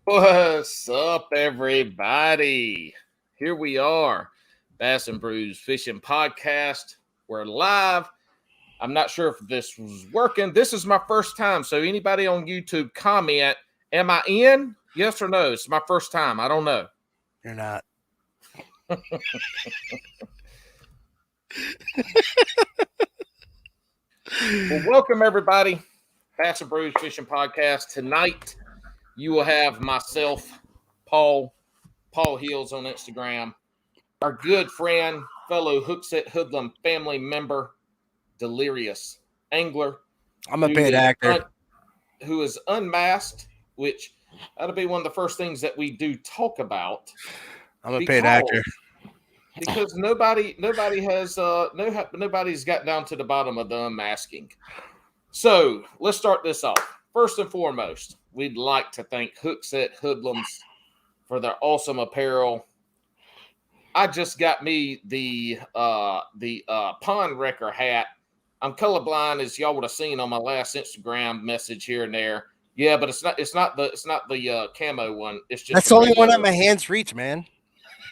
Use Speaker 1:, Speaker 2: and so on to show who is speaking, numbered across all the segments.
Speaker 1: What's up, everybody? Here we are, Bass and Brews Fishing Podcast. We're live. I'm not sure if this was working. This is my first time, so anybody on YouTube comment, am I in? Yes or no? It's my first time. I don't know.
Speaker 2: You're not.
Speaker 1: Well, welcome, everybody. Bass and Brews Fishing Podcast. Tonight, you will have myself, Paul Hills on Instagram, our good friend, fellow Hookset Hoodlum family member, Delirious Angler.
Speaker 2: I'm a paid actor.
Speaker 1: Who is unmasked, which that'll be one of the first things that we do talk about.
Speaker 2: I'm a paid actor.
Speaker 1: Because nobody's got down to the bottom of the unmasking. So let's start this off. First and foremost, we'd like to thank Hookset Hoodlums for their awesome apparel. I just got me the Pond Wrecker hat. I'm colorblind, as y'all would have seen on my last Instagram message here and there. Yeah, but it's not the camo one. It's just
Speaker 2: that's the only one that my hands reach, man.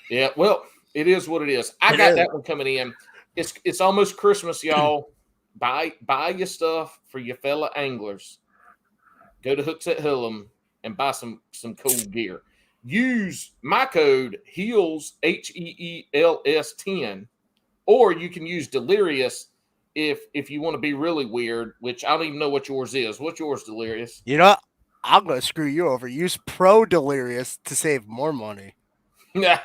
Speaker 1: Yeah, well, it is what it is. I got that one coming in. It's almost Christmas, y'all. Buy your stuff for your fellow anglers. Go to Hookset Hoodlum and buy some cool gear. Use my code HEELS HEELS 10, or you can use Delirious if you want to be really weird. Which I don't even know what yours is. What's yours, Delirious?
Speaker 2: You know what? I'm gonna screw you over. Use Pro Delirious to save more money.
Speaker 1: Yeah.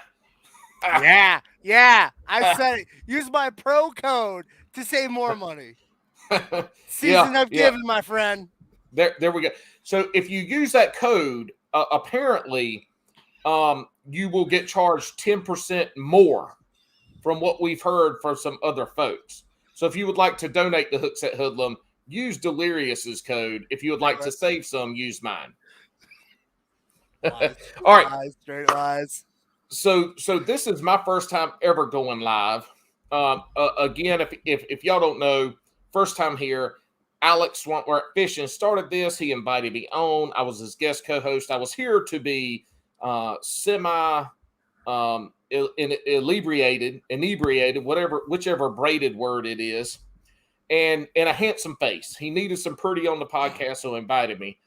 Speaker 2: Yeah. I said it. Use my pro code to save more money. Season of giving, my friend.
Speaker 1: There we go. So if you use that code, apparently, you will get charged 10% more from what we've heard from some other folks. So if you would like to donate to Hookset Hoodlum, use Delirious's code. If you would like to save some, use mine.
Speaker 2: Lies,
Speaker 1: all right,
Speaker 2: straight lies.
Speaker 1: So this is my first time ever going live. Again, if y'all don't know, first time here, Alex Swampworth Fishing started this. He invited me on. I was his guest co-host. I was here to be inebriated, whichever braided word it is, and a handsome face. He needed some pretty on the podcast, so invited me.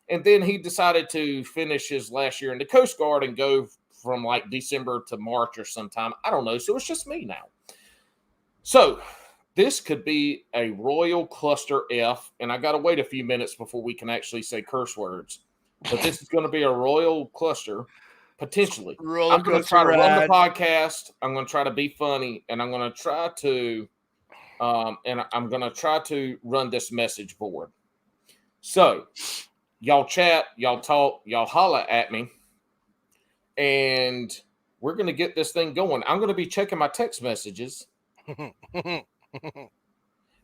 Speaker 1: And then he decided to finish his last year in the Coast Guard and go from like December to March or sometime. I don't know. So it's just me now. So this could be a royal cluster F, and I got to wait a few minutes before we can actually say curse words. But this is going to be a royal cluster, potentially. I'm going to try to run the podcast. I'm going to try to be funny, and I'm going to try to run this message board. So y'all chat, y'all talk, y'all holla at me. And we're going to get this thing going. I'm going to be checking my text messages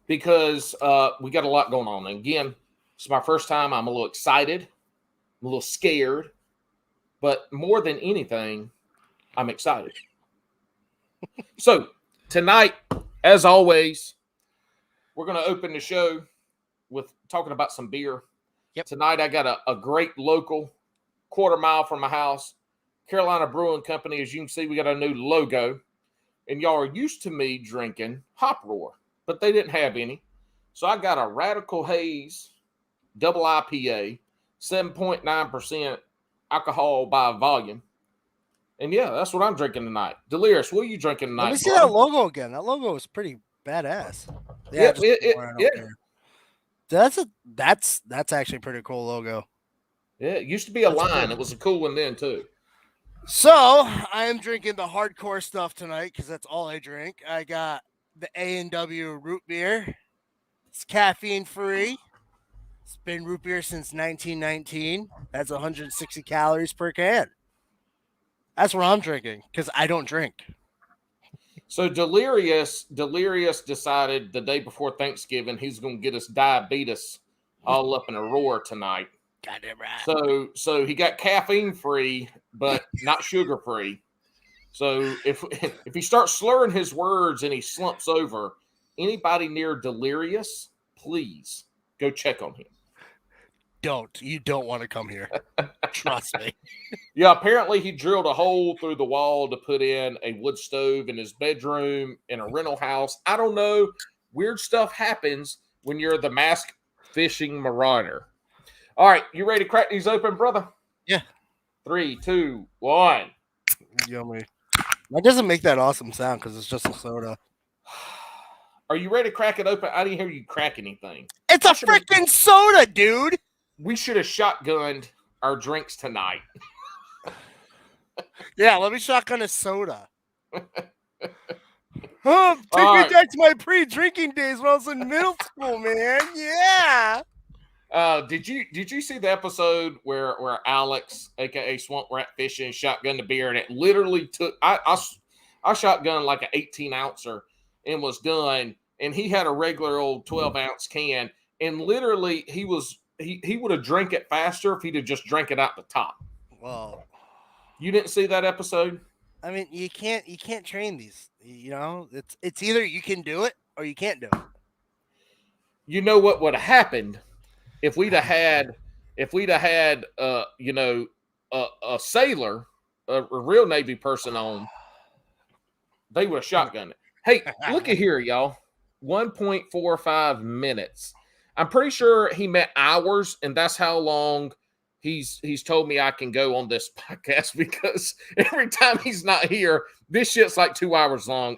Speaker 1: because we got a lot going on. And again, it's my first time. I'm a little excited. I'm a little scared. But more than anything, I'm excited. So tonight, as always, we're going to open the show with talking about some beer.
Speaker 2: Yep.
Speaker 1: Tonight, I got a great local, quarter mile from my house, Carolina Brewing Company. As you can see, we got a new logo. And y'all are used to me drinking Hop Roar, but they didn't have any. So I got a Radical Haze double IPA, 7.9% alcohol by volume. And yeah, that's what I'm drinking tonight. Delirious, what are you drinking tonight?
Speaker 2: Let me see that logo again. That logo is pretty badass.
Speaker 1: Yeah.
Speaker 2: That's actually a pretty cool logo.
Speaker 1: Yeah, it used to be a line. It was a cool one then too.
Speaker 2: So I am drinking the hardcore stuff tonight because that's all I drink. I got the A&W root beer. It's caffeine free. It's been root beer since 1919. That's 160 calories per can. That's what I'm drinking because I don't drink.
Speaker 1: So Delirious decided the day before Thanksgiving he's going to get us diabetes all up in a roar tonight.
Speaker 2: Goddamn right.
Speaker 1: So he got caffeine free, but not sugar free. So if he starts slurring his words and he slumps over, anybody near Delirious, please go check on him.
Speaker 2: You don't want to come here. Trust me.
Speaker 1: Yeah, apparently he drilled a hole through the wall to put in a wood stove in his bedroom in a rental house. I don't know. Weird stuff happens when you're the mask fishing marauder. All right, you ready to crack these open, brother?
Speaker 2: Yeah.
Speaker 1: 3, 2, 1.
Speaker 2: Yummy. That doesn't make that awesome sound because it's just a soda.
Speaker 1: Are you ready to crack it open? I didn't hear you crack anything.
Speaker 2: It's a freaking soda, dude.
Speaker 1: We should have shotgunned our drinks tonight.
Speaker 2: Yeah, let me shotgun a soda. Oh, take me back to my pre-drinking days when I was in middle school, man. Yeah.
Speaker 1: Did you see the episode where Alex, aka Swamp Rat Fishing, shotgunned the beer, and it literally took I shotgunned like an 18-ouncer and was done, and he had a regular old 12-ounce can, and literally he would have drank it faster if he'd have just drank it out the top.
Speaker 2: Well,
Speaker 1: you didn't see that episode?
Speaker 2: I mean, you can't train these. You know, it's either you can do it or you can't do it.
Speaker 1: You know what would have happened if we'd have had a sailor, a real Navy person on, they would have shotgunned it. Hey, look at here, y'all. 1.45 minutes. I'm pretty sure he meant hours, and that's how long he's told me I can go on this podcast, because every time he's not here, this shit's like 2 hours long.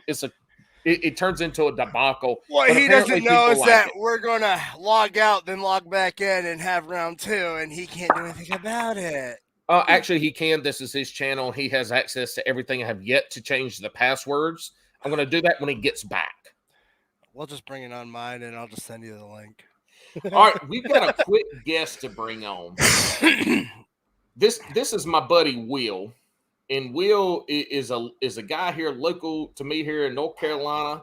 Speaker 1: It turns into a debacle.
Speaker 2: What he doesn't know is that we're going to log out, then log back in and have round 2, and he can't do anything about it.
Speaker 1: Actually, he can. This is his channel. He has access to everything. I have yet to change the passwords. I'm going to do that when he gets back.
Speaker 2: We'll just bring it on mine, and I'll just send you the link.
Speaker 1: All right, we've got a quick guest to bring on. This is my buddy Will. And Will is a guy here local to me here in North Carolina.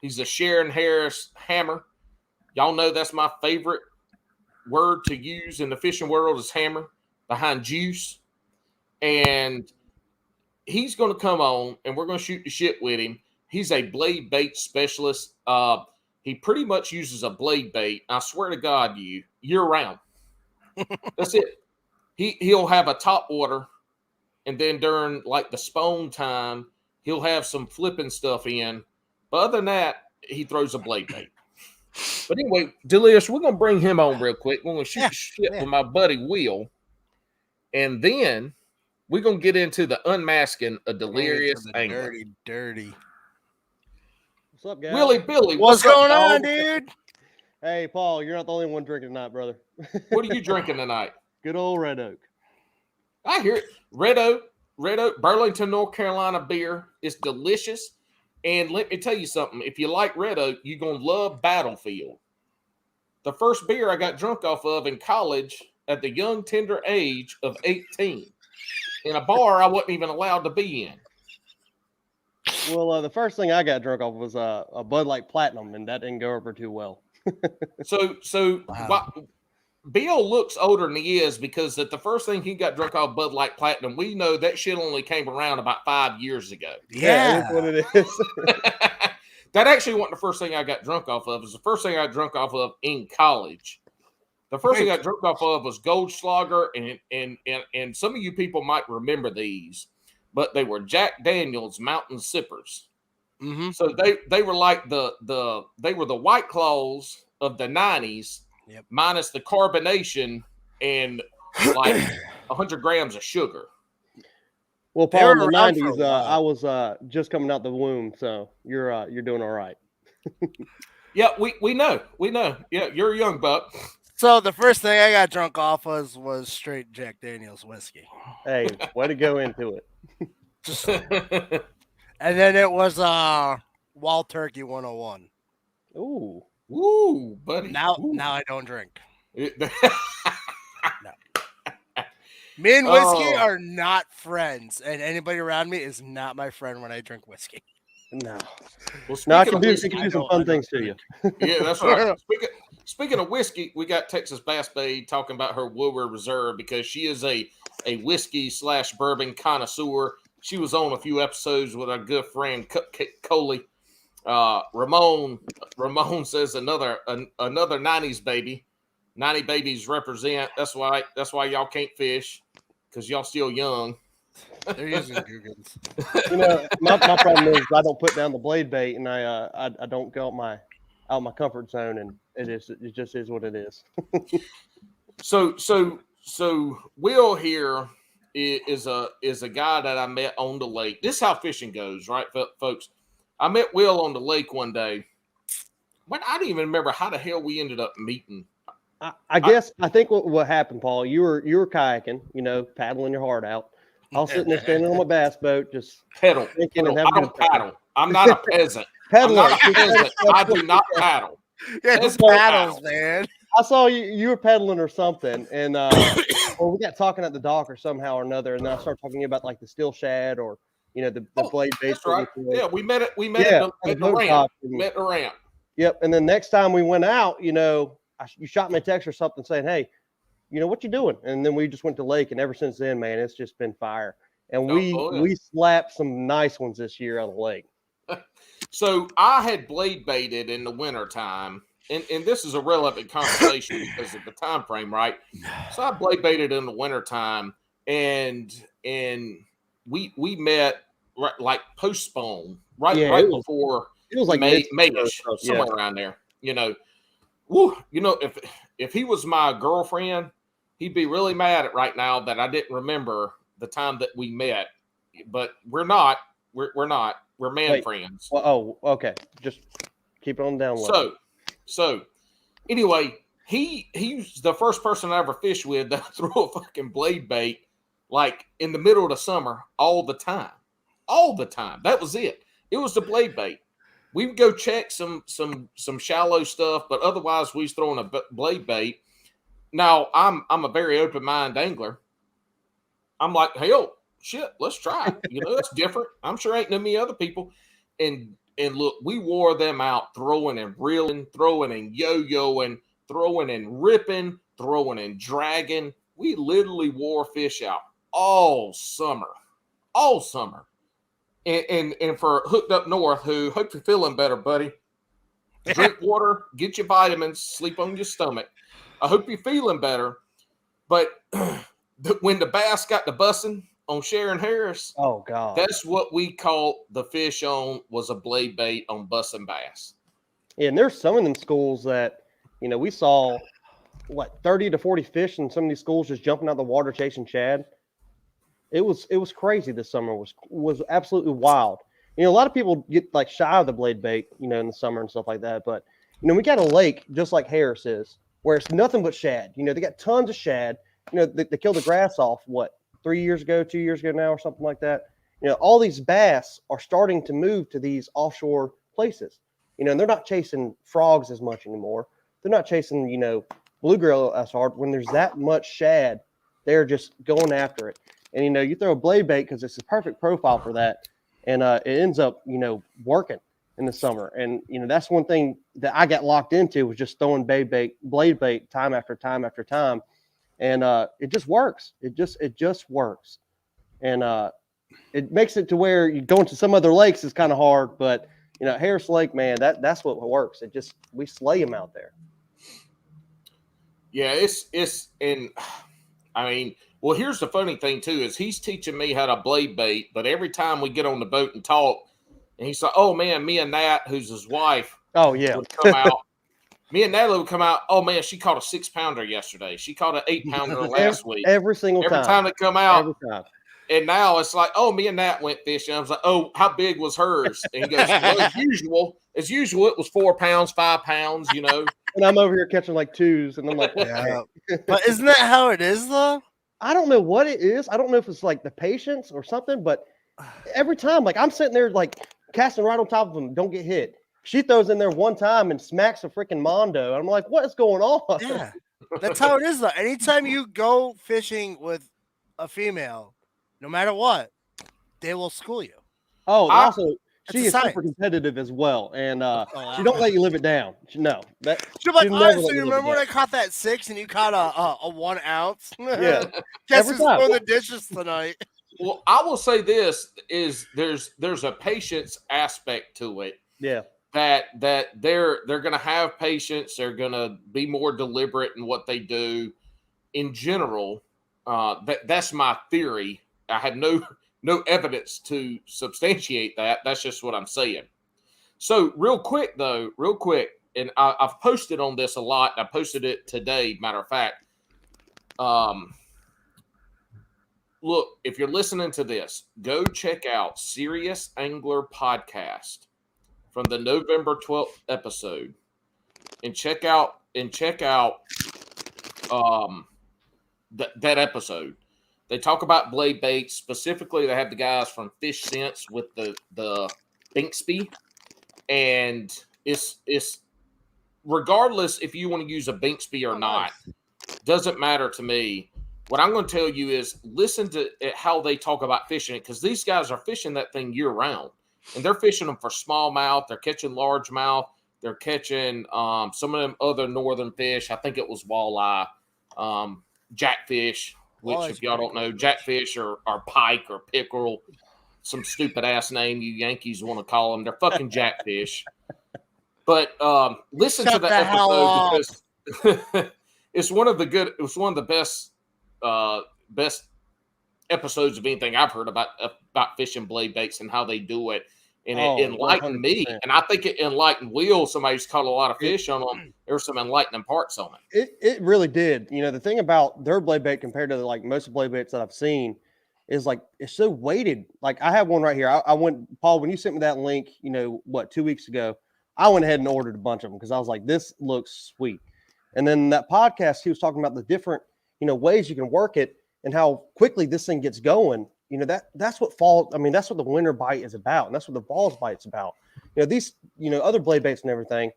Speaker 1: He's a Sharon Harris hammer. Y'all know that's my favorite word to use in the fishing world is hammer, behind juice. And he's going to come on, and we're going to shoot the shit with him. He's a blade bait specialist. He pretty much uses a blade bait, I swear to God, year round. That's it. He'll have a top water, and then during like the spawn time, he'll have some flipping stuff in. But other than that, he throws a blade bait. But anyway, Delirious, we're going to bring him on real quick. We're going to shoot shit with my buddy Will. And then we're going to get into the unmasking of Delirious Angler.
Speaker 2: Dirty.
Speaker 3: What's up, guys?
Speaker 1: Willie Billy,
Speaker 2: what's going on, dude?
Speaker 3: Hey, Paul, you're not the only one drinking tonight, brother.
Speaker 1: What are you drinking tonight?
Speaker 3: Good old Red Oak.
Speaker 1: I hear it. Red Oak, Burlington, North Carolina beer. It's delicious. And let me tell you something. If you like Red Oak, you're going to love Battlefield. The first beer I got drunk off of in college at the young, tender age of 18 in a bar I wasn't even allowed to be in.
Speaker 3: Well, the first thing I got drunk off was a Bud Light Platinum, and that didn't go over too well.
Speaker 1: So wow. Bill looks older than he is, because at the first thing he got drunk off Bud Light Platinum, we know that shit only came around about 5 years ago.
Speaker 3: Yeah, that's what it is.
Speaker 1: That actually wasn't the first thing I got drunk off of. It was the first thing I got drunk off of in college. The first thing I got drunk off of was Goldschlager, and some of you people might remember these, but they were Jack Daniel's Mountain Sippers.
Speaker 2: Mm-hmm.
Speaker 1: So they were like the White Claws of the 90s, yep, minus the carbonation and like 100 grams of sugar.
Speaker 3: Well, Paul, in the 90s, I was just coming out the womb, so you're doing all right.
Speaker 1: Yeah, we know. Yeah, you're a young buck.
Speaker 2: So the first thing I got drunk off was straight Jack Daniel's whiskey.
Speaker 3: Hey, way to go into it.
Speaker 2: And then it was Wild Turkey 101.
Speaker 3: Ooh,
Speaker 1: buddy.
Speaker 2: Now I don't drink. No. Me and whiskey are not friends, and anybody around me is not my friend when I drink whiskey.
Speaker 3: No.
Speaker 1: Well,
Speaker 3: No, I
Speaker 1: speaking
Speaker 3: can
Speaker 1: of
Speaker 3: do
Speaker 1: whiskey,
Speaker 3: some fun things to you.
Speaker 1: Yeah, that's right. Speaking of whiskey, we got Texas Bass Babe talking about her Wilbur Reserve because she is a whiskey / bourbon connoisseur. She was on a few episodes with our good friend Cupcake Coley. Ramon says another 90s baby. 90 babies represent. That's why y'all can't fish because y'all still young.
Speaker 2: They're using Googans.
Speaker 3: You know, my problem is I don't put down the blade bait, and I don't go out my comfort zone, and it just is what it is.
Speaker 1: So Will here is a guy that I met on the lake. This is how fishing goes, right, folks? I met Will on the lake one day. But I don't even remember how the hell we ended up meeting.
Speaker 3: I guess I think what happened, Paul. You were kayaking, paddling your heart out. I was sitting there standing on my bass boat, just
Speaker 1: pedal. I don't paddle. I'm not a peasant. I'm not a peasant. I do not paddle.
Speaker 2: Yeah, who paddles, man?
Speaker 3: I saw you were pedaling or something, and we got talking at the dock or somehow or another, and then I started talking about like the steel shad or the blade bait.
Speaker 1: That's right. Yeah, we met at the ramp. Met the ramp.
Speaker 3: Yep. And then next time we went out, you shot me a text or something saying, "Hey, what you doing?" And then we just went to lake, and ever since then, man, it's just been fire. And we slapped some nice ones this year on the lake.
Speaker 1: So I had blade baited in the wintertime, and this is a relevant conversation because of the time frame, right? So I blade baited in the wintertime, and we met like postpone right before
Speaker 3: it was like
Speaker 1: May-ish, somewhere around there. If he was my girlfriend, he'd be really mad at right now that I didn't remember the time that we met. But we're not. We're not. We're friends.
Speaker 3: Well, okay. Just keep it on down low.
Speaker 1: So anyway, he's the first person I ever fished with that threw a fucking blade bait like in the middle of the summer all the time. All the time. That was it. It was the blade bait. We would go check some shallow stuff, but otherwise we was throwing a blade bait. Now I'm a very open mind angler. I'm like, hell, shit, let's try it. That's different. I'm sure ain't no many other people. And look, we wore them out throwing and reeling, throwing and yo-yoing, throwing and ripping, throwing and dragging. We literally wore fish out all summer. All summer. And for Hooked Up North, who hope you're feeling better, buddy. Drink water, get your vitamins, sleep on your stomach. I hope you're feeling better. But when the bass got the bussing on Sharon Harris,
Speaker 3: oh god,
Speaker 1: that's what we caught the fish on, was a blade bait on bussing bass.
Speaker 3: Yeah, and there's some of them schools that we saw 30 to 40 fish in some of these schools just jumping out of the water chasing shad. It was crazy this summer. Was absolutely wild. A lot of people get like shy of the blade bait, in the summer and stuff like that. But we got a lake just like Harris is, where it's nothing but shad. They got tons of shad. They killed the grass off 3 years ago, 2 years ago now, or something like that. All these bass are starting to move to these offshore places. And they're not chasing frogs as much anymore. They're not chasing bluegill as hard. When there's that much shad, they're just going after it. And, you throw a blade bait because it's a perfect profile for that. And it ends up, working in the summer. And, that's one thing that I got locked into was just throwing blade bait time after time after time. And it just works. It just works. And it makes it to where you go into some other lakes is kind of hard. But, Harris Lake, man, that's what works. We slay them out there.
Speaker 1: Yeah, well, here's the funny thing, too, is he's teaching me how to blade bait, but every time we get on the boat and talk, and he's like, oh, man, me and Nat, who's his wife, would come out. Me and Natalie would come out, oh, man, she caught a 6-pounder yesterday. She caught an 8-pounder last week.
Speaker 3: Every time
Speaker 1: they come out. And now it's like, oh, me and Nat went fishing. I was like, oh, how big was hers? And he goes, well, as usual, it was 4 pounds, 5 pounds,
Speaker 3: And I'm over here catching like 2s, and I'm like,
Speaker 2: yeah. But isn't that how it is, though?
Speaker 3: I don't know what it is. I don't know if it's like the patience or something, but every time, like I'm sitting there like casting right on top of them, don't get hit. She throws in there one time and smacks a freaking mondo. I'm like, what is going on?
Speaker 2: Yeah. That's how it is, though. Anytime you go fishing with a female, no matter what, they will school you.
Speaker 3: Oh,
Speaker 1: I
Speaker 3: also,
Speaker 2: It's a
Speaker 3: she is super
Speaker 2: science.
Speaker 3: competitive as well, and she
Speaker 2: Oh,
Speaker 3: don't let you live it down. No,
Speaker 2: she's like,
Speaker 3: she
Speaker 2: all
Speaker 3: never
Speaker 2: right, so
Speaker 3: let
Speaker 2: you
Speaker 3: you live it
Speaker 2: remember when
Speaker 3: down.
Speaker 2: I caught that 6 and you caught a 1 ounce?
Speaker 3: Yeah,
Speaker 2: Guess
Speaker 3: every
Speaker 2: who's
Speaker 3: time.
Speaker 2: doing the dishes tonight?
Speaker 1: well, I will say this is there's a patience aspect to it
Speaker 3: Yeah,
Speaker 1: that they're going to have patience. They're going to be more deliberate in what they do. In general, that's my theory. I have no evidence to substantiate that. That's just what I'm saying. So real quick, and I've posted on this a lot. I posted it today. Matter of fact, um, look, if you're listening to this, go check out Serious Angler Podcast from the November 12th episode, and check out um that episode. They talk about blade baits specifically. They have the guys from Fish Sense with the Binksby, and it's regardless if you want to use a Binksby or not, doesn't matter to me. What I'm going to tell you is listen to how they talk about fishing it, because these guys are fishing that thing year round, and they're fishing them for smallmouth. They're catching largemouth. They're catching some of them other northern fish. I think it was walleye, jackfish, which
Speaker 2: Walleye's
Speaker 1: if y'all
Speaker 2: pretty
Speaker 1: don't know,
Speaker 2: cool fish.
Speaker 1: jackfish or pike or pickerel, some stupid ass name you Yankees want to call them. They're fucking jackfish. But listen to
Speaker 2: Shut
Speaker 1: the
Speaker 2: the hell up.
Speaker 1: episode because it was one of the best episodes of anything I've heard about fishing blade baits and how they do it. And it
Speaker 3: oh,
Speaker 1: enlightened me,
Speaker 3: 100%.
Speaker 1: and I think it enlightened Will. Somebody who's caught a lot of fish on them. There were some enlightening parts on it.
Speaker 3: It really did. You know, the thing about their blade bait compared to like most blade baits that I've seen is like it's so weighted. Like I have one right here. I went, Paul, when you sent me that link, you know what, 2 weeks ago, I went ahead and ordered a bunch of them because I was like, this looks sweet. And then that podcast, he was talking about the different, you know, ways you can work it and how quickly this thing gets going. You know, that's what fall. I mean, that's what the winter bite is about, and that's what the balls bite's about. You know, these, you know, other blade baits and everything,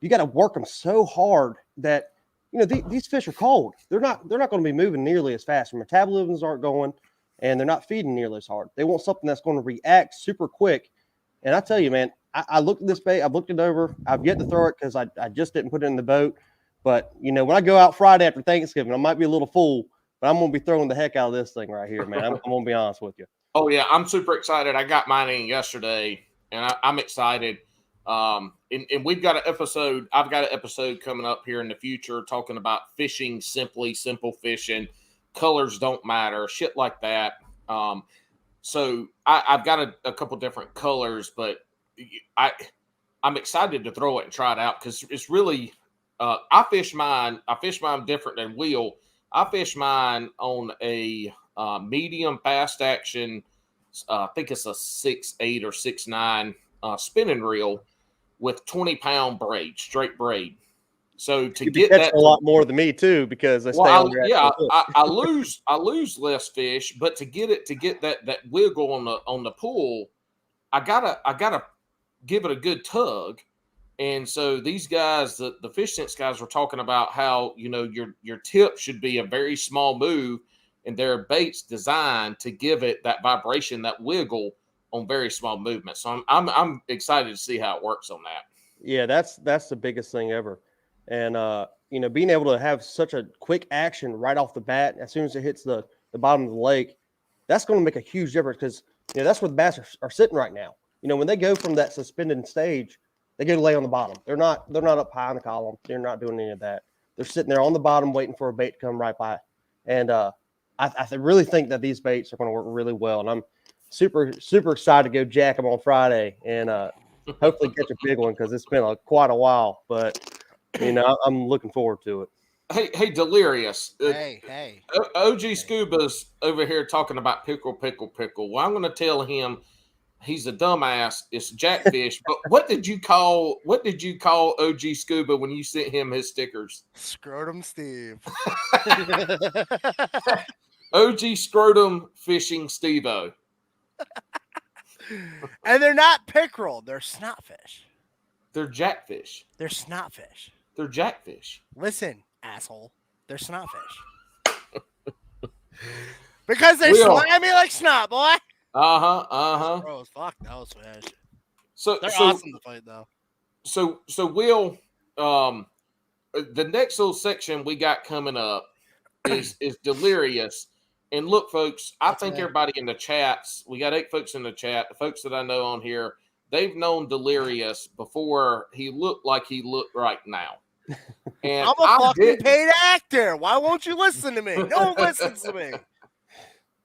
Speaker 3: you got to work them so hard that you know these fish are cold. They're not going to be moving nearly as fast. Their metabolisms aren't going, and they're not feeding nearly as hard. They want something that's going to react super quick. And I tell you, man, I looked at this bait. I've looked it over. I've yet to throw it because I just didn't put it in the boat. But you know, when I go out Friday after Thanksgiving, I might be a little full, but I'm going to be throwing the heck out of this thing right here, man. I'm going to be honest with you.
Speaker 1: Oh yeah, I'm super excited. I got mine in yesterday, and I'm excited. And we've got an episode. I've got an episode coming up here in the future talking about fishing simply, simple fishing. Colors don't matter, shit like that. So I've got a couple different colors, but I'm excited to throw it and try it out because it's really. I fish mine different than Will. I fish mine on a medium fast action. I think it's a 6'8" or 6'9" spinning reel with 20-pound braid, straight braid. So to
Speaker 3: You
Speaker 1: get
Speaker 3: catch
Speaker 1: that
Speaker 3: a lot more than me too because they stay on your
Speaker 1: I lose less fish, but to get that wiggle on the pool, I gotta give it a good tug. And so these guys, the fish sense guys, were talking about how you know your tip should be a very small move, and there are baits designed to give it that vibration, that wiggle on very small movements. So I'm excited to see how it works on that.
Speaker 3: Yeah, that's the biggest thing ever. And you know, being able to have such a quick action right off the bat as soon as it hits the bottom of the lake, that's going to make a huge difference because you know that's where the bass are sitting right now. You know, when they go from that suspended stage, they go to lay on the bottom. They're not up high in the column. They're not doing any of that. They're sitting there on the bottom waiting for a bait to come right by. And I really think that these baits are going to work really well. And I'm super excited to go jack them on Friday and hopefully catch a big one because it's been quite a while. But you know, I'm looking forward to it.
Speaker 1: Hey, Delirious.
Speaker 2: Hey.
Speaker 1: OG Scuba's over here talking about pickle. Well, I'm going to tell him he's a dumbass. It's jackfish. But what did you call OG Scuba when you sent him his stickers?
Speaker 2: Scrotum Steve.
Speaker 1: OG Scrotum Fishing Steve-O.
Speaker 2: And they're not pickerel. They're snotfish.
Speaker 1: They're jackfish.
Speaker 2: They're snotfish.
Speaker 1: They're jackfish.
Speaker 2: Listen, Asshole. They're snotfish. Because they
Speaker 1: Will.
Speaker 2: slimy like snot, boy.
Speaker 1: Uh-huh.
Speaker 2: Fuck those fish.
Speaker 1: So
Speaker 2: They're awesome to fight, though.
Speaker 1: So Will, the next little section we got coming up is Delirious. And look, folks, I think everybody in the chats, we got 8 folks in the chat. The folks that I know on here, they've known Delirious before he looked like he looked right now. And
Speaker 2: I'm a fucking paid actor. Why won't you listen to me? No one listens to me.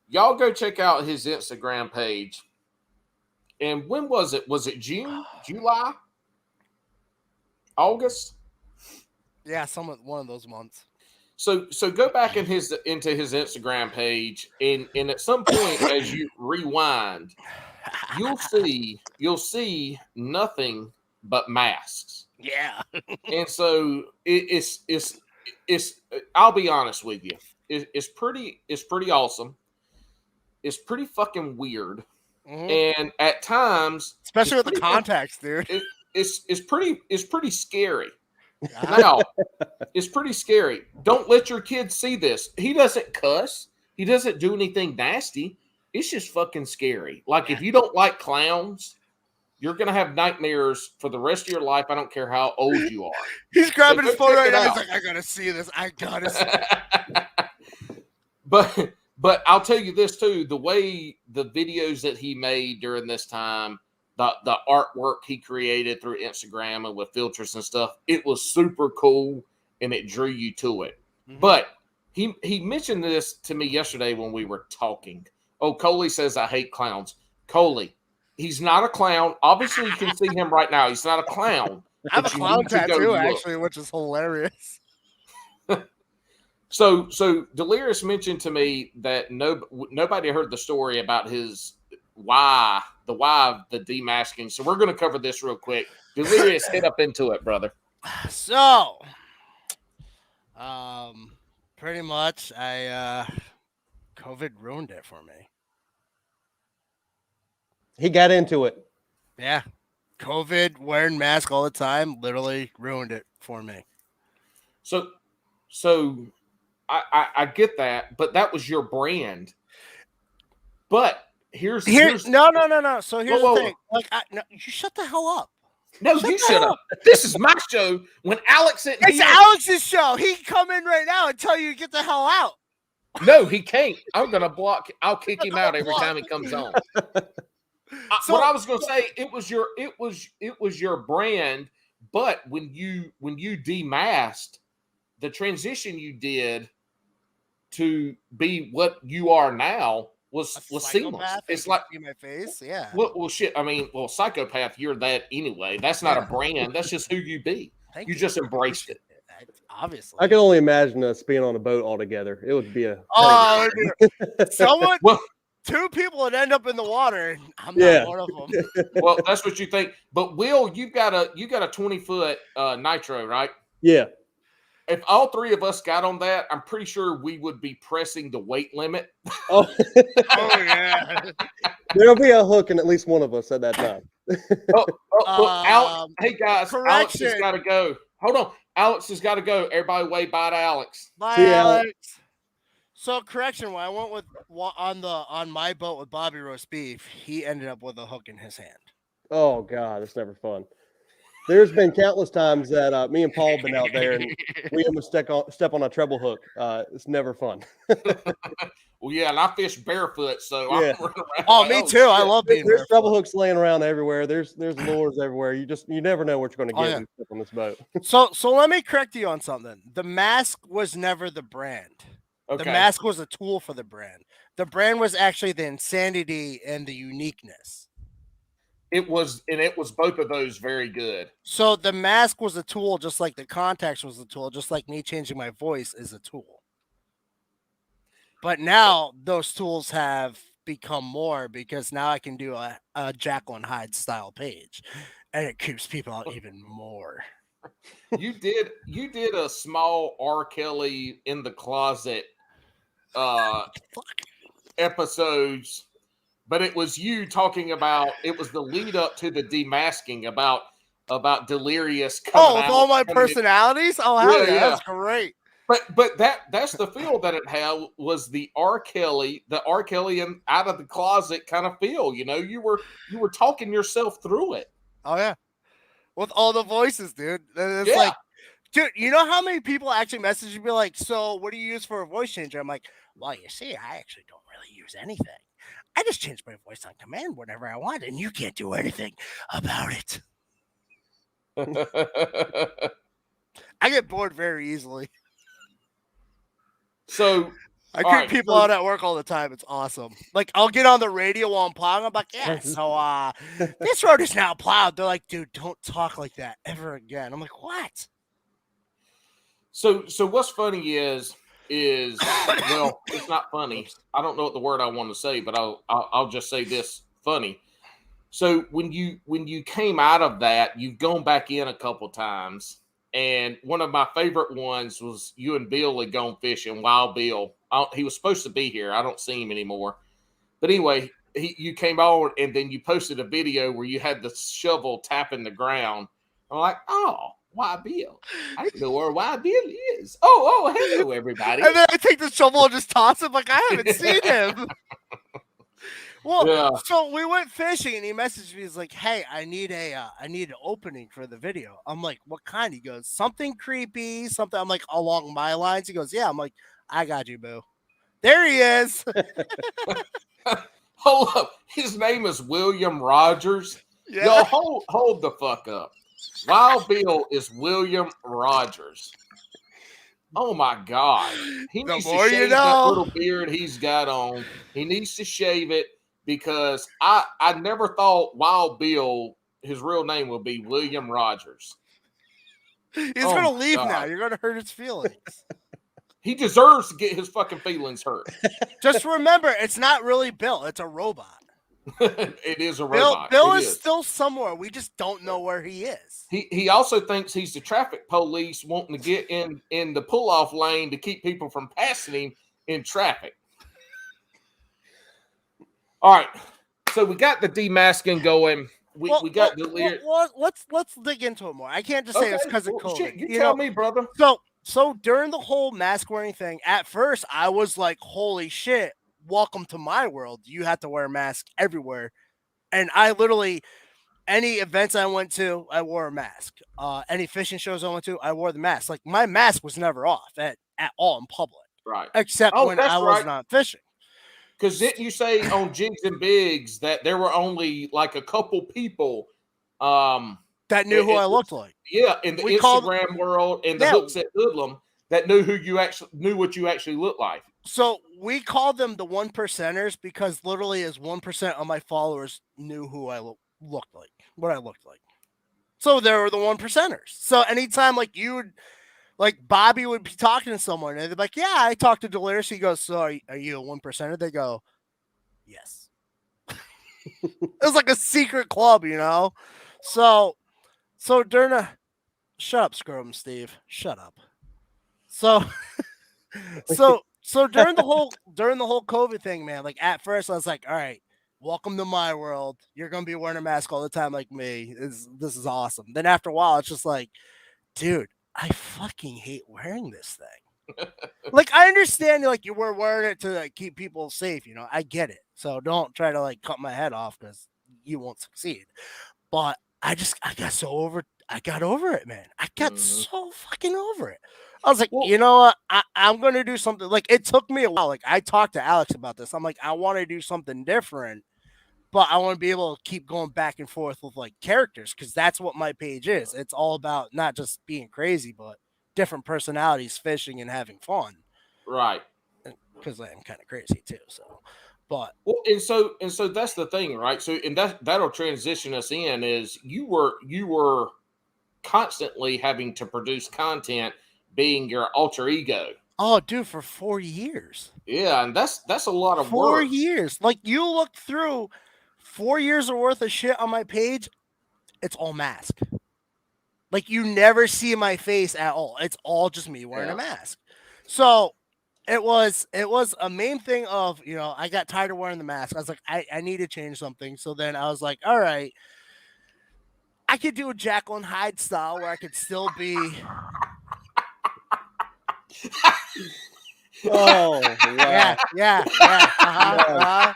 Speaker 1: Y'all go check out his Instagram page. And when was it? Was it June? July? August?
Speaker 2: Yeah, one of those months.
Speaker 1: So go back into his Instagram page, and at some point as you rewind, you'll see nothing but masks.
Speaker 2: Yeah.
Speaker 1: And so it's I'll be honest with you. It's pretty awesome. It's pretty fucking weird. Mm-hmm. And at times,
Speaker 2: especially with the contacts, dude.
Speaker 1: It's pretty scary. Now, it's pretty scary. Don't let your kids see this. He doesn't cuss. He doesn't do anything nasty. It's just fucking scary. Like, if you don't like clowns, you're going to have nightmares for the rest of your life. I don't care how old you are.
Speaker 2: He's grabbing his phone right now. He's like, I got to see this. I got to see it.
Speaker 1: But I'll tell you this, too. The way the videos that he made during this time, the artwork he created through Instagram and with filters and stuff, it was super cool and it drew you to it. Mm-hmm. But he mentioned this to me yesterday when we were talking. Oh, Coley says, I hate clowns. Coley, he's not a clown. Obviously, you can see him right now. He's not a clown.
Speaker 2: I have a clown tattoo, actually, which is hilarious.
Speaker 1: So Delirious mentioned to me that nobody heard the story about his why of the demasking. So we're going to cover this real quick. Delirious, hit up into it, brother.
Speaker 2: So, pretty much, COVID ruined it for me.
Speaker 3: He got into it.
Speaker 2: Yeah. COVID, wearing mask all the time, literally ruined it for me.
Speaker 1: So I get that, but that was your brand. But here's
Speaker 2: no. So here's the thing. Like, no, you shut the hell up.
Speaker 1: No, you shut up. This is my show. When Alex isn't
Speaker 2: here, Alex's show. He can come in right now and tell you to get the hell out.
Speaker 1: No, he can't. I'm gonna block. I'll kick him out every time he comes on. What I was gonna say, it was your brand, but when you demasked, the transition you did to be what you are now was seamless. It's like
Speaker 2: in my face, yeah.
Speaker 1: Well, shit. I mean, psychopath. You're that anyway. That's not a brand. That's just who you be. You just embraced it.
Speaker 2: Obviously,
Speaker 3: I can only imagine us being on a boat all together. It would be a
Speaker 2: someone. Two people would end up in the water. I'm not one of them.
Speaker 1: Well, that's what you think. But Will, you got a 20-foot nitro, right?
Speaker 3: Yeah.
Speaker 1: If all 3 of us got on that, I'm pretty sure we would be pressing the weight limit.
Speaker 3: Oh,
Speaker 2: yeah.
Speaker 3: There'll be a hook in at least one of us at that time.
Speaker 1: Alex, hey guys,
Speaker 2: correction.
Speaker 1: Alex has got to go. Hold on. Alex has got to go. Everybody wave bye to Alex.
Speaker 2: Bye, Alex. So correction, when I went with on my boat with Bobby Roast Beef, he ended up with a hook in his hand.
Speaker 3: Oh God, that's never fun. There's been countless times that me and Paul have been out there and we almost step on a treble hook. It's never fun.
Speaker 1: Well, yeah, and I fish barefoot, so
Speaker 3: yeah.
Speaker 1: I'm running around.
Speaker 2: Oh, me too. I love being
Speaker 3: There's treble hooks laying around everywhere. There's lures everywhere. You never know what you're going to get when you step on this boat.
Speaker 2: So let me correct you on something. The mask was never the brand. Okay. The mask was a tool for the brand. The brand was actually the insanity and the uniqueness.
Speaker 1: It was both of those very good.
Speaker 2: So the mask was a tool, just like the contacts was a tool, just like me changing my voice is a tool. But now those tools have become more because now I can do a Jekyll and Hyde style page, and it creeps people out even more.
Speaker 1: You did a small R. Kelly in the closet episodes, but it was you talking about, it was the lead up to the demasking about Delirious coming
Speaker 2: with all my personalities. Oh, hell yeah, that's great.
Speaker 1: but that's the feel that it had, was the R. Kelly and out of the closet kind of feel. You know, you were talking yourself through it.
Speaker 2: Oh yeah, with all the voices, dude. And it's
Speaker 1: Yeah.
Speaker 2: like, dude, you know how many people actually message me like, so what do you use for a voice changer? I'm like, well, you see, I actually don't really use anything. I just change my voice on command whenever I want, and you can't do anything about it. I get bored very easily.
Speaker 1: So
Speaker 2: I
Speaker 1: all
Speaker 2: creep
Speaker 1: right,
Speaker 2: people
Speaker 1: so-
Speaker 2: out at work all the time. It's awesome. Like, I'll get on the radio while I'm plowing. I'm like, yeah, so this road is now plowed. They're like, dude, don't talk like that ever again. I'm like, what?
Speaker 1: So what's funny is well, it's not funny. I don't know what the word I want to say, but I'll just say this: funny. So when you came out of that, you've gone back in a couple times, and one of my favorite ones was you and Bill had gone fishing. Wild Bill, he was supposed to be here. I don't see him anymore. But anyway, you came on, and then you posted a video where you had the shovel tapping the ground. I'm like, oh, Wild Bill. I didn't know where Wild Bill is. Oh, hello, everybody.
Speaker 2: And then I take the shovel and just toss it like I haven't seen him. Well,
Speaker 1: Yeah.
Speaker 2: so we went fishing, and he messaged me. He's like, "Hey, I need an opening for the video." I'm like, "What kind?" He goes, "Something creepy, something." I'm like, "Along my lines." He goes, "Yeah." I'm like, "I got you, boo." There he is.
Speaker 1: Hold up. His name is William Rogers.
Speaker 2: Yeah.
Speaker 1: Y'all hold the fuck up. Wild Bill is William Rogers. Oh my God. He
Speaker 2: The
Speaker 1: needs to
Speaker 2: more you
Speaker 1: shave that
Speaker 2: know.
Speaker 1: little beard he's got on. He needs to shave it, because I never thought Wild Bill, his real name would be William Rogers.
Speaker 2: He's
Speaker 1: Oh
Speaker 2: gonna
Speaker 1: my
Speaker 2: leave now.
Speaker 1: God.
Speaker 2: You're gonna hurt his feelings.
Speaker 1: He deserves to get his fucking feelings hurt.
Speaker 2: Just remember, it's not really Bill. It's a robot.
Speaker 1: It is a robot.
Speaker 2: Bill
Speaker 1: It
Speaker 2: is still somewhere. We just don't know where he is.
Speaker 1: He also thinks he's the traffic police wanting to get in the pull-off lane to keep people from passing him in traffic. All right. So we got the demasking going. We got the lyric.
Speaker 2: Let's dig into it more. I can't just say it's because of COVID.
Speaker 1: Shit, you tell me, brother.
Speaker 2: So during the whole mask wearing thing, at first I was like, "Holy shit! Welcome to my world. You have to wear a mask everywhere." And I literally, any events I went to, I wore a mask. Any fishing shows I went to, I wore the mask. Like, my mask was never off at all in public,
Speaker 1: Right.
Speaker 2: except when I was not fishing.
Speaker 1: Because didn't you say on Jigs and Bigs that there were only like a couple people
Speaker 2: that knew who I looked like?
Speaker 1: Yeah, in the Instagram world and the hooks at Hoodlum that knew what you actually looked like.
Speaker 2: So we called them the 1%ers because literally as 1% of my followers knew who I looked like, what I looked like. So they were the 1%ers. So anytime like Bobby would be talking to someone and they'd be like, "Yeah, I talked to Delirious." He goes, "So are you a 1%er?" They go, "Yes." It was like a secret club, you know? So during shut up, Scrum Steve. Shut up. So during the whole COVID thing, man, like at first I was like, all right, welcome to my world. You're gonna be wearing a mask all the time like me. This is awesome. Then after a while, it's just like, dude, I fucking hate wearing this thing. Like, I understand like you were wearing it to like, keep people safe, you know. I get it. So don't try to like cut my head off because you won't succeed. But I got over it, man. I got so fucking over it. I was like, you know what? I'm going to do something. Like, it took me a while. Like, I talked to Alex about this. I'm like, I want to do something different, but I want to be able to keep going back and forth with, like, characters, because that's what my page is. It's all about not just being crazy, but different personalities, fishing, and having fun.
Speaker 1: Right.
Speaker 2: Because I am kind of crazy, too, so... But
Speaker 1: and so that's the thing, right? So and that'll transition us in is you were constantly having to produce content, being your alter ego.
Speaker 2: Oh, dude, for 4 years.
Speaker 1: Yeah, and that's a lot of
Speaker 2: 4
Speaker 1: work.
Speaker 2: years. Like, you look through 4 years worth of shit on my page, it's all mask. Like, you never see my face at all. It's all just me wearing a mask. So it was a main thing of, you know, I got tired of wearing the mask. I was like, I need to change something. So then I was like, all right, I could do a Jekyll and Hyde style where I could still be
Speaker 3: Oh, wow.
Speaker 2: Yeah.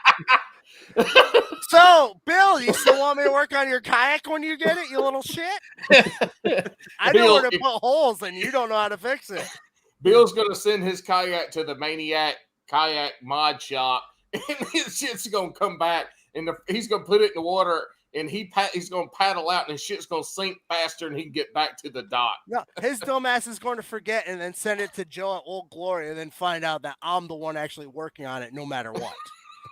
Speaker 2: So, Bill, you still want me to work on your kayak when you get it, you little shit? I know where to put holes, and you don't know how to fix it.
Speaker 1: Bill's gonna send his kayak to the Maniac Kayak Mod Shop, and his shit's gonna come back, and he's gonna put it in the water, and he's gonna paddle out, and his shit's gonna sink faster, and he can get back to the dock.
Speaker 2: No, his dumbass is going to forget and then send it to Joe at Old Glory, and then find out that I'm the one actually working on it, no matter what.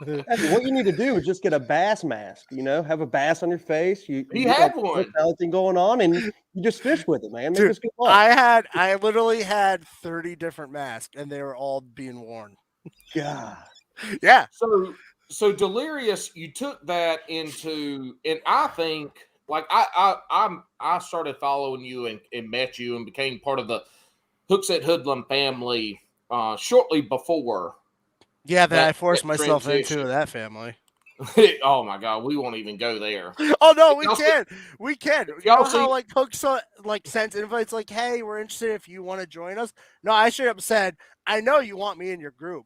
Speaker 3: What you need to do is just get a bass mask. Have a bass on your face. You
Speaker 1: had one.
Speaker 3: Everything going on, and you just fish with it, man.
Speaker 2: Dude,
Speaker 3: good fun.
Speaker 2: I literally had 30 different masks, and they were all being worn.
Speaker 3: God.
Speaker 2: Yeah.
Speaker 1: So Delirious, you took that into, and I think like I started following you and met you and became part of the Hookset Hoodlum family shortly before.
Speaker 2: Yeah, that I forced myself into that family.
Speaker 1: Oh my God, we won't even go there.
Speaker 2: Oh no, we can. We can. You know
Speaker 1: see,
Speaker 2: how like Hook sends invites like, "Hey, we're interested if you want to join us." No, I should have said, "I know you want me in your group."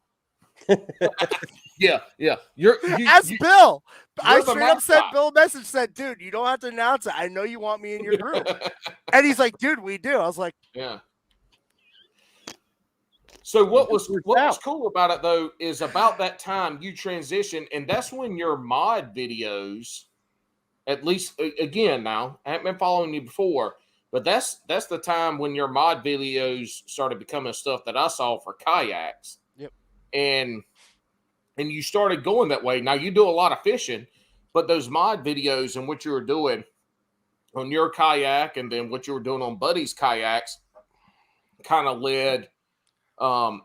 Speaker 1: Yeah.
Speaker 2: Bill. I straight up said, Bill message said, "Dude, you don't have to announce it. I know you want me in your group." And he's like, "Dude, we do." I was like,
Speaker 1: "Yeah." So what was cool about it though is about that time you transitioned, and that's when your mod videos, at least again now, I haven't been following you before, but that's the time when your mod videos started becoming stuff that I saw for kayaks.
Speaker 2: Yep.
Speaker 1: And you started going that way. Now you do a lot of fishing, but those mod videos and what you were doing on your kayak and then what you were doing on Buddy's kayaks kind of led from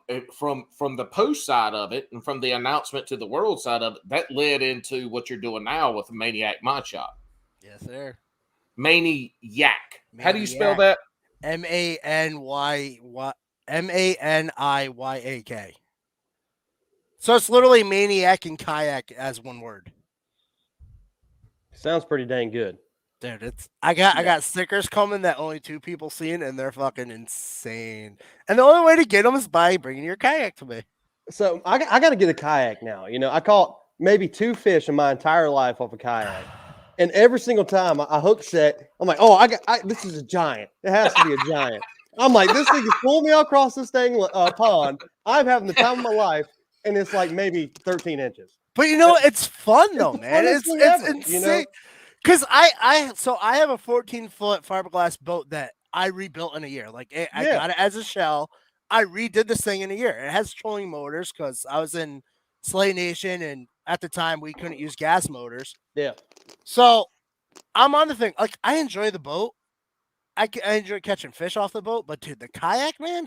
Speaker 1: the post side of it and from the announcement to the world side of it, that led into what you're doing now with the Maniac Mod Shop.
Speaker 2: Yes, sir.
Speaker 1: Maniac. How do you spell that?
Speaker 2: MANIYAK. So it's literally maniac and kayak as one word.
Speaker 3: Sounds pretty dang good.
Speaker 2: Dude, I got stickers coming that only 2 people seen, and they're fucking insane. And the only way to get them is by bringing your kayak to me.
Speaker 3: So I got to get a kayak now. I caught maybe 2 fish in my entire life off a kayak, and every single time I hook set, I'm like, oh, this is a giant. It has to be a giant. I'm like, this thing is pulling me across this dang pond. I'm having the time of my life, and it's like maybe 13 inches.
Speaker 2: But it's fun though, man. It's insane. Because I have a 14-foot fiberglass boat that I rebuilt in a year. Like I got it as a shell. I redid this thing in a year. It has trolling motors because I was in Slay Nation, and at the time we couldn't use gas motors.
Speaker 3: Yeah.
Speaker 2: So I'm on the thing. Like I enjoy the boat. I enjoy catching fish off the boat, but dude, the kayak, man,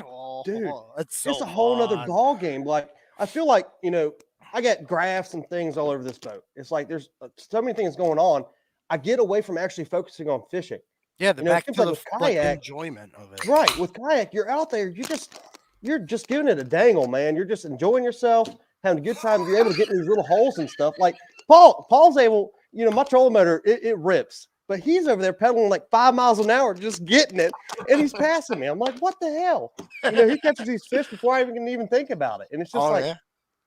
Speaker 2: it's
Speaker 3: a whole nother ball game. Like I feel like I got graphs and things all over this boat. It's like there's so many things going on. I get away from actually focusing on fishing.
Speaker 2: Yeah, back to the kayak enjoyment of it.
Speaker 3: Right, with kayak, you're out there. You're just giving it a dangle, man. You're just enjoying yourself, having a good time. You're able to get in these little holes and stuff. Like Paul's able. My trolling motor it rips, but he's over there pedaling like 5 miles an hour, just getting it, and he's passing me. I'm like, what the hell? He catches these fish before I can even think about it, and it's just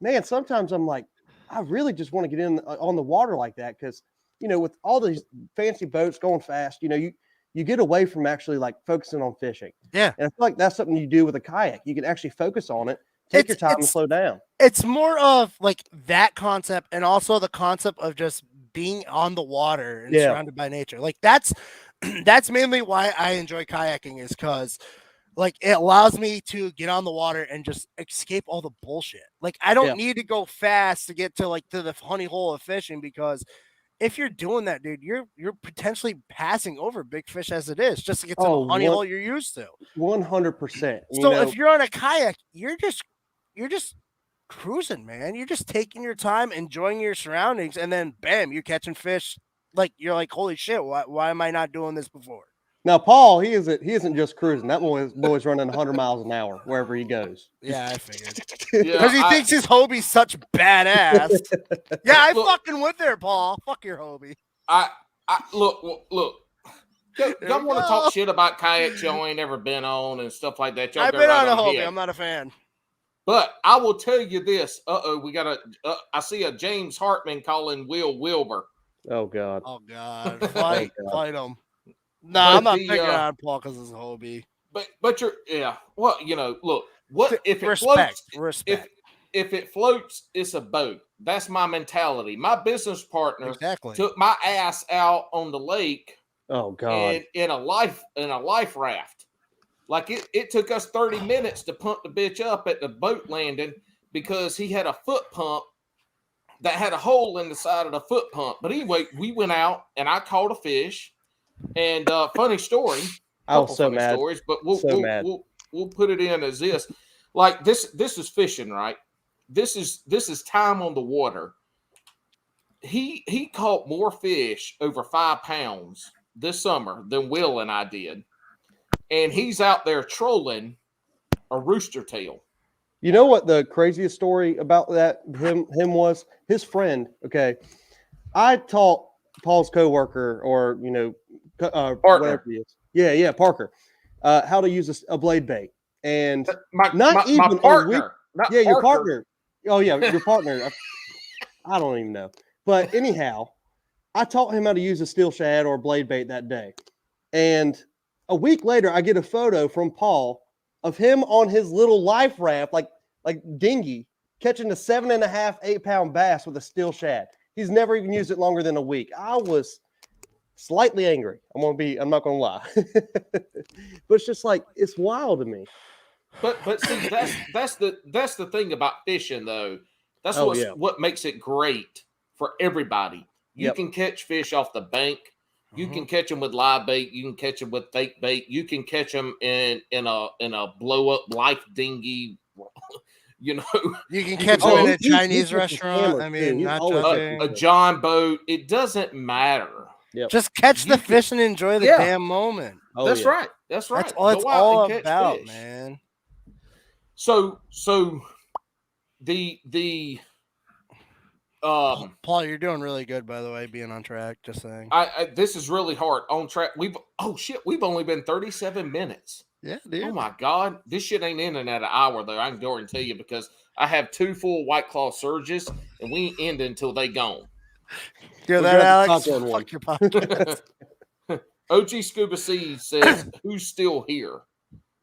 Speaker 3: man. Sometimes I'm like, I really just want to get in on the water like that because. With all these fancy boats going fast, you get away from actually like focusing on fishing.
Speaker 2: Yeah.
Speaker 3: And I feel like that's something you do with a kayak. You can actually focus on it, take your time and slow down.
Speaker 2: It's more of like that concept and also the concept of just being on the water and surrounded by nature. Like that's mainly why I enjoy kayaking is because like it allows me to get on the water and just escape all the bullshit. Like I don't need to go fast to get to the honey hole of fishing because if you're doing that, dude, you're potentially passing over big fish as it is just to get to the honey hole you're used to.
Speaker 3: 100%.
Speaker 2: So if you're on a kayak, you're just cruising, man. You're just taking your time, enjoying your surroundings, and then bam, you're catching fish. Like you're like, holy shit, why am I not doing this before?
Speaker 3: Now, Paul, he isn't just cruising. That boy's running 100 miles an hour wherever he goes.
Speaker 2: Yeah, I figured. Because he thinks his Hobie's such badass. Yeah, I fucking went there, Paul. Fuck your Hobie.
Speaker 1: I look. y'all want to talk shit about kayaks y'all ain't never been on and stuff like that. Y'all
Speaker 2: I've
Speaker 1: go
Speaker 2: been
Speaker 1: right
Speaker 2: on a
Speaker 1: on
Speaker 2: Hobie.
Speaker 1: ahead.
Speaker 2: I'm not a fan.
Speaker 1: But I will tell you this. We got I see a James Hartman calling Will Wilbur.
Speaker 3: Oh God.
Speaker 2: Oh God, fight him. No,
Speaker 1: But
Speaker 2: I'm not picking on Paul because it's a Hobie.
Speaker 1: But you're well, look, what if it
Speaker 2: Respect.
Speaker 1: if it floats, it's a boat. That's my mentality. My business partner took my ass out on the lake.
Speaker 3: Oh God.
Speaker 1: And in a life raft. Like it took us 30 minutes to pump the bitch up at the boat landing because he had a foot pump that had a hole in the side of the foot pump. But anyway, we went out and I caught a fish. And funny story,
Speaker 3: I was so mad.
Speaker 1: stories, but we'll put it in as this. Like this is fishing, right? This is time on the water. He caught more fish over 5 pounds this summer than Will and I did. And he's out there trolling a rooster tail.
Speaker 3: You know what the craziest story about that him was? His friend. Okay, I taught Paul's coworker, or whatever he is. Yeah, Parker, how to use a blade bait, and
Speaker 1: my
Speaker 3: partner. Your partner. Oh yeah, your partner. I don't even know, but anyhow, I taught him how to use a steel shad or blade bait that day, and a week later, I get a photo from Paul of him on his little life raft, like dinghy, catching a 7.5, 8 pound bass with a steel shad. He's never even used it longer than a week. I was slightly angry. I'm not gonna lie. But it's just like, it's wild to me.
Speaker 1: But see, that's the thing about fishing though. That's what makes it great for everybody. You can catch fish off the bank. You can catch them with live bait. You can catch them with fake bait. You can catch them in a blow up life dinghy. You
Speaker 2: can catch them in a Chinese restaurant. I mean, not
Speaker 1: a John boat. It doesn't matter.
Speaker 3: Yep.
Speaker 2: Just catch the fish and enjoy the damn moment.
Speaker 1: That's right. That's right.
Speaker 2: That's all it's all about, man.
Speaker 1: So the
Speaker 2: Paul, you're doing really good, by the way, being on track. Just saying.
Speaker 1: This is really hard on track. We've only been 37 minutes.
Speaker 2: Yeah, dude.
Speaker 1: Oh my God, this shit ain't in and at an hour though. I can guarantee you because I have 2 full White Claw surges and we ain't end until they gone.
Speaker 2: Hear that, Alex? Fuck your podcast.
Speaker 1: OG Scuba C says, "Who's still here?"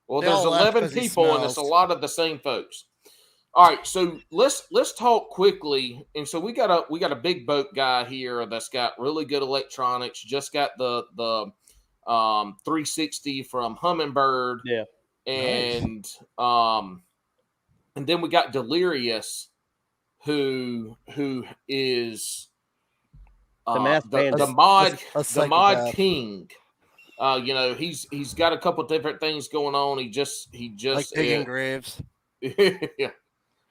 Speaker 1: Well, there's 11 people and it's a lot of the same folks. All right, so let's talk quickly. And so we got a big boat guy here that's got really good electronics. Just got the 360 from Humminbird.
Speaker 3: Yeah,
Speaker 1: and and then we got Delirious, who is the mod king. He's got a couple different things going on. He just
Speaker 2: like digging graves.
Speaker 1: Yeah.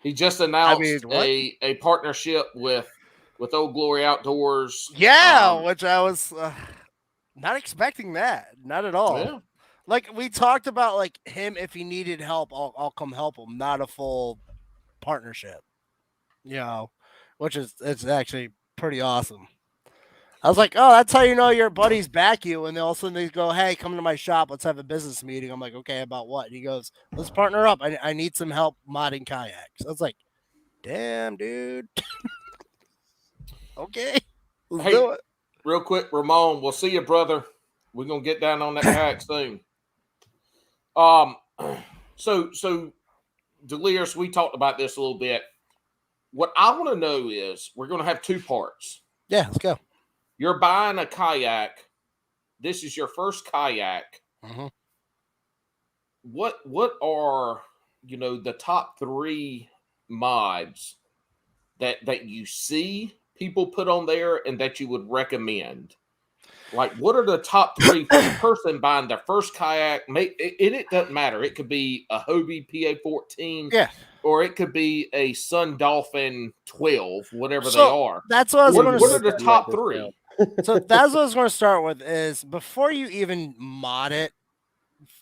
Speaker 1: He just announced a partnership with Old Glory Outdoors.
Speaker 2: Yeah, which I was not expecting that. Not at all.
Speaker 1: Yeah.
Speaker 2: Like we talked about, like him, if he needed help, I'll come help him. Not a full partnership. Which is it's actually pretty awesome. I was like, oh, that's how you know your buddies back you. And then all of a sudden they go, hey, come to my shop. Let's have a business meeting. I'm like, okay, about what? And he goes, let's partner up. I need some help modding kayaks. I was like, damn, dude. Okay. Let's do it.
Speaker 1: Real quick, Ramon, we'll see you, brother. We're going to get down on that kayak soon. So Delirious, we talked about this a little bit. What I want to know is we're going to have 2 parts.
Speaker 2: Yeah, let's go.
Speaker 1: You're buying a kayak. This is your first kayak.
Speaker 2: Mm-hmm.
Speaker 1: What are the top 3 mods that you see people put on there and that you would recommend? Like, what are the top 3 for the person buying their first kayak? It doesn't matter. It could be a Hobie PA-14.
Speaker 2: Yeah.
Speaker 1: Or it could be a Sun Dolphin 12, whatever they are.
Speaker 2: That's what I was going to say.
Speaker 1: What are the top 3?
Speaker 2: So that's what I was going to start with is before you even mod it,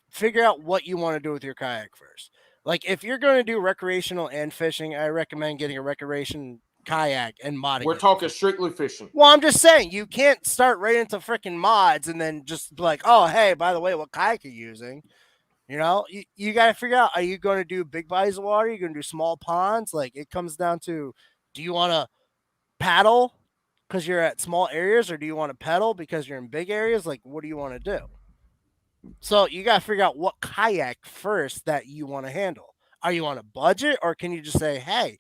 Speaker 2: figure out what you want to do with your kayak first. Like if you're going to do recreational and fishing, I recommend getting a recreation kayak and modding.
Speaker 1: We're talking strictly fishing.
Speaker 2: Well, I'm just saying you can't start right into freaking mods and then just be like, oh, hey, by the way, what kayak are you using? You know, you got to figure out, are you going to do big bodies of water? Are you going to do small ponds? Like, it comes down to, do you want to paddle because you're at small areas, or do you want to pedal because you're in big areas? Like, what do you want to do? So you got to figure out what kayak first that you want to handle. Are you on a budget, or can you just say, hey,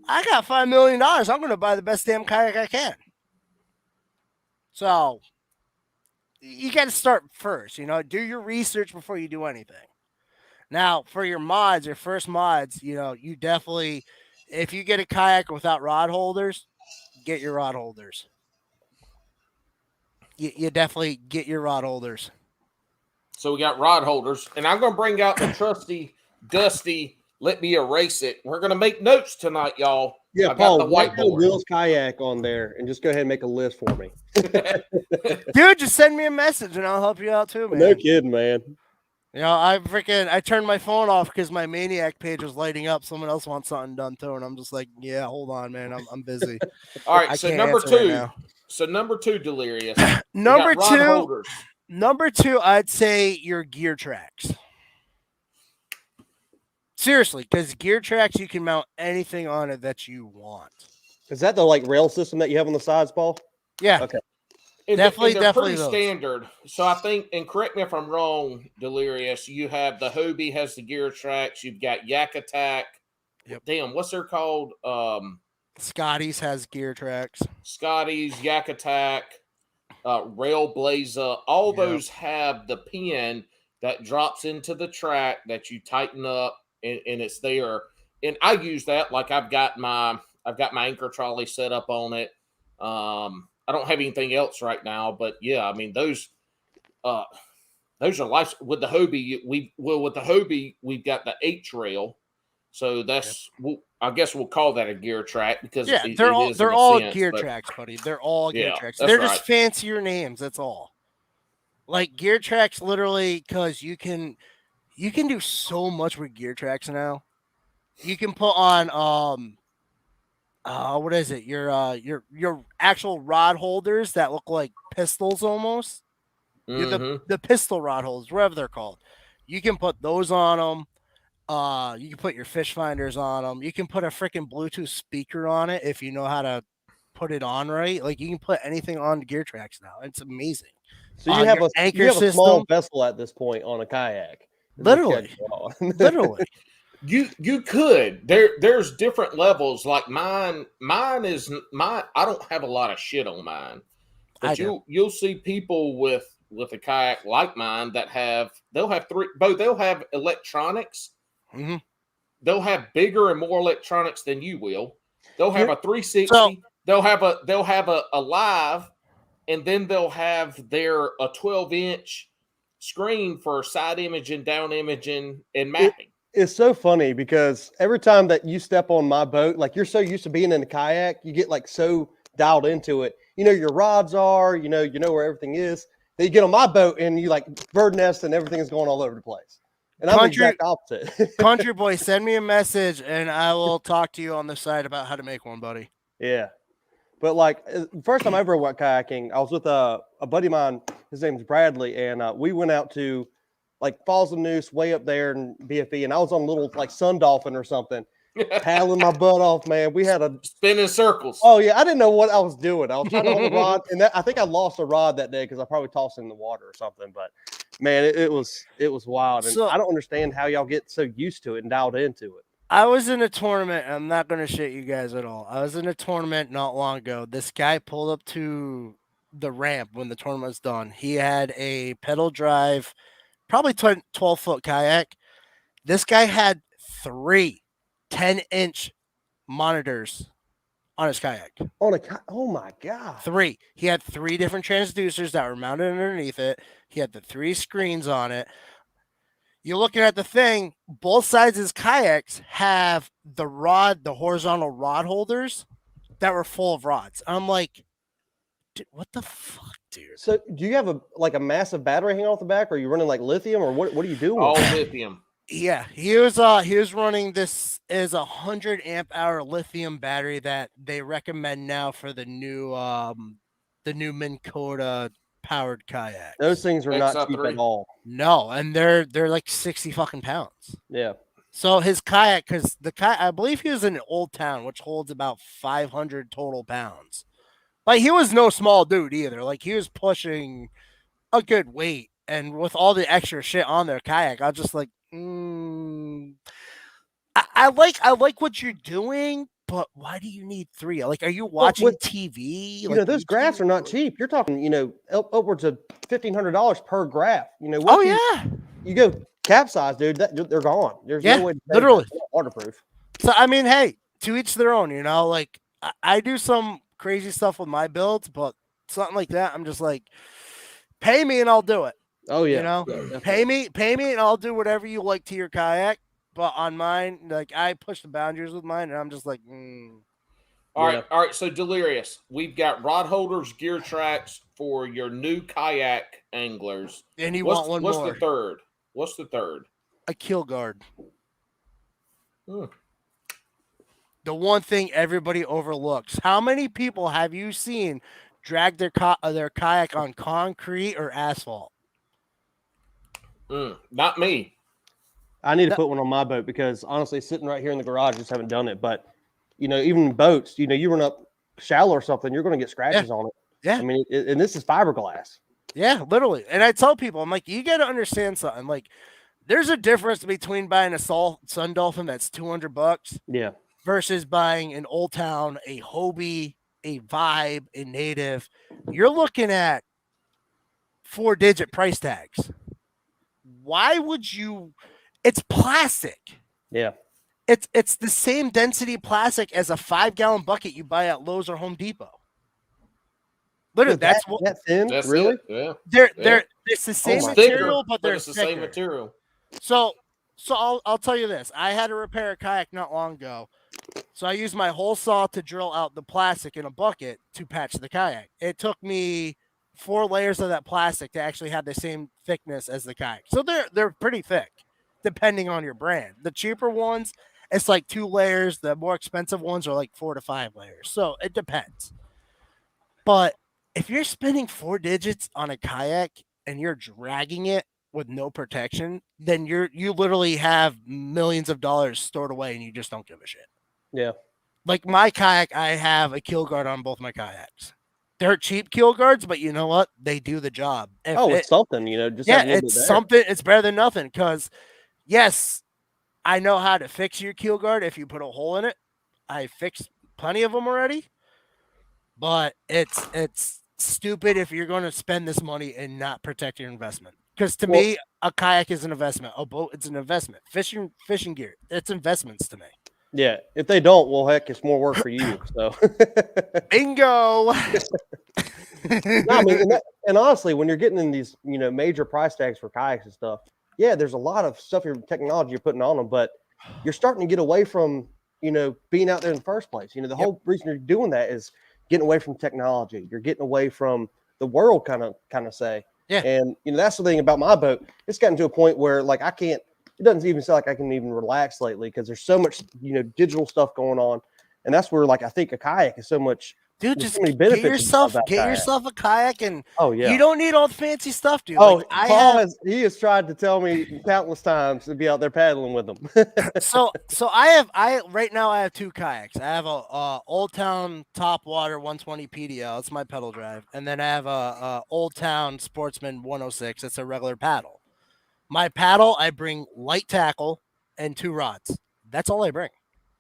Speaker 2: I got $5 million. I'm going to buy the best damn kayak I can. So you got to start first, you know, do your research before you do anything. Now, for your mods, your first mods, you know, you definitely, if you get a kayak without rod holders, get your rod holders. You definitely get your rod holders.
Speaker 1: So we got rod holders, and I'm going to bring out the trusty, dusty, let me erase it. We're going to make notes tonight, y'all.
Speaker 3: Yeah,
Speaker 1: I
Speaker 3: Paul,
Speaker 1: got the
Speaker 3: white
Speaker 1: whiteboard.
Speaker 3: Will's kayak on there, and just go ahead and make a list for me.
Speaker 2: Dude, just send me a message and I'll help you out too, man.
Speaker 3: No kidding, man.
Speaker 2: You know, I turned my phone off because my Maniac page was lighting up. Someone else wants something done too, and I'm just like, yeah, hold on, man, I'm busy.
Speaker 1: All right,
Speaker 2: I
Speaker 1: so
Speaker 2: can't
Speaker 1: number
Speaker 2: answer right
Speaker 1: two.
Speaker 2: now.
Speaker 1: So number two, Delirious.
Speaker 2: Number
Speaker 1: We got rod
Speaker 2: two,
Speaker 1: holders.
Speaker 2: number two, I'd say your gear tracks. Seriously, because gear tracks, you can mount anything on it that you want.
Speaker 3: Is that the like rail system that you have on the sides, Paul?
Speaker 2: Yeah.
Speaker 3: Okay.
Speaker 1: And
Speaker 2: Definitely,
Speaker 1: they're
Speaker 2: definitely
Speaker 1: pretty
Speaker 2: those.
Speaker 1: standard. So I think, and correct me if I'm wrong, Delirious, you have the Hobie has the gear tracks. You've got Yak Attack.
Speaker 2: Yep.
Speaker 1: Damn, what's they're called?
Speaker 2: Scotty's has gear tracks.
Speaker 1: Scotty's, Yak Attack, Railblazer. All
Speaker 2: Yep.
Speaker 1: those have the pin that drops into the track that you tighten up, and it's there. And I use that like I've got my anchor trolley set up on it. I don't have anything else right now, but yeah, I mean those are life with the Hobie. With the Hobie we've got the H rail, so that's I guess we'll call that a gear track because
Speaker 2: they're all gear tracks, buddy. They're all gear tracks. They're just fancier names. That's all. Like gear tracks, literally, because you can do so much with gear tracks now. You can put on what is it? Your actual rod holders that look like pistols almost.
Speaker 1: Mm-hmm.
Speaker 2: The pistol rod holders, whatever they're called. You can put those on them. You can put your fish finders on them. You can put a freaking Bluetooth speaker on it if you know how to put it on right. Like you can put anything on the gear tracks now. It's amazing.
Speaker 3: So you have a small vessel at this point on a kayak.
Speaker 2: Literally.
Speaker 1: You could. There's different levels. Like mine is I don't have a lot of shit on mine. But you'll see people with a kayak like mine that they'll have electronics.
Speaker 2: Mm-hmm.
Speaker 1: They'll have bigger and more electronics than you will. They'll have a 360. They'll have a live, and then they'll have a 12-inch screen for side imaging, down imaging, and mapping.
Speaker 3: It's so funny because every time that you step on my boat, like you're so used to being in a kayak, you get like so dialed into it. You know your rods are, you know where everything is. Then you get on my boat and you like bird nest and everything is going all over the place. And I'm the exact opposite.
Speaker 2: Country boy, send me a message and I will talk to you on the side about how to make one, buddy.
Speaker 3: Yeah. But like first time I ever went kayaking, I was with a buddy of mine. His name's Bradley, and we went out to like Falls of Noose way up there in BFE, and I was on a little like Sun Dolphin or something, paddling my butt off, man. We had a
Speaker 1: spinning circles.
Speaker 3: Oh yeah, I didn't know what I was doing. I was trying to hold the rod, and I think I lost a rod that day because I probably tossed it in the water or something. But man, it was wild, and I don't understand how y'all get so used to it and dialed into it.
Speaker 2: I was in a tournament. I'm not going to shit you guys at all. I was in a tournament not long ago. This guy pulled up to the ramp when the tournament was done. He had a pedal drive, probably 12-foot kayak. This guy had 3 10-inch monitors on his kayak.
Speaker 3: Oh my God.
Speaker 2: 3. He had 3 different transducers that were mounted underneath it. He had the 3 screens on it. You're looking at the thing, both sides of his kayaks have the horizontal rod holders that were full of rods. I'm like, dude, what the fuck, dude?
Speaker 3: So do you have a massive battery hanging off the back, or are you running like lithium, or what are you doing?
Speaker 1: All lithium.
Speaker 2: Yeah, he was running this is 100 amp hour lithium battery that they recommend now for the new Minn Kota powered kayaks.
Speaker 3: Those things are not cheap
Speaker 1: XL3.
Speaker 3: at all.
Speaker 2: No, and they're like 60 fucking pounds.
Speaker 3: Yeah.
Speaker 2: So his kayak, because I believe he was in Old Town, which holds about 500 total pounds. Like he was no small dude either. Like he was pushing a good weight, and with all the extra shit on their kayak, I was just like, I like what you're doing, but why do you need 3? Like, are you watching TV?
Speaker 3: You know, those graphs are not cheap. You're talking, you know, upwards of $1,500 per graph. You know,
Speaker 2: Oh yeah.
Speaker 3: You go capsize, dude. They're gone. There's no way to save
Speaker 2: literally
Speaker 3: them. Waterproof.
Speaker 2: So I mean, hey, to each their own. You know, like I do some crazy stuff with my builds, but something like that, I'm just like, pay me and I'll do it.
Speaker 3: Oh yeah.
Speaker 2: You know,
Speaker 3: Yeah,
Speaker 2: pay me and I'll do whatever you like to your kayak. But on mine, like I push the boundaries with mine, and I'm just like,
Speaker 1: All right. So Delirious, we've got rod holders, gear tracks for your new kayak anglers.
Speaker 2: And you
Speaker 1: what's,
Speaker 2: want one
Speaker 1: what's
Speaker 2: more?
Speaker 1: What's the third?
Speaker 2: A keel guard. The one thing everybody overlooks. How many people have you seen drag their kayak on concrete or asphalt?
Speaker 1: Not me.
Speaker 3: I need to put one on my boat because honestly, sitting right here in the garage, just haven't done it. But you know, even boats, you know, you run up shallow or something, you're going to get scratches on it.
Speaker 2: Yeah.
Speaker 3: I mean, and this is fiberglass.
Speaker 2: Yeah, literally. And I tell people, I'm like, you got to understand something. Like, there's a difference between buying a Sun Dolphin that's $200,
Speaker 3: yeah,
Speaker 2: versus buying an Old Town, a Hobie, a Vibe, a Native. You're looking at 4-digit price tags. Why would you? It's plastic.
Speaker 3: Yeah.
Speaker 2: It's the same density plastic as a 5-gallon bucket you buy at Lowe's or Home Depot. Literally, that's what
Speaker 3: that thin.
Speaker 1: That's
Speaker 3: really?
Speaker 1: It. Yeah.
Speaker 2: It's the same
Speaker 1: It's
Speaker 2: material,
Speaker 1: thicker,
Speaker 2: but they're
Speaker 1: it's the
Speaker 2: thicker.
Speaker 1: same material.
Speaker 2: So I'll tell you this. I had to repair a kayak not long ago. So I used my hole saw to drill out the plastic in a bucket to patch the kayak. It took me 4 layers of that plastic to actually have the same thickness as the kayak. So they're pretty thick, depending on your brand. The cheaper ones, it's like 2 layers. The more expensive ones are like 4 to 5 layers. So it depends. But if you're spending 4 digits on a kayak and you're dragging it with no protection, then you literally have millions of dollars stored away and you just don't give a shit.
Speaker 3: Yeah.
Speaker 2: Like my kayak, I have a keel guard on both my kayaks. They're cheap keel guards, but you know what? They do the job.
Speaker 3: It's something, you know, just
Speaker 2: it's something. It's better than nothing because, yes, I know how to fix your keel guard if you put a hole in it. I fixed plenty of them already, but it's stupid if you're going to spend this money and not protect your investment. Because to me, a kayak is an investment. A boat, it's an investment. Fishing gear, it's investments to me.
Speaker 3: Yeah. If they don't, well, heck, it's more work for you. So
Speaker 2: bingo.
Speaker 3: No, I mean, and honestly, when you're getting in these, you know, major price tags for kayaks and stuff, yeah, there's a lot of stuff, your technology you're putting on them, but you're starting to get away from, you know, being out there in the first place. You know, the whole reason you're doing that is getting away from technology. You're getting away from the world, kind of say.
Speaker 2: Yeah.
Speaker 3: And you know, that's the thing about my boat. It's gotten to a point where like I can't. It doesn't even feel like I can even relax lately because there's so much, you know, digital stuff going on, and that's where like I think a kayak is so much.
Speaker 2: Dude, just
Speaker 3: so many
Speaker 2: get
Speaker 3: benefits
Speaker 2: yourself a kayak, and you don't need all the fancy stuff, dude.
Speaker 3: Oh, like, Paul has tried to tell me countless times to be out there paddling with them.
Speaker 2: so I right now I have 2 kayaks. I have a Old Town Top Water 120 PDL. It's my pedal drive, and then I have a Old Town Sportsman 106. It's a regular paddle. My paddle, I bring light tackle and 2 rods. That's all I bring.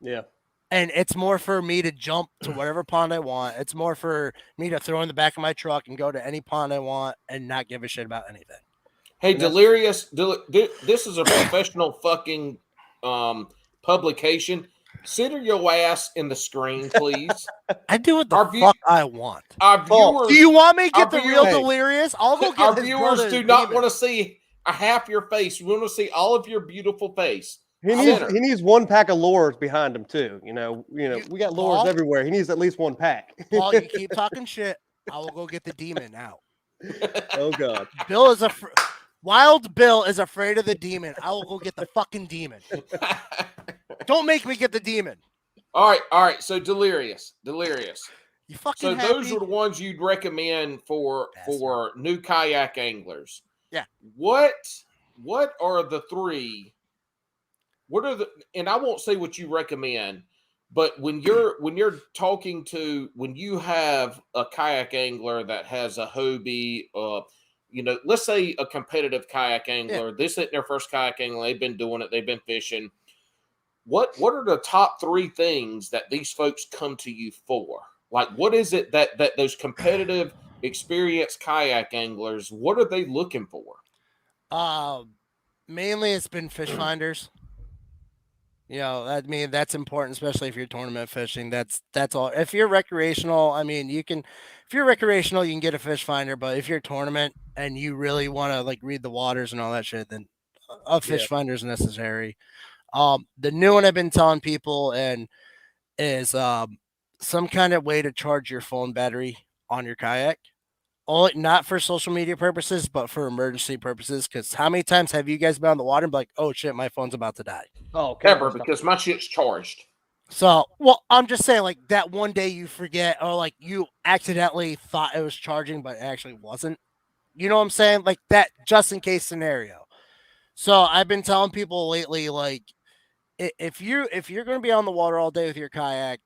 Speaker 3: Yeah.
Speaker 2: And it's more for me to jump to whatever pond I want. It's more for me to throw in the back of my truck and go to any pond I want and not give a shit about anything.
Speaker 1: Hey, Delirious, this is a professional fucking publication. Sit your ass in the screen, please.
Speaker 2: I do what the fuck I want.
Speaker 1: Our viewers,
Speaker 2: do you want me to get the real Delirious? I'll go get
Speaker 1: our viewers do not want to see a half your face. We want to see all of your beautiful face.
Speaker 3: He needs 1 pack of lures behind him too. You know, we got lures everywhere. He needs at least 1 pack.
Speaker 2: Paul, you keep talking shit. I will go get the demon out.
Speaker 3: Oh God.
Speaker 2: Bill is Wild Bill is afraid of the demon. I will go get the fucking demon. Don't make me get the demon.
Speaker 1: All right. So delirious.
Speaker 2: You fucking
Speaker 1: So those
Speaker 2: happy?
Speaker 1: are the ones you'd recommend for new kayak anglers.
Speaker 2: Yeah.
Speaker 1: What are the three? What are the? And I won't say what you recommend, but when you're talking to when you have a kayak angler that has a Hobie, let's say a competitive kayak angler. This isn't their first kayak angler. They've been doing it. They've been fishing. What are the top three things that these folks come to you for? Like, what is it that those competitive, experienced kayak anglers, what are they looking for?
Speaker 2: Mainly it's been fish finders. I mean, that's important, especially if you're tournament fishing. That's all. If you're recreational, I mean, you can. If you're recreational, you can get a fish finder. But if you're tournament and you really want to like read the waters and all that shit, then a fish finder is necessary. The new one I've been telling people and is some kind of way to charge your phone battery on your kayak. Only not for social media purposes, but for emergency purposes. Because how many times have you guys been on the water and be like, "Oh shit, my phone's about to die"?
Speaker 3: Oh,
Speaker 1: Ever, because my shit's charged.
Speaker 2: So, well, I'm just saying, like that one day you forget, or like you accidentally thought it was charging, but it actually wasn't. You know what I'm saying? Like that, just in case scenario. So I've been telling people lately, like if you're going to be on the water all day with your kayak,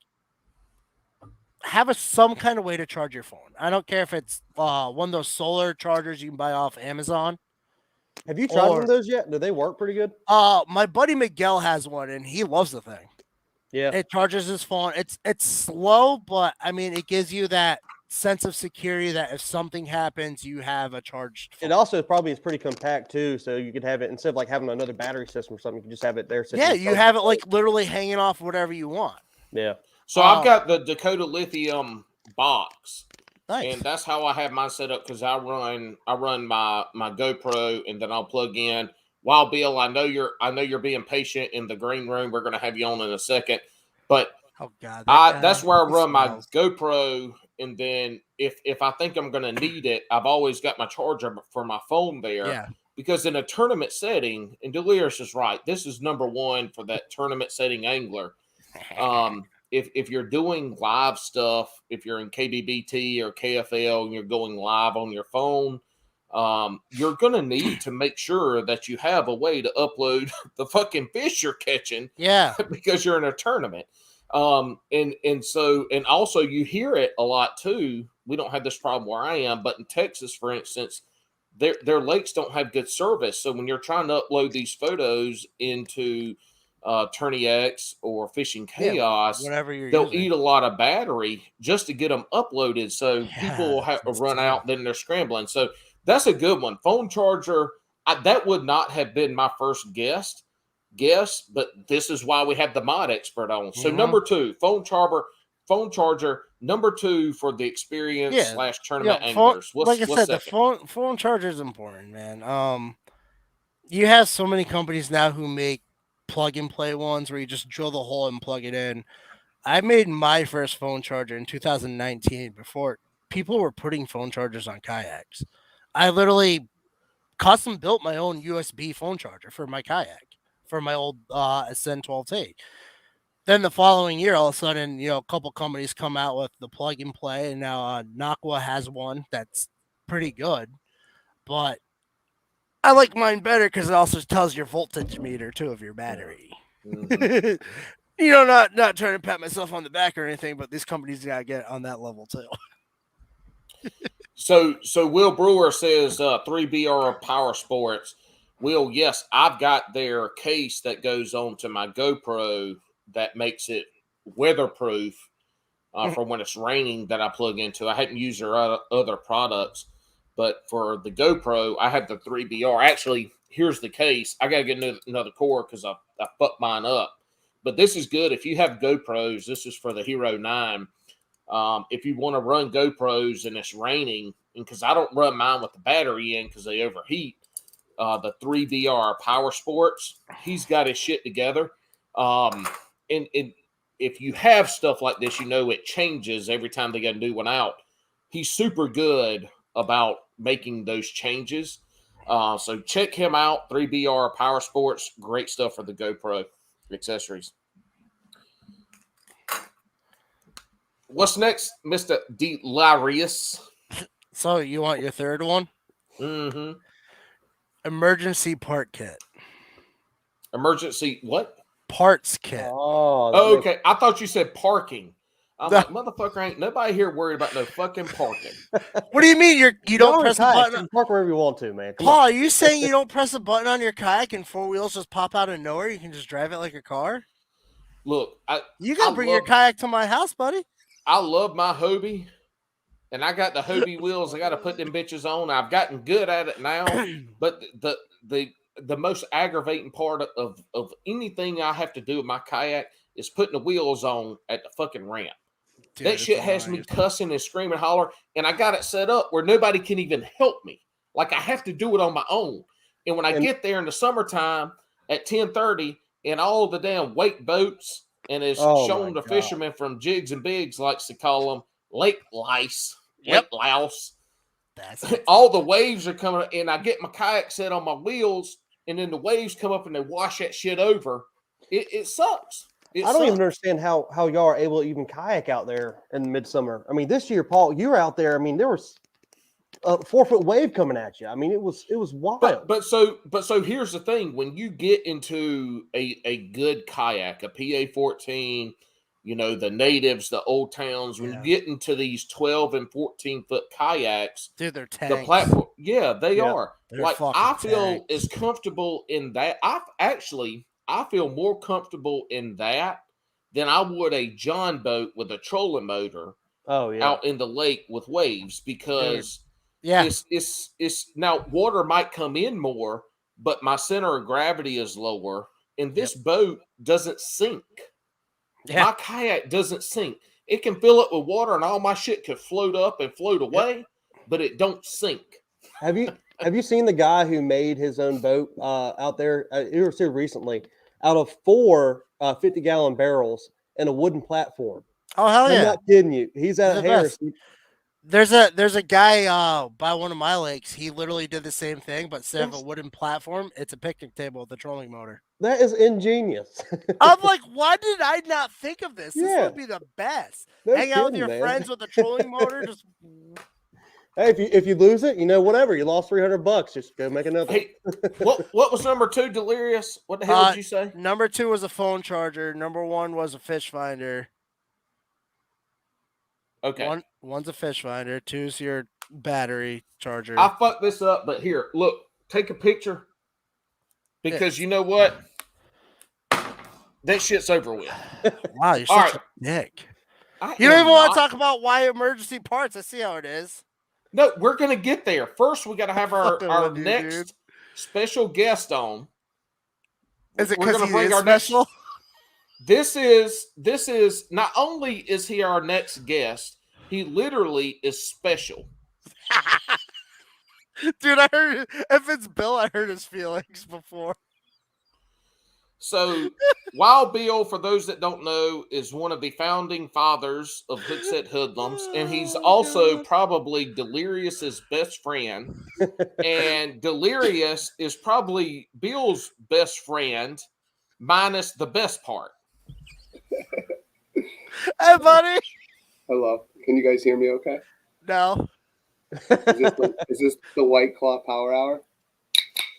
Speaker 2: have some kind of way to charge your phone. I don't care if it's one of those solar chargers you can buy off Amazon.
Speaker 3: Have you tried one of those yet? Do they work pretty good?
Speaker 2: My buddy Miguel has one, and he loves the thing.
Speaker 3: Yeah,
Speaker 2: it charges his phone. It's slow, but I mean, it gives you that sense of security that if something happens, you have a charged phone.
Speaker 3: It also probably is pretty compact too, so you could have it instead of like having another battery system or something. You can just have it there.
Speaker 2: Yeah, you have it like literally hanging off whatever you want.
Speaker 3: Yeah.
Speaker 1: So I've got the Dakota Lithium box,
Speaker 2: nice.
Speaker 1: and that's how I have mine set up because I run my GoPro, and then I'll plug in. Wild Bill, I know you're being patient in the green room. We're going to have you on in a second, but that's where I run my GoPro, and then if I think I'm going to need it, I've always got my charger for my phone there.
Speaker 2: Yeah.
Speaker 1: Because in a tournament setting, and Delirious is right, this is number one for that tournament setting angler. If you're doing live stuff, if you're in KBBT or KFL and you're going live on your phone, you're going to need to make sure that you have a way to upload the fucking fish you're catching.
Speaker 2: Yeah.
Speaker 1: Because you're in a tournament. And also you hear it a lot too. We don't have this problem where I am, but in Texas, for instance, their lakes don't have good service. So when you're trying to upload these photos into Tourney X or Fishing Chaos,
Speaker 2: whatever you're
Speaker 1: they'll
Speaker 2: using.
Speaker 1: eat a lot of battery just to get them uploaded. So people will have to run out, then they're scrambling. So that's a good one. Phone charger, that would not have been my first guess, but this is why we have the mod expert on. So number two, phone charger. Number two for the experience / tournament anglers.
Speaker 2: Like I said, the phone charger is important, man. You have so many companies now who make plug and play ones where you just drill the hole and plug it in. I made my first phone charger in 2019 before people were putting phone chargers on kayaks. I literally custom built my own USB phone charger for my kayak for my old Ascend 12T. Then the following year, all of a sudden, a couple companies come out with the plug and play, and now Nakwa has one that's pretty good. But I like mine better because it also tells your voltage meter too of your battery.
Speaker 1: Mm-hmm.
Speaker 2: Not trying to pat myself on the back or anything, but these companies gotta get on that level too.
Speaker 1: So Will Brewer says 3BR Power Sports. Will, yes, I've got their case that goes on to my GoPro that makes it weatherproof for when it's raining that I plug into. I hadn't used their other products, but for the GoPro, I have the 3BR. Actually, here's the case. I got to get another core because I fucked mine up. But this is good. If you have GoPros, this is for the Hero 9. If you want to run GoPros and it's raining, and because I don't run mine with the battery in because they overheat, the 3VR Power Sports, he's got his shit together. And if you have stuff like this, it changes every time they got a new one out. He's super good about making those changes. So check him out. 3BR Power Sports, great stuff for the GoPro accessories. What's next, Mr. Delirious?
Speaker 2: So you want your third one?
Speaker 1: Mm-hmm.
Speaker 2: Emergency part kit.
Speaker 1: Emergency what?
Speaker 2: Parts kit.
Speaker 3: Oh,
Speaker 1: Okay. I thought you said parking. I'm like, motherfucker, ain't nobody here worried about no fucking parking.
Speaker 2: What do you mean you don't
Speaker 3: y'all
Speaker 2: press the
Speaker 3: kayaks,
Speaker 2: button?
Speaker 3: you can park wherever you want to, man. Come
Speaker 2: Paul,
Speaker 3: on.
Speaker 2: are you saying you don't press a button on your kayak and four wheels just pop out of nowhere? You can just drive it like a car?
Speaker 1: Look,
Speaker 2: You gotta bring your kayak to my house, buddy.
Speaker 1: I love my Hobie, and I got the Hobie wheels. I got to put them bitches on. I've gotten good at it now, but the most aggravating part of anything I have to do with my kayak is putting the wheels on at the fucking ramp.
Speaker 2: Dude,
Speaker 1: that shit has me cussing and screaming and holler, and I got it set up where nobody can even help me. Like I have to do it on my own. And when I get there in the summertime at 10:30, and all the damn wake boats, and as shown the fishermen from Jigs and Bigs likes to call them, lake lice, lake louse. All the waves are coming, and I get my kayak set on my wheels, and then the waves come up and they wash that shit over. It sucks. I
Speaker 3: don't even understand how y'all are able to even kayak out there in midsummer. I mean, this year, Paul, you were out there. I mean, there was a 4-foot wave coming at you. I mean, it was wild.
Speaker 1: But so here's the thing: when you get into a good kayak, a PA-14, you know, the natives, the old towns, when you get into these 12 and 14-foot kayaks,
Speaker 2: dude, they're tanks.
Speaker 1: The platform, they are.
Speaker 2: They're
Speaker 1: like I feel
Speaker 2: tanks.
Speaker 1: as comfortable in that. I feel more comfortable in that than I would a John boat with a trolling motor out in the lake with waves, because it's now water might come in more, but my center of gravity is lower, and this boat doesn't sink. My kayak doesn't sink. It can fill up with water and all my shit could float up and float away, but it don't sink.
Speaker 3: Have you seen the guy who made his own boat out there? It was here recently. Out of 4 50-gallon barrels and a wooden platform.
Speaker 2: Oh hell yeah!
Speaker 3: I'm not kidding you. He's at Harris.
Speaker 2: There's a guy by one of my lakes. He literally did the same thing, but instead of a wooden platform, it's a picnic table with a trolling motor.
Speaker 3: That is ingenious.
Speaker 2: I'm like, why did I not think of this? This would be the best. Hang out with your friends with a trolling motor. Just
Speaker 3: hey, if you lose it, you know, whatever. You lost $300. Just go make another.
Speaker 1: Hey, what was number 2, Delirious? What the hell did you say?
Speaker 2: Number 2 was a phone charger. Number 1 was a fish finder.
Speaker 1: Okay.
Speaker 2: One's a fish finder. 2's your battery charger.
Speaker 1: I fucked this up, but here, look, take a picture, because you know what? That shit's over with.
Speaker 2: Wow, you're such a dick. You don't even want to talk about why emergency parts. I see how it is.
Speaker 1: No, we're gonna get there. First, we got to have our next special guest on.
Speaker 2: Is it because he is special?
Speaker 1: This is not only is he our next guest, he literally is special.
Speaker 2: Dude, I heard, if it's Bill, I heard his feelings before.
Speaker 1: So, Wild Bill, for those that don't know, is one of the founding fathers of Hookset Hoodlums, and he's also probably Delirious's best friend. And Delirious is probably Bill's best friend, minus the best part.
Speaker 2: Hey, buddy.
Speaker 4: Hello. Can you guys hear me okay?
Speaker 2: No.
Speaker 4: Is this the White Claw Power Hour?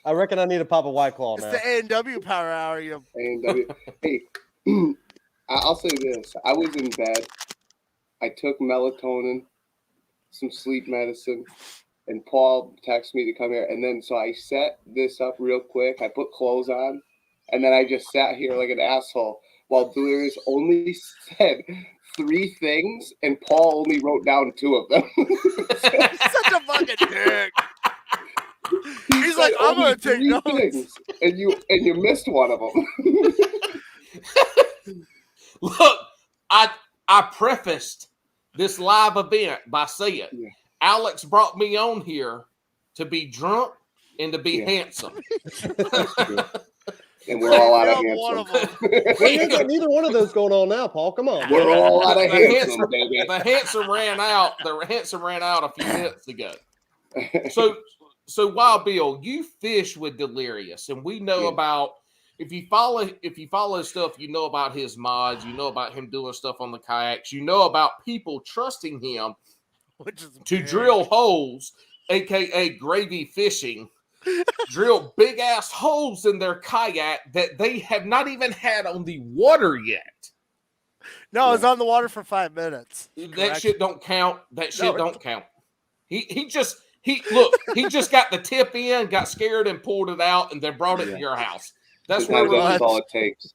Speaker 3: I reckon I need to pop a White Claw now.
Speaker 2: It's the A&W Power Hour.
Speaker 4: A&W. Hey, I'll say this. I was in bed. I took melatonin, some sleep medicine, and Paul texted me to come here. And then, so I set this up real quick. I put clothes on, and then I just sat here like an asshole while Delirious only said 3 things, and Paul only wrote down 2 of them.
Speaker 2: Such a fucking dick. He's like, I'm gonna take notes,
Speaker 4: and you missed one of them.
Speaker 1: Look, I prefaced this live event by saying Alex brought me on here to be drunk and to be handsome.
Speaker 4: And we're all out of handsome.
Speaker 3: We ain't got neither one of those going on now, Paul. Come on.
Speaker 4: We're all out of handsome, baby.
Speaker 1: The handsome ran out. The handsome ran out a few minutes ago. So Wild Bill, you fish with Delirious, and we know about if you follow his stuff, you know about his mods, you know about him doing stuff on the kayaks, you know about people trusting him to drill holes, aka gravy fishing, drill big ass holes in their kayak that they have not even had on the water yet.
Speaker 2: No, it's on the water for 5 minutes.
Speaker 1: That shit don't count. That shit don't count. He just got the tip in, got scared and pulled it out, and then brought it to your house. That's where
Speaker 4: that's all it takes.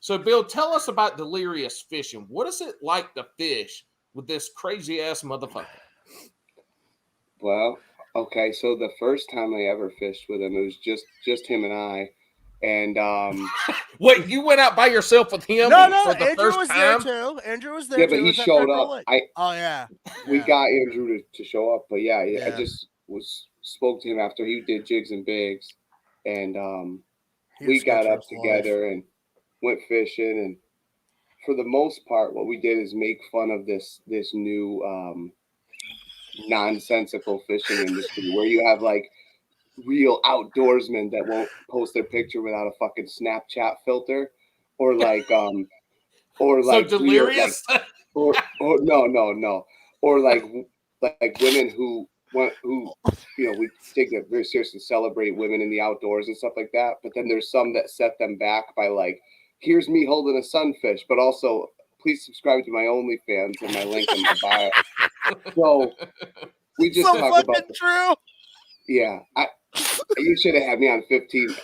Speaker 1: So, Bill, tell us about Delirious Fishing. What is it like to fish with this crazy ass motherfucker?
Speaker 4: Well, okay, so the first time I ever fished with him, it was just him and I. And
Speaker 1: wait, you went out by yourself with him?
Speaker 2: No,
Speaker 1: for the
Speaker 2: Andrew
Speaker 1: first
Speaker 2: was
Speaker 1: time?
Speaker 2: there too. Andrew was there.
Speaker 4: Yeah, but he showed up. We got Andrew to show up, but I just spoke to him after he did jigs and bigs, and we got up together and went fishing. And for the most part, what we did is make fun of this new nonsensical fishing industry where you have like real outdoorsmen that won't post their picture without a fucking Snapchat filter, or like so
Speaker 1: Delirious,
Speaker 4: or no, or like women who we take it very seriously, celebrate women in the outdoors and stuff like that. But then there's some that set them back by like, here's me holding a sunfish, but also please subscribe to my OnlyFans and my link in my bio. So we just talk about
Speaker 2: true.
Speaker 4: Yeah, you should have had me on 15.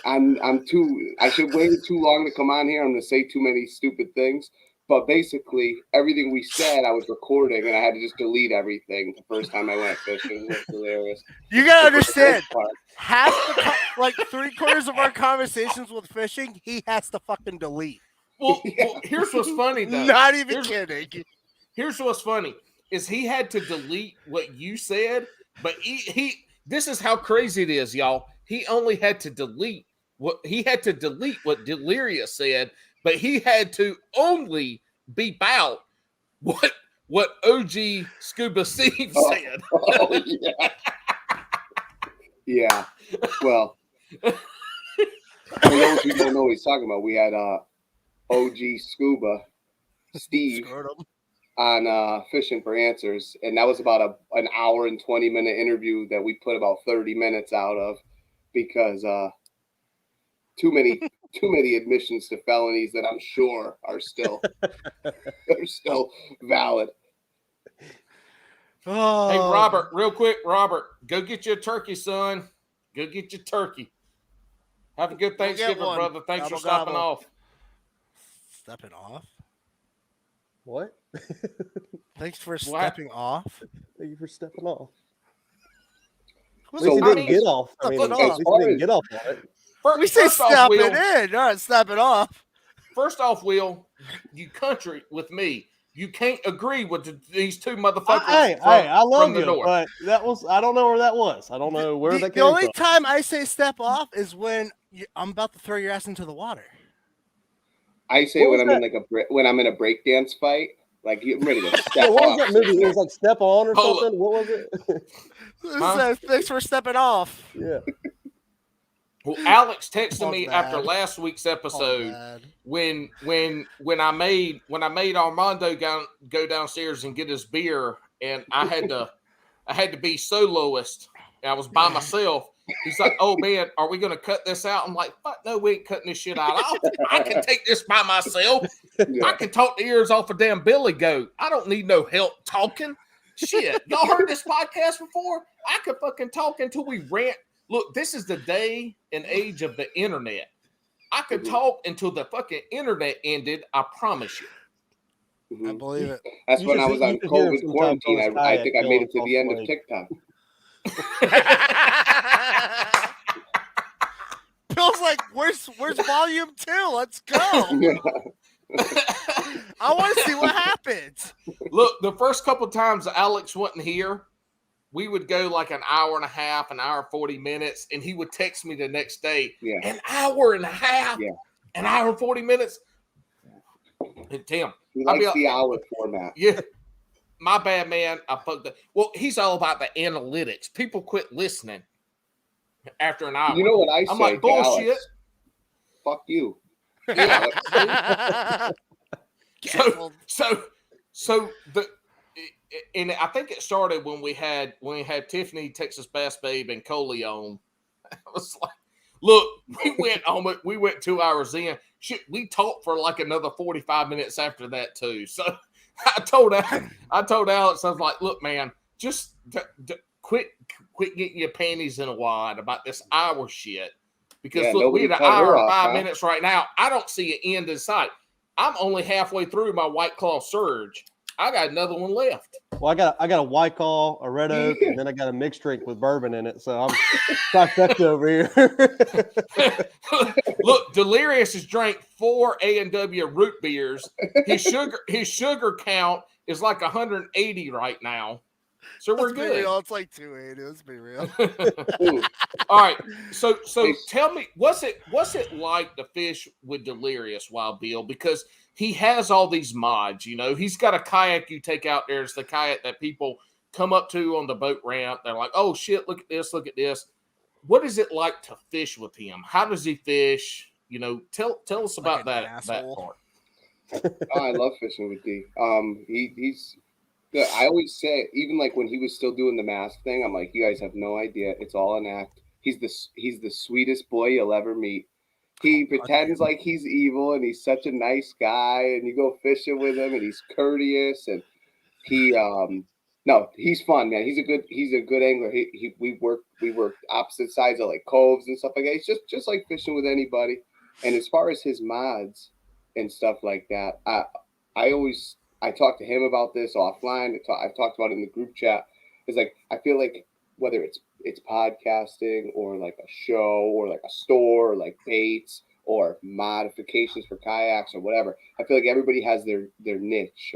Speaker 4: I should wait too long to come on here. I'm gonna say too many stupid things. But basically, everything we said, I was recording, and I had to just delete everything the first time I went fishing. It was hilarious.
Speaker 2: You gotta understand, half like 3/4 of our conversations with fishing, he has to fucking delete.
Speaker 1: Well, here's what's funny though.
Speaker 2: Not even kidding.
Speaker 1: Here's what's funny is he had to delete what you said, but he this is how crazy it is, y'all. He only had to delete what Delirious said, but he had to only beep out what OG Scuba Steve said.
Speaker 4: Yeah. Well, for those who don't know what he's talking about, we had OG Scuba Steve on Fishing for Answers, and that was about an hour and 20-minute interview that we put about 30 minutes out of because too many admissions to felonies that I'm sure are still valid.
Speaker 2: Oh.
Speaker 1: Hey, Robert, real quick, Robert, go get your turkey, son. Go get your turkey. Have a good Thanksgiving, brother. Thanks for stopping off.
Speaker 2: Stepping off?
Speaker 3: What?
Speaker 2: Thanks for stepping off.
Speaker 3: Thank you for stepping off.
Speaker 4: So
Speaker 3: didn't get off. I mean, didn't get off on it.
Speaker 2: We say stepping in, not stepping off.
Speaker 1: First off, Will, you country with me. You can't agree with these two motherfuckers.
Speaker 3: I love
Speaker 1: the
Speaker 3: you,
Speaker 1: north.
Speaker 3: but I don't know where that was. I don't know where that came
Speaker 2: from. The only
Speaker 3: from.
Speaker 2: time I say step off is when I'm about to throw your ass into the water.
Speaker 4: I say when I'm in a breakdance fight, like I'm ready to step
Speaker 3: what
Speaker 4: off.
Speaker 3: was that movie? It was like Step On or something. What was it?
Speaker 2: Thanks for stepping off.
Speaker 3: Yeah.
Speaker 1: Well, Alex texted me after last week's episode when I made Armando go downstairs and get his beer, and I had to be soloist. And I was by myself. He's like, "Oh man, are we gonna cut this out?" I'm like, "Fuck no, we ain't cutting this shit out. I can take this by myself. I can talk the ears off a damn billy goat. I don't need no help talking. Shit, y'all heard this podcast before? I could fucking talk until we rant. Look, this is the day and age of the internet. I could talk until the fucking internet ended. I promise you."
Speaker 2: I believe it.
Speaker 4: That's when I was on COVID quarantine. I think I made it to the end of TikTok.
Speaker 2: Bill's like, where's volume 2? Let's go. I want to see what happens.
Speaker 1: Look, the first couple times Alex wasn't here, we would go like an hour and a half, an hour 40 minutes, and he would text me the next day.
Speaker 4: Yeah.
Speaker 1: An hour and a half, an hour and 40 minutes. And Tim,
Speaker 4: he likes the hour format.
Speaker 1: Yeah. My bad, man. I fucked up. Well, he's all about the analytics. People quit listening. after an hour.
Speaker 4: You know what I say?
Speaker 1: I'm like,
Speaker 4: to
Speaker 1: bullshit.
Speaker 4: Alex? Fuck you.
Speaker 1: Yeah. So and I think it started when we had Tiffany, Texas Bass Babe, and Coley on. I was like, look, we went 2 hours in. Shit, we talked for like another 45 minutes after that too. So I told Alex, I was like, look, man, just quit getting your panties in a wad about this hour shit. Because look, we're at an hour and 5 minutes right now. I don't see an end in sight. I'm only halfway through my White Claw Surge. I got another one left.
Speaker 3: Well, I got a White Claw, a Red Oak, and then I got a mixed drink with bourbon in it. So I'm trifecta over
Speaker 1: here. Look, Delirious has drank 4 A&W root beers. His sugar count is like 180 right now. So we're good.
Speaker 2: Real. It's like 280. Let's be real.
Speaker 1: All right. So tell me, what's it like to fish with Delirious, Wild Bill? Because he has all these mods. You know, he's got a kayak you take out there. It's the kayak that people come up to on the boat ramp. They're like, oh shit, look at this, look at this. What is it like to fish with him? How does he fish? You know, tell us about that part.
Speaker 4: Oh, I love fishing with D. He's. I always say, even like when he was still doing the mask thing, I'm like, you guys have no idea. It's all an act. He's the sweetest boy you'll ever meet. He pretends like he's evil and he's such a nice guy, and you go fishing with him and he's courteous, and he's fun, man. He's a good angler. We work opposite sides of like coves and stuff like that. It's just like fishing with anybody. And as far as his mods and stuff like that, I talked to him about this offline. I've talked about it in the group chat. It's like, I feel like whether it's podcasting or like a show or like a store or like baits or modifications for kayaks or whatever, I feel like everybody has their niche,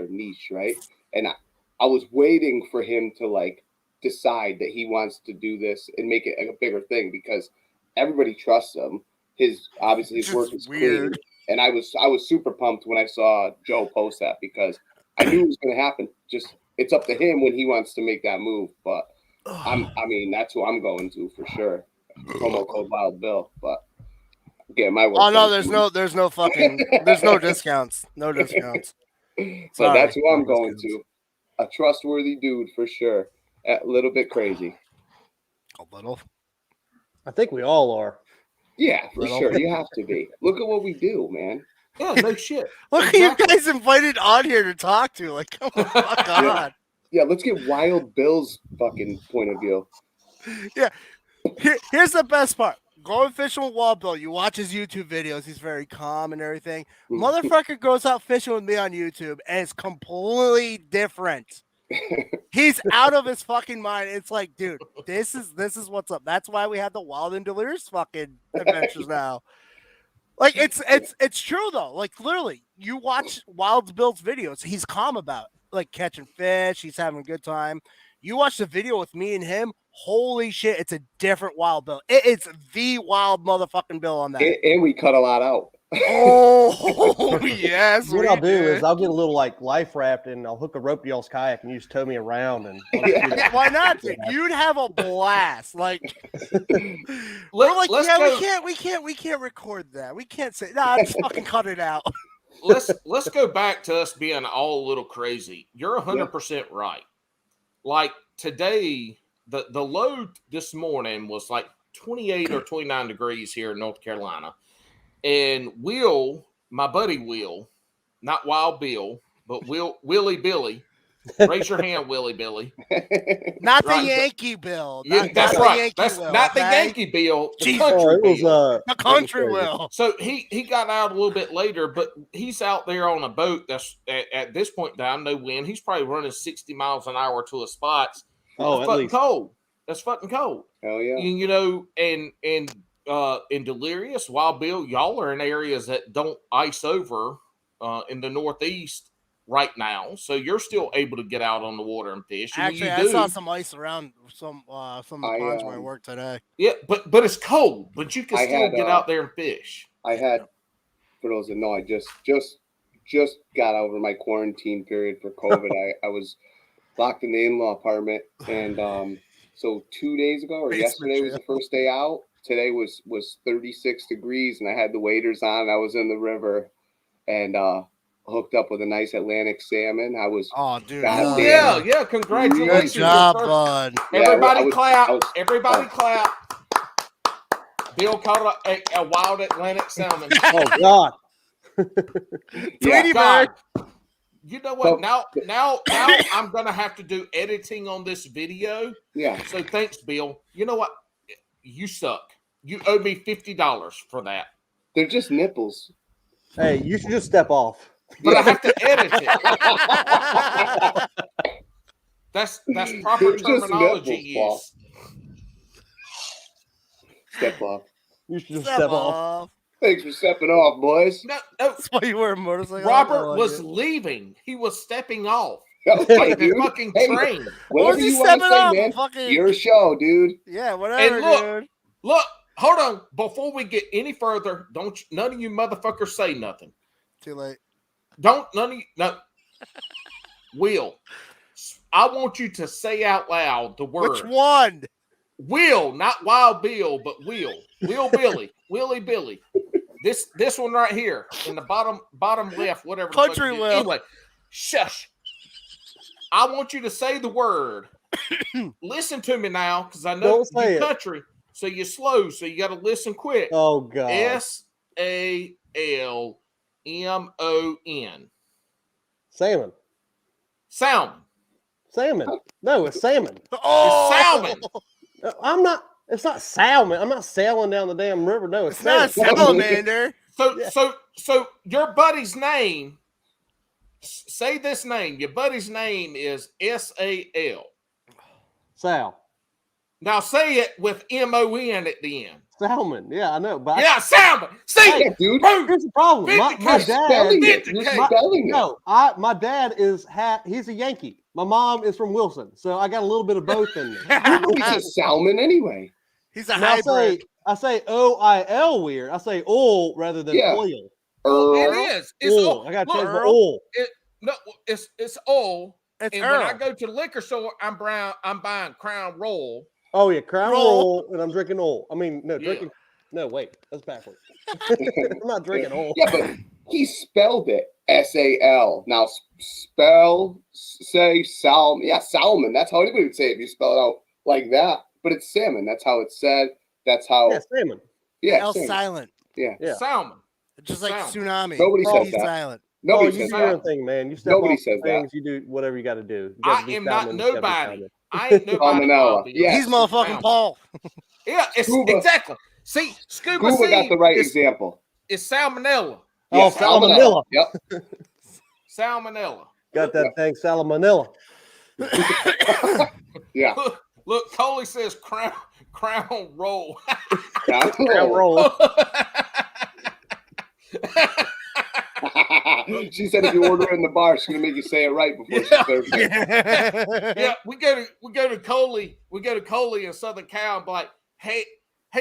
Speaker 4: right? And I was waiting for him to like decide that he wants to do this and make it a bigger thing, because everybody trusts him. His work is weird. Clean. And I was super pumped when I saw Joe post that, because I knew it was going to happen. Just, it's up to him when he wants to make that move. But that's who I'm going to for sure. Promo code Wild Bill. But yeah, my work.
Speaker 2: Oh no, there's no discounts. No discounts.
Speaker 4: So that's who I'm going to. A trustworthy dude for sure. A little bit crazy.
Speaker 2: A little.
Speaker 3: I think we all are.
Speaker 4: Yeah, for sure. You have to be. Look at what we do, man.
Speaker 1: Yeah, no shit.
Speaker 2: Look at you guys invited on here to talk to. Like, come on, fuck on.
Speaker 4: Yeah, let's get Wild Bill's fucking point of view.
Speaker 2: Yeah. Here's the best part. Going fishing with Wild Bill. You watch his YouTube videos. He's very calm and everything. Motherfucker goes out fishing with me on YouTube, and it's completely different. He's out of his fucking mind. It's like, dude, this is what's up. That's why we have the Wild and Delirious fucking adventures now. Like, it's true though. Like, literally, you watch Wild Bill's videos. He's calm about it. Like catching fish. He's having a good time. You watch the video with me and him. Holy shit, it's a different Wild Bill. It's the wild motherfucking Bill on that.
Speaker 4: And we cut a lot out.
Speaker 2: Oh, yes.
Speaker 3: What I'll do is I'll get a little like life raft and I'll hook a rope to y'all's kayak and you just tow me around. And
Speaker 2: why not? Dude? You'd have a blast. Like, we can't record that. We can't say, just fucking cut it out.
Speaker 1: Let's go back to us being all a little crazy. You're 100% right. Like today, the low this morning was like 28 or 29 degrees here in North Carolina. And Will, my buddy Will, not Wild Bill, but Willie Billy. Raise your hand, Willie Billy.
Speaker 2: Not the Yankee Bill.
Speaker 1: That's right. That's not the Yankee Bill. The country Bill.
Speaker 2: The country Will.
Speaker 1: So he got out a little bit later, but he's out there on a boat that's at this point in time, no wind. He's probably running 60 miles an hour to a spot.
Speaker 3: Oh,
Speaker 1: that's fucking cold. That's fucking cold.
Speaker 4: Hell yeah.
Speaker 1: You know, and in Delirious, Wild Bill, y'all are in areas that don't ice over in the Northeast right now, so you're still able to get out on the water and fish. And
Speaker 2: actually, I saw some ice around some of the ponds where I work today.
Speaker 1: Yeah, but it's cold, but you can still get out there and fish.
Speaker 4: I had, for those that know, I just got over my quarantine period for COVID. I was locked in the in-law apartment, and So 2 days ago or
Speaker 2: Basement
Speaker 4: yesterday was the first day out. Today was 36 degrees, and I had the waders on. And I was in the river and hooked up with a nice Atlantic salmon. I was
Speaker 2: Oh, dude.
Speaker 4: God
Speaker 1: Oh,
Speaker 4: damn.
Speaker 1: yeah. Congratulations.
Speaker 2: Good
Speaker 1: Your
Speaker 2: job,
Speaker 1: first-
Speaker 2: bud.
Speaker 4: Yeah,
Speaker 1: Everybody
Speaker 4: I was-
Speaker 1: clap.
Speaker 4: I was-
Speaker 1: Everybody clap. Bill caught a wild Atlantic salmon.
Speaker 3: Oh God.
Speaker 4: Yeah.
Speaker 2: Tweety
Speaker 1: God.
Speaker 2: bird.
Speaker 1: You know what?
Speaker 4: So-
Speaker 1: Now I'm gonna have to do editing on this video.
Speaker 4: Yeah.
Speaker 1: So thanks, Bill. You know what? You suck. You owe me $50 for that.
Speaker 4: They're just nipples.
Speaker 3: Hey, you should just step off.
Speaker 1: But I have to edit it. That's proper
Speaker 4: They're just
Speaker 1: terminology
Speaker 4: nipples, Paul.
Speaker 1: use.
Speaker 4: Step off.
Speaker 3: You should just step off.
Speaker 4: Thanks for stepping off, boys.
Speaker 1: No,
Speaker 2: That's why you wear a motorcycle.
Speaker 1: Robert
Speaker 2: I
Speaker 1: was
Speaker 2: like it.
Speaker 1: leaving. He was stepping off
Speaker 4: Okay,
Speaker 1: like the
Speaker 4: dude.
Speaker 1: fucking
Speaker 4: Hey,
Speaker 1: train.
Speaker 2: What
Speaker 4: Whatever
Speaker 2: was he
Speaker 4: you want to
Speaker 2: stepping
Speaker 4: say,
Speaker 2: off?
Speaker 4: man.
Speaker 2: Fucking
Speaker 4: Your show, dude.
Speaker 2: yeah, whatever,
Speaker 1: And look,
Speaker 2: dude.
Speaker 1: Look, hold on. Before we get any further, none of you motherfuckers say nothing.
Speaker 2: Too late.
Speaker 1: None of you. No. Will, I want you to say out loud the word.
Speaker 2: Which one?
Speaker 1: Will, not Wild Bill, but Will. Will Billy. Willie Billy. This one right here in the bottom left, whatever. the fuck
Speaker 2: Country
Speaker 1: it is.
Speaker 2: Will.
Speaker 1: Anyway, shush. I want you to say the word. Listen to me now, because I know
Speaker 3: Don't say
Speaker 1: you
Speaker 3: it.
Speaker 1: country, so you're slow, so you got to listen quick.
Speaker 3: Oh God.
Speaker 1: SALMON.
Speaker 3: Salmon.
Speaker 1: Salmon.
Speaker 3: Salmon. No, it's salmon.
Speaker 2: Oh,
Speaker 1: salmon.
Speaker 3: I'm not. It's not salmon. I'm not sailing down the damn river. No, it's
Speaker 2: It's not
Speaker 3: salmon.
Speaker 2: salamander.
Speaker 1: So your buddy's name. Say this name. Your buddy's name is SAL.
Speaker 3: Sal.
Speaker 1: Now say it with MON at the end.
Speaker 3: Salmon. Yeah, I know. But
Speaker 1: Yeah, salmon. See,
Speaker 4: Yeah, dude.
Speaker 1: boom.
Speaker 3: here's the problem. My
Speaker 1: Vindicated.
Speaker 4: Spelling
Speaker 3: dad.
Speaker 4: it. You're
Speaker 1: Vindicate.
Speaker 4: spelling it.
Speaker 3: No, my dad is he's a Yankee. My mom is from Wilson, so I got a little bit of both in me.
Speaker 4: He's a salmon anyway.
Speaker 2: He's a
Speaker 3: And I
Speaker 2: hybrid.
Speaker 3: say OIL weird. I say oil rather than
Speaker 4: Yeah.
Speaker 3: oil.
Speaker 1: Oh,
Speaker 4: Earl.
Speaker 1: it is. It's
Speaker 3: Oil.
Speaker 1: oil.
Speaker 3: I got to
Speaker 1: Look,
Speaker 3: change my
Speaker 2: Earl.
Speaker 3: oil.
Speaker 1: no, it's oil.
Speaker 2: It's
Speaker 1: And
Speaker 2: Earl.
Speaker 1: when I go to the liquor store, I'm buying Crown Royal.
Speaker 3: Oh yeah, Crown
Speaker 2: Roll.
Speaker 3: Roll, and I'm drinking oil. I mean, no,
Speaker 1: Yeah.
Speaker 3: drinking. No, wait, that's backwards. I'm not drinking oil.
Speaker 4: Yeah, but he spelled it SAL. Now say salmon. Yeah, salmon. That's how anybody would say it if you spell it out like that. But it's salmon. That's how it's said. That's how.
Speaker 3: Yeah, salmon.
Speaker 4: Yeah,
Speaker 2: L
Speaker 4: salmon.
Speaker 2: silent.
Speaker 3: Yeah.
Speaker 1: Salmon.
Speaker 2: Just like
Speaker 1: Salmon.
Speaker 2: tsunami.
Speaker 4: Nobody
Speaker 3: says
Speaker 2: He's
Speaker 4: that.
Speaker 2: silent.
Speaker 4: Nobody
Speaker 3: Oh, you
Speaker 4: says
Speaker 3: do your
Speaker 4: that.
Speaker 3: own thing, man. You step
Speaker 4: Nobody
Speaker 3: off
Speaker 4: says that.
Speaker 3: things. You do whatever you got to do. You
Speaker 1: I
Speaker 3: gotta be
Speaker 1: am not
Speaker 3: salmon, you gotta be
Speaker 1: nobody.
Speaker 3: salmon.
Speaker 1: I ain't nobody.
Speaker 4: Salmonella.
Speaker 1: Bobby.
Speaker 4: Yeah.
Speaker 2: He's motherfucking
Speaker 1: Salmon.
Speaker 2: Paul.
Speaker 1: Yeah, it's
Speaker 4: Scuba.
Speaker 1: exactly. See, scuba
Speaker 4: Google got
Speaker 1: seed
Speaker 4: the right
Speaker 1: is,
Speaker 4: example.
Speaker 1: is salmonella.
Speaker 3: Oh,
Speaker 4: Yeah,
Speaker 3: salmonella.
Speaker 4: Yep.
Speaker 1: Salmonella.
Speaker 3: Got that thing, salmonella.
Speaker 4: Yeah.
Speaker 1: Look, Coley says crown roll.
Speaker 3: Crown Roll.
Speaker 4: She said if you order it in the bar, she's gonna make you say it right before she serves it.
Speaker 1: Yeah, we go to Coley. We go to Coley in Southern Cal and be like, hey,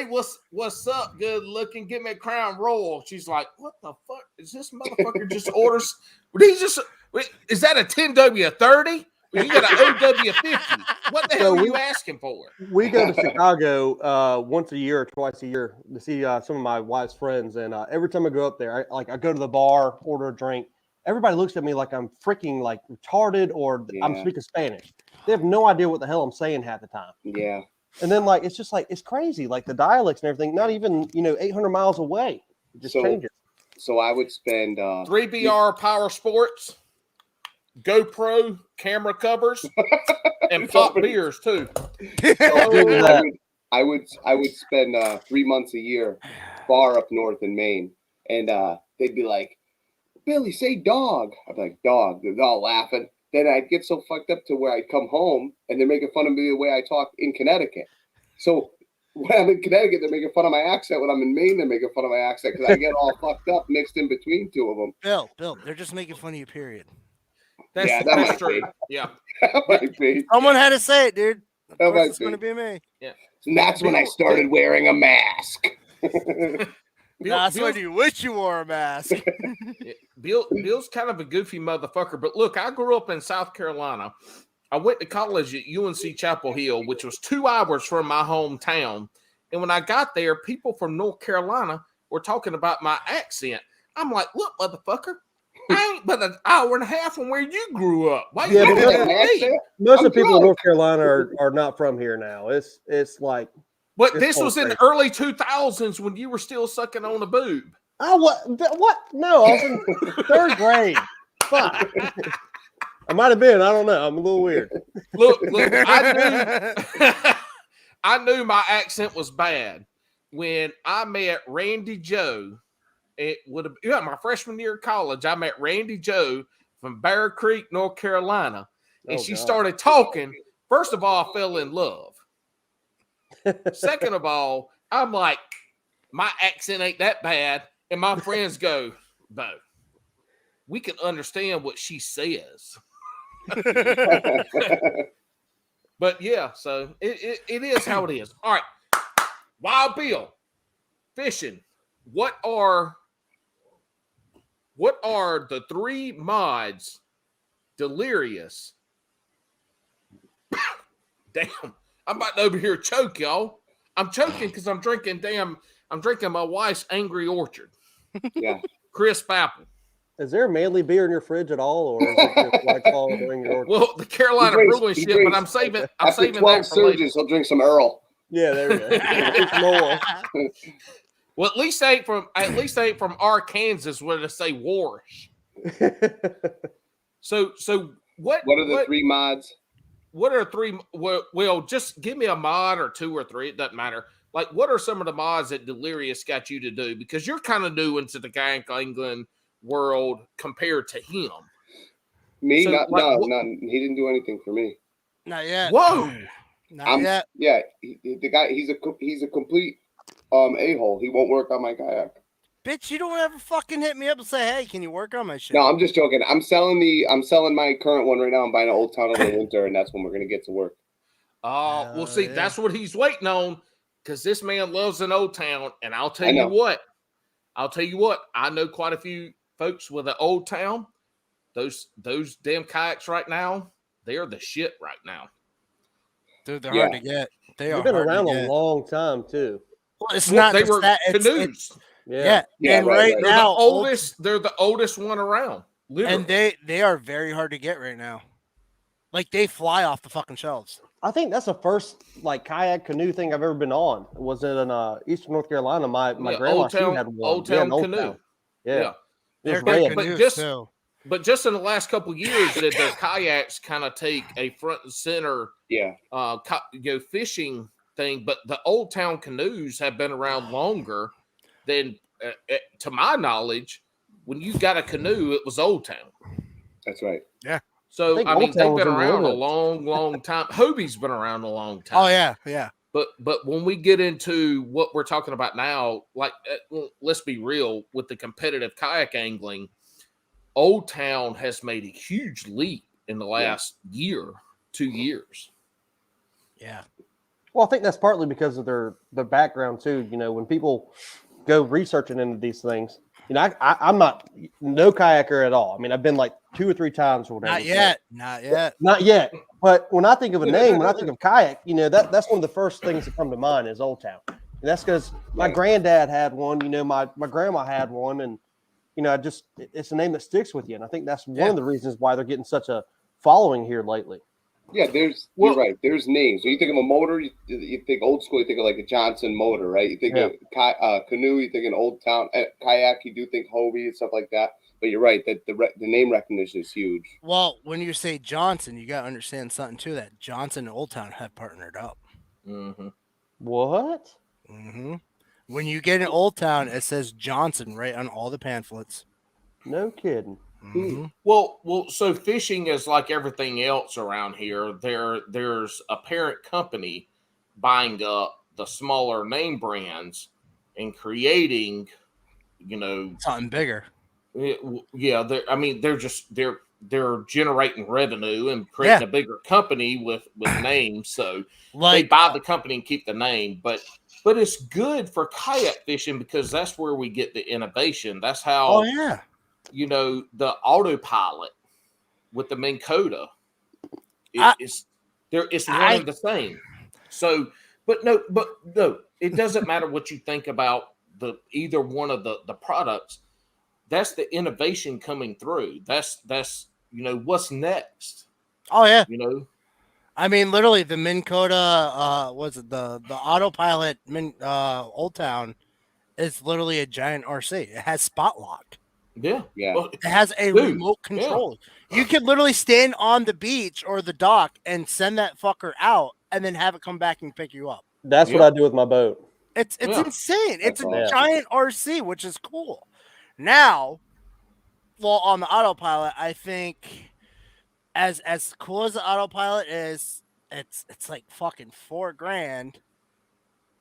Speaker 1: what's up? Good looking. Give me a Crown Royal. She's like, what the fuck? Is this motherfucker just orders? Is that a 10W30? You got an OW50. What the hell are you asking for?
Speaker 3: We go to Chicago once a year or twice a year to see some of my wife's friends, and every time I go up there, I go to the bar, order a drink. Everybody looks at me like I'm freaking like retarded or I'm
Speaker 4: Yeah.
Speaker 3: speaking Spanish. They have no idea what the hell I'm saying half the time.
Speaker 4: Yeah.
Speaker 3: And then like it's just like it's crazy, like the dialects and everything. Not even 800 miles away, it just
Speaker 4: So-
Speaker 3: changes.
Speaker 4: So I would spend
Speaker 1: 3BR Power Sports, GoPro camera covers, and pop beers too.
Speaker 4: I would spend 3 months a year far up north in Maine, and they'd be like, "Billy, say dog." I'd be like, "Dog." They're all laughing. Then I'd get so fucked up to where I'd come home and they're making fun of me the way I talk in Connecticut. So when I'm in Connecticut, they're making fun of my accent. When I'm in Maine, they're making fun of my accent because I get all fucked up mixed in between two of them.
Speaker 2: Bill, they're just making fun of you, period.
Speaker 1: That's,
Speaker 4: Yeah, that
Speaker 1: that's
Speaker 4: might
Speaker 1: true.
Speaker 4: be.
Speaker 1: Yeah.
Speaker 4: That might be.
Speaker 2: Someone had to say it, dude. Of
Speaker 4: That
Speaker 2: course
Speaker 4: might
Speaker 2: it's going to
Speaker 4: be.
Speaker 2: be me.
Speaker 4: And that's when I started wearing a mask.
Speaker 2: That's when you wish you wore a mask.
Speaker 1: Bill's kind of a goofy motherfucker, but look, I grew up in South Carolina, I went to college at UNC Chapel Hill, which was 2 hours from my hometown. And when I got there, people from North Carolina were talking about my accent. I'm like, look, motherfucker, I ain't but an hour and a half from where you grew up. Why
Speaker 3: Yeah,
Speaker 1: you
Speaker 3: but
Speaker 1: talking
Speaker 4: An
Speaker 1: to me?
Speaker 4: accent?
Speaker 3: Most
Speaker 4: I'm
Speaker 3: of the people in
Speaker 4: drunk.
Speaker 3: North Carolina are not from here now. It's like
Speaker 1: But
Speaker 3: it's
Speaker 1: this
Speaker 3: whole
Speaker 1: was in
Speaker 3: crazy.
Speaker 1: the early 2000s when you were still sucking on a boob.
Speaker 3: What? No, I was in 3rd grade. Fuck. I might have been. I don't know. I'm a little weird.
Speaker 1: Look, I knew my accent was bad when I met Randy Joe. It would have my freshman year of college. I met Randy Joe from Bear Creek, North Carolina, and
Speaker 3: Oh,
Speaker 1: she
Speaker 3: God.
Speaker 1: started talking. First of all, I fell in love. Second of all, I'm like, my accent ain't that bad, and my friends go, Bo, we can understand what she says. But yeah, so it is how it is. All right, Wild Bill, fishing. What are the 3 mods? Delirious. Damn, I'm about to over here choke, y'all. I'm choking because I'm drinking my wife's Angry Orchard.
Speaker 4: Yeah.
Speaker 1: Crisp apple.
Speaker 3: Is there a manly beer in your fridge at all, or is it just White Claw during your orchard?
Speaker 1: Well, the Carolina Brewing
Speaker 4: he
Speaker 1: shit, but
Speaker 4: drinks-
Speaker 1: I'm saving
Speaker 4: After 12
Speaker 1: that for later.
Speaker 4: surges, he'll drink some Earl.
Speaker 3: Yeah, there we go. Drink some more.
Speaker 1: Well, at least they ain't from Arkansas where they say warish. So what
Speaker 4: What are the 3 mods?
Speaker 1: What are 3? Well, just give me a mod or 2 or 3. It doesn't matter. Like, what are some of the mods that Delirious got you to do? Because you're kind of new into the kayak England world compared to him.
Speaker 4: Me?
Speaker 1: So,
Speaker 4: Not,
Speaker 1: like,
Speaker 4: no, he didn't do anything for me.
Speaker 2: Not yet.
Speaker 1: Whoa!
Speaker 2: Not yet.
Speaker 4: Yeah, the guy, he's a complete a-hole. He won't work on my kayak.
Speaker 2: Bitch, you don't ever fucking hit me up and say, hey, can you work on my shit?
Speaker 4: No, I'm just joking. I'm selling my current one right now. I'm buying an Old Town over the winter, and that's when we're gonna get to work.
Speaker 1: Well, see,
Speaker 2: yeah.
Speaker 1: that's what he's waiting on because this man loves an Old Town, and I'll tell
Speaker 4: I
Speaker 1: you
Speaker 4: know.
Speaker 1: what. I know quite a few folks with an Old Town. Those damn kayaks right now, they are the shit right now.
Speaker 2: Dude, they're hard to get. They
Speaker 3: They've
Speaker 2: are
Speaker 3: been
Speaker 2: hard
Speaker 3: around
Speaker 2: to
Speaker 3: a
Speaker 2: get.
Speaker 3: long time too.
Speaker 2: Well, it's
Speaker 1: Well,
Speaker 2: not
Speaker 1: they
Speaker 2: just
Speaker 1: were
Speaker 2: that.
Speaker 1: canoes.
Speaker 2: Yeah.
Speaker 4: Yeah,
Speaker 2: And
Speaker 4: right.
Speaker 1: They're
Speaker 2: now,
Speaker 1: the oldest. They're the oldest one around. Literally.
Speaker 2: and they are very hard to get right now. Like, they fly off the fucking shelves.
Speaker 3: I think that's the first like kayak canoe thing I've ever been on. Was in Eastern North Carolina. My grandma,
Speaker 1: Old
Speaker 3: she
Speaker 1: Town,
Speaker 3: had one.
Speaker 1: Old Town
Speaker 3: Old
Speaker 1: canoe.
Speaker 3: Town. Yeah.
Speaker 1: Yeah.
Speaker 3: It was
Speaker 2: They're good
Speaker 3: red.
Speaker 2: canoes, too.
Speaker 1: But just in the last couple of years, that their kayaks kind of take a front and center,
Speaker 4: Yeah.
Speaker 1: fishing thing. But the Old Town canoes have been around longer than, to my knowledge, when you got a canoe, it was Old Town.
Speaker 4: That's right.
Speaker 1: So
Speaker 3: think
Speaker 1: I mean,
Speaker 3: Old Town
Speaker 1: they've
Speaker 3: was
Speaker 1: been
Speaker 3: in
Speaker 1: around a
Speaker 3: Deliverance.
Speaker 1: long time. Hobie's been around a long time.
Speaker 2: Oh, yeah.
Speaker 1: But when we get into what we're talking about now, like let's be real, with the competitive kayak angling, Old Town has made a huge leap in the last 2 years.
Speaker 2: Yeah.
Speaker 3: Well, I think that's partly because of their background too. You know, when people go researching into these things, you know, I'm not no kayaker at all. I mean, I've been like 2 or 3 times or whatever.
Speaker 2: Not yet.
Speaker 3: Not yet. But when I think of a name, when I think of kayak, you know, that's one of the first things that come to mind is Old Town. And that's because my granddad had one. You know, my grandma had one, and you know, it's a name that sticks with you. And I think that's one of the reasons why they're getting such a following here lately.
Speaker 4: Yeah, you're right. There's names. When you think of a motor, you think old school, you think of like a Johnson motor, right? You think of canoe, you think an Old Town kayak, you do think Hobie and stuff like that. But you're right that the name recognition is huge.
Speaker 2: Well, when you say Johnson, you got to understand something too, that Johnson and Old Town have partnered up.
Speaker 1: Mm-hmm.
Speaker 3: What?
Speaker 2: Mm-hmm. When you get an Old Town, it says Johnson right on all the pamphlets.
Speaker 3: No kidding.
Speaker 2: Mm-hmm.
Speaker 1: Well, so fishing is like everything else around here. There's a parent company buying up the smaller name brands and creating, you know,
Speaker 2: Something bigger.
Speaker 1: Yeah, they're generating revenue and creating a bigger company with names. So they buy the company and keep the name, but it's good for kayak fishing because that's where we get the innovation. That's how.
Speaker 2: Oh yeah.
Speaker 1: You know, the autopilot with the Minn Kota It's one and the same. So, but no, it doesn't matter what you think about either one of the products. That's the innovation coming through. That's what's next.
Speaker 2: Oh yeah.
Speaker 1: I
Speaker 2: mean, literally the Minn Kota, was it the autopilot Old Town is literally a giant RC. It has spot lock.
Speaker 4: Yeah.
Speaker 2: Well, it has a remote control. Yeah. You could literally stand on the beach or the dock and send that fucker out and then have it come back and pick you up.
Speaker 3: That's what I do with my boat.
Speaker 2: It's insane. It's a giant RC, which is cool. Now, well, on the autopilot, I think as cool as the autopilot is, it's like fucking $4,000.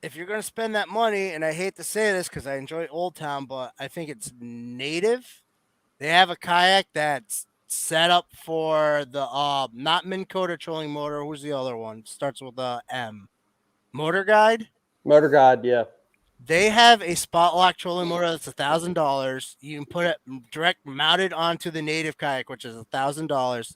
Speaker 2: If you're gonna spend that money, and I hate to say this because I enjoy Old Town, but I think it's native. They have a kayak that's set up for the not Minn Kota trolling motor. Who's the other one? Starts with a M. Motor Guide.
Speaker 3: Motor Guide, yeah.
Speaker 2: They have a spot lock trolling motor that's $1,000. You can put it direct mounted onto the native kayak, which is $1,000,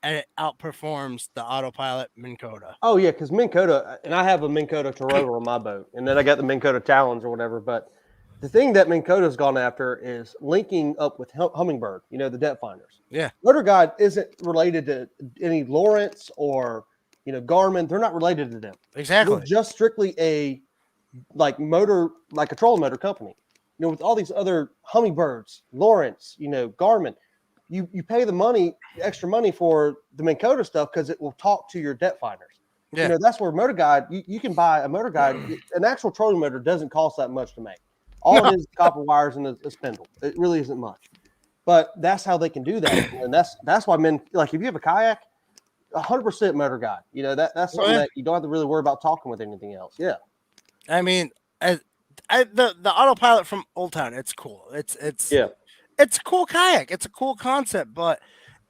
Speaker 2: and it outperforms the autopilot Minn Kota.
Speaker 3: Oh yeah, because Minn Kota, and I have a Minn Kota Rover on my boat, and then I got the Minn Kota Challenge or whatever. But the thing that Minn Kota's gone after is linking up with Humminbird, the depth finders.
Speaker 2: Yeah.
Speaker 3: Motor Guide isn't related to any Lawrence or Garmin. They're not related to them.
Speaker 2: Exactly.
Speaker 3: They're just strictly a trolling motor company. With all these other Humminbirds, Lawrence, Garmin, you pay the extra money for the Minn Kota stuff because it will talk to your depth finders. Yeah. That's where Motor Guide, you can buy a Motor Guide. An actual trolling motor doesn't cost that much to make. All it is copper wires and a spindle. It really isn't much. But that's how they can do that. And that's why if you have a kayak, 100% Motor Guide. That's something that you don't have to really worry about talking with anything else. Yeah.
Speaker 2: I mean, the autopilot from Old Town, it's cool. It's a cool kayak. It's a cool concept. But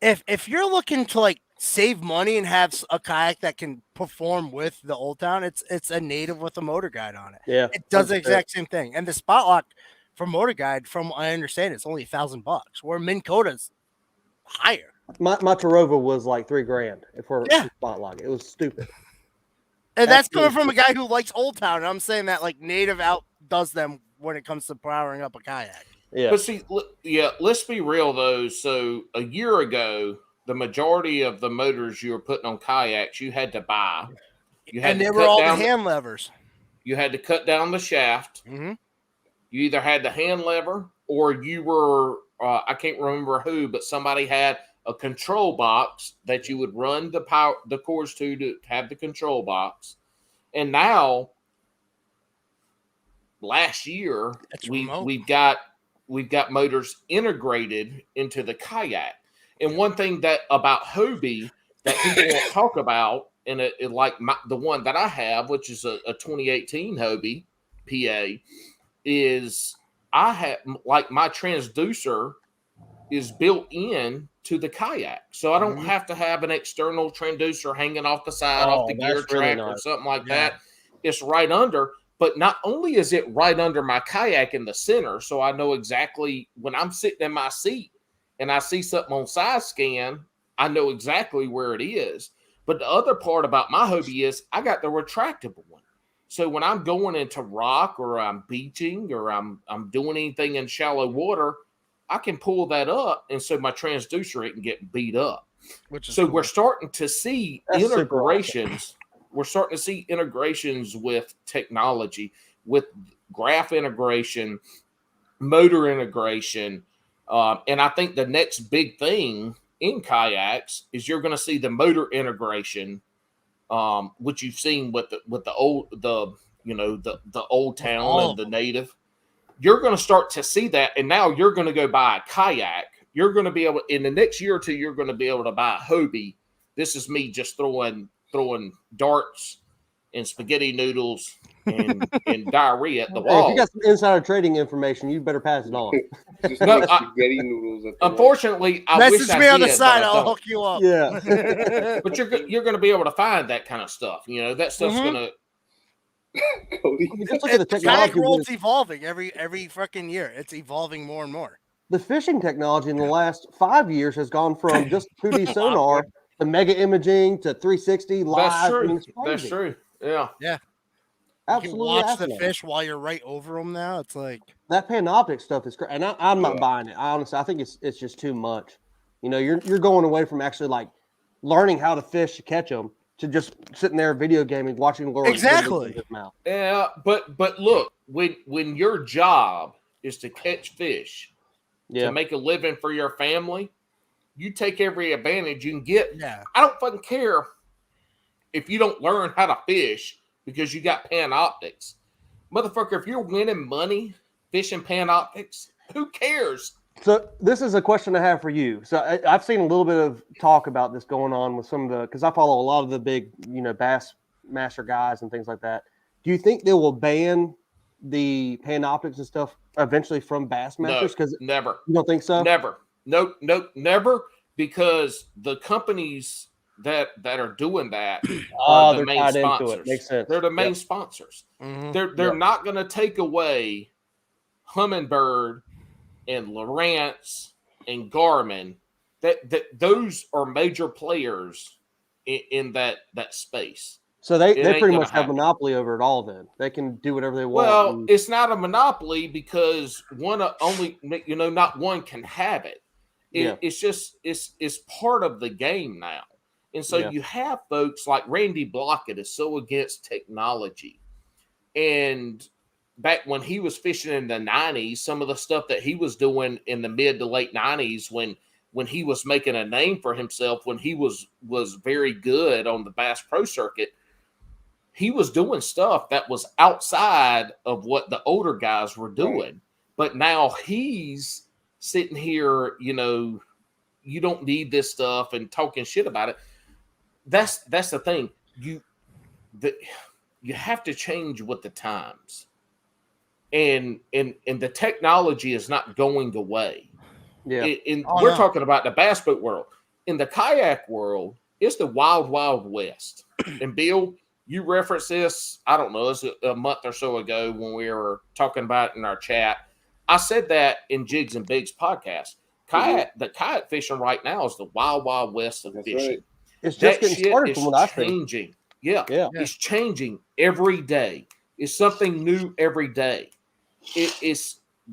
Speaker 2: if you're looking to save money and have a kayak that can perform with the Old Town, it's a native with a Motor Guide on it.
Speaker 3: Yeah,
Speaker 2: it does the exact same thing. And the spot lock for Motor Guide, from what I understand, it's only $1,000. Where Minn Kota's higher.
Speaker 3: My Tarova was like $3,000 for spot lock. It was stupid.
Speaker 2: And that's coming from a guy who likes Old Town. And I'm saying that native outdoes them when it comes to powering up a kayak.
Speaker 3: Yeah.
Speaker 1: But see, let's be real though. So a year ago, the majority of the motors you were putting on kayaks, you had to buy.
Speaker 2: And they were all the hand levers.
Speaker 1: You had to cut down the shaft.
Speaker 2: Mm-hmm.
Speaker 1: You either had the hand lever or you were, I can't remember who, but somebody had a control box that you would run the cords to have the control box. And now, last year, we've got motors integrated into the kayak. And one thing about Hobie that people won't talk about, and the one that I have, which is a 2018 Hobie PA, is I have my transducer is built in to the kayak, so I don't have to have an external transducer hanging off the side, off the gear track or something like that. It's right under. But not only is it right under my kayak in the center, so I know exactly when I'm sitting in my seat and I see something on side scan, I know exactly where it is. But the other part about my Hobie is I got the retractable one. So when I'm going into rock or I'm beaching or I'm doing anything in shallow water, I can pull that up, and so my transducer isn't getting beat up. So we're starting to see integrations. We're starting to see integrations with technology, with graph integration, motor integration. And I think the next big thing in kayaks is you're going to see the motor integration, which you've seen with the Old Town and the native. You're going to start to see that, and now you're going to go buy a kayak. You're going to be able, in the next year or two, you're going to be able to buy a Hobie. This is me just throwing darts and spaghetti noodles and diarrhea at the wall.
Speaker 3: If you got some insider trading information, you better pass it on.
Speaker 4: Spaghetti noodles.
Speaker 1: Unfortunately, I
Speaker 2: message
Speaker 1: wish
Speaker 2: me
Speaker 1: I
Speaker 2: on the
Speaker 1: did,
Speaker 2: side.
Speaker 1: but
Speaker 2: I'll hook you up.
Speaker 3: Yeah,
Speaker 1: but you're going to be able to find that kind of stuff. That stuff's going to.
Speaker 3: Just look at the technology.
Speaker 2: Kayak world's evolving every fucking year. It's evolving more and more.
Speaker 3: The fishing technology in the last 5 years has gone from just 2D sonar the mega imaging to 360 live.
Speaker 1: That's true.
Speaker 3: I mean, it's
Speaker 1: That's
Speaker 3: crazy.
Speaker 1: true. Yeah.
Speaker 2: You
Speaker 3: Absolutely
Speaker 2: can watch the
Speaker 3: fascinating.
Speaker 2: fish while you're right over them now. It's like
Speaker 3: That panoptic stuff is crazy, and I'm not
Speaker 4: Yeah.
Speaker 3: buying it. I think it's just too much. You know, you're going away from actually like learning how to fish to catch them to just sitting there video gaming, watching lure
Speaker 2: Exactly.
Speaker 3: in his mouth.
Speaker 1: Yeah, but look, when your job is to catch fish
Speaker 3: Yeah,
Speaker 1: to make a living for your family, you take every advantage you can get.
Speaker 2: yeah,
Speaker 1: I don't fucking care if you don't learn how to fish because you got Panoptics. Motherfucker, if you're winning money fishing Panoptics, who cares?
Speaker 3: so this is a question I have for you. So I've seen a little bit of talk about this going on with some of the, because I follow a lot of the big, bass master guys and things like that. Do you think they will ban the Panoptics and stuff eventually from bass
Speaker 1: No,
Speaker 3: masters? Because
Speaker 1: never.
Speaker 3: you don't think so?
Speaker 1: Never. Nope, never. Because the companies that are doing that are the
Speaker 3: they're
Speaker 1: main
Speaker 3: tied into
Speaker 1: sponsors.
Speaker 3: it. Makes sense.
Speaker 1: They're the main
Speaker 3: Yep.
Speaker 1: sponsors.
Speaker 2: Mhm.
Speaker 1: They're not going to take away Humminbird and Lowrance and Garmin. That those are major players in that space.
Speaker 3: So they
Speaker 1: It ain't
Speaker 3: pretty
Speaker 1: gonna
Speaker 3: much have
Speaker 1: happen.
Speaker 3: monopoly over it all. Then they can do whatever they want.
Speaker 1: Well,
Speaker 3: and-
Speaker 1: it's not a monopoly because not one can have it.
Speaker 3: Yeah.
Speaker 1: It's just it's part of the game now. And so
Speaker 3: Yeah.
Speaker 1: you have folks like Randy Blockett is so against technology. And back when he was fishing in the 90s, some of the stuff that he was doing in the mid to late 90s when he was making a name for himself, when he was very good on the Bass Pro circuit, he was doing stuff that was outside of what the older guys were doing.
Speaker 4: Right.
Speaker 1: But now he's sitting here, you don't need this stuff and talking shit about it. That's the thing. You have to change with the times. And the technology is not going away.
Speaker 3: Yeah.
Speaker 1: We're
Speaker 2: no.
Speaker 1: talking about the bass boat world. In the kayak world, it's the wild, wild west. And Bill, you referenced this, I don't know, it was a month or so ago when we were talking about it in our chat. I said that in Jigs and Bigs podcast. The kayak fishing right now is the wild, wild west of
Speaker 4: That's
Speaker 1: fishing.
Speaker 4: right.
Speaker 3: It's
Speaker 1: That
Speaker 3: just getting
Speaker 1: shit
Speaker 3: started
Speaker 1: is
Speaker 3: from what I think.
Speaker 1: changing. Yeah,
Speaker 3: Yeah.
Speaker 1: it's changing every day. It's something new every day.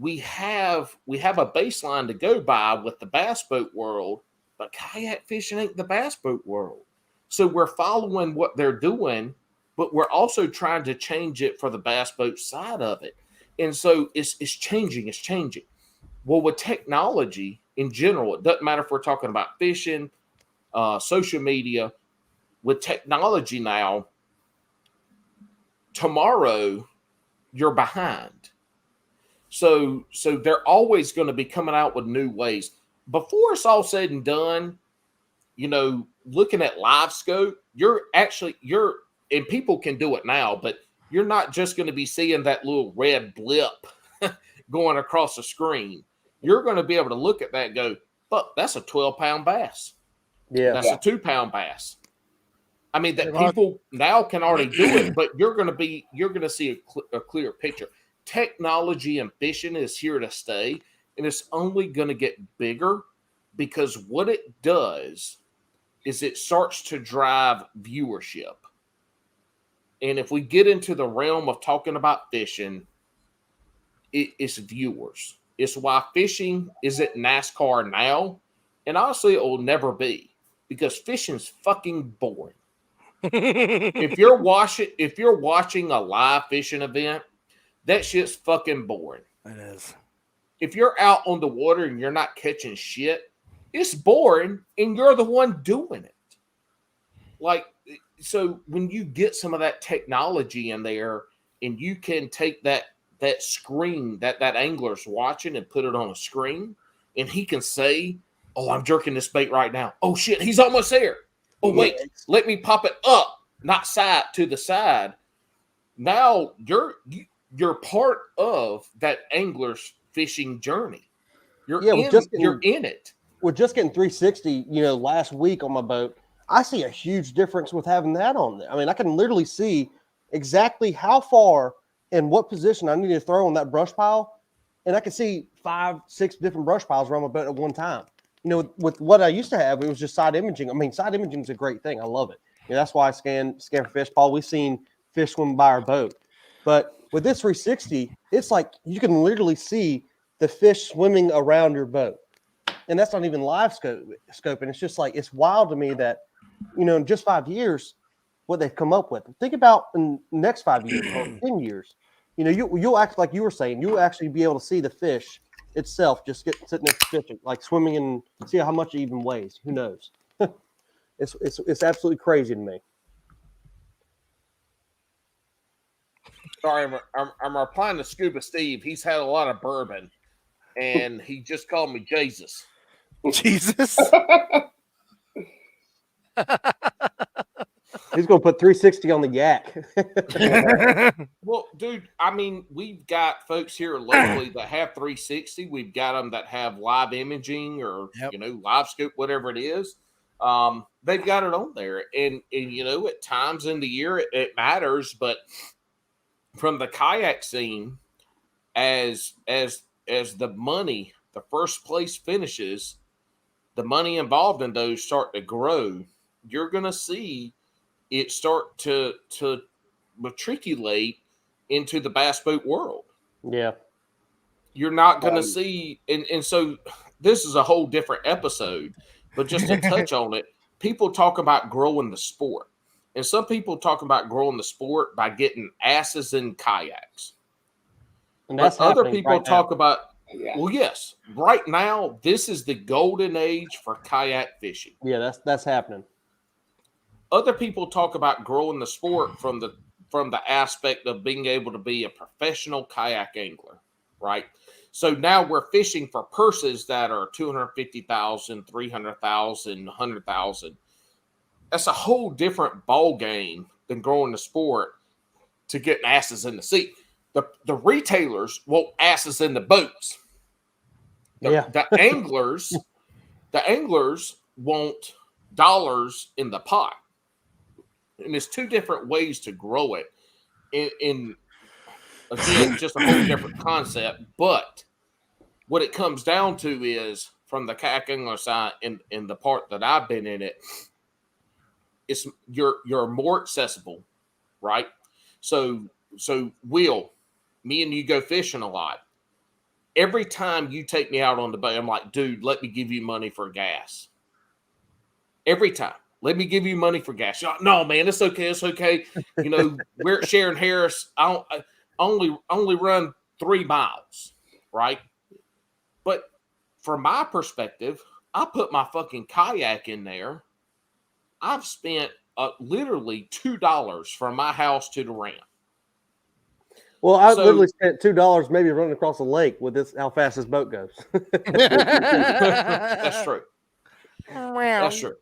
Speaker 1: We have a baseline to go by with the bass boat world, but kayak fishing ain't the bass boat world. So we're following what they're doing, but we're also trying to change it for the bass boat side of it. And so it's changing. It's changing. Well, with technology in general, it doesn't matter if we're talking about fishing, social media. With technology now, tomorrow you're behind. So they're always going to be coming out with new ways. Before it's all said and done, looking at live scope, and people can do it now, but you're not just going to be seeing that little red blip going across the screen. You're going to be able to look at that and go, fuck, that's a 12-pound bass.
Speaker 3: Yeah.
Speaker 1: That's a 2-pound bass. I mean, that
Speaker 2: Yeah.
Speaker 1: people now can already do it, but you're going to see a clear picture. Technology and fishing is here to stay, and it's only going to get bigger because what it does is it starts to drive viewership. And if we get into the realm of talking about fishing, it's viewers. It's why fishing isn't NASCAR now, and honestly, it will never be because fishing's fucking boring. If you're watching a live fishing event, that shit's fucking boring.
Speaker 2: It is.
Speaker 1: If you're out on the water and you're not catching shit, it's boring and you're the one doing it. Like, so when you get some of that technology in there and you can take that screen that angler's watching and put it on a screen and he can say, oh, I'm jerking this bait right now. Oh shit, he's almost there. Oh wait, let me pop it up, not side to the side. Now you're part of that angler's fishing journey. You're in it.
Speaker 3: With just getting 360, last week on my boat, I see a huge difference with having that on there. I mean, I can literally see exactly how far and what position I need to throw on that brush pile. And I can see 5-6 different brush piles around my boat at one time. with what I used to have, it was just side imaging. I mean, side imaging is a great thing. I love it. That's why I scan for fish. Paul, we've seen fish swim by our boat. But with this 360, it's like you can literally see the fish swimming around your boat. And that's not even live scoping. It's just like, it's wild to me that, in just 5 years, what they've come up with. Think about in the next 5 years or 10 years. You'll act like you were saying, you'll actually be able to see the fish itself just sitting there fishing, like swimming, and see how much it even weighs. Who knows? It's absolutely crazy to me.
Speaker 1: Sorry, I'm replying to Scuba Steve. He's had a lot of bourbon, and he just called me Jesus.
Speaker 2: Jesus.
Speaker 3: He's going to put 360 on the yak.
Speaker 1: Well, dude, I mean, we've got folks here locally that have 360. We've got them that have live imaging or, live scope, whatever it is. They've got it on there. And at times in the year, it matters. But from the kayak scene, as the money, the first place finishes, the money involved in those start to grow, you're going to see it start to matriculate into the bass boat world.
Speaker 3: Yeah.
Speaker 1: You're not going to see, and so this is a whole different episode, but just to touch on it, people talk about growing the sport. And some people talk about growing the sport by getting asses in kayaks.
Speaker 3: And that's
Speaker 1: but other people
Speaker 3: right
Speaker 1: talk
Speaker 3: now.
Speaker 1: about, well, yes, right now, this is the golden age for kayak fishing.
Speaker 3: Yeah, that's happening.
Speaker 1: Other people talk about growing the sport from the aspect of being able to be a professional kayak angler, right? So now we're fishing for purses that are $250,000, $300,000, $100,000. That's a whole different ball game than growing the sport to getting asses in the sea. The retailers want asses in the boats. The anglers want dollars in the pot. And there's two different ways to grow it. In again, just a whole different concept. But what it comes down to is, from the kayak angler side, in the part that I've been in it, it's you're more accessible, right? So Will, me and you go fishing a lot. Every time you take me out on the boat, I'm like, dude, let me give you money for gas. Every time. Let me give you money for gas. No, man, it's okay. It's okay. We're at Sharon Harris. I only run 3 miles, right? But from my perspective, I put my fucking kayak in there. I've spent literally $2 from my house to the ramp.
Speaker 3: Well, I literally spent $2 maybe running across the lake with this, how fast this boat goes.
Speaker 1: That's true. That's true.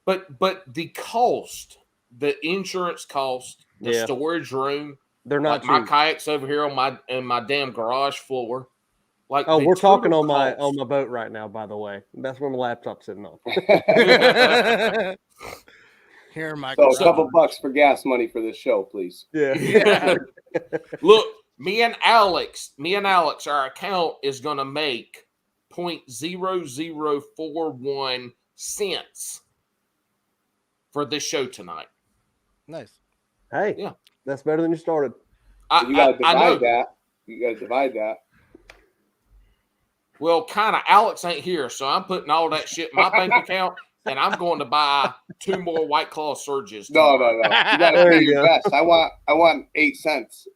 Speaker 1: But the cost, the insurance cost, the storage room,
Speaker 3: they're not
Speaker 1: like my kayak's over here on my damn garage floor. Like,
Speaker 3: we're talking on my boat right now, by the way. That's where my laptop's sitting on.
Speaker 2: Here,
Speaker 4: So a couple bucks for gas money for this show, please.
Speaker 3: Yeah.
Speaker 1: Look, me and Alex, our account is going to make 0.0041 cents for this show tonight.
Speaker 2: Nice.
Speaker 3: Hey,
Speaker 1: yeah,
Speaker 3: that's better than you started.
Speaker 4: You got to divide that. You got to divide that.
Speaker 1: Well, kind of. Alex ain't here, so I'm putting all that shit in my bank account, and I'm going to buy 2 more White Claw Surges.
Speaker 4: No. You got to pay your best. I want 8 cents.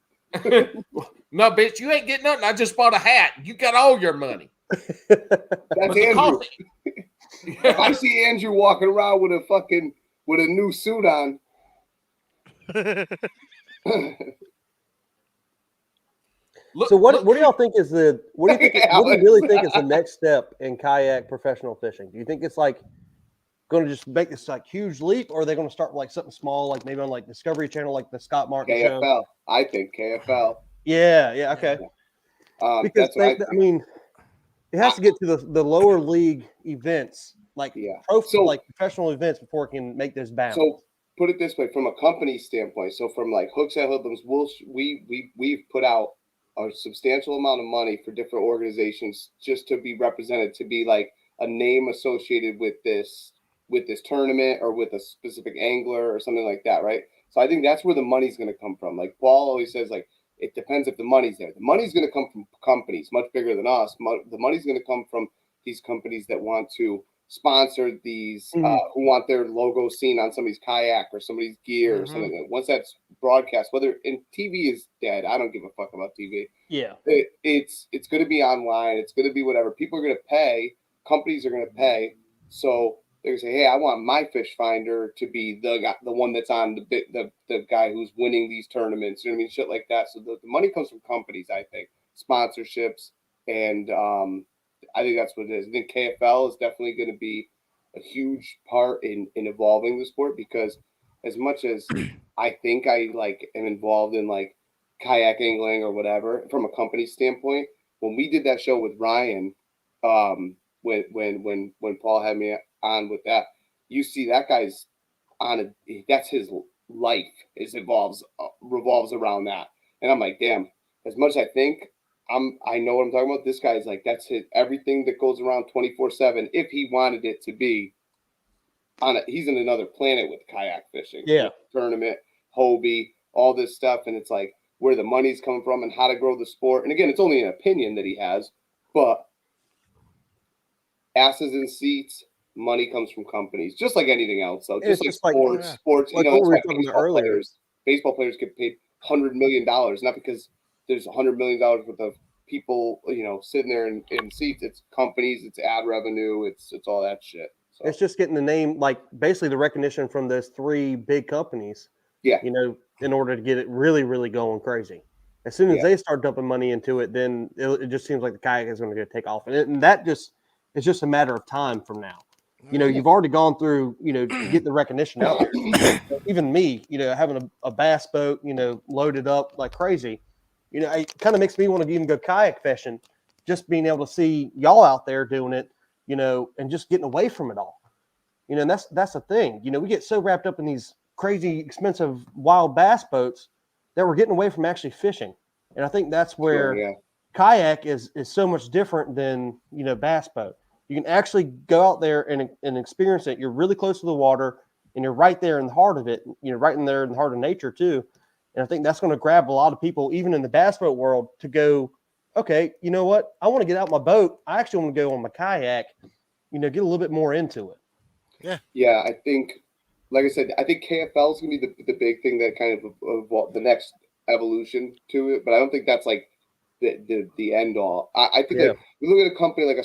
Speaker 1: No, bitch, you ain't getting nothing. I just bought a hat. You got all your money.
Speaker 4: That's Andrew. If I see Andrew walking around with a new suit on.
Speaker 3: So what do y'all think is what do you really think is the next step in kayak professional fishing? Do you think it's like going to just make this like huge leap, or are they going to start like something small, like maybe on like Discovery Channel, like the Scott Martin
Speaker 4: KFL.
Speaker 3: show?
Speaker 4: I think KFL.
Speaker 3: Yeah, okay. Because I mean, it has to get to the lower league events, like like professional events, before it can make this bounce.
Speaker 4: So put it this way, from a company standpoint. So from like Hooks and Hoodlums, we've put out a substantial amount of money for different organizations just to be represented, to be like a name associated with this tournament or with a specific angler or something like that, right? So I think that's where the money's going to come from. Like Paul always says, like it depends if the money's there. The money's going to come from companies much bigger than us. The money's going to come from these companies that want to sponsor these, who want their logo seen on somebody's kayak or somebody's gear or something. Like that. Once that's broadcast, whether in TV is dead, I don't give a fuck about TV.
Speaker 3: Yeah,
Speaker 4: it's going to be online. It's going to be whatever. People are going to pay. Companies are going to pay. So they're going to say, hey, I want my fish finder to be the one that's on the guy who's winning these tournaments. You know what I mean? Shit like that. So the money comes from companies, I think, sponsorships, and I think that's what it is. I think KFL is definitely going to be a huge part in evolving the sport, because as much as I think I am involved in kayak angling or whatever from a company standpoint, when we did that show with Ryan, when Paul had me on with that, you see that guy's that's his life revolves around that. And I'm like, damn, as much as I think I know what I'm talking about, this guy's that's his everything that goes around 24/7. If he wanted it to be he's in another planet with kayak fishing.
Speaker 3: Yeah.
Speaker 4: Tournament, Hobie, all this stuff. And it's where the money's coming from and how to grow the sport. And again, it's only an opinion that he has, but asses in seats, money comes from companies, just like anything else. So just like sports,
Speaker 3: like
Speaker 4: that's
Speaker 3: what we were
Speaker 4: why
Speaker 3: talking about earlier.
Speaker 4: Baseball players get paid $100 million, not because there's $100 million worth of people, sitting there in seats. It's companies, it's ad revenue, it's all that shit. So
Speaker 3: it's just getting the name, basically the recognition from those three big companies.
Speaker 4: Yeah.
Speaker 3: In order to get it really, really going crazy. As soon as they start dumping money into it, then it just seems like the kayak is going to take off, and that just it's just a matter of time from now. You've already gone through, get the recognition out there. Even me, having a bass boat, loaded up like crazy, it kind of makes me want to even go kayak fishing, just being able to see y'all out there doing it, and just getting away from it all. And that's the thing. We get so wrapped up in these crazy expensive wild bass boats that we're getting away from actually fishing. And I think that's where kayak is so much different than, bass boat. You can actually go out there and experience it. You're really close to the water and you're right there in the heart of it, right in there in the heart of nature too. And I think that's going to grab a lot of people, even in the bass boat world, to go, okay, you know what? I want to get out my boat. I actually want to go on my kayak, get a little bit more into it.
Speaker 2: Yeah.
Speaker 4: Yeah, I think, like I said, I think KFL is going to be the big thing that kind of evolve, the next evolution to it. But I don't think that's the end all. I think we look at a company like a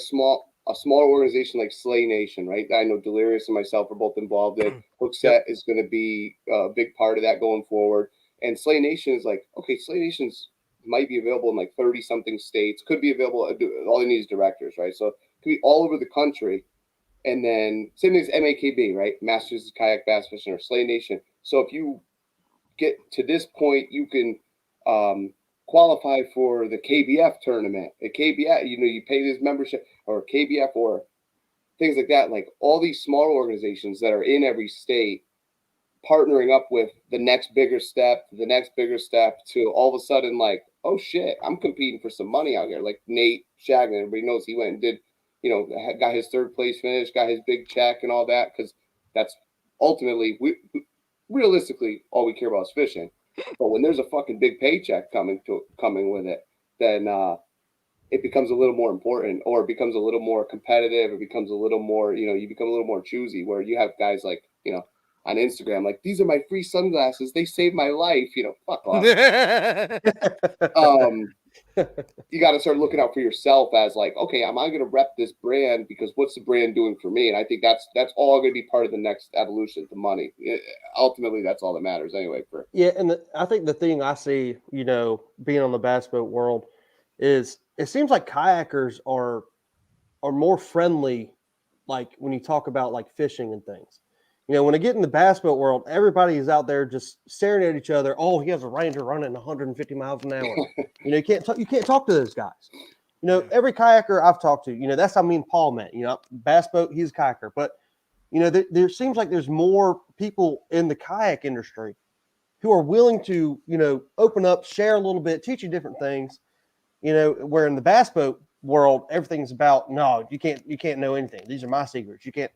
Speaker 4: smaller organization like Slay Nation, right? I know Delirious and myself are both involved in. Hookset is going to be a big part of that going forward. And Slay Nation is Slay Nation's might be available in 30 something states, could be available. All they need is directors, right? So it could be all over the country. And then same thing as MAKB, right? Masters of Kayak Bass Fishing or Slay Nation. So if you get to this point, you can qualify for the KBF tournament. At KBF, you pay this membership, or KBF, or things like that. Like all these smaller organizations that are in every state partnering up with the next bigger step to all of a sudden oh shit, I'm competing for some money out here. Like Nate Shagnon, everybody knows he went and did, got his third place finish, got his big check and all that, because that's ultimately, realistically, all we care about is fishing. But when there's a fucking big paycheck coming with it, then it becomes a little more important, or it becomes a little more competitive. It becomes a little more, you become a little more choosy, where you have guys on Instagram, these are my free sunglasses. They saved my life. Fuck off. You got to start looking out for yourself as okay, am I going to rep this brand? Because what's the brand doing for me? And I think that's all going to be part of the next evolution, the money. Ultimately, that's all that matters anyway.
Speaker 3: And I think the thing I see, being on the bass boat world, is it seems like kayakers are more friendly, when you talk about fishing and things. When I get in the bass boat world, everybody is out there just staring at each other. Oh, he has a Ranger running 150 miles an hour. You can't talk to those guys. Every kayaker I've talked to, that's how me and Paul met. Bass boat, he's a kayaker. But, there seems like there's more people in the kayak industry who are willing to, open up, share a little bit, teach you different things. Where in the bass boat, world, everything's about no, you can't know anything. These are my secrets. You can't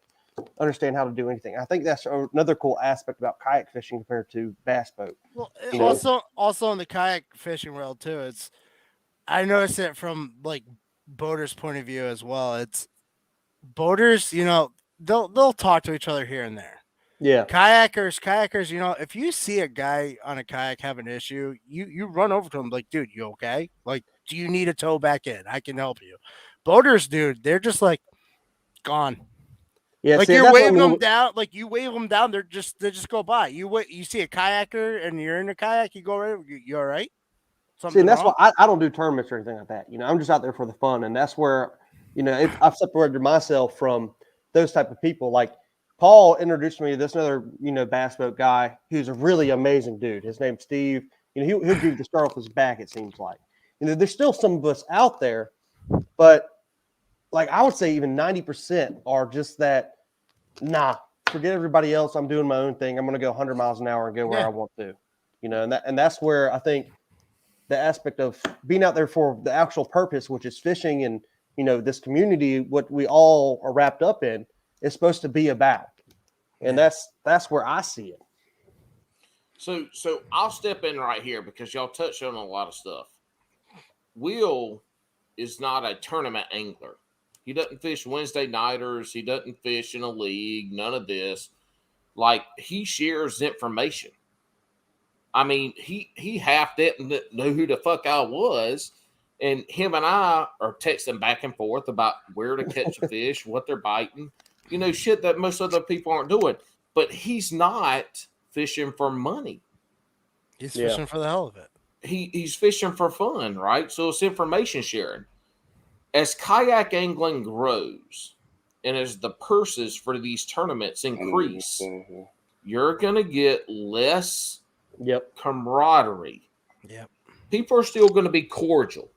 Speaker 3: understand how to do anything. I think that's another cool aspect about kayak fishing compared to bass boat.
Speaker 2: Well,
Speaker 3: You know?
Speaker 2: also in the kayak fishing world too, it's I noticed it from like boaters' point of view as well. It's boaters, they'll talk to each other here and there.
Speaker 3: Yeah.
Speaker 2: Kayakers, if you see a guy on a kayak have an issue, you run over to him like, dude, you okay? Like, do you need a tow back in? I can help you. Boaters, dude, they're just like gone.
Speaker 3: Yeah,
Speaker 2: Like
Speaker 3: see,
Speaker 2: you're
Speaker 3: that's what
Speaker 2: waving
Speaker 3: I
Speaker 2: them
Speaker 3: mean.
Speaker 2: down, like you wave them down, they just go by. You see a kayaker and you're in a kayak, you go right. You all right?
Speaker 3: See,
Speaker 2: Something
Speaker 3: and that's
Speaker 2: wrong?
Speaker 3: why I don't do tournaments or anything like that. I'm just out there for the fun, and that's where I've separated myself from those type of people. Like Paul introduced me to this other bass boat guy who's a really amazing dude. His name's Steve. He'll give you the start off his back. It seems like there's still some of us out there, but like I would say even 90% are just that. Nah, forget everybody else. I'm doing my own thing. I'm going to go 100 miles an hour and go where I want to. And that's where I think the aspect of being out there for the actual purpose, which is fishing and, this community, what we all are wrapped up in, is supposed to be about. And that's where I see it.
Speaker 1: So I'll step in right here because y'all touched on a lot of stuff. Will is not a tournament angler. He doesn't fish Wednesday nighters. He doesn't fish in a league. None of this. Like, he shares information. I mean, he half didn't know who the fuck I was. And him and I are texting back and forth about where to catch a fish, what they're biting. Shit that most other people aren't doing. But he's not fishing for money.
Speaker 2: He's fishing for the hell of it.
Speaker 1: He's fishing for fun, right? So it's information sharing. As kayak angling grows and as the purses for these tournaments increase, you're going to get less camaraderie.
Speaker 2: Yep.
Speaker 1: People are still going to be cordial,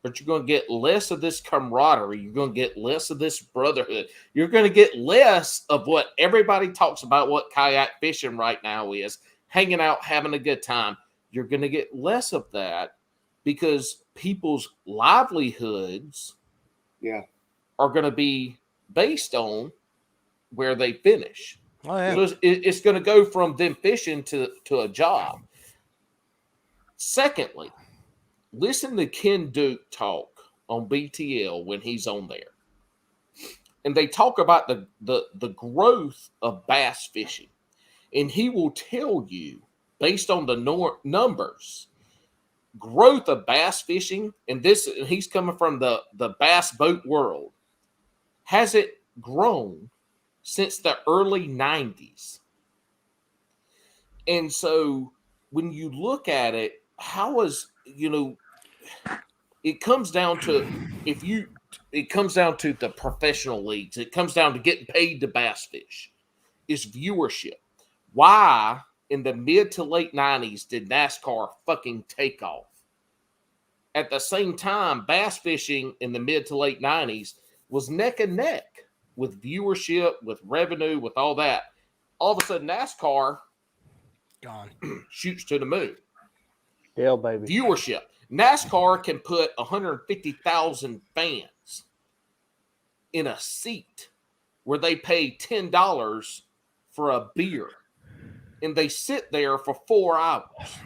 Speaker 1: but you're going to get less of this camaraderie. You're going to get less of this brotherhood. You're going to get less of what everybody talks about what kayak fishing right now is, hanging out, having a good time. You're going to get less of that because people's livelihoods are going to be based on where they finish.
Speaker 2: Oh, yeah.
Speaker 1: So it's going to go from them fishing to a job. Secondly, listen to Ken Duke talk on BTL when he's on there. And they talk about the growth of bass fishing. And he will tell you, based on the numbers, growth of bass fishing, and he's coming from the bass boat world, has it grown since the early 90s. And so when you look at it, it comes down to it comes down to the professional leagues. It comes down to getting paid to bass fish. It's viewership. Why in the mid to late 90s did NASCAR fucking take off? At the same time, bass fishing in the mid to late 90s was neck and neck with viewership, with revenue, with all that. All of a sudden, NASCAR
Speaker 2: gone,
Speaker 1: shoots to the moon.
Speaker 3: Yeah, baby.
Speaker 1: Viewership. NASCAR can put 150,000 fans in a seat where they pay $10 for a beer, and they sit there for 4 hours.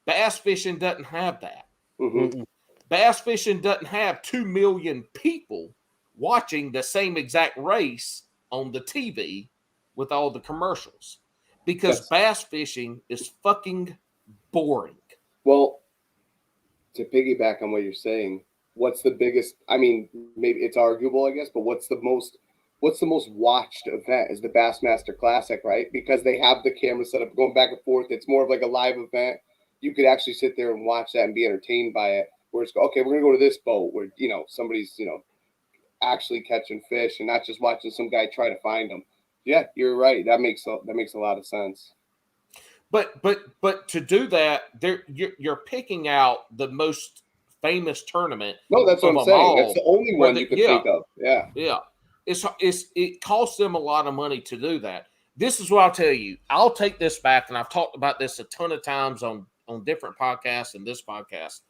Speaker 1: Bass fishing doesn't have that.
Speaker 3: Mm-hmm.
Speaker 1: Bass fishing doesn't have 2 million people watching the same exact race on the TV with all the commercials because bass fishing is fucking boring.
Speaker 4: Well, to piggyback on what you're saying, what's the biggest? I mean, maybe it's arguable, I guess, but what's the most watched event is the Bassmaster Classic, right? Because they have the camera set up going back and forth. It's more of like a live event. You could actually sit there and watch that and be entertained by it. Where it's okay, we're gonna go to this boat where somebody's actually catching fish and not just watching some guy try to find them. Yeah, you're right. That makes a lot of sense.
Speaker 1: But to do that, you're picking out the most famous tournament.
Speaker 4: No, that's what I'm saying. That's the only one you could think of. Yeah.
Speaker 1: Yeah. It costs them a lot of money to do that. This is what I'll tell you. I'll take this back, and I've talked about this a ton of times on different podcasts and this podcast.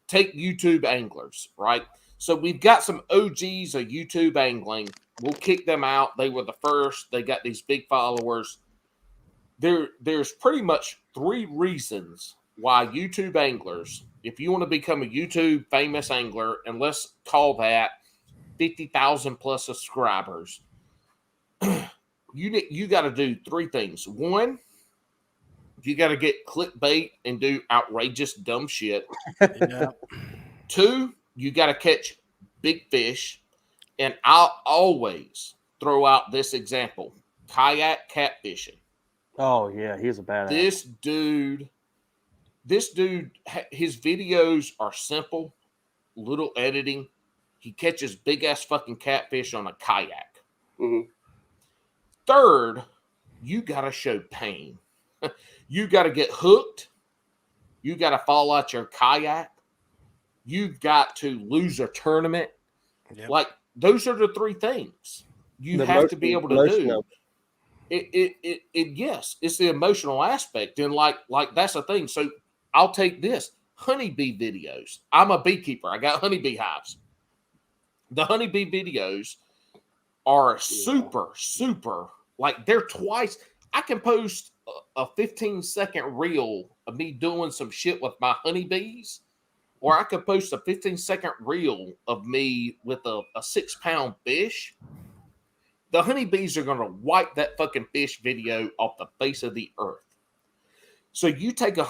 Speaker 1: take YouTube anglers, right? So we've got some OGs of YouTube angling. We'll kick them out. They were the first. They got these big followers. There's pretty much 3 reasons why YouTube anglers, if you want to become a YouTube famous angler, and let's call that 50,000 plus subscribers, you got to do 3 things. 1, you got to get clickbait and do outrageous dumb shit.
Speaker 2: Yeah.
Speaker 1: 2, you got to catch big fish. And I'll always throw out this example: kayak catfishing.
Speaker 3: Oh yeah, he's a badass.
Speaker 1: This dude, his videos are simple, little editing. He catches big ass fucking catfish on a kayak.
Speaker 4: Mm-hmm.
Speaker 1: 3rd, you got to show pain. You got to get hooked. You got to fall out your kayak. You've got to lose a tournament.
Speaker 2: Yep.
Speaker 1: Like, those are the 3 things you have to be able to do. Yes, it's the emotional aspect. And like that's the thing. So I'll take this honeybee videos. I'm a beekeeper. I got honeybee hives. The honeybee videos are super, like they're twice. I can post a 15-second reel of me doing some shit with my honeybees, or I could post a 15-second reel of me with a 6-pound fish. The honeybees are going to wipe that fucking fish video off the face of the earth. So you take a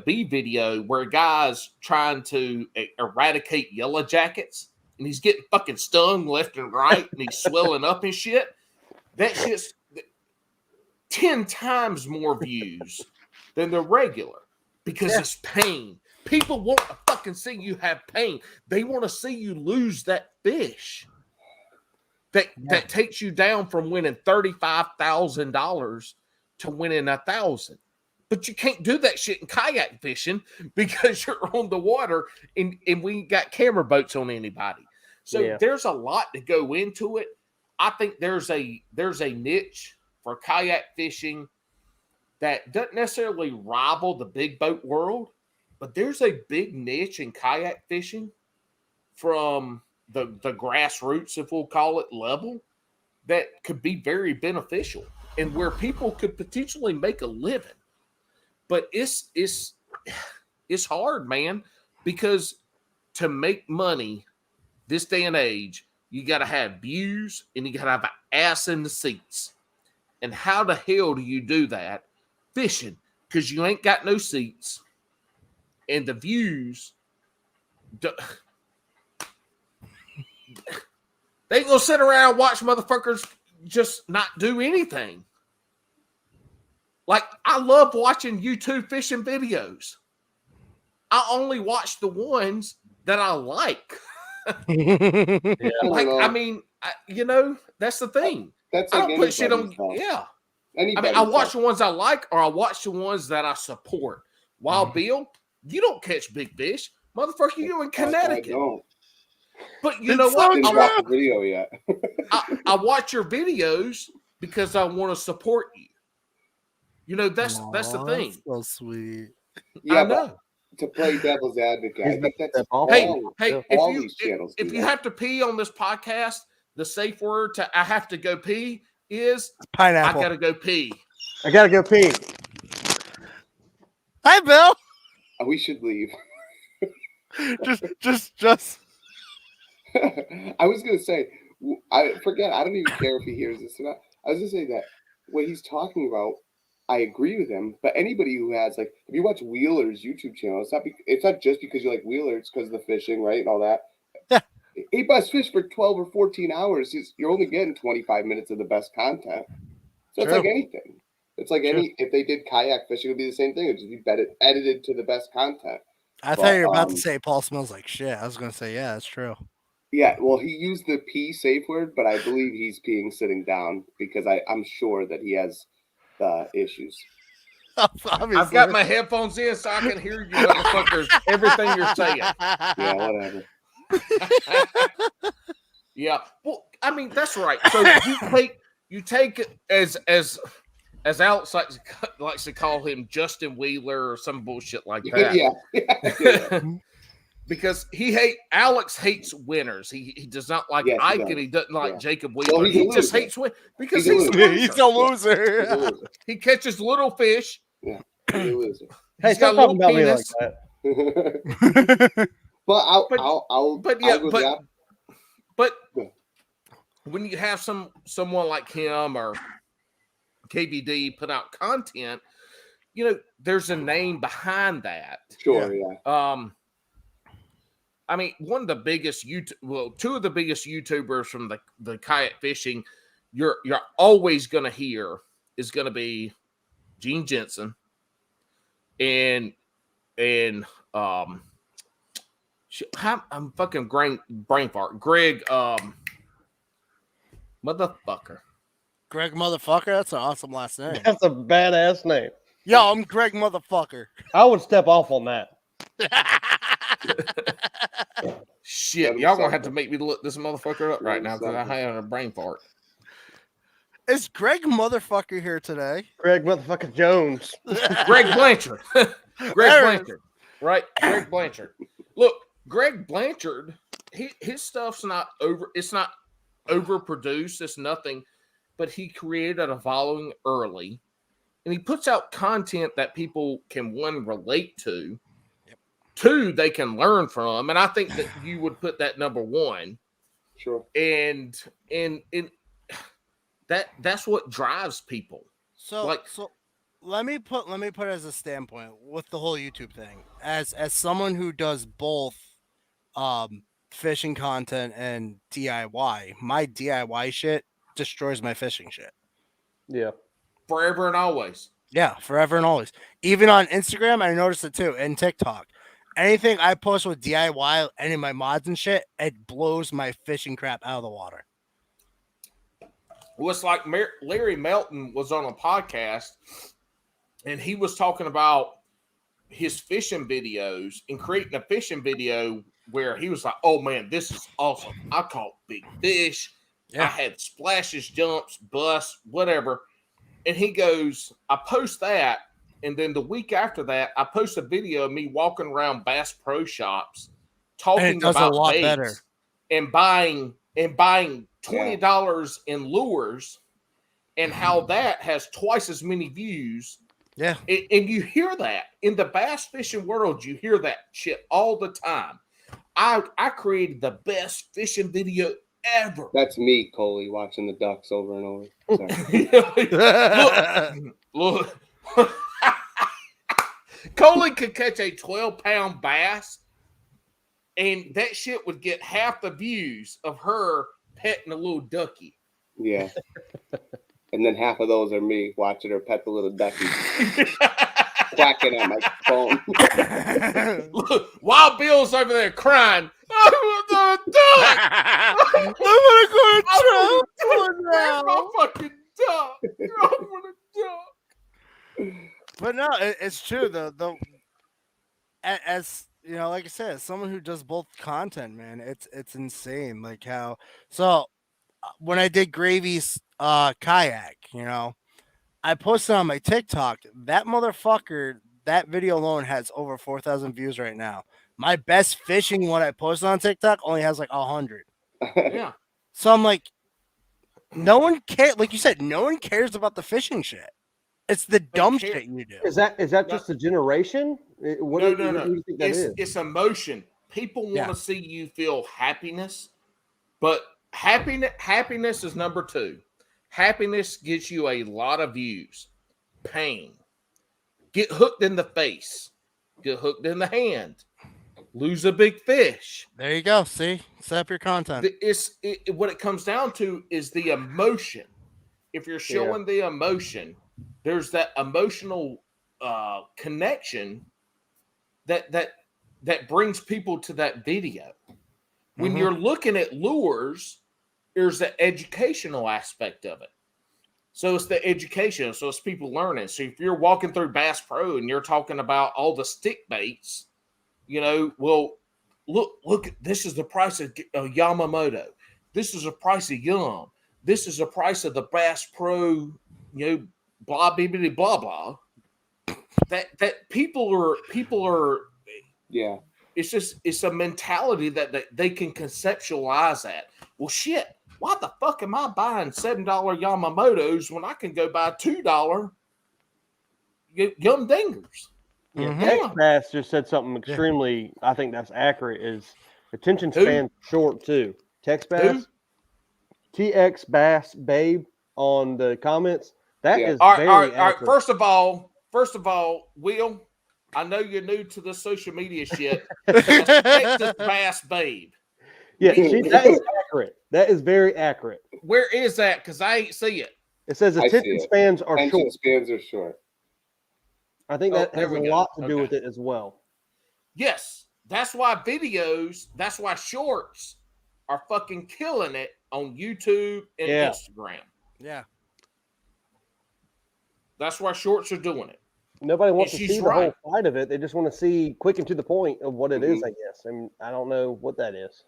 Speaker 1: bee video where a guy's trying to eradicate yellow jackets, and he's getting fucking stung left and right, and he's swelling up and shit. That shit's 10 times more views than the regular, because it's pain. People want to fucking see you have pain. They want to see you lose that fish. That takes you down from winning $35,000 to winning $1,000. But you can't do that shit in kayak fishing because you're on the water and we ain't got camera boats on anybody. So there's a lot to go into it. I think there's a niche for kayak fishing that doesn't necessarily rival the big boat world, but there's a big niche in kayak fishing from the grassroots, if we'll call it, level, that could be very beneficial and where people could potentially make a living. But it's hard, man, because to make money this day and age, you got to have views and you got to have an ass in the seats. And how the hell do you do that? Fishing, because you ain't got no seats, and the views. They ain't gonna sit around and watch motherfuckers just not do anything. Like, I love watching YouTube fishing videos. I only watch the ones that I like. I mean, that's the thing.
Speaker 4: That's
Speaker 1: I
Speaker 4: like
Speaker 1: don't put shit on.
Speaker 4: Stuff.
Speaker 1: Yeah.
Speaker 4: Anybody
Speaker 1: I watch the ones I like, or I watch the ones that I support. Wild Bill, you don't catch big fish. Motherfucker, you're in Connecticut.
Speaker 4: I don't.
Speaker 1: But you know what?
Speaker 4: I didn't watch the video yet.
Speaker 1: I watch your videos because I want to support you. You know, that's the thing.
Speaker 2: So sweet.
Speaker 4: Yeah,
Speaker 1: I know.
Speaker 4: To play devil's advocate, I think that's
Speaker 1: hey, if you have to pee on this podcast, the safe word to I have to go pee is
Speaker 2: pineapple.
Speaker 1: I gotta go pee.
Speaker 3: I gotta go pee.
Speaker 2: Hi, Bill.
Speaker 4: We should leave.
Speaker 2: just.
Speaker 4: I was gonna say, I forget. I don't even care if he hears this or not. I was gonna say that what he's talking about, I agree with him. But anybody who has, like, if you watch Wheeler's YouTube channel, it's not just because you like Wheeler. It's because of the fishing, right, and all that.
Speaker 2: Yeah.
Speaker 4: He busts fish for 12 or 14 hours. You're only getting 25 minutes of the best content. So it's like anything. It's like if they did kayak fishing, it would be the same thing. It would just be edited to the best content.
Speaker 2: I thought you were about to say Paul smells like shit. I was going to say, yeah, that's true.
Speaker 4: Yeah, well, he used the pee safe word, but I believe he's peeing sitting down because I'm sure that he has issues.
Speaker 2: Obviously.
Speaker 1: I've got my headphones in so I can hear you motherfuckers, everything you're saying.
Speaker 4: Yeah, whatever.
Speaker 1: Yeah, well, I mean, that's right. So you take as as Alex likes to call him, Justin Wheeler or some bullshit like that.
Speaker 4: Yeah.
Speaker 1: Because Alex hates winners. He does not like
Speaker 4: Yes, he
Speaker 1: Ike,
Speaker 4: does.
Speaker 1: and he doesn't like
Speaker 4: Yeah.
Speaker 1: Jacob
Speaker 4: Well,
Speaker 1: Wheeler.
Speaker 4: he's a
Speaker 1: He just
Speaker 4: loser.
Speaker 1: hates win because
Speaker 4: He's a
Speaker 1: he's a
Speaker 4: loser.
Speaker 1: loser.
Speaker 2: He's a loser.
Speaker 4: He's a loser.
Speaker 1: He catches little fish.
Speaker 4: Yeah, he's a loser.
Speaker 3: Hey,
Speaker 1: He's got
Speaker 3: stop
Speaker 1: a little
Speaker 3: talking about me like
Speaker 1: penis.
Speaker 3: that.
Speaker 4: But I'll
Speaker 1: Yeah,
Speaker 4: go down.
Speaker 1: but
Speaker 4: Yeah.
Speaker 1: when you have someone like him or KBD put out content, there's a name behind that.
Speaker 4: Sure, yeah.
Speaker 1: I mean, two of the biggest YouTubers from the kayak fishing, you're always going to hear is going to be Gene Jensen and I'm fucking brain fart. Greg motherfucker.
Speaker 2: Greg Motherfucker? That's an awesome last name.
Speaker 3: That's a badass name.
Speaker 2: Yo, I'm Greg Motherfucker.
Speaker 3: I would step off on that.
Speaker 1: Shit, y'all gonna have to make me look this motherfucker up right now because I had a brain fart.
Speaker 2: Is Greg Motherfucker here today?
Speaker 3: Greg motherfucking Jones.
Speaker 1: Greg Blanchard. Blanchard. Right? Greg Blanchard. Look, Greg Blanchard, his stuff's not overproduced. It's nothing, but he created a following early, and he puts out content that people can, one, relate to, two, they can learn from, and I think that you would put that number one.
Speaker 4: Sure.
Speaker 1: And that's what drives people.
Speaker 2: So let me put it as a standpoint with the whole YouTube thing. As someone who does both fishing content and DIY, my DIY shit destroys my fishing shit.
Speaker 3: Yeah.
Speaker 1: Forever and always.
Speaker 2: Yeah, forever and always. Even on Instagram, I noticed it too, and TikTok. Anything I post with DIY, any of my mods and shit, it blows my fishing crap out of the water.
Speaker 1: Well, it's like Larry Melton was on a podcast, and he was talking about his fishing videos and creating a fishing video where he was like, oh, man, this is awesome. I caught big fish.
Speaker 2: Yeah.
Speaker 1: I had splashes, jumps, busts, whatever. And he goes, I post that, and then the week after that, I post a video of me walking around Bass Pro Shops talking about baits better. and buying $20 in lures, and how that has twice as many views.
Speaker 2: Yeah.
Speaker 1: And you hear that in the bass fishing world, you hear that shit all the time. I created the best fishing video ever.
Speaker 4: That's me, Coley, watching the ducks over and over. Sorry.
Speaker 1: Look. Coley could catch a 12-pound bass, and that shit would get half the views of her petting a little ducky.
Speaker 4: Yeah. And then half of those are me watching her pet the little ducky. Quacking on my phone.
Speaker 1: Look, Wild Bill's over there crying. I want the duck.
Speaker 2: I want to go
Speaker 1: Where's my fucking duck? I want a duck.
Speaker 2: But no, it's true though. As you know, like I said, as someone who does both content, man, it's insane. Like how when I did Gravy's kayak, I posted on my TikTok. That motherfucker, that video alone has over 4,000 views right now. My best fishing one I posted on TikTok only has like 100.
Speaker 1: Yeah.
Speaker 2: So I'm like, no one cares. Like you said, no one cares about the fishing shit. It's the dumb shit you do.
Speaker 3: Is that just a generation? What do you think that is?
Speaker 1: It's emotion. People want to see you feel happiness, but happiness is number two. Happiness gets you a lot of views. Pain. Get hooked in the face. Get hooked in the hand. Lose a big fish.
Speaker 2: There you go. See? Set up your content.
Speaker 1: What it comes down to is the emotion. If you're showing the emotion, there's that emotional connection that brings people to that video. When you're looking at lures, there's the educational aspect of it. So it's the education. So it's people learning. So if you're walking through Bass Pro and you're talking about all the stick baits, well, look, this is the price of Yamamoto. This is the price of Yum. This is the price of the Bass Pro, blah bibbity blah blah. That people are.
Speaker 4: Yeah.
Speaker 1: It's a mentality that they can conceptualize that. Well, shit. Why the fuck am I buying $7 Yamamotos when I can go buy $2 Yum Dingers?
Speaker 3: Yeah,
Speaker 2: Mhm.
Speaker 3: Tex
Speaker 1: Yeah.
Speaker 3: Bass just said something extremely, I think that's accurate, is attention
Speaker 1: Who?
Speaker 3: span short too. Tex
Speaker 1: Who?
Speaker 3: Bass, TX Bass Babe on the comments. That
Speaker 4: Yeah.
Speaker 3: is
Speaker 1: All right,
Speaker 3: very
Speaker 1: all right, all right.
Speaker 3: accurate.
Speaker 1: First of all, Will, I know you're new to the social media shit. That's Texas Bass Babe.
Speaker 3: Yeah, that is accurate. That is very accurate.
Speaker 1: Where is that? Because I ain't see it.
Speaker 3: It says
Speaker 4: I see
Speaker 3: attention
Speaker 4: it.
Speaker 3: spans are
Speaker 4: Attention
Speaker 3: short.
Speaker 4: spans are short.
Speaker 3: I think
Speaker 1: Oh,
Speaker 3: that
Speaker 1: there
Speaker 3: has a
Speaker 1: we go.
Speaker 3: lot to do
Speaker 1: Okay.
Speaker 3: with it as well.
Speaker 1: Yes, that's why that's why shorts are fucking killing it on YouTube and
Speaker 3: Yeah.
Speaker 1: Instagram.
Speaker 2: Yeah.
Speaker 1: That's why shorts are doing it.
Speaker 3: Nobody wants to
Speaker 1: she's
Speaker 3: see the
Speaker 1: right.
Speaker 3: whole side of it. They just want to see quick and to the point of what it is,
Speaker 4: Mhm.
Speaker 3: I guess. I mean, I don't know what that is.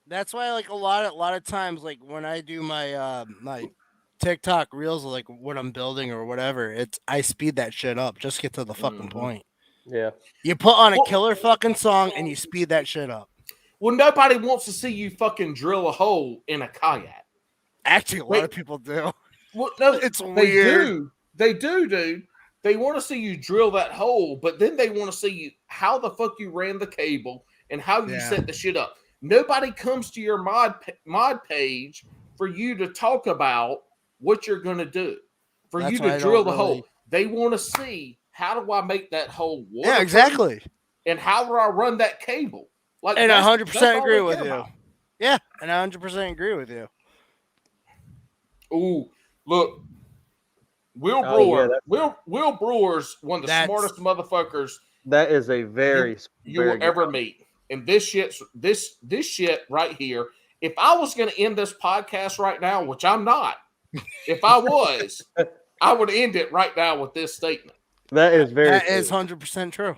Speaker 2: That's why, like, a lot of times, like, when I do my my TikTok reels, like what I'm building or whatever, I speed that shit up. Just get to the fucking point.
Speaker 3: Yeah.
Speaker 2: You put on a
Speaker 1: Well-
Speaker 2: killer fucking song and you speed that shit up.
Speaker 1: Well, nobody wants to see you fucking drill a hole in a kayak.
Speaker 2: Actually, a lot of people do.
Speaker 1: Well, no,
Speaker 2: It's
Speaker 1: they
Speaker 2: weird.
Speaker 1: do. They do, dude. They want to see you drill that hole, but then they want to see you how the fuck you ran the cable and how you
Speaker 2: Yeah.
Speaker 1: set the shit up. Nobody comes to your mod page for you to talk about what you're going to do, for
Speaker 2: That's
Speaker 1: you
Speaker 2: why
Speaker 1: to
Speaker 2: I
Speaker 1: drill
Speaker 2: don't
Speaker 1: the hole.
Speaker 2: really-
Speaker 1: They want to see, how do I make that hole waterproof?
Speaker 2: Yeah, exactly.
Speaker 1: And how do I run that cable? Like,
Speaker 2: And
Speaker 1: that's
Speaker 2: 100%
Speaker 1: all
Speaker 2: agree
Speaker 1: they
Speaker 2: with
Speaker 1: care
Speaker 2: you.
Speaker 1: about.
Speaker 2: Yeah, and I 100% agree with you.
Speaker 1: Ooh, look, Will
Speaker 3: Oh,
Speaker 1: Brewer.
Speaker 3: yeah,
Speaker 1: Will Brewer's one of the
Speaker 2: That's-
Speaker 1: smartest motherfuckers
Speaker 3: That is a very,
Speaker 1: you
Speaker 3: very
Speaker 1: will
Speaker 3: good
Speaker 1: ever
Speaker 3: one.
Speaker 1: meet. And this shit right here. If I was going to end this podcast right now, which I'm not, if I was, I would end it right now with this statement.
Speaker 3: That is very
Speaker 2: That
Speaker 3: true.
Speaker 2: is 100% true.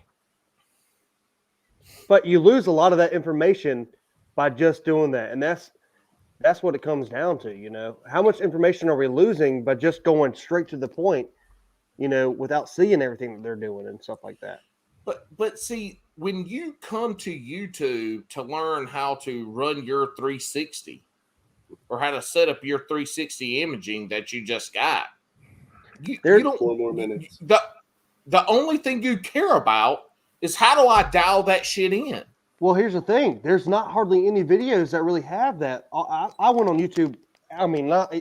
Speaker 3: But you lose a lot of that information by just doing that. And that's what it comes down to, you know. How much information are we losing by just going straight to the point, you know, without seeing everything that they're doing and stuff like that?
Speaker 1: But see, when you come to YouTube to learn how to run your 360 or how to set up your 360 imaging that you just got, you don't
Speaker 4: 4 more minutes.
Speaker 1: The only thing you care about is how do I dial that shit in?
Speaker 3: Well, here's the thing. There's not hardly any videos that really have that. I went on YouTube. I mean, not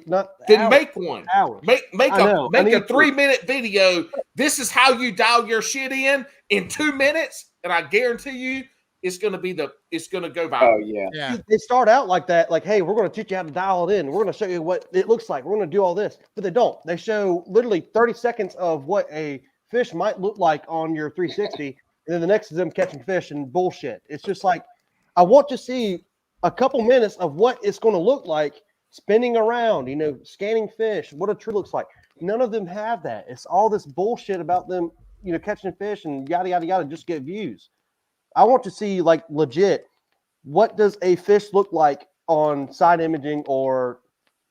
Speaker 1: Then
Speaker 3: hours,
Speaker 1: make one.
Speaker 3: hours.
Speaker 1: Make
Speaker 3: I know. I
Speaker 1: a
Speaker 3: need to.
Speaker 1: 3-minute video. This is how you dial your shit in 2 minutes, and I guarantee you it's gonna go viral.
Speaker 4: Oh yeah.
Speaker 2: Yeah.
Speaker 3: They start out like that, like, hey, we're going to teach you how to dial it in. We're going to show you what it looks like. We're going to do all this, but they don't. They show literally 30 seconds of what a fish might look like on your 360, and then the next is them catching fish and bullshit. It's just like, I want to see a couple minutes of what it's going to look like spinning around, you know, scanning fish, what a tree looks like. None of them have that. It's all this bullshit about them, you know, catching fish and yada, yada, yada, just get views. I want to see, like, legit, what does a fish look like on side imaging or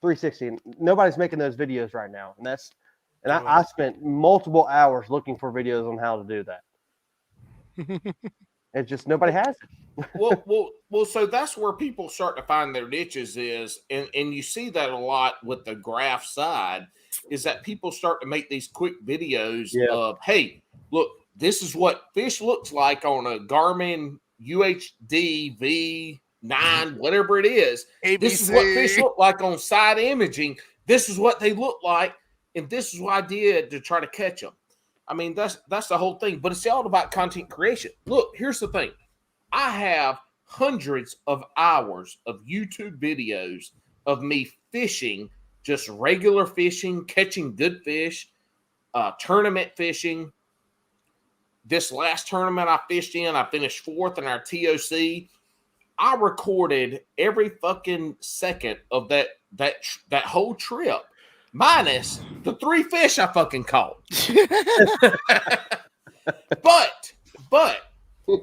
Speaker 3: 360? And nobody's making those videos right now. And I spent multiple hours looking for videos on how to do that. It's just nobody has it.
Speaker 1: well, so that's where people start to find their niches is, and you see that a lot with the graph side, is that people start to make these quick videos of, hey, look, this is what fish looks like on a Garmin UHD V9, whatever it is.
Speaker 2: ABC.
Speaker 1: This is what fish look like on side imaging. This is what they look like, and this is what I did to try to catch them. I mean, that's the whole thing, but it's all about content creation. Look, here's the thing. I have hundreds of hours of YouTube videos of me fishing, just regular fishing, catching good fish, tournament fishing. This last tournament I fished in, I finished 4th in our TOC. I recorded every fucking second of that whole trip, minus the 3 fish I fucking caught. But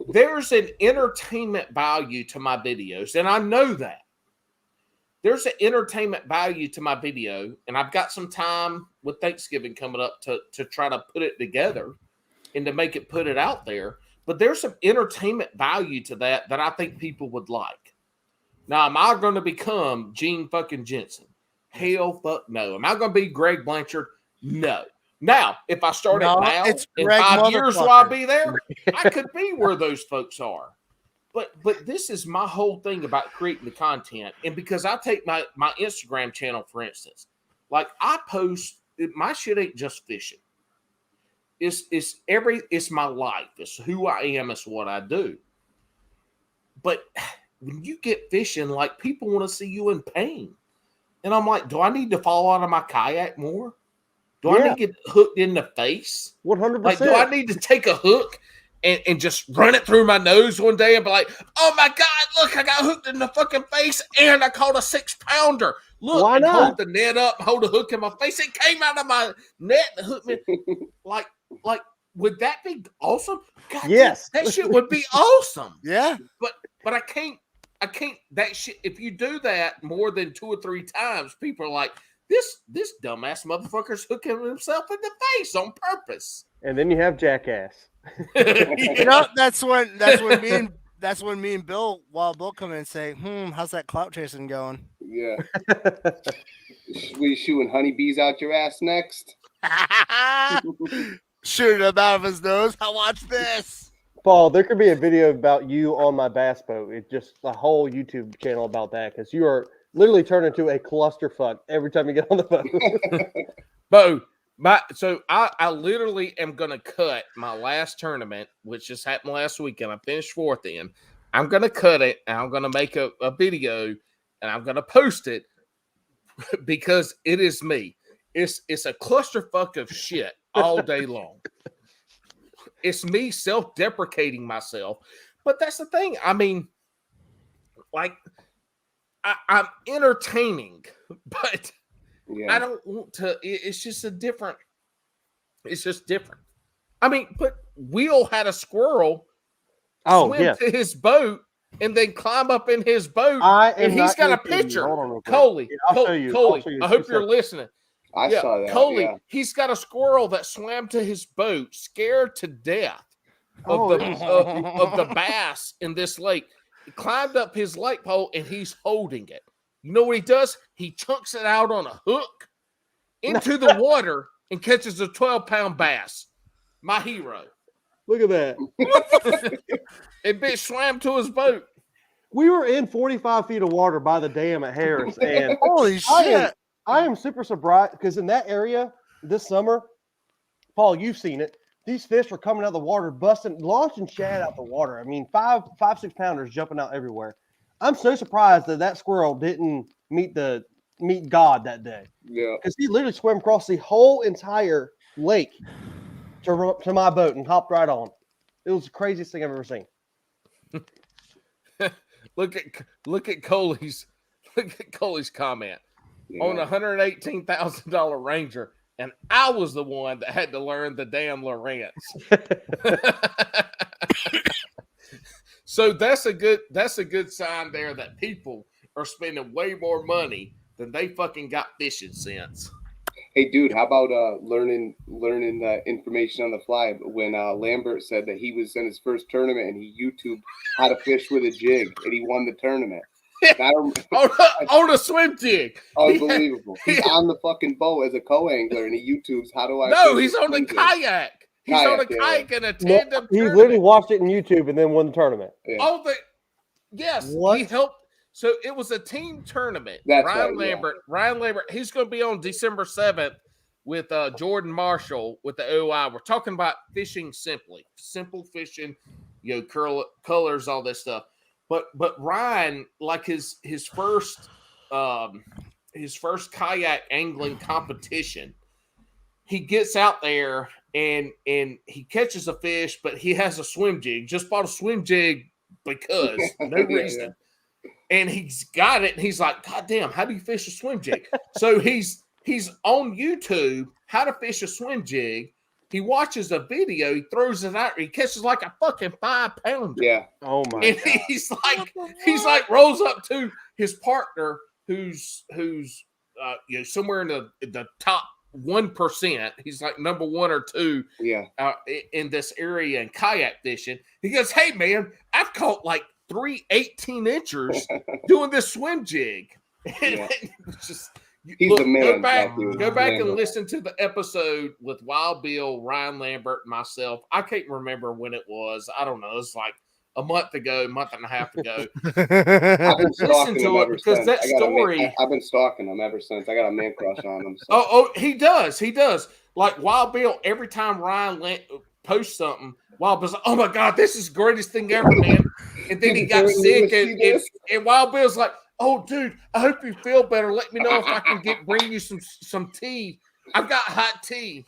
Speaker 1: there's an entertainment value to my videos, and I know that. there's an entertainment value to my video, and I've got some time with Thanksgiving coming up to try to put it together and to make it put it out there. But there's some entertainment value to that I think people would like. Now, am I going to become Gene fucking Jensen? Hell fuck no. Am I going to be Greg Blanchard? No. Now, if I start it now, in 5 years will I be there? I could be where those folks are. But this is my whole thing about creating the content. And because I take my Instagram channel, for instance, like I post, my shit ain't just fishing. It's my life. It's who I am. It's what I do. But when you get fishing, like people want to see you in pain. And I'm like, do I need to fall out of my kayak more? Do I need to get hooked in the face?
Speaker 3: 100%.
Speaker 1: Like, do I need to take a hook and just run it through my nose one day and be like, oh my God, look, I got hooked in the fucking face and I caught a 6-pounder. Look,
Speaker 3: why not?
Speaker 1: Hold the net up, hold a hook in my face. It came out of my net and hooked me. like, would that be awesome? God,
Speaker 3: yes.
Speaker 1: That shit would be awesome.
Speaker 2: Yeah.
Speaker 1: But I can't, that shit, if you do that more than 2 or 3 times, people are like, this dumbass motherfucker's hooking himself in the face on purpose.
Speaker 3: And then you have Jackass.
Speaker 2: You know, that's when me and Bill, Bill come in and say, how's that clout chasing going?
Speaker 4: Yeah. We shooting honeybees out your ass next?
Speaker 2: Shooting them out of his nose. I watch this.
Speaker 3: Paul, there could be a video about you on my bass boat. It's just a whole YouTube channel about that because you are literally turning into a clusterfuck every time you get on the boat.
Speaker 1: Bo, so I literally am going to cut my last tournament, which just happened last weekend. I finished 4th in. I'm going to cut it, and I'm going to make a video, and I'm going to post it because it is me. It's a clusterfuck of shit all day long. It's me self-deprecating myself. But that's the thing. I mean, like, I'm entertaining, but I don't want to. It's just different. I mean, but Will had a squirrel swim to his boat and then climb up in his boat, and he's got a picture. Coley, I hope you're listening.
Speaker 4: I saw that.
Speaker 1: Coley, he's got a squirrel that swam to his boat, scared to death of the bass in this lake. He climbed up his lake pole and he's holding it. You know what he does? He chunks it out on a hook into the water and catches a 12-pound bass. My hero.
Speaker 3: Look at that.
Speaker 1: And bitch swam to his boat.
Speaker 3: We were in 45 feet of water by the dam at Harris. And
Speaker 2: holy shit.
Speaker 3: I am super surprised because in that area this summer, Paul, you've seen it. These fish are coming out of the water, launching shad out the water. I mean, 5-6 pounders jumping out everywhere. I'm so surprised that squirrel didn't meet God that day.
Speaker 4: Yeah,
Speaker 3: because he literally swam across the whole entire lake to my boat and hopped right on. It was the craziest thing I've ever seen.
Speaker 1: Look at Coley's comment on a $118,000 Ranger. And I was the one that had to learn the damn Lowrance. So that's a good sign there that people are spending way more money than they fucking got fishing sense.
Speaker 4: Hey, dude, how about learning the information on the fly? When Lambert said that he was in his first tournament and he YouTubed how to fish with a jig and he won the tournament.
Speaker 1: On a swim jig.
Speaker 4: Unbelievable. He's on the fucking boat as a co-angler and he YouTubes how do I
Speaker 1: No, he's on the kayak. He's on a kayak in a tandem.
Speaker 3: He literally watched it in YouTube and then won the tournament.
Speaker 1: Yeah. Yes. What? He helped. So it was a team tournament.
Speaker 4: That's
Speaker 1: Ryan
Speaker 4: right,
Speaker 1: Lambert. Yeah. Ryan Lambert, he's going to be on December 7th with Jordan Marshall with the OI. We're talking about fishing simply. Simple fishing, colors, all this stuff. But Ryan, like his first kayak angling competition, he gets out there and he catches a fish, but he has a swim jig. Just bought a swim jig because no reason. Yeah. And he's got it, and he's like, God damn, how do you fish a swim jig? So he's on YouTube, how to fish a swim jig. He watches a video, he throws it out, he catches like a fucking 5-pounder.
Speaker 4: Yeah.
Speaker 3: Oh my
Speaker 1: and
Speaker 3: God.
Speaker 1: he's like rolls up to his partner somewhere in the top 1%. He's like number 1 or 2 in this area in kayak fishing. He goes, "Hey man, I've caught like 3 18-inchers doing this swim jig."
Speaker 4: Yeah.
Speaker 1: Just
Speaker 4: He's the man.
Speaker 1: Go back
Speaker 4: man.
Speaker 1: and listen to the episode with Wild Bill, Ryan Lambert, and myself. I can't remember when it was. I don't know. It's like a month and a half ago.
Speaker 4: I've been stalking him ever
Speaker 1: because
Speaker 4: since.
Speaker 1: that story.
Speaker 4: I've been stalking him ever since. I got a man crush on him. So.
Speaker 1: Oh, he does. Like Wild Bill, every time Ryan posts something, Wild Bill's like, "Oh my God, this is the greatest thing ever, man." And then he got sick, and Wild Bill's like, "Oh, dude, I hope you feel better. Let me know if I can bring you some tea. I've got hot tea."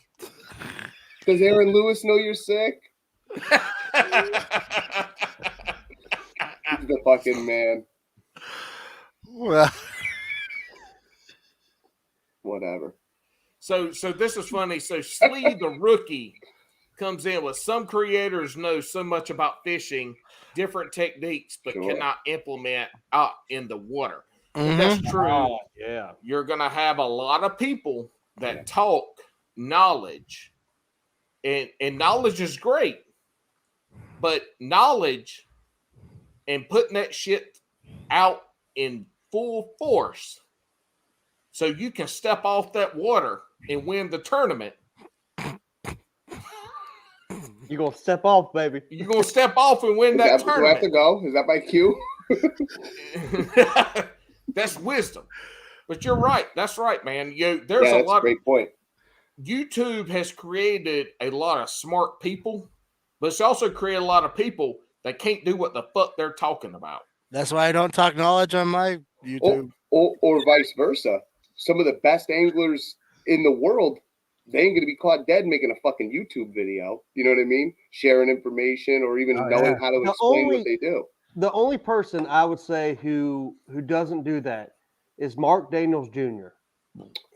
Speaker 4: Does Aaron Lewis know you're sick? He's the fucking man.
Speaker 2: Well,
Speaker 4: whatever.
Speaker 1: So this is funny. So Slee the rookie comes in with some creators know so much about fishing, different techniques, but cannot implement out in the water.
Speaker 2: Mm-hmm.
Speaker 1: That's true.
Speaker 3: Yeah.
Speaker 1: You're going to have a lot of people that talk knowledge, and knowledge is great, but knowledge and putting that shit out in full force so you can step off that water and win the tournament.
Speaker 3: You're going to step off, baby.
Speaker 1: You're going to step off and win that tournament.
Speaker 4: Do I have to go? Is that my cue?
Speaker 1: That's wisdom. But you're right. That's right, man. There's a lot.
Speaker 4: Great point.
Speaker 1: YouTube has created a lot of smart people, but it's also created a lot of people that can't do what the fuck they're talking about.
Speaker 2: That's why I don't talk knowledge on my YouTube.
Speaker 4: Or vice versa. Some of the best anglers in the world, they ain't going to be caught dead making a fucking YouTube video. You know what I mean? Sharing information or even knowing how to explain what they do.
Speaker 3: The only person I would say who doesn't do that is Mark Daniels Jr.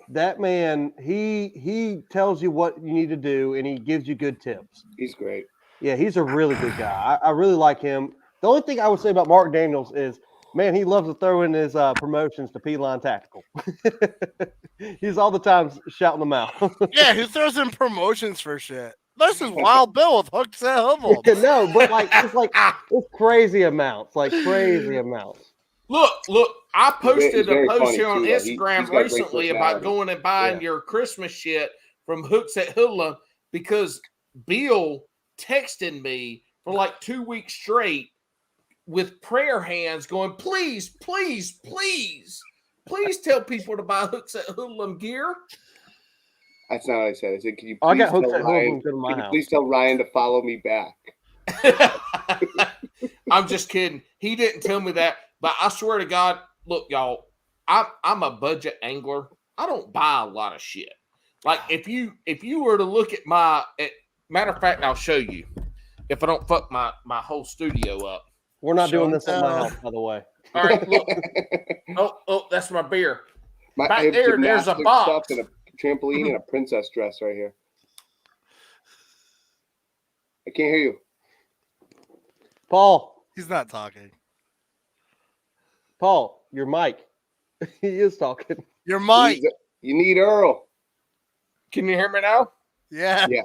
Speaker 3: That man, he tells you what you need to do and he gives you good tips.
Speaker 4: He's great.
Speaker 3: Yeah, he's a really good guy. I really like him. The only thing I would say about Mark Daniels is, man, he loves to throw in his promotions to P-Line Tactical. He's all the time shouting them out.
Speaker 2: Yeah, who throws in promotions for shit? This is Wild Bill with hooks at Hubble.
Speaker 3: No, but it's crazy amounts, crazy amounts.
Speaker 1: Look, I posted a post here on
Speaker 4: too,
Speaker 1: Instagram recently about going and buying your Christmas shit from Hooks at Hoodlum because Bill texted me for like 2 weeks straight with prayer hands going, please, please, please, please tell people to buy Hooks at Hoodlum gear.
Speaker 4: That's not what I said. I said, can you
Speaker 3: I got Hooks at Hoodlum to my house.
Speaker 4: Please tell Ryan to follow me back?
Speaker 1: I'm just kidding. He didn't tell me that, but I swear to God, look, y'all, I'm a budget angler. I don't buy a lot of shit. Like if you were to look at matter of fact, I'll show you if I don't fuck my whole studio up.
Speaker 3: We're not doing this at my house, by the way.
Speaker 1: All right, look. oh, that's my beer. Back there's a box.
Speaker 4: And a trampoline and a princess dress right here. I can't hear you.
Speaker 3: Paul.
Speaker 2: He's not talking.
Speaker 3: Paul, your mic. He is talking.
Speaker 2: Your mic.
Speaker 4: You need Earl.
Speaker 1: Can you hear me now?
Speaker 2: Yeah.
Speaker 4: Yeah.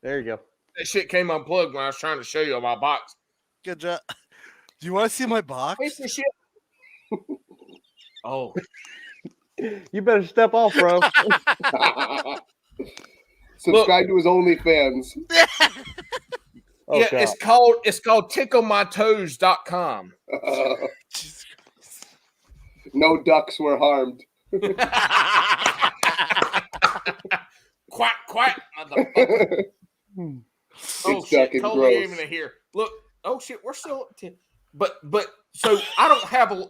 Speaker 3: There you go.
Speaker 1: That shit came unplugged when I was trying to show you my box.
Speaker 2: Good job. Do you want to see my box?
Speaker 1: Piece of shit. Oh.
Speaker 3: You better step off, bro.
Speaker 4: Subscribe to his OnlyFans.
Speaker 3: Oh,
Speaker 1: yeah,
Speaker 3: God.
Speaker 1: it's called ticklemytoes.com.
Speaker 4: No ducks were harmed.
Speaker 1: Quack, quack, motherfucker. Oh, shit, totally even in here. Look, oh, shit, we're still at 10. But, so I don't have a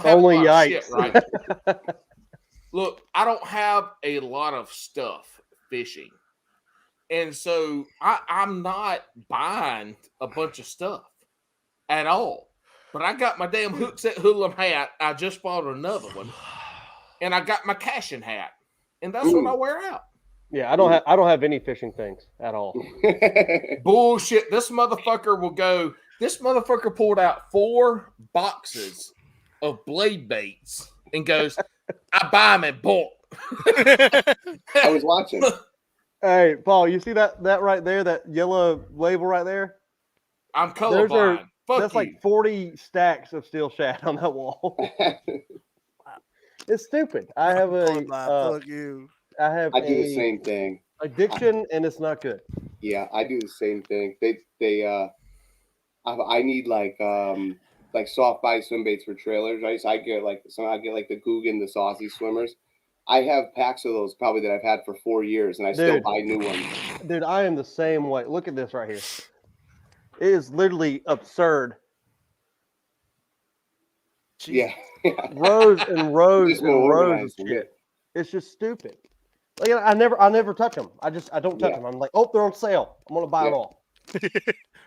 Speaker 3: Only
Speaker 1: lot
Speaker 3: yikes.
Speaker 1: of shit, right? Look, I don't have a lot of stuff fishing. And so I'm not buying a bunch of stuff at all. But I got my damn Hooks at Hoodlum hat. I just bought another one. And I got my cashing hat. And that's what I wear out.
Speaker 3: Yeah, I don't have any fishing things at all.
Speaker 1: Bullshit. This motherfucker pulled out 4 boxes of blade baits. and goes, I buy them in bulk.
Speaker 4: I was watching.
Speaker 3: Hey, Paul, you see that right there, that yellow label right there?
Speaker 1: I'm colorblind.
Speaker 3: That's like 40 stacks of steel shad on that wall. It's stupid. I have
Speaker 2: Fuck you.
Speaker 3: I have
Speaker 4: I do the same thing.
Speaker 3: addiction, and it's not good.
Speaker 4: Yeah, I do the same thing. I need like soft body swim baits for trailers, right? So I get like the Guggen, the Saucy swimmers. I have packs of those probably that I've had for 4 years, and I still buy new ones.
Speaker 3: Dude, I am the same way. Look at this right here. It is literally absurd.
Speaker 4: Yeah.
Speaker 3: Rows and rows
Speaker 4: Just more
Speaker 3: and rows of
Speaker 4: organized,
Speaker 3: shit. It's just stupid. Like, I never touch them. I don't touch them. I'm like, oh, they're on sale. I'm gonna buy them all.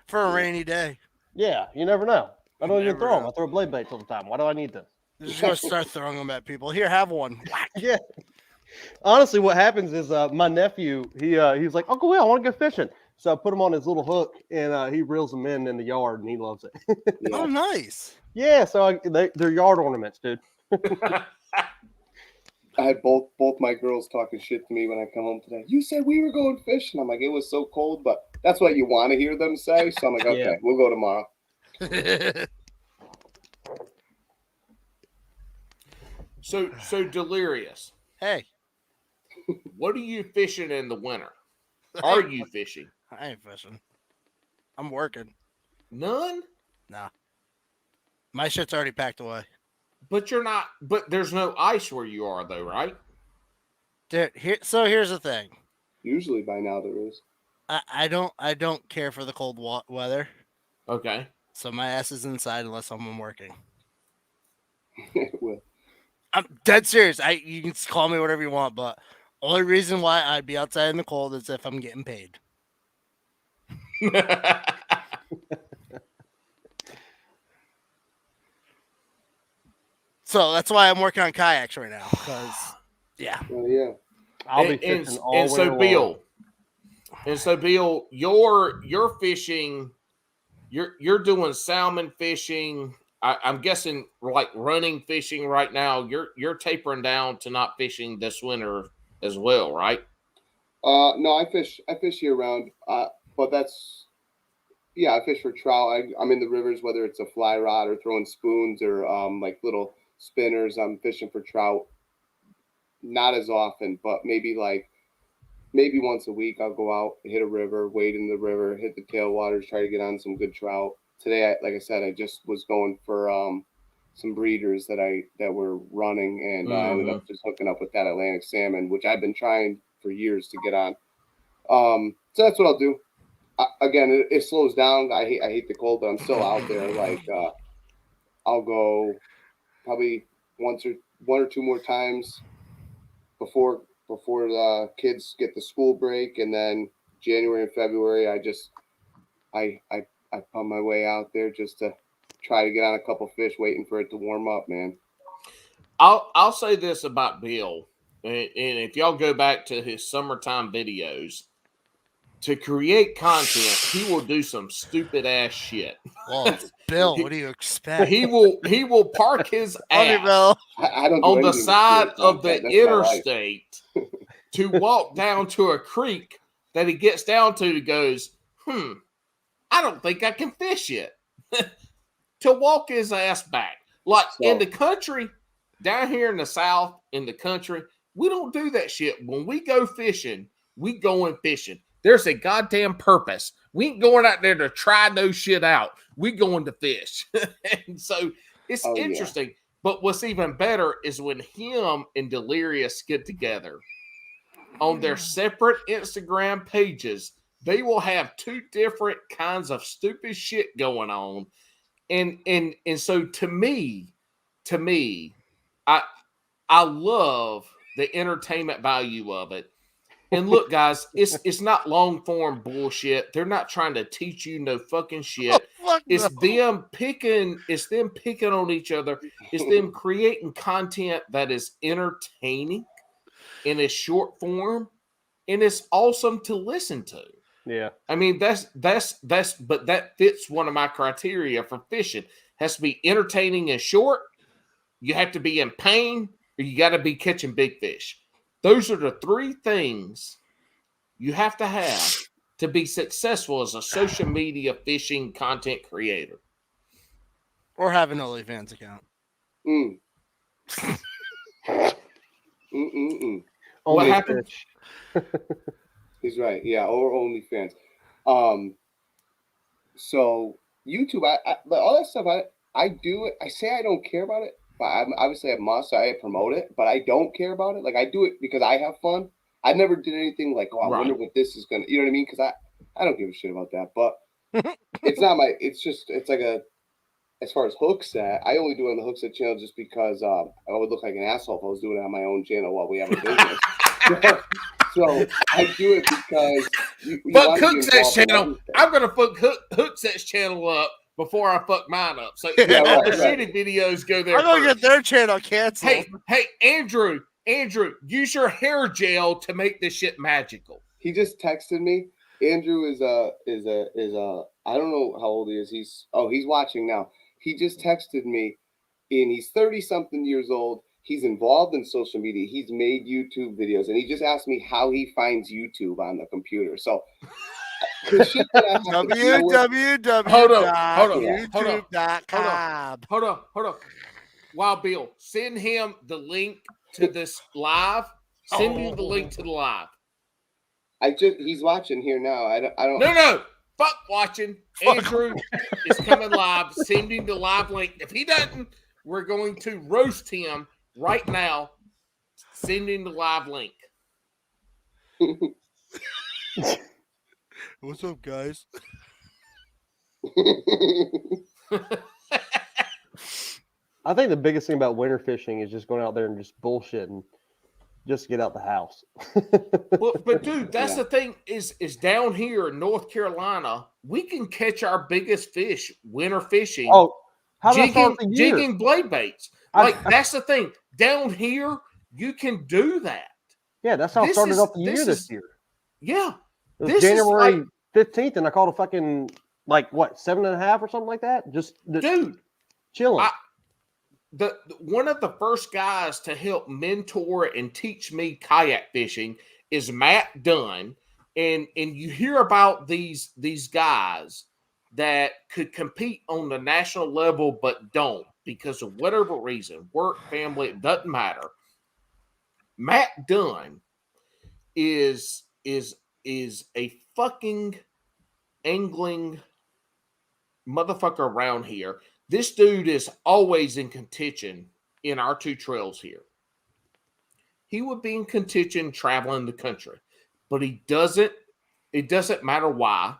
Speaker 2: For a rainy day.
Speaker 3: Yeah, you never know. I don't even
Speaker 2: never
Speaker 3: throw them.
Speaker 2: know.
Speaker 3: I throw blade baits all the time. Why do I need this?
Speaker 2: You're just gonna start throwing them at people. Here, have one.
Speaker 3: Yeah. Honestly, what happens is my nephew, he's like, Uncle Will, I want to go fishing. So I put him on his little hook, and he reels them in the yard, and he loves it.
Speaker 4: Yeah.
Speaker 2: Oh, nice.
Speaker 3: Yeah, so they're yard ornaments, dude.
Speaker 4: I had both my girls talking shit to me when I come home today. You said we were going fishing. I'm like, it was so cold, but that's what you want to hear them say. So I'm like, okay,
Speaker 3: Yeah.
Speaker 4: we'll go tomorrow.
Speaker 1: So Delirious,
Speaker 2: Hey,
Speaker 1: what are you fishing in the winter? Are you fishing?
Speaker 2: I ain't fishing. I'm working.
Speaker 1: None?
Speaker 2: Nah. My shit's already packed away.
Speaker 1: But you're not, but there's no ice where you are though, right?
Speaker 2: Dude, here's the thing.
Speaker 4: Usually by now there is.
Speaker 2: I don't care for the cold weather.
Speaker 1: Okay.
Speaker 2: So my ass is inside unless I'm working.
Speaker 4: Well,
Speaker 2: I'm dead serious. You can call me whatever you want, but only reason why I'd be outside in the cold is if I'm getting paid. So that's why I'm working on kayaks right now. Because yeah.
Speaker 4: well, yeah.
Speaker 3: I'll be fishing all
Speaker 1: and so
Speaker 3: winter
Speaker 1: Bill, you're fishing. You're doing salmon fishing. I'm guessing like running fishing right now. You're tapering down to not fishing this winter as well, right?
Speaker 4: No, I fish year round. But that's I fish for trout. I'm in the rivers, whether it's a fly rod or throwing spoons or like little spinners. I'm fishing for trout. Not as often, but maybe once a week I'll go out, hit a river, wade in the river, hit the tailwaters, try to get on some good trout. Today, like I said, I just was going for some breeders that were running, and I ended up just hooking up with that Atlantic salmon, which I've been trying for years to get on. So that's what I'll do. Again, it slows down. I hate the cold, but I'm still out there. Like I'll go probably one or two more times before the kids get the school break, and then January and February I pump my way out there just to try to get on a couple fish, waiting for it to warm up, man.
Speaker 1: I'll say this about Bill, and if y'all go back to his summertime videos, to create content, he will do some stupid ass shit.
Speaker 2: Well, it's Bill, what do you expect?
Speaker 1: He will park his ass
Speaker 4: I don't do
Speaker 1: on the
Speaker 4: anything
Speaker 1: side
Speaker 4: with
Speaker 1: of
Speaker 4: kids.
Speaker 1: the
Speaker 4: That's my life.
Speaker 1: interstate to walk down to a creek that he gets down to goes, I don't think I can fish it. To walk his ass back. Like in the country, down here in the South, in the country, we don't do that shit. When we go fishing, we going fishing. There's a goddamn purpose. We ain't going out there to try no shit out. We going to fish. And so it's interesting. Yeah. But what's even better is when him and Delirious get together on their separate Instagram pages, they will have two different kinds of stupid shit going on. And so to me, I love the entertainment value of it. And look, guys, it's not long form bullshit. They're not trying to teach you no fucking shit. It's them picking on each other. It's them creating content that is entertaining in a short form, and it's awesome to listen to.
Speaker 3: Yeah.
Speaker 1: I mean, but that fits one of my criteria for fishing. Has to be entertaining and short, you have to be in pain, or you got to be catching big fish. Those are the three things you have to be successful as a social media fishing content creator.
Speaker 2: Or have an OnlyFans account.
Speaker 4: Mm.
Speaker 1: What happened?
Speaker 4: He's right. Yeah, or OnlyFans. So YouTube, but all that stuff, I do it. I say I don't care about it, but obviously I must. I promote it, but I don't care about it. Like I do it because I have fun. I never did anything like, oh, I wonder what this is gonna. You know what I mean? Because I don't give a shit about that. But it's not my. It's like a. As far as Hookset, I only do it on the Hookset channel just because I would look like an asshole if I was doing it on my own channel while we have a business. So I do it because you
Speaker 1: fuck Hookset's channel. I'm gonna fuck Hookset's channel up before I fuck mine up. So all the shitty videos go there.
Speaker 2: I'm gonna get their channel canceled.
Speaker 1: Hey, Andrew, use your hair gel to make this shit magical.
Speaker 4: He just texted me. Andrew is I don't know how old he is. He's watching now. He just texted me, and he's 30-something years old. He's involved in social media. He's made YouTube videos, and he just asked me how he finds YouTube on the computer. So,
Speaker 2: www.youtube.com.
Speaker 1: Hold on. Wild Bill, send him the link to this live. Send him the link to the live.
Speaker 4: He's watching here now. I don't.
Speaker 1: No. Fuck watching. Andrew is coming live. Send him the live link. If he doesn't, we're going to roast him right now. Send him the live link.
Speaker 2: What's up, guys?
Speaker 3: I think the biggest thing about winter fishing is just going out there and just bullshitting. Just to get out the house.
Speaker 1: but dude, that's the thing is down here in North Carolina, we can catch our biggest fish winter fishing.
Speaker 3: Oh, how did I start the year?
Speaker 1: Jigging blade baits. That's the thing. Down here, you can do that.
Speaker 3: Yeah, that's how I started off the year this year.
Speaker 1: Yeah.
Speaker 3: It was January 15th, and I caught a fucking 7.5 or something like that. Just
Speaker 1: dude,
Speaker 3: chilling.
Speaker 1: One of the first guys to help mentor and teach me kayak fishing is Matt Dunn, and you hear about these guys that could compete on the national level but don't because of whatever reason, work, family, it doesn't matter. Matt Dunn is a fucking angling motherfucker around here. This dude is always in contention in our two trails here. He would be in contention traveling the country, but it doesn't matter why.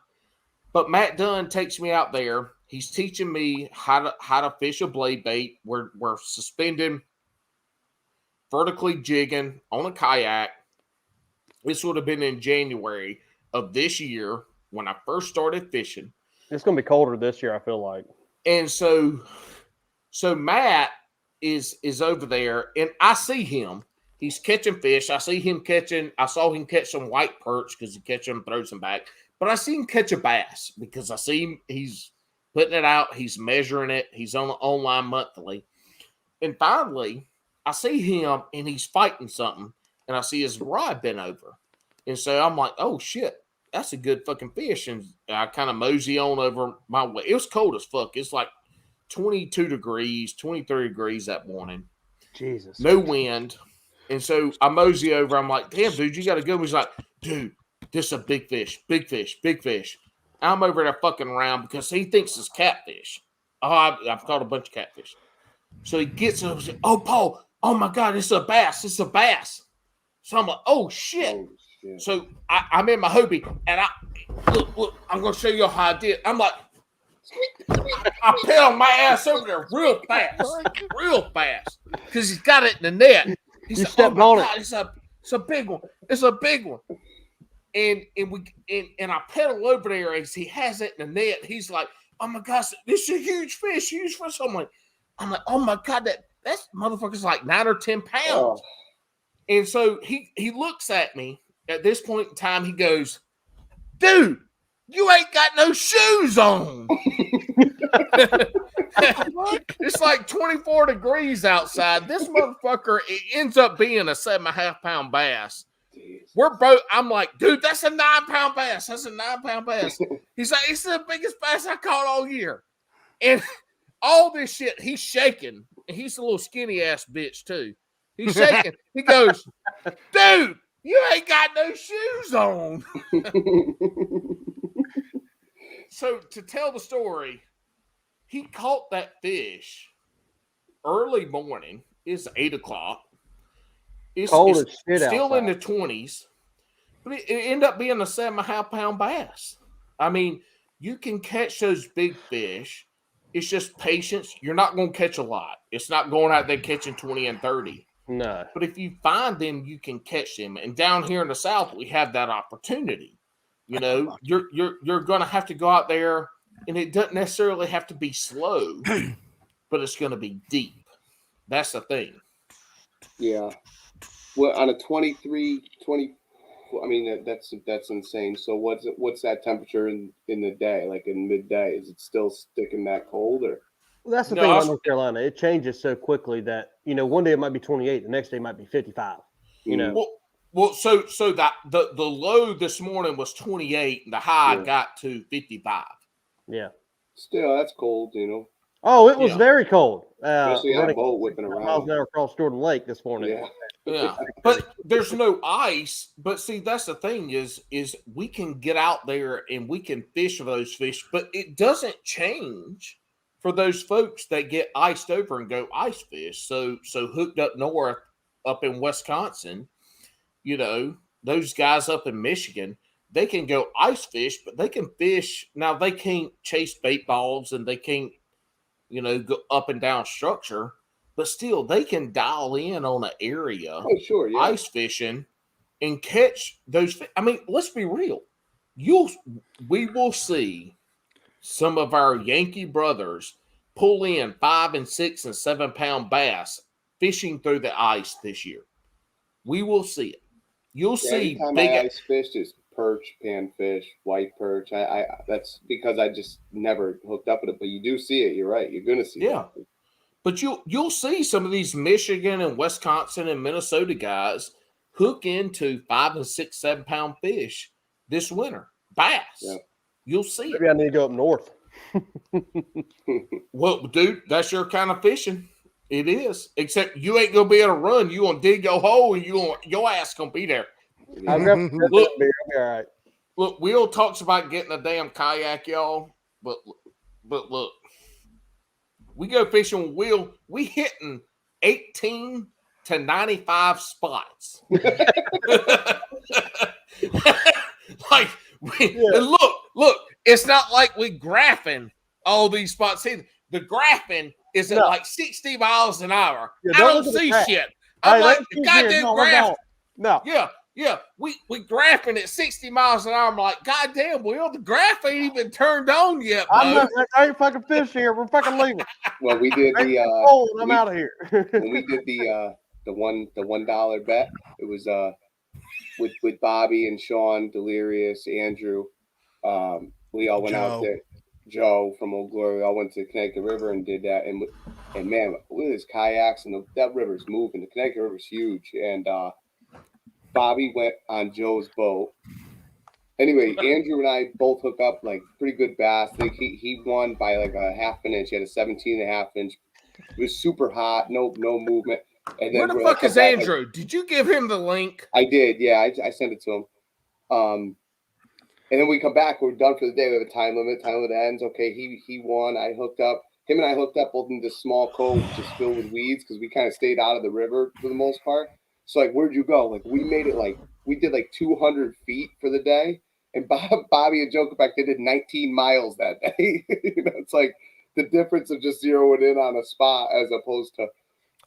Speaker 1: But Matt Dunn takes me out there. He's teaching me how to fish a blade bait. We're suspending, vertically jigging on a kayak. This would have been in January of this year when I first started fishing.
Speaker 3: It's going to be colder this year, I feel like.
Speaker 1: And so Matt is over there, and I see him. He's catching fish. I saw him catch some white perch because he catch them, throws them back. But I see him catch a bass because I see him. He's putting it out. He's measuring it. He's on online monthly. And finally, I see him, and he's fighting something, and I see his rod bent over. And so I'm like, oh, shit. That's a good fucking fish. And I kind of mosey on over my way. It was cold as fuck. It's like 22 degrees, 23 degrees that morning.
Speaker 3: Jesus.
Speaker 1: No wind. And so I mosey over. I'm like, damn, dude, you got a good one. He's like, dude, this is a big fish, big fish, big fish. I'm over there fucking around because he thinks it's catfish. Oh, I've caught a bunch of catfish. So he gets up and says, oh, Paul, oh my God, it's a bass. It's a bass. So I'm like, oh, shit.
Speaker 4: Oh, shit.
Speaker 1: So I'm in my Hobie, and look, I'm going to show you how I did. I'm like, I pedal my ass over there real fast, because he's got it in the net. He said,
Speaker 3: stepped on it.
Speaker 1: It's a big one. It's a big one. And I pedal over there as he has it in the net. He's like, oh my gosh, this is a huge fish. I'm like, oh my God, that motherfucker's like 9 or 10 pounds.
Speaker 4: Oh.
Speaker 1: And so he looks at me at this point in time. He goes, dude, you ain't got no shoes on. It's like 24 degrees outside. This motherfucker, it ends up being a 7.5 pound bass. We're both, I'm like, dude, that's a 9 pound bass. That's a 9 pound bass. He's like, it's the biggest bass I caught all year. And all this shit, he's shaking. And he's a little skinny ass bitch too. He's shaking. He goes, dude, you ain't got no shoes on. So to tell the story, he caught that fish early morning. It's 8 o'clock. It's
Speaker 3: Cold as shit
Speaker 1: still
Speaker 3: outside.
Speaker 1: in the 20s, but it ended up being a 7.5 pound bass. I mean, you can catch those big fish. It's just patience. You're not going to catch a lot. It's not going out there catching 20 and 30.
Speaker 3: No.
Speaker 1: But if you find them, you can catch them. And down here in the South, we have that opportunity. You know, you're going to have to go out there, and it doesn't necessarily have to be slow, but it's going to be deep. That's the thing.
Speaker 4: Yeah. Well, on a 23, 20, I mean, that's insane. So what's that temperature in the day, like in midday? Is it still sticking that cold, or?
Speaker 3: Well, that's the thing about North Carolina. It changes so quickly that, you know, one day it might be 28, the next day might be 55. You know.
Speaker 1: Well, so that the low this morning was 28, and the high got to 55.
Speaker 3: Yeah.
Speaker 4: Still, that's cold, you know.
Speaker 3: Oh, it was very cold.
Speaker 4: Especially on a
Speaker 3: running
Speaker 4: boat whipping around.
Speaker 3: miles an hour across Jordan Lake this morning.
Speaker 4: Yeah.
Speaker 1: Yeah, but there's no ice. But see, that's the thing is we can get out there and we can fish for those fish, but it doesn't change for those folks that get iced over and go ice fish. So hooked up north, up in Wisconsin, you know, those guys up in Michigan, they can go ice fish, but they can fish. Now they can't chase bait balls and they can't, you know, go up and down structure. But still, they can dial in on an area, ice fishing, and catch those fish. I mean, let's be real. We will see some of our Yankee brothers pull in 5 and 6 and 7 pound bass fishing through the ice this year. We will see it. You'll see
Speaker 4: big ice fished is perch, panfish, white perch. I that's because I just never hooked up with it. But you do see it. You're right. You're gonna see it.
Speaker 1: Yeah. But you'll see some of these Michigan and Wisconsin and Minnesota guys hook into 5 and 6, 7 pound fish this winter. Bass. Yeah. You'll see
Speaker 3: Maybe I need to go up north.
Speaker 1: Well, dude, that's your kind of fishing. It is. Except you ain't gonna be able to run. You gonna dig your hole and your ass gonna be there. Look, all right. Look, Will talks about getting a damn kayak, y'all. But look. We go fishing with Will. We hitting 18 to 95 spots. And look, it's not like we graphing all these spots either. The graphing is at like 60 miles an hour. I don't see shit. I'm like, goddamn graph.
Speaker 3: No.
Speaker 1: Yeah. We graphing at 60 miles an hour. I'm like, goddamn, Will, the graph ain't even turned on yet, bro.
Speaker 3: I ain't fucking fishing here. We're fucking leaving.
Speaker 4: Well, we did
Speaker 3: I'm out of here.
Speaker 4: When we did the $1 bet, it was with Bobby and Sean, Delirious, Andrew. We all went out there. Joe from Old Glory. We all went to the Connecticut River and did that. And man, look at his kayaks and that river's moving. The Connecticut River's huge. And Bobby went on Joe's boat. Anyway, Andrew and I both hook up like pretty good bass. I think he won by like a half an inch. He had a 17.5 inch. It was super hot, no movement. And then
Speaker 1: where the fuck is Andrew? Did you give him the link?
Speaker 4: I did, yeah. I sent it to him. And then we come back. We're done for the day. We have a time limit. Time limit ends. Okay, he won. I hooked up. Him and I hooked up both in this small cove just filled with weeds because we kind of stayed out of the river for the most part. So like, where'd you go? Like we made it like we did like 200 feet for the day. And Bobby and Joe back, they did 19 miles that day. You know, it's like the difference of just zeroing in on a spot as opposed to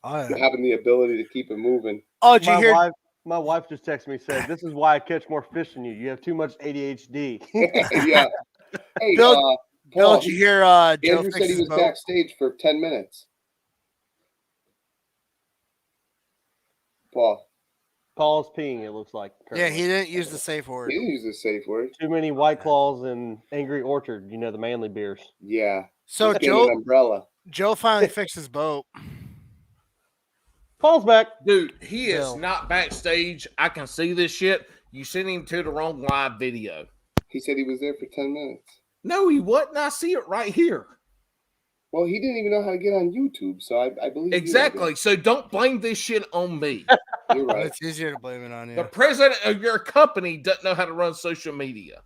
Speaker 4: having the ability to keep it moving.
Speaker 2: Oh, did you hear?
Speaker 3: My wife just texted me, said, "This is why I catch more fish than you. You have too much ADHD."
Speaker 4: Yeah. Hey,
Speaker 2: Bill, did you hear?
Speaker 4: Andrew said he was backstage for 10 minutes. Paul.
Speaker 3: Paul's peeing, it looks like.
Speaker 2: Yeah,
Speaker 3: currently.
Speaker 2: he didn't use the safe
Speaker 4: He
Speaker 2: word.
Speaker 4: didn't use a safe word.
Speaker 3: Too many White Claws and Angry Orchard, you know, the manly beers.
Speaker 4: Yeah.
Speaker 2: So
Speaker 4: Just get an
Speaker 2: Joe
Speaker 4: umbrella.
Speaker 2: finally fixed his boat.
Speaker 3: Paul's back.
Speaker 1: Dude, he is
Speaker 2: Bill.
Speaker 1: not backstage. I can see this shit. You sent him to the wrong live video.
Speaker 4: He said he was there for 10 minutes.
Speaker 1: No, he wasn't. I see it right here.
Speaker 4: Well, he didn't even know how to get on YouTube, so I believe
Speaker 1: Exactly. So don't blame this shit on me.
Speaker 4: you. You're right.
Speaker 2: It's easier to blame it on you.
Speaker 1: The president of your company doesn't know how to run social media.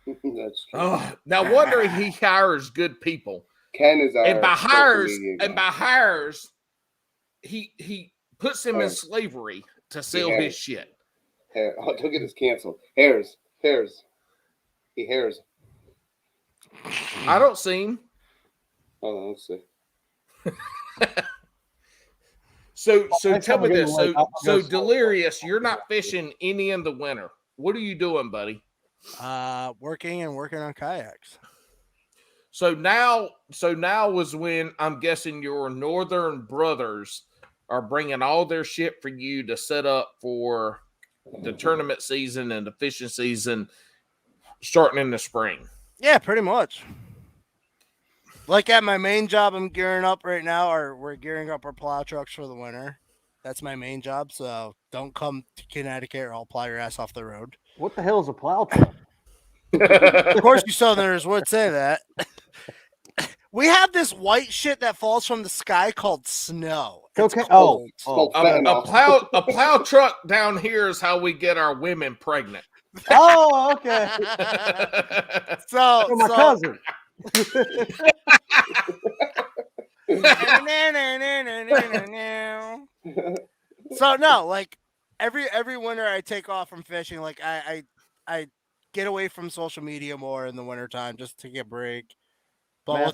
Speaker 4: That's true.
Speaker 1: Oh, no wonder he hires good people.
Speaker 4: Ken is our
Speaker 1: And by
Speaker 4: social
Speaker 1: hires,
Speaker 4: media guy.
Speaker 1: he puts him in
Speaker 4: Hairs.
Speaker 1: slavery to sell
Speaker 4: Hairs.
Speaker 1: his shit.
Speaker 4: Hair. Oh, don't get us canceled. Hairs. He hairs.
Speaker 1: I don't see him.
Speaker 4: Hold on, let's see.
Speaker 1: So
Speaker 3: Next
Speaker 1: tell
Speaker 3: time
Speaker 1: me
Speaker 3: we go to
Speaker 1: this.
Speaker 3: the lake,
Speaker 1: So
Speaker 3: I'll go
Speaker 1: Delirious, you're not fishing any in the winter. What are you doing, buddy?
Speaker 2: Working on kayaks.
Speaker 1: So now was when I'm guessing your northern brothers are bringing all their shit for you to set up for the tournament season and the fishing season starting in the spring.
Speaker 2: Yeah, pretty much. Like at my main job, I'm gearing up right now, or we're gearing up our plow trucks for the winter. That's my main job, so don't come to Connecticut or I'll plow your ass off the road.
Speaker 3: What the hell is a plow truck?
Speaker 2: Of course, you Southerners would say that. We have this white shit that falls from the sky called snow. It's
Speaker 3: Okay.
Speaker 2: cold.
Speaker 4: Called
Speaker 1: A
Speaker 4: fentanyl.
Speaker 1: plow truck down here is how we get our women pregnant.
Speaker 3: Oh, okay.
Speaker 2: So,
Speaker 3: Oh, my cousin.
Speaker 2: so no, like every winter I take off from fishing. Like I get away from social media more in the wintertime just to take a break. But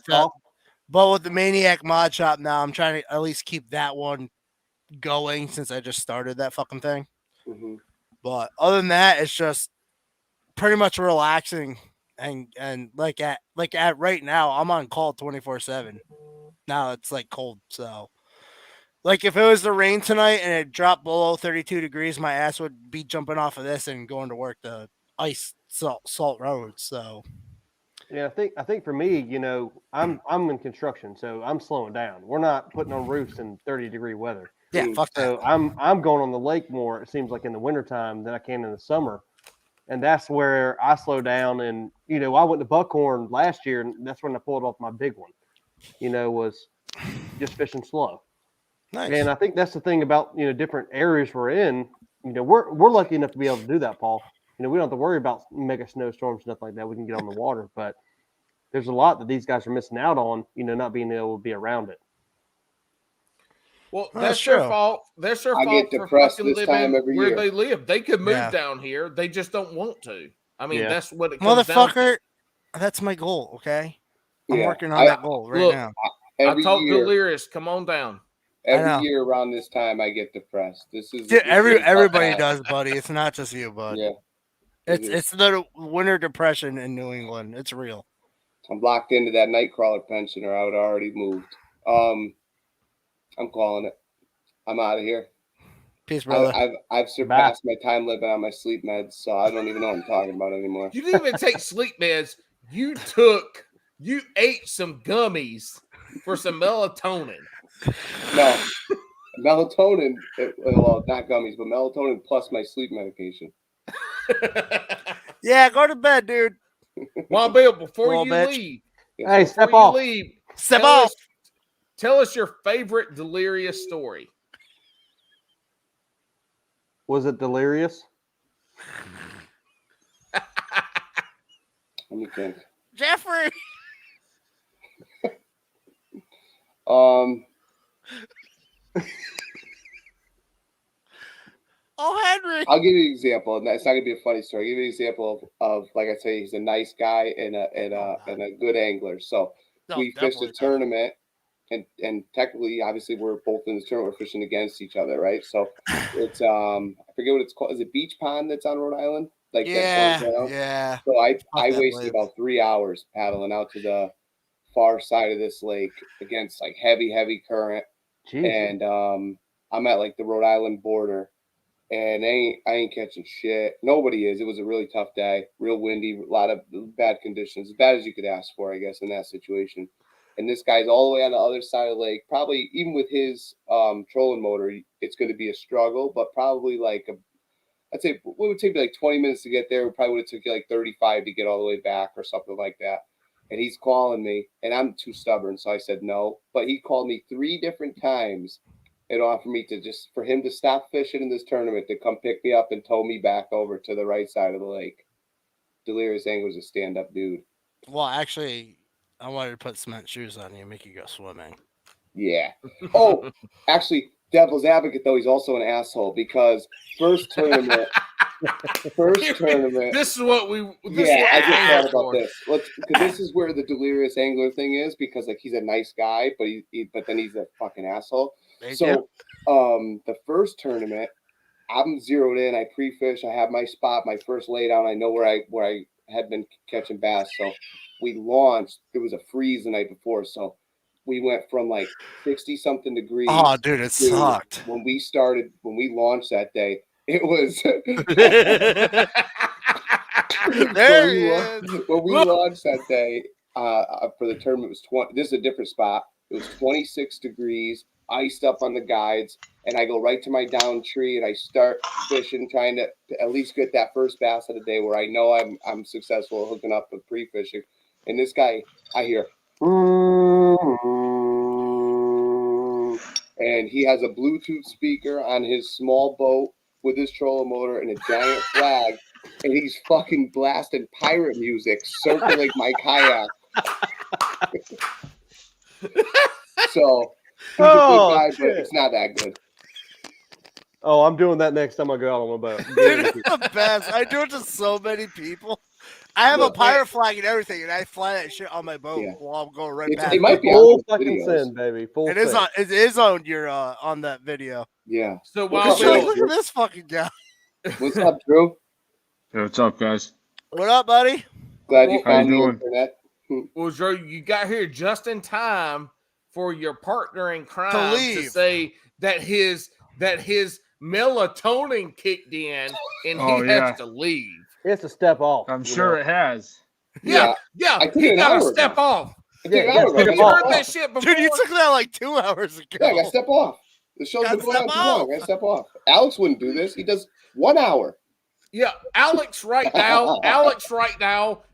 Speaker 2: with the Maniac Mod Shop now, I'm trying to at least keep that one going since I just started that fucking thing.
Speaker 4: Mhm.
Speaker 2: But other than that, it's just pretty much relaxing and like at right now, I'm on call 24/7. Now it's like cold, so like if it was to rain tonight and it dropped below 32 degrees, my ass would be jumping off of this and going to work the ice salt roads. So
Speaker 3: Yeah, I think for me, you know, I'm in construction, so I'm slowing down. We're not putting on roofs in 30-degree weather.
Speaker 2: yeah, fuck that.
Speaker 3: So I'm going on the lake more, it seems like, in the wintertime than I can in the summer. And that's where I slow down. And, you know, I went to Buckhorn last year, and that's when I pulled off my big one, you know, was just fishing slow.
Speaker 2: Nice.
Speaker 3: And I think that's the thing about, you know, different areas we're in. You know, we're lucky enough to be able to do that, Paul. You know, we don't have to worry about mega snowstorms, stuff like that. We can get on the water. But there's a lot that these guys are missing out on, you know, not being able to be around it.
Speaker 1: Well,
Speaker 2: Well,
Speaker 1: that's
Speaker 2: that's
Speaker 1: their
Speaker 2: true.
Speaker 1: fault. That's their
Speaker 4: I
Speaker 1: fault
Speaker 4: get
Speaker 1: for
Speaker 4: depressed
Speaker 1: fucking
Speaker 4: this time
Speaker 1: living
Speaker 4: every
Speaker 1: where
Speaker 4: year.
Speaker 1: they live. They could move
Speaker 2: Yeah.
Speaker 1: down here. They just don't want to. I mean, that's what it comes down to.
Speaker 2: Motherfucker, that's my goal, okay? I'm
Speaker 4: Yeah.
Speaker 2: working on that goal right
Speaker 1: look,
Speaker 2: now.
Speaker 4: Every
Speaker 1: I talked
Speaker 4: year,
Speaker 1: Delirious. Come on down.
Speaker 4: every
Speaker 2: know.
Speaker 4: year around this time, I get depressed. This is
Speaker 2: Dude,
Speaker 4: this is a tough
Speaker 2: everybody
Speaker 4: time.
Speaker 2: does, buddy. It's not just you, bud.
Speaker 4: Yeah,
Speaker 2: It's the winter depression in New England. It's real.
Speaker 4: I'm locked into that nightcrawler pension, or I would have already moved. I'm calling it. I'm out of here.
Speaker 2: Peace, brother.
Speaker 4: I've surpassed my time limit on my sleep meds, so I don't even know what I'm talking about anymore.
Speaker 1: You didn't even take sleep meds. You ate some gummies for some melatonin.
Speaker 4: No, melatonin. Well, not gummies, but melatonin plus my sleep medication.
Speaker 2: Yeah, go to bed, dude.
Speaker 1: Well, Bill, before
Speaker 2: Little
Speaker 1: you
Speaker 2: bitch.
Speaker 1: leave,
Speaker 3: Hey,
Speaker 1: before
Speaker 3: step
Speaker 1: you
Speaker 3: off.
Speaker 1: leave,
Speaker 2: Step
Speaker 1: tell
Speaker 2: off.
Speaker 1: us- Tell us your favorite Delirious story.
Speaker 3: Was it delirious?
Speaker 4: Let me think.
Speaker 2: Jeffrey. Oh, Henry.
Speaker 4: I'll give you an example. And it's not gonna be a funny story. I'll give you an example of like I say, he's a nice guy and a good angler. So
Speaker 2: No,
Speaker 4: we fished a
Speaker 2: definitely.
Speaker 4: tournament, and technically, obviously, we're both in the tournament. We're fishing against each other, right? So it's I forget what it's called. Is it Beach Pond that's on Rhode Island? Like
Speaker 2: Yeah,
Speaker 4: that one?
Speaker 2: yeah.
Speaker 4: So I
Speaker 2: that
Speaker 4: wasted
Speaker 2: place.
Speaker 4: about 3 hours paddling out to the far side of this lake against like heavy current,
Speaker 3: Jeez.
Speaker 4: and I'm at like the Rhode Island border, and I ain't catching shit. Nobody is. It was a really tough day, real windy, a lot of bad conditions, as bad as you could ask for, I guess, in that situation. And this guy's all the way on the other side of the lake. Probably even with his trolling motor, it's going to be a struggle, but probably like I'd say it would take me like 20 minutes to get there. It probably would have took you like 35 to get all the way back or something like that. And he's calling me, and I'm too stubborn, so I said no. But he called me 3 different times and offered me for him to stop fishing in this tournament, to come pick me up and tow me back over to the right side of the lake. Delirious Angler's a stand-up dude.
Speaker 2: Well, actually, I wanted to put cement shoes on you and make you go swimming.
Speaker 4: Yeah. Oh, actually, devil's advocate, though, he's also an asshole, because first tournament.
Speaker 1: This is what we.
Speaker 4: I just thought about this. Because this is where the Delirious Angler thing is, because like he's a nice guy, but but then he's a fucking asshole. So, the first tournament, I'm zeroed in. I pre-fish. I have my spot, my first laydown. I know where I had been catching bass. So we launched. There was a freeze the night before, so we went from like 60-something degrees.
Speaker 2: Oh, dude, it sucked.
Speaker 4: When we launched that day, it was.
Speaker 2: There he is.
Speaker 4: When we launched that day for the tournament, it was this is a different spot. It was 26 degrees, iced up on the guides, and I go right to my down tree and I start fishing, trying to at least get that first bass of the day where I know I'm successful hooking up with pre-fishing. And this guy, I hear, and he has a Bluetooth speaker on his small boat with his trolling motor and a giant flag, and he's fucking blasting pirate music, circling my kayak. So he's a good guy, but it's not that good.
Speaker 3: Oh, I'm doing that next time I go out on my boat.
Speaker 2: Dude, it's the best. I do it to so many people. I have a pirate flag and everything, and I fly that shit on my boat while I'm going right back.
Speaker 4: It might be
Speaker 3: full fucking send, baby. Full
Speaker 2: It is on. It is on your on that video.
Speaker 4: Yeah.
Speaker 1: So
Speaker 2: look at this fucking guy.
Speaker 4: What's up, Drew?
Speaker 5: Hey, what's up, guys?
Speaker 2: What up, buddy?
Speaker 4: Glad you found the
Speaker 5: doing?
Speaker 4: internet.
Speaker 1: Well, Drew, you got here just in time for your partner in crime to
Speaker 2: leave.
Speaker 1: say that his melatonin kicked in and
Speaker 5: Oh,
Speaker 1: he
Speaker 5: yeah.
Speaker 1: has to leave.
Speaker 3: It's a step off.
Speaker 5: I'm sure it has.
Speaker 1: Yeah.
Speaker 4: I took
Speaker 1: He
Speaker 4: an
Speaker 1: got
Speaker 4: hour
Speaker 1: to step
Speaker 4: ago.
Speaker 1: off.
Speaker 3: Yeah,
Speaker 4: Dude,
Speaker 3: yeah,
Speaker 4: I
Speaker 3: step
Speaker 1: You
Speaker 3: off.
Speaker 1: heard that shit before?
Speaker 2: Dude, you took that like 2 hours ago.
Speaker 4: Yeah, I got to step off. The show's
Speaker 2: Gotta
Speaker 4: been going on
Speaker 2: step
Speaker 4: too long. I got to step off. Alex wouldn't do this. He does 1 hour.
Speaker 1: Yeah, Alex right now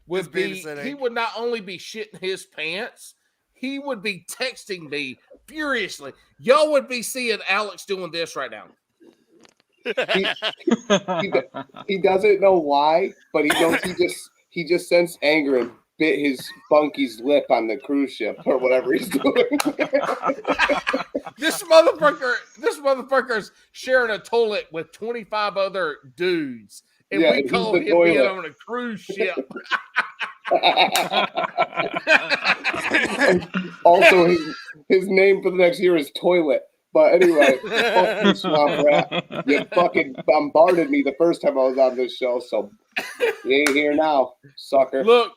Speaker 1: would be,
Speaker 2: babysitting.
Speaker 1: he would not only be shitting his pants, he would be texting me furiously. Y'all would be seeing Alex doing this right now.
Speaker 4: He doesn't know why, but he knows he just sensed anger and bit his bunky's lip on the cruise ship or whatever he's doing.
Speaker 1: This motherfucker's sharing a toilet with 25 other dudes, and we
Speaker 4: he's
Speaker 1: call
Speaker 4: the
Speaker 1: him being
Speaker 4: toilet.
Speaker 1: on a cruise ship.
Speaker 4: Also, his name for the next year is Toilet. But anyway, fuck you, swamp rat. You fucking bombarded me the first time I was on this show, so you ain't here now, sucker.
Speaker 1: Look,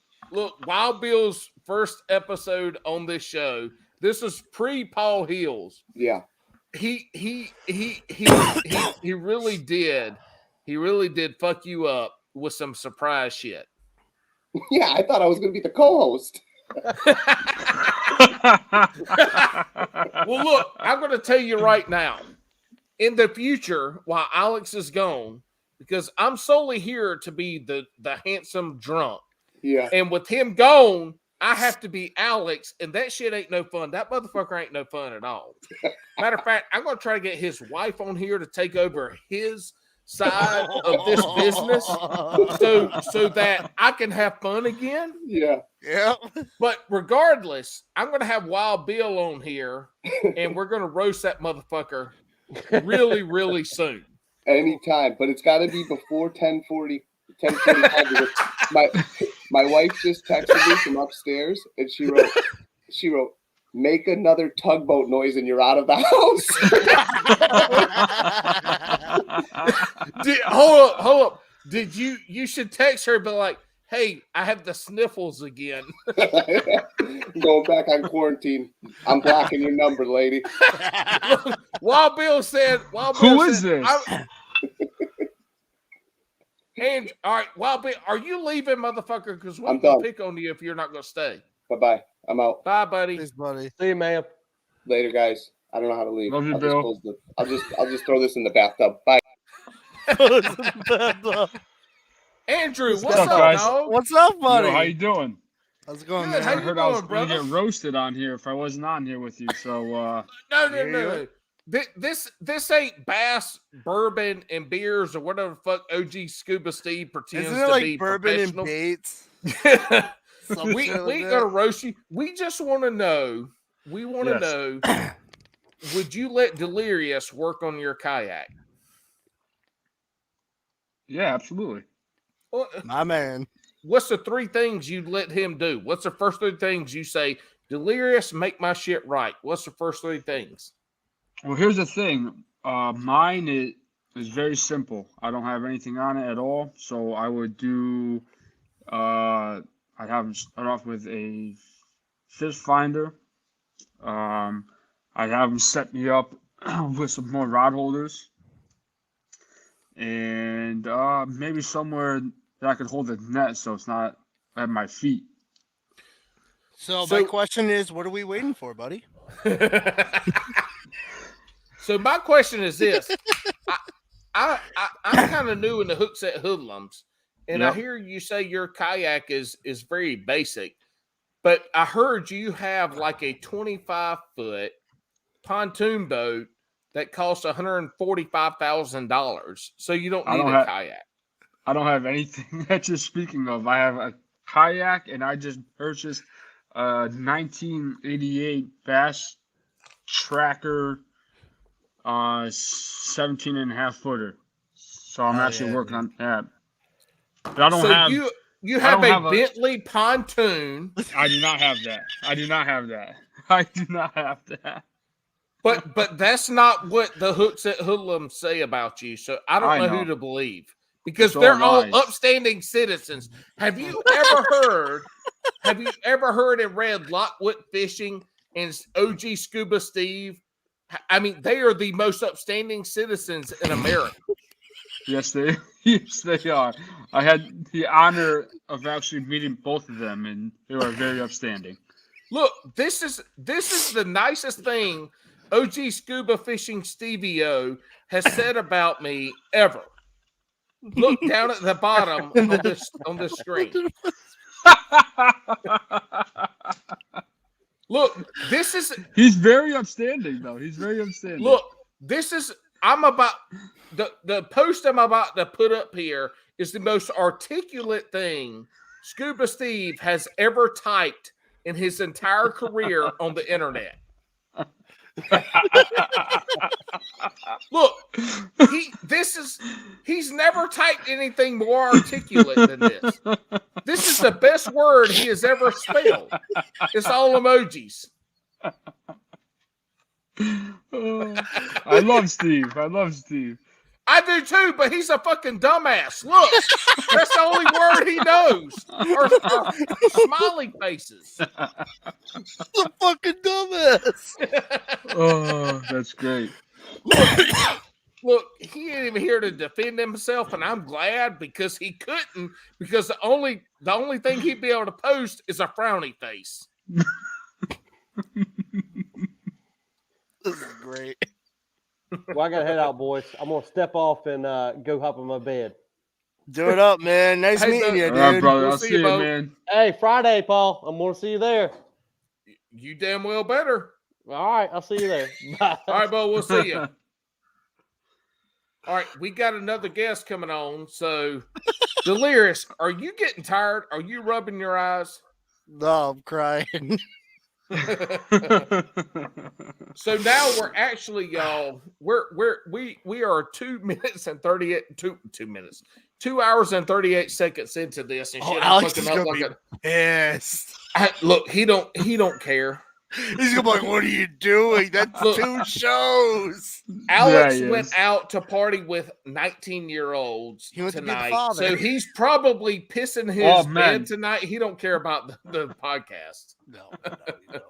Speaker 1: Wild Bill's first episode on this show. This is pre-Paul Hills.
Speaker 4: Yeah.
Speaker 1: He really did. He really did fuck you up with some surprise shit.
Speaker 4: Yeah, I thought I was going to be the co-host.
Speaker 1: Well, look, I'm going to tell you right now. In the future, while Alex is gone, because I'm solely here to be the handsome drunk.
Speaker 4: Yeah.
Speaker 1: And with him gone, I have to be Alex, and that shit ain't no fun. That motherfucker ain't no fun at all. Matter of fact, I'm going to try to get his wife on here to take over his side of this business so that I can have fun again.
Speaker 4: Yeah.
Speaker 1: But regardless, I'm going to have Wild Bill on here, and we're going to roast that motherfucker really, really soon.
Speaker 4: Anytime, but it's got to be before 10:45. Because my wife just texted me from upstairs, and she wrote, make another tugboat noise and you're out of the house.
Speaker 1: Hold up. Did you should text her, but like, hey, I have the sniffles again.
Speaker 4: Going back on quarantine. I'm blocking your number, lady.
Speaker 1: Wild Bill said,
Speaker 5: Who is this?
Speaker 1: And all right, are you leaving, motherfucker? Because we're
Speaker 4: I'm
Speaker 1: gonna
Speaker 4: done.
Speaker 1: pick on you if you're not gonna stay.
Speaker 4: Bye-bye. I'm out.
Speaker 1: Bye, buddy.
Speaker 2: Thanks, buddy.
Speaker 3: See you, man.
Speaker 4: Later, guys. I don't know how to leave.
Speaker 5: Love you,
Speaker 4: I'll
Speaker 5: Bill.
Speaker 4: just close I'll just throw this in the bathtub. Bye.
Speaker 1: Andrew,
Speaker 5: What's
Speaker 1: what's
Speaker 5: up,
Speaker 1: up,
Speaker 5: guys?
Speaker 1: dog?
Speaker 2: What's up, buddy?
Speaker 5: Yo, how you doing?
Speaker 2: How's it going,
Speaker 1: Good, how
Speaker 2: man?
Speaker 5: I
Speaker 1: you
Speaker 5: heard I was
Speaker 1: doing,
Speaker 5: gonna
Speaker 1: brother?
Speaker 5: get roasted on here if I wasn't on here with you. So
Speaker 1: No. This ain't bass, bourbon, and beers or whatever the fuck OG Scuba Steve pretends
Speaker 2: Isn't it
Speaker 1: to
Speaker 2: like
Speaker 1: be
Speaker 2: bourbon and
Speaker 1: professional.
Speaker 2: Bates?
Speaker 1: we ain't gonna roast you. We just want to know. We want to
Speaker 5: Yes.
Speaker 1: know. Would you let Delirious work on your kayak?
Speaker 5: yeah, absolutely.
Speaker 1: Well,
Speaker 2: My man.
Speaker 1: what's the 3 things you'd let him do? What's the first 3 things you say? Delirious, make my shit right. What's the first 3 things?
Speaker 5: Well, here's the thing. Mine is very simple. I don't have anything on it at all. So I would do. I'd have him start off with a fish finder. I'd have him set me up with some more rod holders, and maybe somewhere that I could hold the net so it's not at my feet.
Speaker 2: So
Speaker 1: So-
Speaker 2: my question is, what are we waiting for, buddy?
Speaker 1: So my question is this: I'm kind of new in the hook set hoodlums, and I
Speaker 5: Yep.
Speaker 1: hear you say your kayak is very basic, but I heard you have like a 25-foot pontoon boat that costs $145,000. So you don't
Speaker 5: I
Speaker 1: need
Speaker 5: don't
Speaker 1: a
Speaker 5: have-
Speaker 1: kayak.
Speaker 5: I don't have anything that you're speaking of. I have a kayak, and I just purchased a 1988 Bass Tracker 17 and a half footer. So I'm
Speaker 2: Oh,
Speaker 5: actually
Speaker 2: yeah,
Speaker 5: working on that. But I don't
Speaker 1: So
Speaker 5: have.
Speaker 1: you
Speaker 5: I
Speaker 1: have
Speaker 5: don't
Speaker 1: a
Speaker 5: have a-
Speaker 1: Bentley pontoon,
Speaker 5: I do not have that. I do not have that. I do not have that.
Speaker 1: but that's not what the hook set hoodlums say about you. So I don't
Speaker 5: I
Speaker 1: know
Speaker 5: know.
Speaker 1: who to believe. Because
Speaker 5: It's all
Speaker 1: they're all
Speaker 5: lies.
Speaker 1: upstanding citizens. Have you ever heard? Have you ever heard and read Lockwood Fishing and OG Scuba Steve? I mean, they are the most upstanding citizens in America.
Speaker 5: Yes, they are. I had the honor of actually meeting both of them, and they were very upstanding.
Speaker 1: Look, this is the nicest thing OG Scuba Fishing Stevie O has said about me ever. Look down at the bottom on this screen. Look, this is
Speaker 5: He's very upstanding, though. He's very upstanding.
Speaker 1: look. This is I'm about the post I'm about to put up here is the most articulate thing Scuba Steve has ever typed in his entire career on the internet. Look, he's never typed anything more articulate than this. This is the best word he has ever spelled. It's all emojis.
Speaker 5: I love Steve. I love Steve.
Speaker 1: I do too, but he's a fucking dumbass. Look, that's the only word he knows. Or smiley faces.
Speaker 2: The fucking dumbass.
Speaker 5: Oh, that's great.
Speaker 1: Look, he ain't even here to defend himself, and I'm glad because he couldn't. Because the only thing he'd be able to post is a frowny face.
Speaker 2: This is great.
Speaker 3: Well, I gotta head out, boys. I'm gonna step off and go hop in my bed.
Speaker 2: Do it up, man. Nice
Speaker 1: Hey,
Speaker 2: meeting you,
Speaker 5: All
Speaker 2: dude.
Speaker 5: right, brother.
Speaker 1: We'll
Speaker 5: I'll
Speaker 1: see
Speaker 5: see
Speaker 1: you,
Speaker 5: you,
Speaker 1: Bo.
Speaker 5: man.
Speaker 3: Hey, Friday, Paul. I'm gonna see you there.
Speaker 1: You damn well better.
Speaker 3: All right, I'll see you there. Bye.
Speaker 1: All right, Bo, we'll see you. All right, we got another guest coming on. So, Delirious, are you getting tired? Are you rubbing your eyes?
Speaker 2: No, I'm crying.
Speaker 1: So now we're actually, y'all, we are 2 minutes and 38 2 minutes, 2 hours and 38 seconds into this, and
Speaker 2: Oh,
Speaker 1: shit.
Speaker 2: Alex
Speaker 1: I'm
Speaker 2: is
Speaker 1: fucking up
Speaker 2: gonna
Speaker 1: like
Speaker 2: be pissed.
Speaker 1: look, he don't care.
Speaker 2: He's gonna be like, "What are you doing? That's
Speaker 1: Look.
Speaker 2: 2 shows."
Speaker 1: Alex
Speaker 5: he
Speaker 1: went
Speaker 5: is.
Speaker 1: out to party with 19-year-olds
Speaker 2: He went to be the
Speaker 1: tonight,
Speaker 2: father.
Speaker 1: so he's probably pissing his
Speaker 5: Oh, man.
Speaker 1: bed tonight. He don't care about the podcast.
Speaker 2: No, you don't.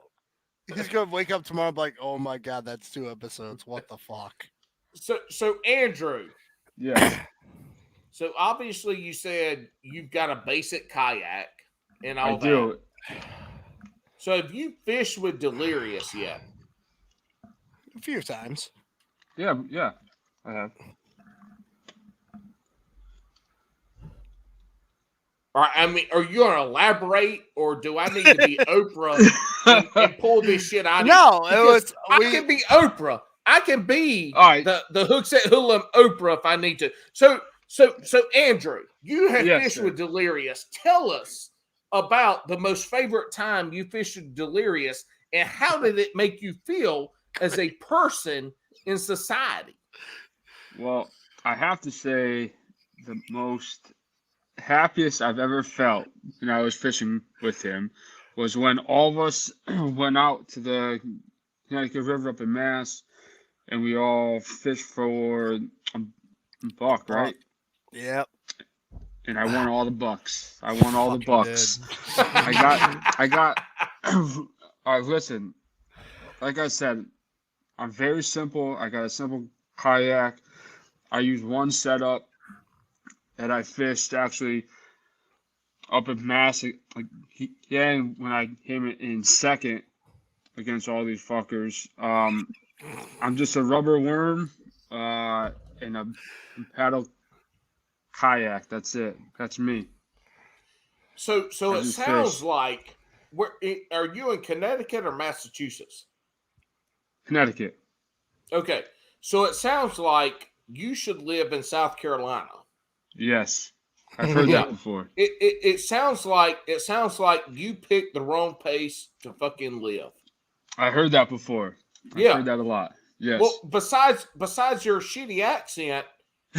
Speaker 2: He's gonna wake up tomorrow and be like, "Oh my god, that's 2 episodes. What the fuck?"
Speaker 1: So Andrew,
Speaker 5: Yes.
Speaker 1: So obviously, you said you've got a basic kayak and all
Speaker 5: I do.
Speaker 1: that. So have you fished with Delirious yet?
Speaker 2: A few times.
Speaker 5: Yeah, I have.
Speaker 1: I mean, are you going to elaborate, or do I need to be Oprah and pull this shit out?
Speaker 2: No, it was.
Speaker 1: I can be Oprah. I can be
Speaker 5: All right.
Speaker 1: the Hooks at Hula Oprah if I need to. So Andrew, you have
Speaker 5: Yes,
Speaker 1: fished
Speaker 5: sir.
Speaker 1: with Delirious. Tell us about the most favorite time you fished with Delirious, and how did it make you feel as a person in society?
Speaker 5: Well, I have to say the most happiest I've ever felt when I was fishing with him was when all of us went out to the Connecticut River up in Mass, and we all fished for a buck, right?
Speaker 2: Yep.
Speaker 5: And I won all the bucks. I won all the
Speaker 2: Fucking
Speaker 5: bucks. I got. All right, listen. Like I said, I'm very simple. I got a simple kayak. I use one setup that I fished actually up in Mass. When I came in second against all these fuckers. I'm just a rubber worm in a paddle kayak. That's it. That's me.
Speaker 1: So
Speaker 5: I
Speaker 1: it
Speaker 5: just
Speaker 1: sounds
Speaker 5: fish.
Speaker 1: like are you in Connecticut or Massachusetts?
Speaker 5: Connecticut.
Speaker 1: Okay, so it sounds like you should live in South Carolina.
Speaker 5: Yes, I've heard
Speaker 1: Yeah.
Speaker 5: that before.
Speaker 1: It sounds like you picked the wrong place to fucking live.
Speaker 5: I heard that before. I've heard that a lot. Yes.
Speaker 1: Well, besides your shitty accent,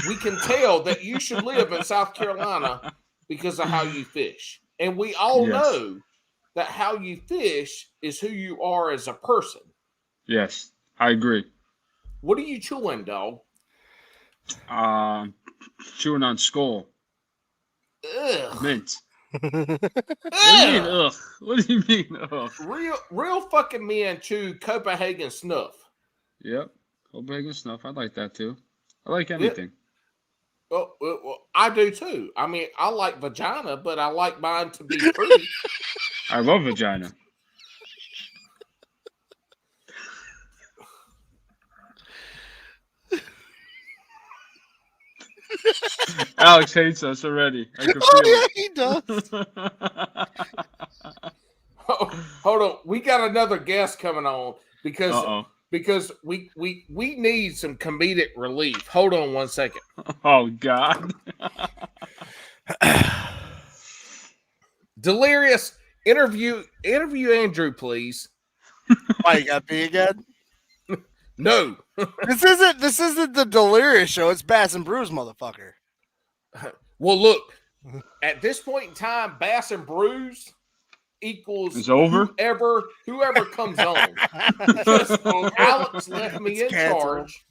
Speaker 1: we can tell that you should live in South Carolina because of how you fish. And we all know that how you fish is who you are as a person.
Speaker 5: Yes, I agree.
Speaker 1: What are you chewing, dog?
Speaker 5: Chewing on skull.
Speaker 1: Ugh.
Speaker 5: Mint. What do you mean, ugh? What do you mean, ugh?
Speaker 1: Real fucking men chew Copenhagen snuff.
Speaker 5: Yep. Copenhagen snuff. I like that too. I like anything.
Speaker 1: Well, I do too. I mean, I like vagina, but I like mine to be pretty.
Speaker 5: I love vagina. Alex hates us already. I can feel
Speaker 2: Yeah, he does.
Speaker 5: it.
Speaker 1: Hold on, we got another guest coming on because we need some comedic relief. Hold on one second.
Speaker 5: Oh God.
Speaker 1: Delirious, interview Andrew, please.
Speaker 2: Why, you got me again?
Speaker 1: No.
Speaker 2: This isn't the Delirious show. It's Bass and Brews, motherfucker.
Speaker 1: Well, look, at this point in time, Bass and Brews equals
Speaker 5: It's over?
Speaker 1: whoever comes on. Because Alex left me in charge.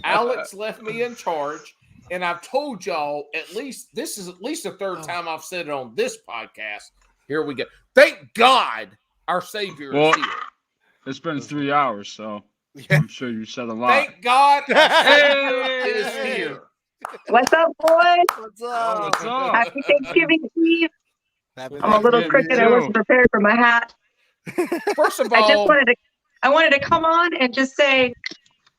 Speaker 1: Alex left me in charge, and I've told y'all this is at least the third time I've said it on this podcast. Here we go. Thank God our Savior is here.
Speaker 5: It's been 3 hours, so I'm sure you said a lot.
Speaker 1: Thank God our Savior is here.
Speaker 6: What's up, boys?
Speaker 2: What's up?
Speaker 5: What's up?
Speaker 6: Happy Thanksgiving Eve.
Speaker 2: Happy
Speaker 6: I'm a little
Speaker 5: Yeah, me
Speaker 6: crooked. I
Speaker 5: too.
Speaker 6: wasn't prepared for my hat.
Speaker 1: First of
Speaker 6: I just
Speaker 1: all,
Speaker 6: wanted to come on and just say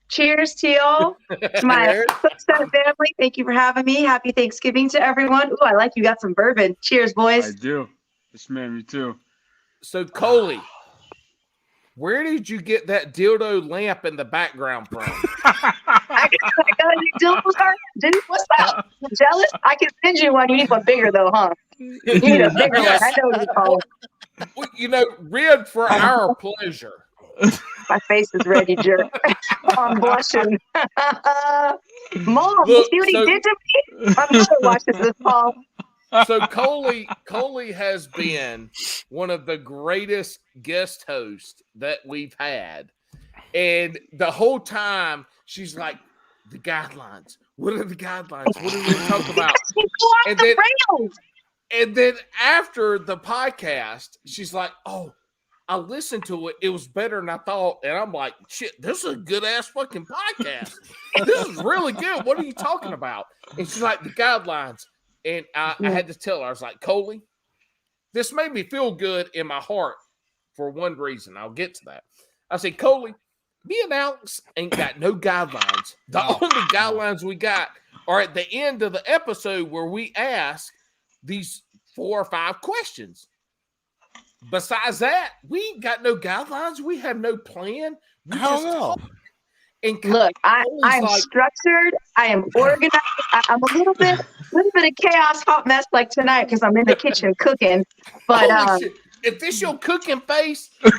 Speaker 6: cheers to y'all, to my Cookset family. Thank you for having me. Happy Thanksgiving to everyone. Ooh, I like you got some bourbon. Cheers,
Speaker 5: I
Speaker 6: boys.
Speaker 5: do. This man, me too.
Speaker 1: so Coley, where did you get that dildo lamp in the background from?
Speaker 6: I got a new dildo. Dude, what's that? You jealous? I can send you one. You need one bigger though, huh? You need a bigger
Speaker 1: Yes.
Speaker 6: one. I know what you call it.
Speaker 1: Well, you know, rid for our pleasure.
Speaker 6: My face is ready, jerk. I'm blushing. Mom,
Speaker 1: Look,
Speaker 6: you see what he did to me? My mother watches this, Paul.
Speaker 1: So Coley has been one of the greatest guest hosts that we've had. And the whole time she's like, the guidelines. What are the guidelines? What are we talking about?
Speaker 6: He go off
Speaker 1: And
Speaker 6: the
Speaker 1: then-
Speaker 6: rails.
Speaker 1: And then after the podcast, she's like, oh, I listened to it. It was better than I thought. And I'm like, shit, this is a good ass fucking podcast. This is really good. What are you talking about? And she's like, the guidelines. And I had to tell her, I was like, Coley, this made me feel good in my heart for one reason. I'll get to that. I said, Coley, me and Alex ain't got no guidelines. The only guidelines we got are at the end of the episode where we ask these 4 or 5 questions. Besides that, we ain't got no guidelines. We have no plan. We just talk. And
Speaker 6: look, I'm like, structured. I am organized. I'm a little bit of chaos, hot mess like tonight because I'm in the kitchen cooking. But
Speaker 1: if this your cooking face,
Speaker 6: I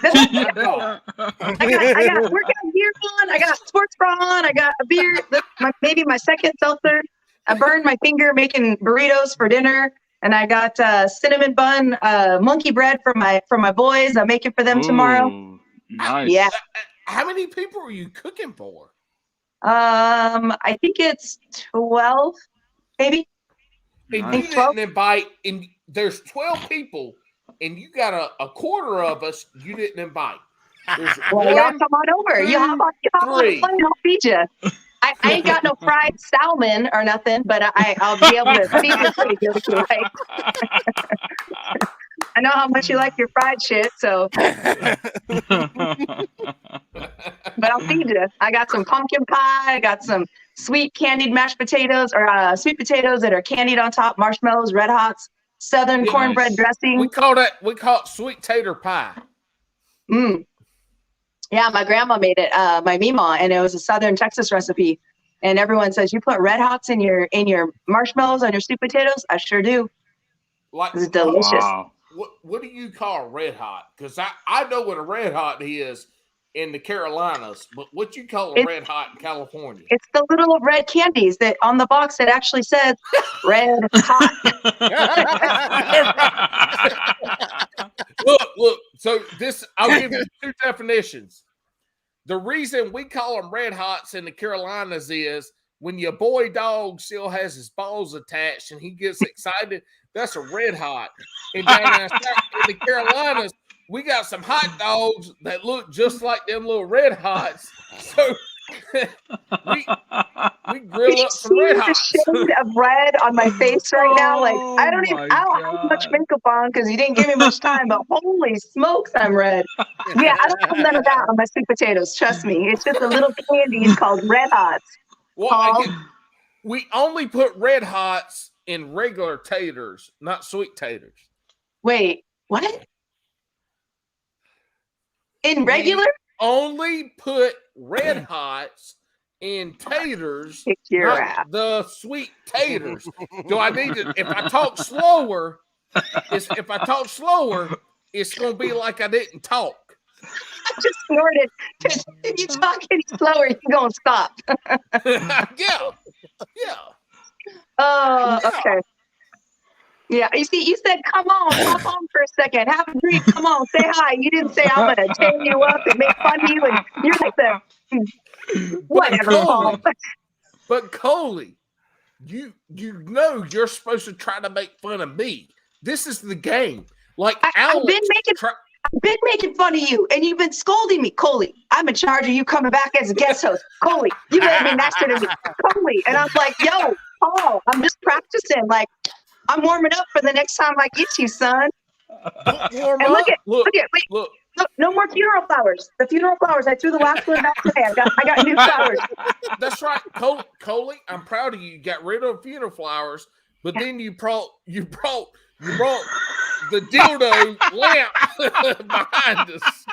Speaker 6: got workout gear on. I got sports bra on. I got a beer. Maybe my second seltzer. I burned my finger making burritos for dinner, and I got cinnamon bun monkey bread for my boys. I'm making for them tomorrow.
Speaker 5: Nice.
Speaker 6: Yeah.
Speaker 1: How many people are you cooking for?
Speaker 6: I think it's 12, maybe.
Speaker 1: And you didn't invite, and there's 12 people, and you got a quarter of us you didn't invite.
Speaker 6: Well, y'all come on over. You hop on the plane, I'll feed you. I ain't got no fried salmon or nothing, but I'll be able to feed you pretty good if you like. I know how much you like your fried shit, so. But I'll feed you. I got some pumpkin pie. I got some sweet candied mashed potatoes or sweet potatoes that are candied on top, marshmallows, Red Hots, Southern cornbread dressing.
Speaker 1: We call it sweet tater pie.
Speaker 6: Yeah, my grandma made it, my Mima, and it was a Southern Texas recipe. And everyone says, you put Red Hots in your marshmallows on your sweet potatoes? I sure do. It's delicious.
Speaker 5: Wow.
Speaker 1: What do you call a Red Hot? Because I know what a Red Hot is in the Carolinas, but what you call a Red Hot in California?
Speaker 6: It's the little red candies that on the box it actually says Red Hot.
Speaker 1: Look. So I'll give you 2 definitions. The reason we call them Red Hots in the Carolinas is when your boy dog still has his balls attached and he gets excited, that's a Red Hot. And down in the Carolinas, we got some hot dogs that look just like them little Red Hots. So we grill up some Red Hots.
Speaker 6: The shade of red on my face right now. Like I don't have much makeup on because you didn't give me much time, but holy smokes, I'm red. Yeah, I don't have none of that on my sweet potatoes. Trust me. It's just a little candy called Red Hots.
Speaker 1: Well, we only put Red Hots in regular taters, not sweet taters.
Speaker 6: Wait, what? In regular?
Speaker 1: We only put Red Hots in taters, not the sweet taters. Do I need to? If I talk slower, it's gonna be like I didn't talk.
Speaker 6: I just snorted. Because if you talk any slower, you're gonna stop.
Speaker 1: Yeah.
Speaker 6: Oh, okay. Yeah, you see, you said, come on, hop on for a second, have a drink, come on, say hi. You didn't say I'm going to tear you up and make fun of you, and you're like the, whatever, Paul.
Speaker 1: But Coley, you know you're supposed to try to make fun of me. This is the game. Like Alex,
Speaker 6: I've been making fun of you, and you've been scolding me. Coley, I'm in charge of you coming back as a guest host. Coley, you made me nicer to me. Coley, and I'm like, yo, Paul, I'm just practicing. Like, I'm warming up for the next time I get you, son. Look, no more funeral flowers. The funeral flowers, I threw the last one back today. I got new flowers.
Speaker 1: That's right, Coley. I'm proud of you. You got rid of funeral flowers, but then you brought the dildo lamp behind us.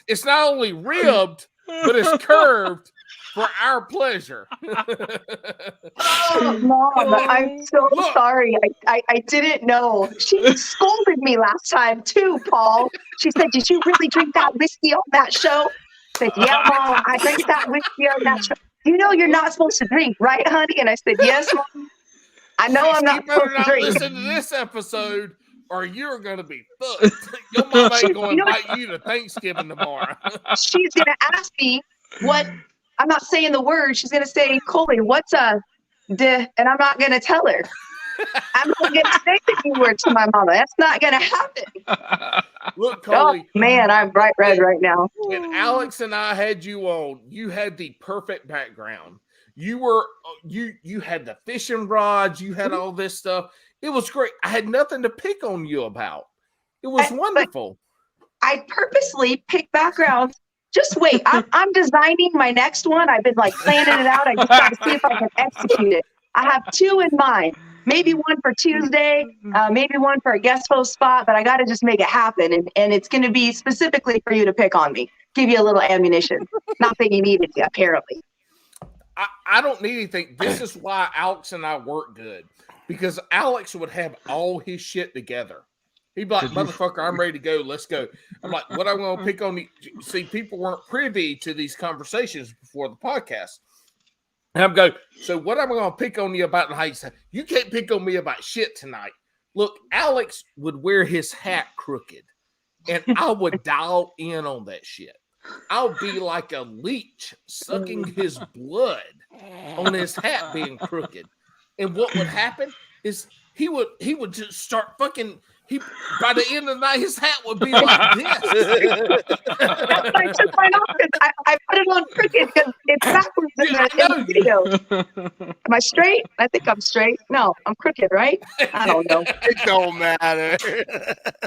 Speaker 1: It's not only ribbed, but it's curved for our pleasure.
Speaker 6: Oh, Mom, I'm so sorry. I didn't know. She scolded me last time too, Paul. She said, did you really drink that whiskey on that show? I said, yeah, Mom, I drank that whiskey on that show. You know you're not supposed to drink, right, honey? And I said, yes, Mom. I know I'm not supposed to drink.
Speaker 1: Listen to this episode or you're going to be fucked. Your mama ain't going to invite you to Thanksgiving tomorrow.
Speaker 6: She's going to ask me what... I'm not saying the word. She's going to say, Coley, what's and I'm not going to tell her. I'm not going to say to you word to my mama. That's not gonna happen.
Speaker 1: Look,
Speaker 6: Oh
Speaker 1: Coley,
Speaker 6: man, I'm bright red right now.
Speaker 1: when Alex and I had you on, you had the perfect background. You were you had the fishing rods, you had all this stuff. It was great. I had nothing to pick on you about. It was wonderful.
Speaker 6: I purposely pick backgrounds. Just wait. I'm designing my next one. I've been like planning it out. I just got to see if I can execute it. I have 2 in mind. Maybe one for Tuesday, maybe one for a guest host spot, but I got to just make it happen. And it's going to be specifically for you to pick on me, give you a little ammunition. Not that you needed it, apparently.
Speaker 1: I don't need anything. This is why Alex and I work good, because Alex would have all his shit together. He'd be like, motherfucker, I'm ready to go. Let's go. I'm like, what I'm going to pick on you? See, people weren't privy to these conversations before the podcast. And I'm going, so what am I going to pick on you about? And how you say, you can't pick on me about shit tonight. Look, Alex would wear his hat crooked, and I would dial in on that shit. I'll be like a leech sucking his blood on his hat being crooked. And what would happen is he would just start fucking. By the end of the night, his hat would be like this.
Speaker 6: That's why I took mine off. I put it on crooked because it's backwards in the video. Am I straight? I think I'm straight. No, I'm crooked, right? I don't know.
Speaker 2: It don't matter.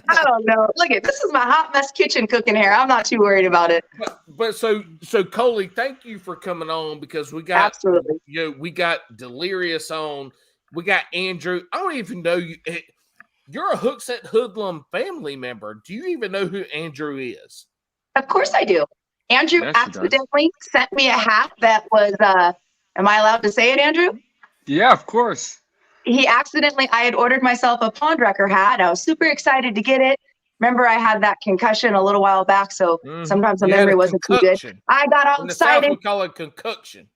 Speaker 6: I don't know. Look at this is my hot mess kitchen cooking here. I'm not too worried about it.
Speaker 1: But so Coley, thank you for coming on, because we got
Speaker 6: Absolutely.
Speaker 1: we got Delirious on. We got Andrew. I don't even know you. You're a Hookset Hoodlum family member. Do you even know who Andrew is?
Speaker 6: Of course I do. Andrew
Speaker 5: Yes, he
Speaker 6: accidentally sent me a hat that was, am I allowed to say it, Andrew?
Speaker 5: Yeah, of course.
Speaker 6: I had ordered myself a Pond Wrecker hat. I was super excited to get it. Remember, I had that concussion a little while back, so sometimes the memory wasn't too good. I got all
Speaker 1: In the South,
Speaker 6: excited.
Speaker 1: we call it concoction.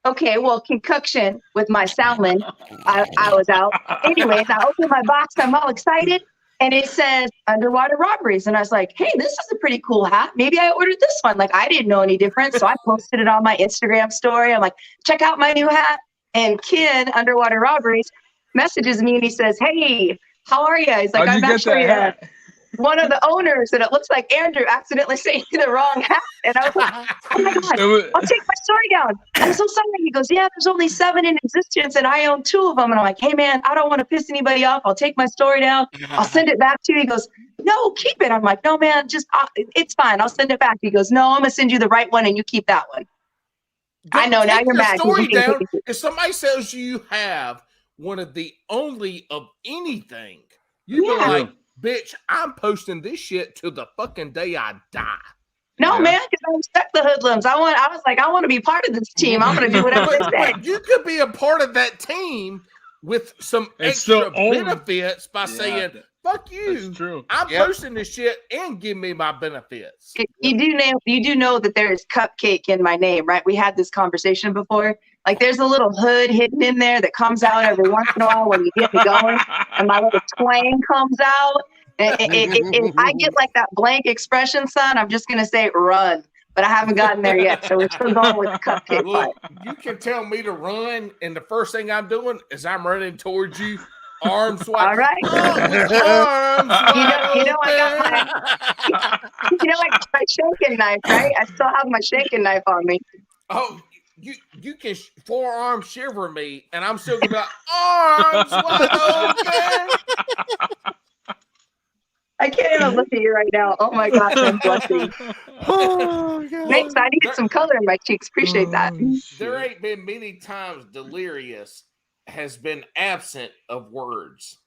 Speaker 6: Okay, well, concoction with my Soundland, I was out. Anyways, I opened my box. I'm all excited. And it says underwater robberies. And I was like, hey, this is a pretty cool hat. Maybe I ordered this one. Like, I didn't know any difference. So I posted it on my Instagram story. I'm like, check out my new hat. And Ken, underwater robberies, messages me and he says, hey, how are you? He's like,
Speaker 5: How'd you
Speaker 6: I'm
Speaker 5: get that
Speaker 6: actually
Speaker 5: hat?
Speaker 6: one of the owners, and it looks like Andrew accidentally sent you the wrong hat. And I was like, oh my God, I'll take my story down. I'm so sorry. He goes, yeah, there's only 7 in existence and I own 2 of them. And I'm like, hey man, I don't want to piss anybody off. I'll take my story down. I'll send it back to you. He goes, no, keep it. I'm like, no man, just, it's fine. I'll send it back. He goes, no, I'm going to send you the right one and you keep that one. I know, now you're mad.
Speaker 1: Story down. If somebody says you have one of the only of anything, you be like, bitch, I'm posting this shit till the fucking day I die.
Speaker 6: No, man, because I respect the hoodlums. I want to be part of this team. I'm going to do whatever they say.
Speaker 1: But you could be a part of that team with some extra benefits by saying, fuck you.
Speaker 5: True.
Speaker 1: I'm posting this shit and give me my benefits.
Speaker 6: You do know that there is cupcake in my name, right? We had this conversation before. Like there's a little hood hidden in there that comes out every once in a while when you get me going, and my little twang comes out. And if I get like that blank expression, son, I'm just gonna say run. But I haven't gotten there yet, so we're still going with the cupcake.
Speaker 1: Look, you can tell me to run, and the first thing I'm doing is I'm running towards you, arms wide.
Speaker 6: All right.
Speaker 1: Arms wide
Speaker 6: I got my shanking knife, right? I still have my shanking knife on me.
Speaker 1: Oh, you can forearm shiver me, and I'm still gonna be like, arms wide open.
Speaker 6: I can't even look at you right now. Oh my gosh, I'm blushing.
Speaker 2: Oh, God.
Speaker 6: Thanks, I needed some color in my cheeks. Appreciate that.
Speaker 1: There ain't been many times Delirious has been absent of words.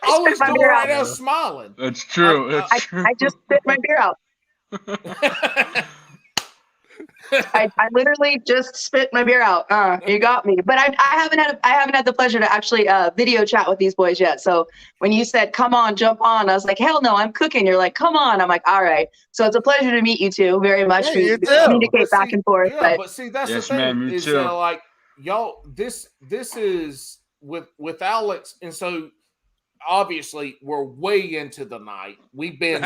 Speaker 1: Always doing right now smiling.
Speaker 5: That's true.
Speaker 6: I just spit my beer out. I literally just spit my beer out. You got me. But I haven't had the pleasure to actually video chat with these boys yet. So when you said come on, jump on, I was like, hell no, I'm cooking. You're like, come on. I'm like, all right. So it's a pleasure to meet you two very much.
Speaker 2: Yeah,
Speaker 6: We
Speaker 2: you too.
Speaker 6: communicate back and forth.
Speaker 1: Yeah, but see, that's
Speaker 5: Yes,
Speaker 1: the thing
Speaker 5: ma'am, me
Speaker 1: is
Speaker 5: too.
Speaker 1: like y'all. This is with Alex, and so obviously we're way into the night. We've been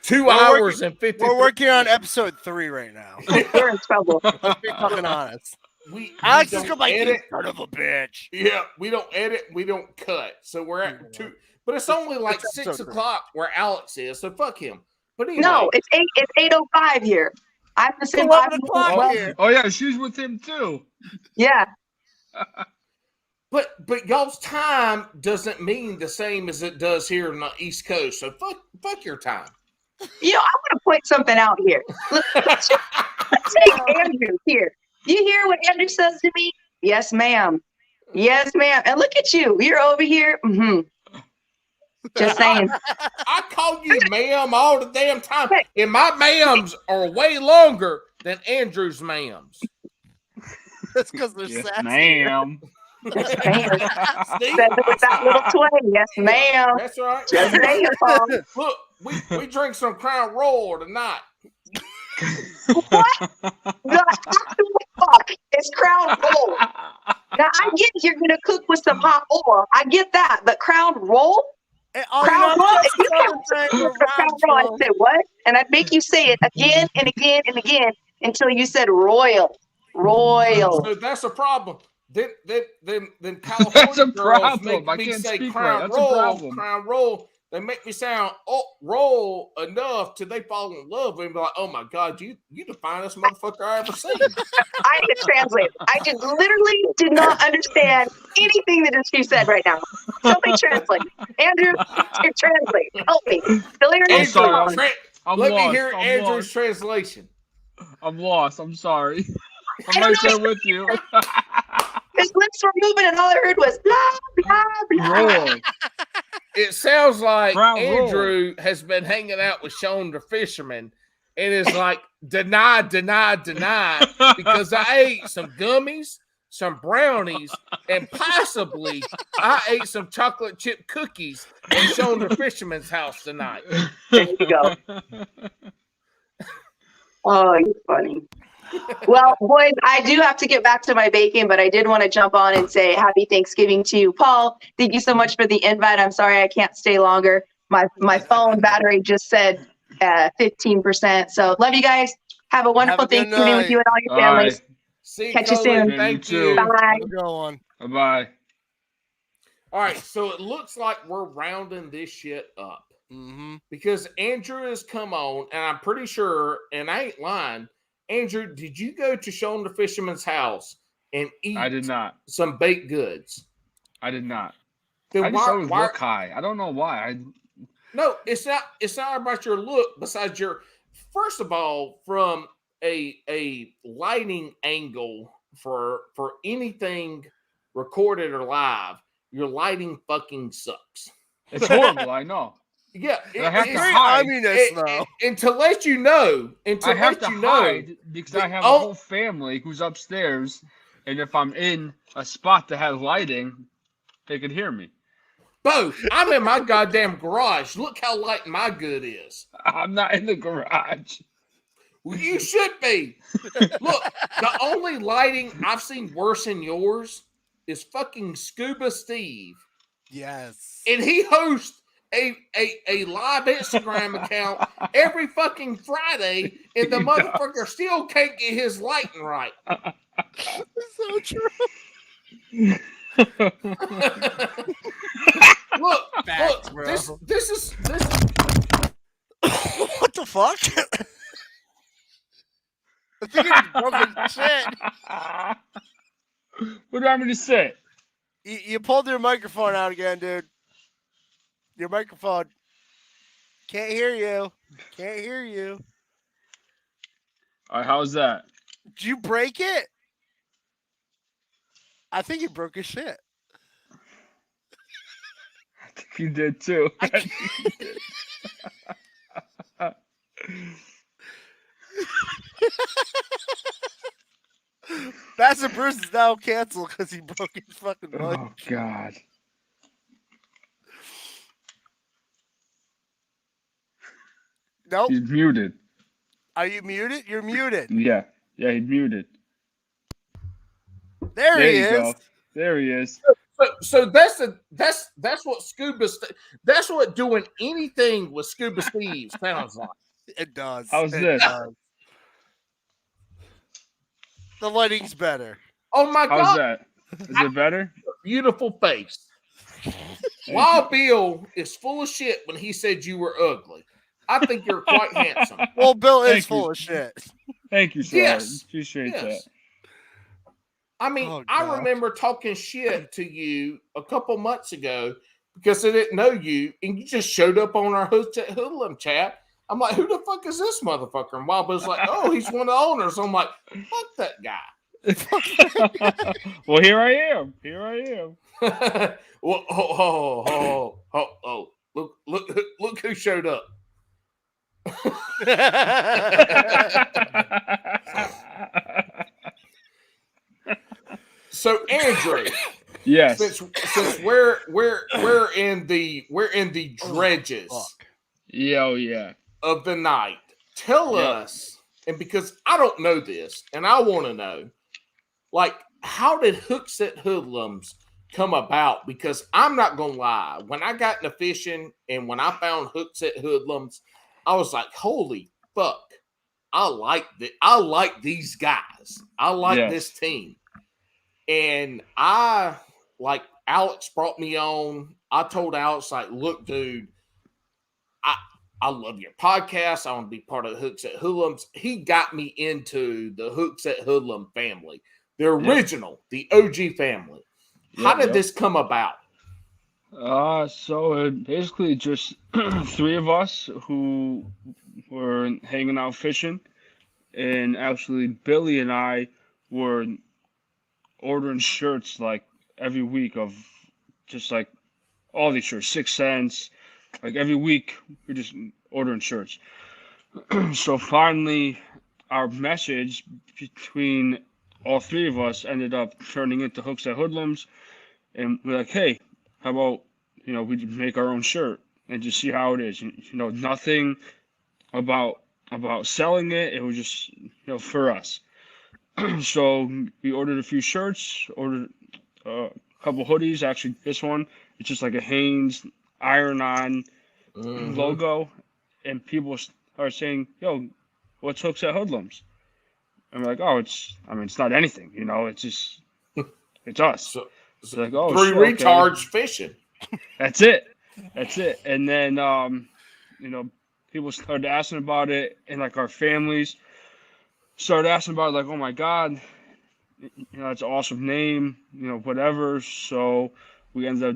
Speaker 1: 2 hours and 50.
Speaker 2: We're working on episode 3 right now.
Speaker 6: We're in trouble.
Speaker 2: Let's be fucking honest. Alex
Speaker 1: don't
Speaker 2: is going like,
Speaker 1: edit.
Speaker 2: son of a bitch.
Speaker 1: Yeah, we don't edit, we don't cut. So we're at 2, but it's only like 6 o'clock where Alex is. So fuck him. But anyway,
Speaker 6: No, it's 8:05 here. I'm the same.
Speaker 2: 11 o'clock
Speaker 6: well,
Speaker 2: here.
Speaker 5: Oh yeah, she's with him too.
Speaker 6: Yeah.
Speaker 1: but y'all's time doesn't mean the same as it does here on the East Coast. So fuck your time.
Speaker 6: You know, I want to point something out here. Let's take Andrew here. You hear what Andrew says to me? Yes, ma'am. Yes, ma'am. And look at you. You're over here. Just saying.
Speaker 1: I call you ma'am all the damn time. And my ma'ams are way longer than Andrew's ma'ams.
Speaker 2: That's because they're
Speaker 5: Yes,
Speaker 2: sassy.
Speaker 5: ma'am.
Speaker 6: Yes, ma'am.
Speaker 1: Steve,
Speaker 6: Says it with that little twang. Yes, ma'am.
Speaker 1: that's right.
Speaker 6: Just saying, Paul.
Speaker 1: Look, we drink some Crown Royal tonight.
Speaker 6: What? Fuck. It's Crown Roll. Now, I get you're going to cook with some hot oil. I get that. But Crown Roll?
Speaker 2: Hey,
Speaker 6: Crown Roll? If you
Speaker 2: Southern
Speaker 6: can't
Speaker 2: triangle
Speaker 6: cook Crown Roll,
Speaker 2: vibes,
Speaker 6: I'd say, what? And I'd make you say it again and again and again until you said royal. Royal.
Speaker 1: So that's a problem. Then California
Speaker 5: a
Speaker 1: girls
Speaker 5: problem. I
Speaker 1: make me
Speaker 5: can't
Speaker 1: say
Speaker 5: speak
Speaker 1: Crown
Speaker 5: right. That's a
Speaker 1: Roll,
Speaker 5: problem.
Speaker 1: Crown Roll. They make me sound roll enough till they fall in love with me. Like, oh my God, you the finest motherfucker I ever seen.
Speaker 6: I need to translate. I just literally did not understand anything that you said right now. Somebody translate. Andrew, translate. Help me. Fill your
Speaker 5: I'm
Speaker 6: name.
Speaker 5: sorry. I'm
Speaker 1: Let
Speaker 5: lost.
Speaker 1: me hear
Speaker 5: I'm
Speaker 1: Andrew's
Speaker 5: lost.
Speaker 1: translation.
Speaker 5: I'm lost. I'm sorry.
Speaker 6: I
Speaker 5: I'm
Speaker 6: don't
Speaker 5: right
Speaker 6: know.
Speaker 5: there with you.
Speaker 6: His lips were moving, and all I heard was blah, blah, blah.
Speaker 5: Roll.
Speaker 1: It sounds like
Speaker 5: Crown
Speaker 1: Andrew has been hanging out with Sean the fisherman and is like, deny, because I ate some gummies, some brownies, and possibly I ate some chocolate chip cookies at Sean the fisherman's house tonight.
Speaker 6: There you go. Oh, you're funny. Well, boys, I do have to get back to my baking, but I did want to jump on and say happy Thanksgiving to you. Paul, thank you so much for the invite. I'm sorry I can't stay longer. My phone battery just said 15%. So love you guys. Have a wonderful
Speaker 2: Have a good
Speaker 6: Thanksgiving with you and all your families.
Speaker 1: See,
Speaker 6: Catch you
Speaker 1: Coley,
Speaker 6: soon.
Speaker 5: Yeah,
Speaker 1: Thank
Speaker 5: you
Speaker 1: you.
Speaker 5: too.
Speaker 6: Bye.
Speaker 2: Have a good one.
Speaker 5: Bye-bye.
Speaker 1: All right, so it looks like we're rounding this shit up
Speaker 2: Mm-hmm.
Speaker 1: because Andrew has come on, and I'm pretty sure, and I ain't lying, Andrew, did you go to Sean the fisherman's house and eat
Speaker 5: I did not.
Speaker 1: some baked goods?
Speaker 5: I did not.
Speaker 1: Then
Speaker 5: I just always look high. I don't know why.
Speaker 1: No, it's not about your look. Besides your, first of all, from a lighting angle for anything recorded or live, your lighting fucking sucks.
Speaker 5: It's horrible. I know.
Speaker 1: Yeah,
Speaker 5: I have to
Speaker 1: it's-
Speaker 5: hide.
Speaker 2: Communist, though.
Speaker 1: and to let you know,
Speaker 5: I have to hide because I have a
Speaker 1: oh.
Speaker 5: whole family who's upstairs, and if I'm in a spot that has lighting, they can hear me.
Speaker 1: Bo, I'm in my goddamn garage. Look how light my good is.
Speaker 5: I'm not in the garage.
Speaker 1: Well, you should be. Look, the only lighting I've seen worse than yours is fucking Scuba Steve.
Speaker 2: Yes.
Speaker 1: And he hosts a live Instagram account every fucking Friday, and the motherfucker still can't get his lighting right.
Speaker 2: So true.
Speaker 1: Look,
Speaker 2: Facts,
Speaker 1: look,
Speaker 2: bro.
Speaker 1: this is
Speaker 2: What the fuck? I think it's broken shit.
Speaker 5: What do you want me to say?
Speaker 2: You pulled your microphone out again, dude. Your microphone. Can't hear you. Can't hear you.
Speaker 5: All right, how's that?
Speaker 2: Did you break it? I think you broke his shit.
Speaker 5: I think you did too.
Speaker 2: I can't- Bass and Brews is now canceled because he broke his fucking mic.
Speaker 5: Oh God.
Speaker 2: Nope.
Speaker 5: He's muted.
Speaker 2: Are you muted? You're muted.
Speaker 5: Yeah, he's muted.
Speaker 2: There
Speaker 5: There
Speaker 2: he
Speaker 5: you
Speaker 2: is.
Speaker 5: go. There he is.
Speaker 1: so that's what that's what doing anything with Scuba Steve sounds like.
Speaker 2: It does.
Speaker 5: How's
Speaker 2: It
Speaker 5: this?
Speaker 2: does. The lighting's better.
Speaker 1: Oh my
Speaker 5: How's
Speaker 1: God,
Speaker 5: that? Is it better?
Speaker 1: beautiful face. Wild Bill is full of shit when he said you were ugly. I think you're quite handsome.
Speaker 2: Well, Bill is
Speaker 5: Thank
Speaker 2: full
Speaker 5: you.
Speaker 2: of shit.
Speaker 5: Thank you, sir.
Speaker 1: Yes.
Speaker 5: Appreciate that.
Speaker 1: Yes. I mean,
Speaker 2: Oh,
Speaker 1: I
Speaker 2: God.
Speaker 1: remember talking shit to you a couple months ago because I didn't know you, and you just showed up on our Hoodlum chat. I'm like, who the fuck is this motherfucker? And Wild Bill's like, oh, he's one of the owners. I'm like, fuck that guy.
Speaker 5: Well, here I am. Here I am.
Speaker 1: Well, look who showed up. So Andrew,
Speaker 5: Yes.
Speaker 1: since we're in the dredges
Speaker 5: Yeah.
Speaker 1: of the night, tell
Speaker 5: Yep.
Speaker 1: us, and because I don't know this, and I want to know, like, how did Hooks at Hoodlums come about? Because I'm not gonna lie, when I got into fishing and when I found Hooks at Hoodlums, I was like, holy fuck, I like these guys. I like
Speaker 5: Yes.
Speaker 1: this team. And I, like, Alex brought me on. I told Alex, like, look, dude, I love your podcast. I want to be part of Hooks at Hoodlums. He got me into the Hooks at Hoodlum family, the original, the OG family. How did this come about?
Speaker 5: So it basically just three of us who were hanging out fishing, and actually Billy and I were ordering shirts like every week of just like all these shirts, 6 cents. Like every week we're just ordering shirts. So finally our message between all three of us ended up turning into Hooks at Hoodlums, and we're like, hey, how about, we make our own shirt and just see how it is. Nothing about selling it. It was just, for us. So we ordered a few shirts, ordered a couple hoodies. Actually, this one, it's just like a Hanes iron-on logo, and people start saying, yo, what's Hooks at Hoodlums? And we're like, oh, it's not anything, it's just, it's us.
Speaker 1: So
Speaker 5: like, oh,
Speaker 1: three
Speaker 5: shit,
Speaker 1: retards fishing.
Speaker 5: That's it. And then, people started asking about it, and like our families started asking about it, like, oh my God, it's an awesome name, whatever. So we ended up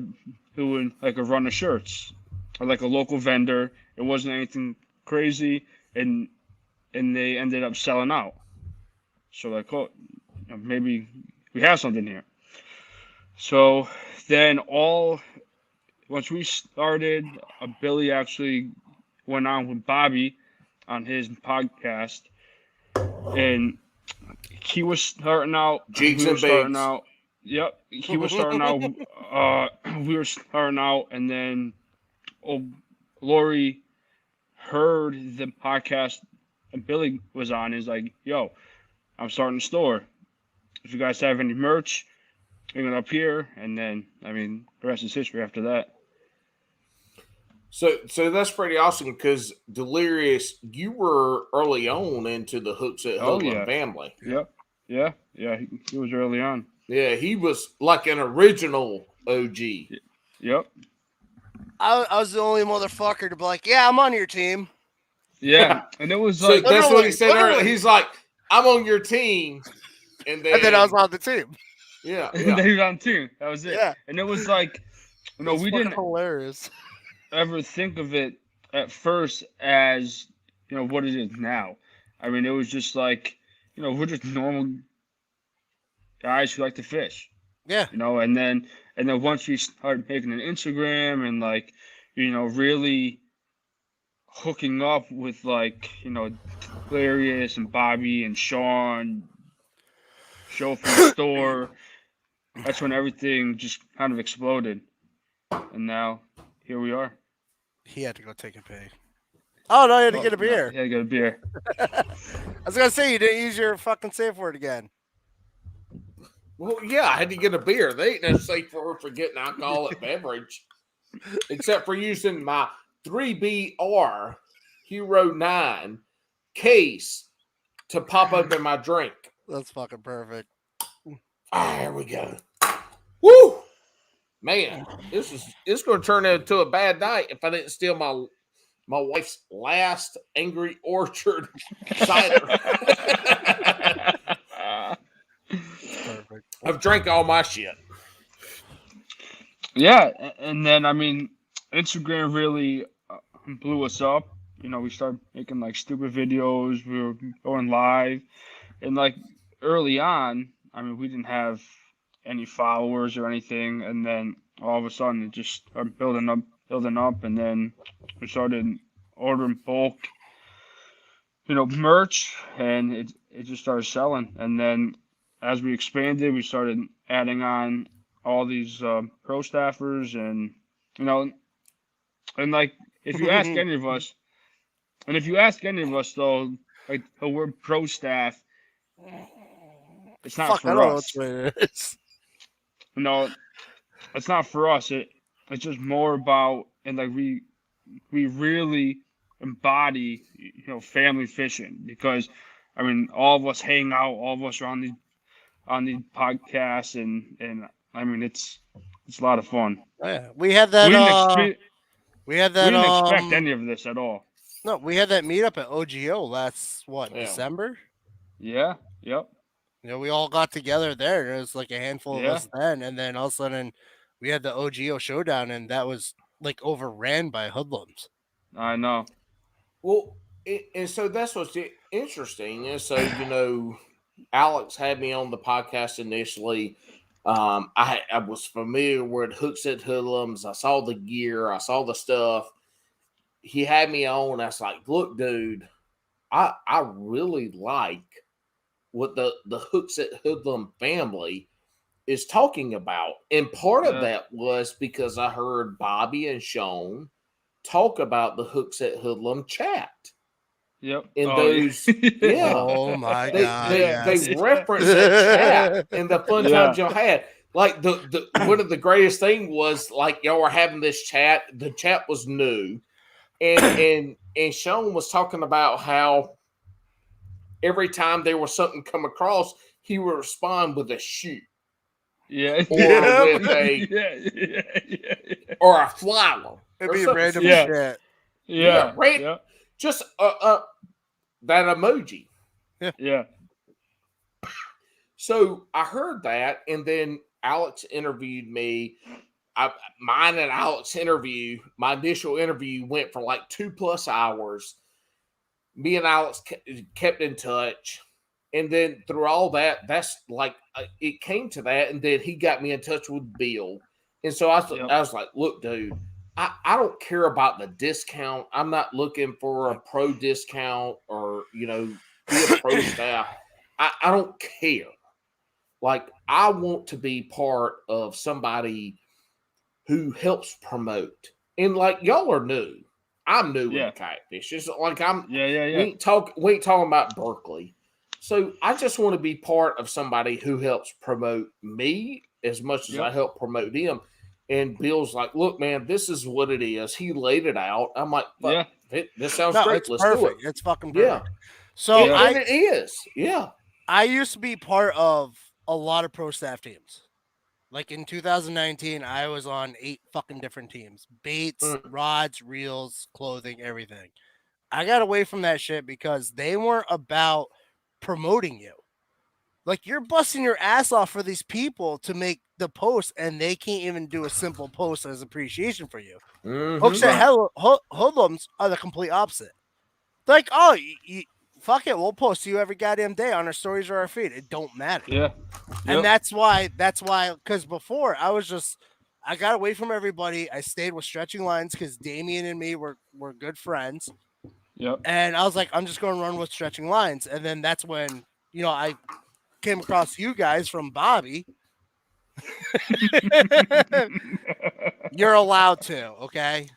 Speaker 5: doing like a run of shirts, or like a local vendor. It wasn't anything crazy, and they ended up selling out. So like, oh, maybe we have something here. So then once we started, Billy actually went on with Bobby on his podcast, and he was starting out.
Speaker 1: Jigs
Speaker 5: we were
Speaker 1: and
Speaker 5: starting
Speaker 1: Bigs.
Speaker 5: out. Yep, he was starting out. We were starting out, and then Lori heard the podcast Billy was on. Is like, yo, I'm starting a store. If you guys have any merch, bring it up here. And then, the rest is history after that.
Speaker 1: So that's pretty awesome because Delirious, you were early on into the Hooks at Hoodlum family.
Speaker 5: Yep. Yeah. He was early on.
Speaker 1: Yeah, he was like an original OG.
Speaker 5: Yep.
Speaker 2: I was the only motherfucker to be like, yeah, I'm on your team.
Speaker 5: Yeah, and it was
Speaker 1: So
Speaker 5: like
Speaker 1: that's what he said earlier.
Speaker 2: literally.
Speaker 1: He's like, I'm on your team. And then
Speaker 2: I was on the team.
Speaker 1: Yeah.
Speaker 5: and then he was on team. That was it.
Speaker 2: Yeah.
Speaker 5: And it was like,
Speaker 2: It's
Speaker 5: we didn't
Speaker 2: hilarious.
Speaker 5: ever think of it at first as, what it is now. It was just like, we're just normal guys who like to fish.
Speaker 2: Yeah.
Speaker 5: And then once we started making an Instagram and like, really hooking up with like, Darius and Bobby and Sean, show from the store, that's when everything just kind of exploded. And now here we are.
Speaker 2: He had to go take a pee. Oh, no, he had to get a beer.
Speaker 5: He had to get a beer.
Speaker 2: I was going to say, you didn't use your fucking safe word again.
Speaker 1: Well, yeah, I had to get a beer. They ain't no safe word for getting alcoholic beverage, except for using my 3BR Hero 9 case to pop open my drink.
Speaker 2: That's fucking perfect.
Speaker 1: Here we go. Woo! Man, it's going to turn into a bad night if I didn't steal my wife's last Angry Orchard cider.
Speaker 2: Perfect.
Speaker 1: I've drank all my shit.
Speaker 5: Yeah, and then I mean, Instagram really blew us up. You know, we started making like stupid videos. We were going live, and like early on, I mean, we didn't have any followers or anything, and then all of a sudden it just started building up, and then we started ordering bulk, merch, and it just started selling. And then as we expanded, we started adding on all these pro staffers, and and like if you ask any of us, though, like the word pro staff, it's not
Speaker 2: Fuck, I
Speaker 5: for
Speaker 2: don't know
Speaker 5: us.
Speaker 2: what it is.
Speaker 5: It's not for us. It's just more about, and like we really embody family fishing, because I mean all of us hang out, all of us are on these podcasts, and I mean it's a lot of fun.
Speaker 2: Oh, yeah. We had that. We had that.
Speaker 5: We didn't expect any of this at all.
Speaker 2: No, we had that meetup at OGO last
Speaker 1: Yeah.
Speaker 2: December.
Speaker 5: Yeah. Yep.
Speaker 2: We all got together there, and it was like a handful of
Speaker 5: Yeah.
Speaker 2: us then, and then all of a sudden we had the OGO showdown, and that was like overran by hoodlums.
Speaker 5: I know.
Speaker 1: Well, and so that's what's interesting. And so, Alex had me on the podcast initially. I was familiar with Hookset Hoodlums. I saw the gear. I saw the stuff. He had me on. I was like, look, dude, I really like what the Hookset Hoodlum family is talking about. And part of that was because I heard Bobby and Sean talk about the Hookset Hoodlum chat.
Speaker 5: Yep.
Speaker 1: In those, yeah.
Speaker 2: Oh my
Speaker 1: They
Speaker 2: god!
Speaker 1: they reference that chat and the fun times y'all had. Like the one of the greatest thing was like y'all were having this chat. The chat was new, and Sean was talking about how every time there was something come across, he would respond with a shoot.
Speaker 5: Yeah.
Speaker 1: Or with a or a flower.
Speaker 2: It'd
Speaker 1: or
Speaker 2: be
Speaker 1: something.
Speaker 2: random
Speaker 5: Yeah.
Speaker 2: shit.
Speaker 1: Yeah,
Speaker 5: Yeah.
Speaker 1: just that emoji.
Speaker 5: Yeah.
Speaker 1: So I heard that, and then Alex interviewed me. Mine and Alex interview, my initial interview went for like 2+ hours. Me and Alex kept in touch. And then through all that, that's like, it came to that. And then he got me in touch with Bill. And so I was like, look, dude, I don't care about the discount. I'm not looking for a pro discount or, be a pro staff. I don't care. Like, I want to be part of somebody who helps promote. And like, y'all are new. I'm new in the kayak fish. It's like we ain't talking about Berkeley. So I just want to be part of somebody who helps promote me as much as I help promote them. And Bill's like, look, man, this is what it is. He laid it out. I'm like, this sounds great.
Speaker 2: It's
Speaker 1: Let's
Speaker 2: perfect.
Speaker 1: do it.
Speaker 2: It's fucking perfect.
Speaker 1: Yeah.
Speaker 2: So
Speaker 1: it is. Yeah.
Speaker 2: I used to be part of a lot of pro staff teams. Like in 2019, I was on 8 fucking different teams. Baits, rods, reels, clothing, everything. I got away from that shit because they weren't about promoting you. Like, you're busting your ass off for these people to make the post, and they can't even do a simple post as appreciation for you. Hoodlums are the complete opposite. They're like, oh, fuck it, we'll post you every goddamn day on our stories or our feed. It don't matter.
Speaker 5: Yeah.
Speaker 2: And that's why, because before I got away from everybody. I stayed with Stretching Lines because Damien and me were good friends.
Speaker 5: Yep.
Speaker 2: And I was like, I'm just going to run with Stretching Lines. And then that's when, I came across you guys from Bobby. You're allowed to, okay?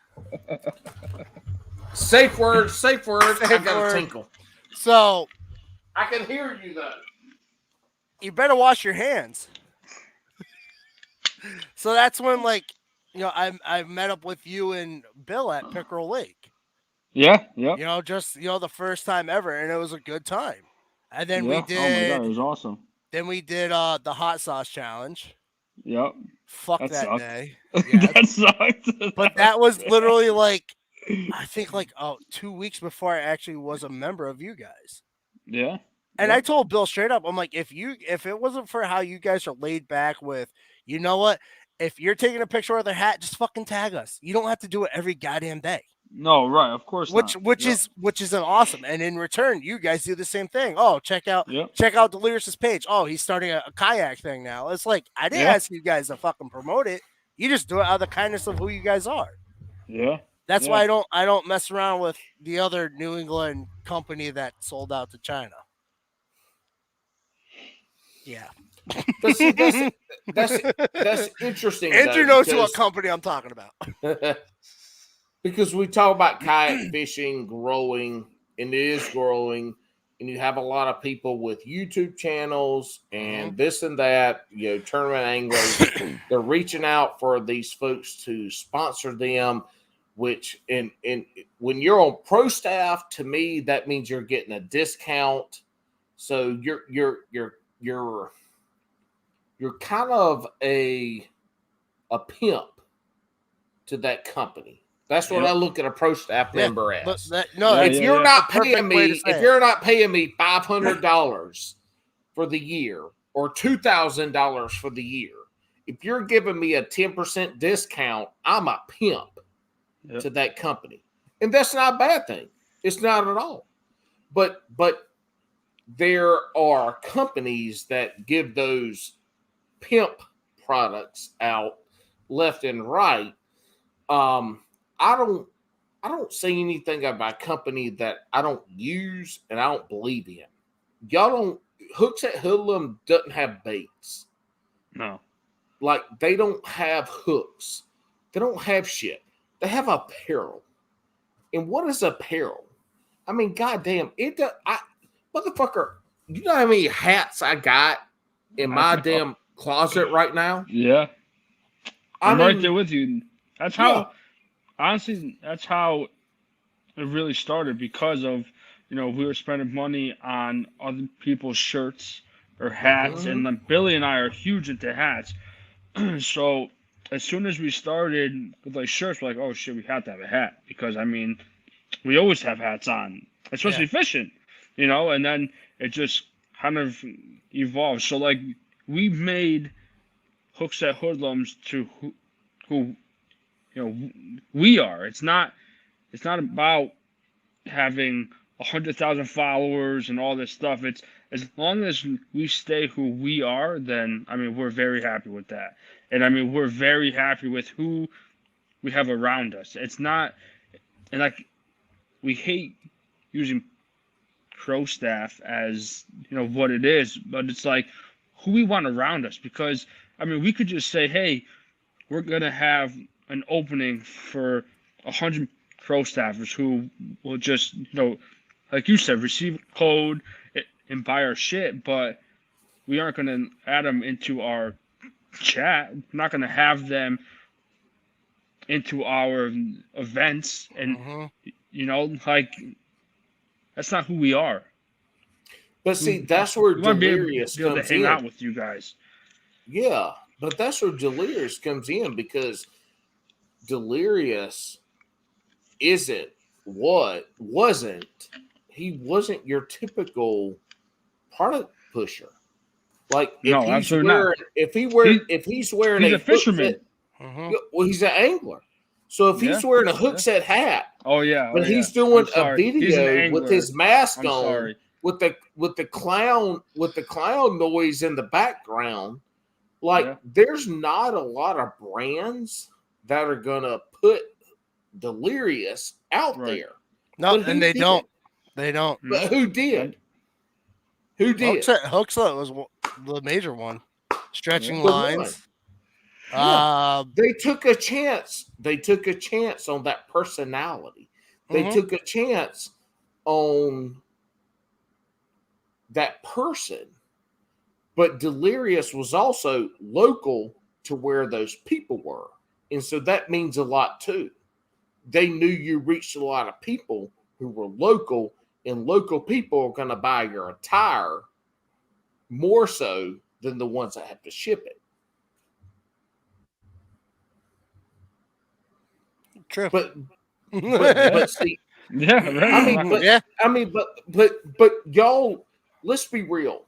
Speaker 1: Safe word. I got a tinkle.
Speaker 2: So
Speaker 1: I can hear you though.
Speaker 2: You better wash your hands. So that's when, like, I met up with you and Bill at Pickerel Lake.
Speaker 5: Yeah, yeah.
Speaker 2: Just the first time ever, and it was a good time. And then we did.
Speaker 5: Oh my god, it was awesome.
Speaker 2: Then we did the hot sauce challenge.
Speaker 5: Yep.
Speaker 2: Fuck
Speaker 5: That
Speaker 2: that
Speaker 5: sucked.
Speaker 2: day. Yeah.
Speaker 5: That sucked.
Speaker 2: But that was literally like, I think like 2 weeks before I actually was a member of you guys.
Speaker 5: Yeah.
Speaker 2: And
Speaker 5: Yep.
Speaker 2: I told Bill straight up, I'm like, if it wasn't for how you guys are laid back with, you know what? If you're taking a picture of their hat, just fucking tag us. You don't have to do it every goddamn day.
Speaker 5: No, right. Of course not.
Speaker 2: Which
Speaker 5: Yep.
Speaker 2: is an awesome. And in return, you guys do the same thing. Oh, check out
Speaker 5: Yep.
Speaker 2: Delirious's page. Oh, he's starting a kayak thing now. It's like, I didn't
Speaker 5: Yeah.
Speaker 2: ask you guys to fucking promote it. You just do it out of the kindness of who you guys are.
Speaker 5: Yeah.
Speaker 2: That's
Speaker 5: Yeah.
Speaker 2: why I don't mess around with the other New England company that sold out to China. Yeah.
Speaker 1: But see, that's interesting.
Speaker 2: Andrew
Speaker 1: though,
Speaker 2: knows
Speaker 1: because,
Speaker 2: what company I'm talking about.
Speaker 1: because we talk about kayak fishing growing, and it is growing, and you have a lot of people with YouTube channels and this and that, tournament anglers. They're reaching out for these folks to sponsor them, which and when you're on pro staff, to me, that means you're getting a discount. So you're kind of a pimp to that company. That's what I look at a pro staff member as. If you're not paying me $500 for the year or $2,000 for the year, if you're giving me a 10% discount, I'm a pimp to that company, and that's not a bad thing. It's not at all. But there are companies that give those pimp products out left and right. I don't say anything about a company that I don't use and I don't believe in. Y'all don't. Hooks at Hoodlum doesn't have baits.
Speaker 5: No.
Speaker 1: Like, they don't have hooks. They don't have shit. They have apparel. And what is apparel? I mean, goddamn, motherfucker, you know how many hats I got in my damn closet right now?
Speaker 5: Yeah. I'm right there with you. That's how, honestly, that's how it really started, because of, we were spending money on other people's shirts or hats, and then Billy and I are huge into hats. So as soon as we started with like shirts, we're like, oh shit, we have to have a hat, because I mean, we always have hats on, especially fishing, and then it just kind of evolved. So like, we made Hooks at Hoodlums to who we are. It's not about having 100,000 followers and all this stuff. It's as long as we stay who we are, then I mean, we're very happy with that. And I mean, we're very happy with who we have around us. It's not, and like, we hate using pro staff as what it is, but it's like who we want around us, because I mean, we could just say, hey, we're gonna have an opening for 100 pro staffers who will just, like you said, receive a code and buy our shit, but we aren't going to add them into our chat. We're not going to have them into our events, and like, that's not who we are.
Speaker 1: But see, that's where
Speaker 5: we want to
Speaker 1: Delirious
Speaker 5: be able
Speaker 1: comes
Speaker 5: to hang
Speaker 1: in.
Speaker 5: out with you guys.
Speaker 1: Yeah, but that's where Delirious comes in, because Delirious wasn't your typical product pusher. Like, if he's wearing
Speaker 5: a fisherman.
Speaker 1: Well, he's an angler. So if he's wearing a hook set hat, but he's doing a video with his mask on, with the clown noise in the background, like, there's not a lot of brands that are gonna put Delirious out there.
Speaker 2: No, and they don't. They don't.
Speaker 1: But who did? Who did?
Speaker 2: Hookset was the major one. Stretching lines.
Speaker 1: They took a chance. They took a chance on that personality. They took a chance on that person. But Delirious was also local to where those people were. And so that means a lot too. They knew you reached a lot of people who were local, and local people are going to buy your attire more so than the ones that have to ship it.
Speaker 2: True.
Speaker 1: But see,
Speaker 5: Yeah, right.
Speaker 1: I mean, but y'all, let's be real.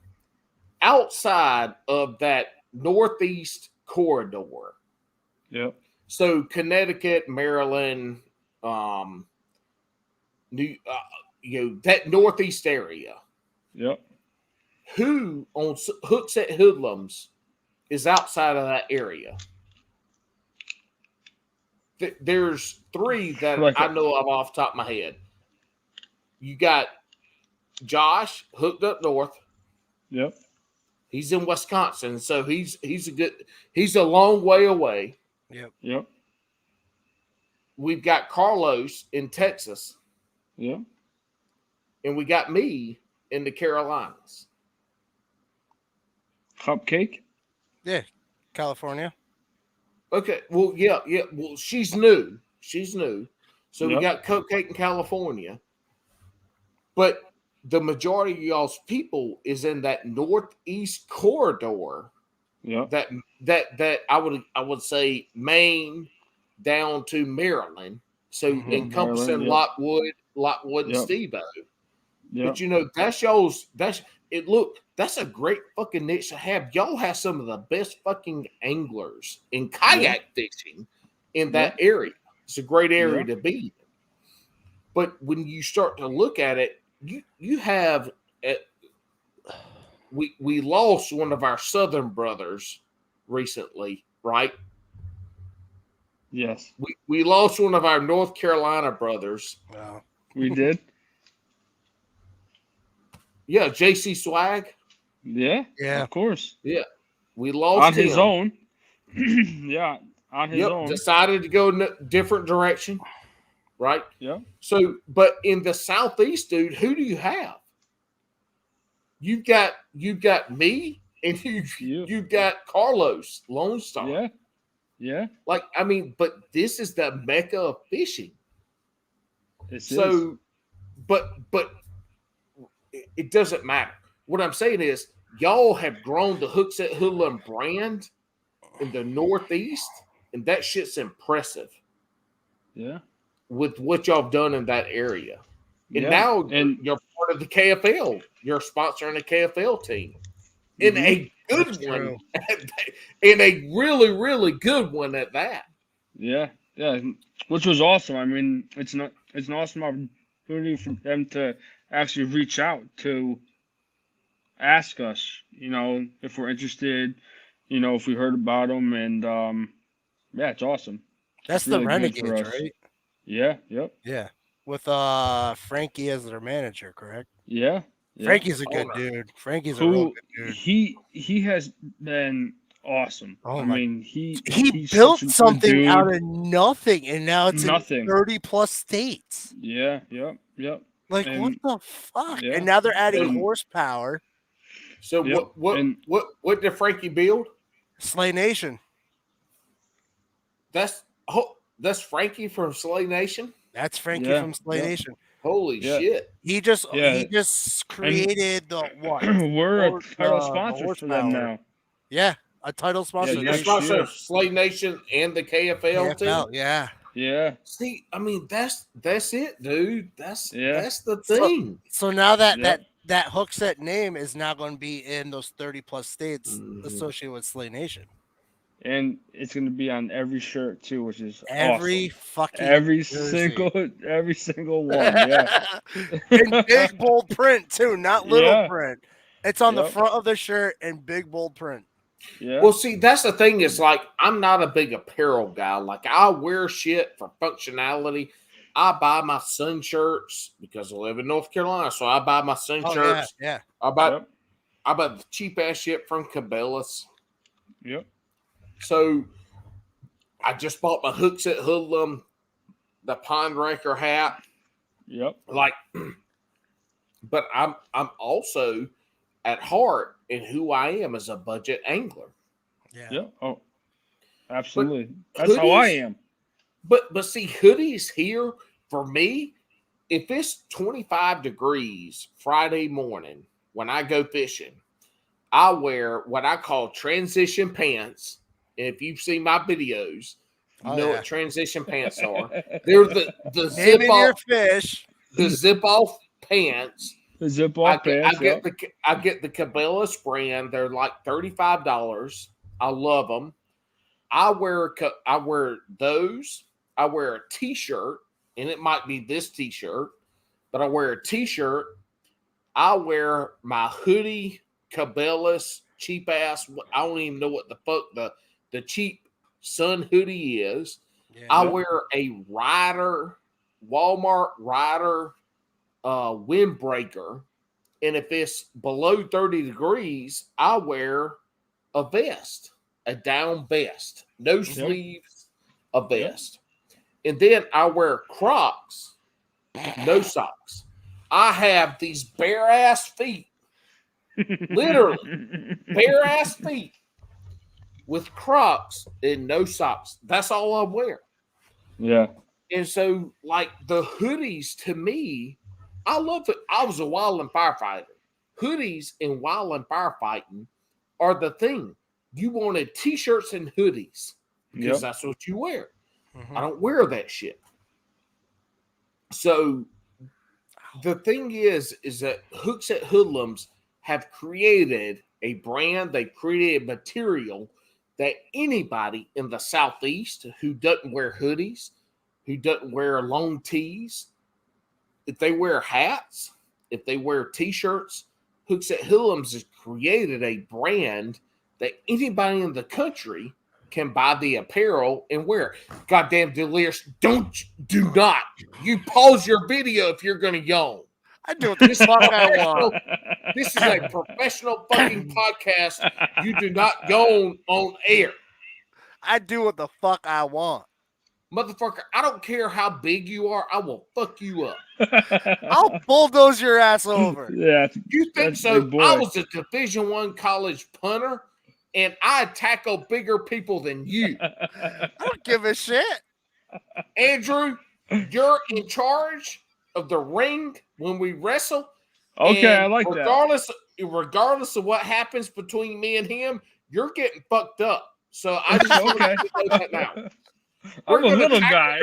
Speaker 1: Outside of that northeast corridor,
Speaker 5: Yep.
Speaker 1: so Connecticut, Maryland, that northeast area,
Speaker 5: Yep.
Speaker 1: who owns Hooks at Hoodlums is outside of that area? There's three that
Speaker 5: Like
Speaker 1: I know of off the top of my head. You got Josh hooked up north.
Speaker 5: Yep.
Speaker 1: He's in Wisconsin, so he's a long way away.
Speaker 5: Yep.
Speaker 1: We've got Carlos in Texas,
Speaker 5: Yep.
Speaker 1: and we got me in the Carolinas.
Speaker 5: Cupcake.
Speaker 2: Yeah, California.
Speaker 1: Okay, well, yeah. Well, she's new. So we
Speaker 5: Yep.
Speaker 1: got Cupcake in California, but the majority of y'all's people is in that northeast corridor.
Speaker 5: Yep.
Speaker 1: That I would say Maine down to Maryland, so encompassing
Speaker 5: Maryland,
Speaker 1: Lockwood, and
Speaker 5: Yep.
Speaker 1: Steve-O.
Speaker 5: Yep.
Speaker 1: But you know, that's y'all's. That's a great fucking niche to have. Y'all have some of the best fucking anglers in kayak fishing in that area. It's a great area to be in. But when you start to look at it, you have we lost one of our southern brothers recently, right?
Speaker 5: Yes.
Speaker 1: We lost one of our North Carolina brothers.
Speaker 2: Wow.
Speaker 5: We did.
Speaker 1: Yeah, JC Swag.
Speaker 5: Yeah.
Speaker 2: Yeah.
Speaker 5: Of course.
Speaker 1: Yeah. We lost
Speaker 5: On
Speaker 1: him.
Speaker 5: his own. Yeah. On his own.
Speaker 1: Decided to go in a different direction. Right?
Speaker 5: Yeah.
Speaker 1: So, but in the southeast, dude, who do you have? You've got me, and you've got Carlos Lone Star.
Speaker 5: Yeah. Yeah.
Speaker 1: Like, I mean, but this is the mecca of fishing.
Speaker 5: This
Speaker 1: So,
Speaker 5: is.
Speaker 1: but it doesn't matter. What I'm saying is, y'all have grown the Hooks at Hoodlum brand in the Northeast, and that shit's impressive.
Speaker 5: Yeah.
Speaker 1: With what y'all have done in that area. And
Speaker 5: Yeah.
Speaker 1: now
Speaker 5: And
Speaker 1: you're part of the KFL. You're sponsoring the KFL team. In a good one. In a really, really good one at that.
Speaker 5: yeah. Yeah. Which was awesome. I mean, it's an awesome opportunity for them to actually reach out to ask us, if we're interested, if we heard about them, and yeah, it's awesome.
Speaker 2: That's
Speaker 5: It's
Speaker 2: the
Speaker 5: really good for
Speaker 2: Renegades,
Speaker 5: us.
Speaker 2: right?
Speaker 5: Yeah, yep.
Speaker 2: Yeah. With Frankie as their manager, correct?
Speaker 5: Yeah.
Speaker 2: Frankie's a good dude. Frankie's a real good dude.
Speaker 5: He has been awesome.
Speaker 2: Oh
Speaker 5: I
Speaker 2: my-
Speaker 5: mean, he's
Speaker 2: built
Speaker 5: such a good
Speaker 2: something
Speaker 5: dude.
Speaker 2: out of nothing, and now it's
Speaker 5: Nothing.
Speaker 2: in 30 plus states.
Speaker 5: Yeah, yep.
Speaker 2: Like,
Speaker 5: And-
Speaker 2: what the fuck?
Speaker 5: yeah.
Speaker 2: And now they're adding
Speaker 5: And-
Speaker 2: horsepower.
Speaker 1: So
Speaker 5: Yep.
Speaker 1: what did Frankie build?
Speaker 2: Slay Nation.
Speaker 1: That's Frankie from Slay Nation?
Speaker 2: That's Frankie
Speaker 5: Yeah,
Speaker 2: from Slay
Speaker 5: yeah.
Speaker 2: Nation.
Speaker 1: Holy
Speaker 5: Yeah.
Speaker 1: shit.
Speaker 2: He just
Speaker 5: Yeah.
Speaker 2: created the what?
Speaker 5: We're
Speaker 2: Or,
Speaker 5: a title
Speaker 2: the
Speaker 5: sponsor for them
Speaker 2: horsepower.
Speaker 5: now.
Speaker 2: Yeah, a title sponsor.
Speaker 5: Yeah,
Speaker 1: You're
Speaker 5: next
Speaker 1: sponsor
Speaker 5: year.
Speaker 1: of Slay Nation and the KFL
Speaker 2: KFL,
Speaker 1: team?
Speaker 2: yeah.
Speaker 5: Yeah.
Speaker 1: See, I mean, that's it, dude. That's the
Speaker 2: So-
Speaker 1: thing.
Speaker 2: So now that
Speaker 5: Yep.
Speaker 2: that hook set name is now going to be in those 30 plus states
Speaker 1: Mhm.
Speaker 2: associated with Slay Nation.
Speaker 5: And it's going to be on every shirt too, which is
Speaker 2: Every
Speaker 5: awesome.
Speaker 2: fucking
Speaker 5: every
Speaker 2: jersey.
Speaker 5: single one. Yeah.
Speaker 2: In big bold print too, not little
Speaker 5: Yeah.
Speaker 2: print. It's on the
Speaker 5: Yep.
Speaker 2: front of the shirt in big bold print.
Speaker 5: Yeah.
Speaker 1: Well, see, that's the thing is like, I'm not a big apparel guy. Like, I wear shit for functionality. I buy my Sun shirts because I live in North Carolina. So I buy my Sun
Speaker 2: Oh,
Speaker 1: shirts.
Speaker 2: yeah.
Speaker 1: I buy
Speaker 5: Yep.
Speaker 1: the cheap ass shit from Cabela's.
Speaker 5: Yep.
Speaker 1: So I just bought my Hooks at Hoodlum, the Pond Ranker hat.
Speaker 5: Yep.
Speaker 1: Like, but I'm also at heart and who I am as a budget angler.
Speaker 2: Yeah.
Speaker 5: Yep. Oh, absolutely. That's how I am.
Speaker 1: But see, hoodies here for me, if it's 25 degrees Friday morning when I go fishing, I wear what I call transition pants. And if you've seen my videos, you know what transition pants are. They're the zip
Speaker 2: Naming
Speaker 1: off
Speaker 2: your fish.
Speaker 1: the zip off pants.
Speaker 5: The zip off pants.
Speaker 1: I get the Cabela's brand. They're like $35. I love them. I wear those. I wear a t-shirt, and it might be this t-shirt, but I wear a t-shirt. I wear my hoodie, Cabela's cheap ass. I don't even know what the fuck the cheap sun hoodie is.
Speaker 2: Yeah.
Speaker 1: I wear a Walmart Rider windbreaker, and if it's below 30 degrees, I wear a vest, a down vest, no sleeves, a vest. And then I wear Crocs, no socks. I have these bare ass feet, literally bare ass feet with Crocs and no socks. That's all I wear.
Speaker 5: Yeah.
Speaker 1: And so, like, the hoodies, to me, I love it. I was a wildland firefighter. Hoodies and wildland firefighting are the thing. You wanted t-shirts and hoodies because that's what you wear. I don't wear that shit. So the thing is that Hooks at Hoodlums have created a brand. They've created material that anybody in the Southeast who doesn't wear hoodies, who doesn't wear long tees, if they wear hats, if they wear t-shirts, Hooks at Hoodlums has created a brand that anybody in the country can buy the apparel and wear. Goddamn Delirious, do not. You pause your video if you're going to yawn.
Speaker 2: I do what the fuck I want.
Speaker 1: This is a professional fucking podcast. You do not yawn on air.
Speaker 2: I do what the fuck I want.
Speaker 1: Motherfucker, I don't care how big you are. I will fuck you up.
Speaker 2: I'll bulldoze your ass over.
Speaker 5: Yeah.
Speaker 1: You think so? I was a Division I college punter, and I tackle bigger people than you.
Speaker 2: I don't give a shit.
Speaker 1: Andrew, you're in charge of the ring when we wrestle.
Speaker 5: Okay, I like that.
Speaker 1: Regardless of what happens between me and him, you're getting fucked up. So I just want to know that now.
Speaker 5: I'm a little guy.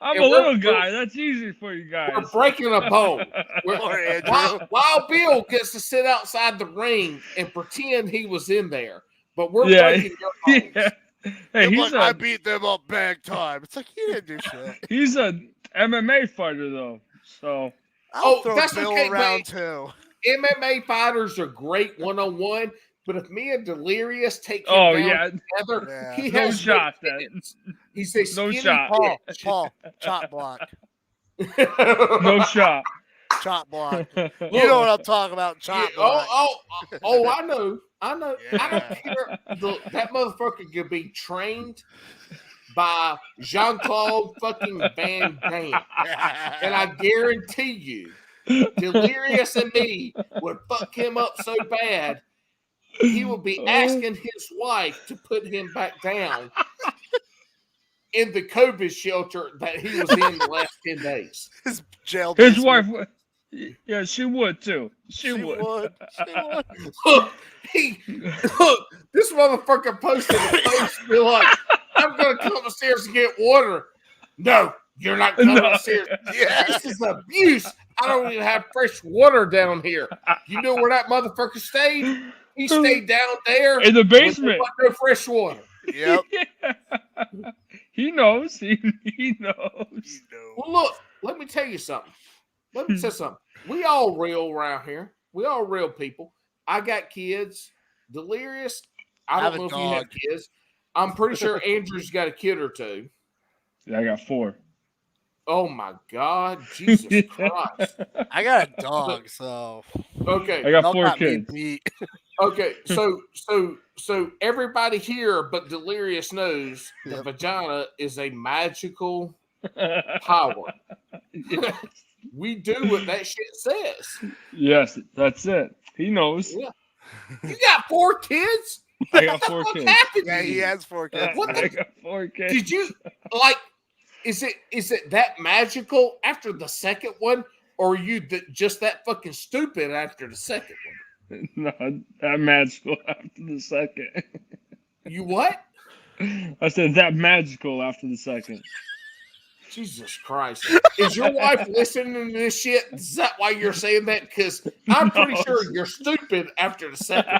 Speaker 5: I'm a little guy. That's easy for you guys.
Speaker 1: We're breaking a bone. Wild Bill gets to sit outside the ring and pretend he was in there, but we're breaking your bones.
Speaker 5: Yeah. Hey,
Speaker 2: I beat them up big time. It's like he didn't do shit.
Speaker 5: He's a MMA fighter though, so
Speaker 2: I'll throw
Speaker 1: that's
Speaker 2: Bill
Speaker 1: okay,
Speaker 2: around too.
Speaker 1: MMA fighters are great one-on-one, but if me and Delirious take him down together, he
Speaker 5: no
Speaker 1: has
Speaker 5: shot.
Speaker 1: He's a
Speaker 5: no
Speaker 1: skinny
Speaker 5: shot.
Speaker 2: Paul, chop block.
Speaker 5: No shot.
Speaker 2: Chop block. You know what I'm talking about? Chop block.
Speaker 1: I know.
Speaker 2: Yeah.
Speaker 1: I don't care. That motherfucker could be trained by Jean-Claude fucking Van Damme. And I guarantee you, Delirious and me would fuck him up so bad, he would be asking his wife to put him back down in the COVID shelter that he was in the last 10 days.
Speaker 2: His jail.
Speaker 5: His wife would. Yeah, she would too. She would.
Speaker 1: Look, this motherfucker posted a post be like, I'm going to come upstairs and get water. No, you're not coming upstairs. Yeah, this is abuse. I don't even have fresh water down here. You know where that motherfucker stayed? He stayed down there
Speaker 5: in the basement.
Speaker 1: No fresh water.
Speaker 2: Yep.
Speaker 5: He knows. He knows.
Speaker 1: Well, look, let me tell you something. We all real around here. We all real people. I got kids. Delirious. I don't know if you have kids. I'm pretty sure Andrew's got a kid or two.
Speaker 5: Yeah, I got 4.
Speaker 1: Oh my God, Jesus Christ!
Speaker 2: I got a dog, so
Speaker 1: okay.
Speaker 5: I got 4 kids.
Speaker 1: Okay, so everybody here but Delirious knows the vagina is a magical power. We do what that shit says.
Speaker 5: Yes, that's it. He knows.
Speaker 1: Yeah. You got 4 kids?
Speaker 5: I got 4 kids.
Speaker 2: Yeah, he has 4 kids.
Speaker 5: I got 4 kids.
Speaker 1: Did you like? Is it that magical after the second one, or are you just that fucking stupid after the second one?
Speaker 5: No, that magical after the second.
Speaker 1: You what?
Speaker 5: I said that magical after the second.
Speaker 1: Jesus Christ. Is your wife listening to this shit? Is that why you're saying that? Because I'm pretty
Speaker 5: No,
Speaker 1: sure you're stupid after the second.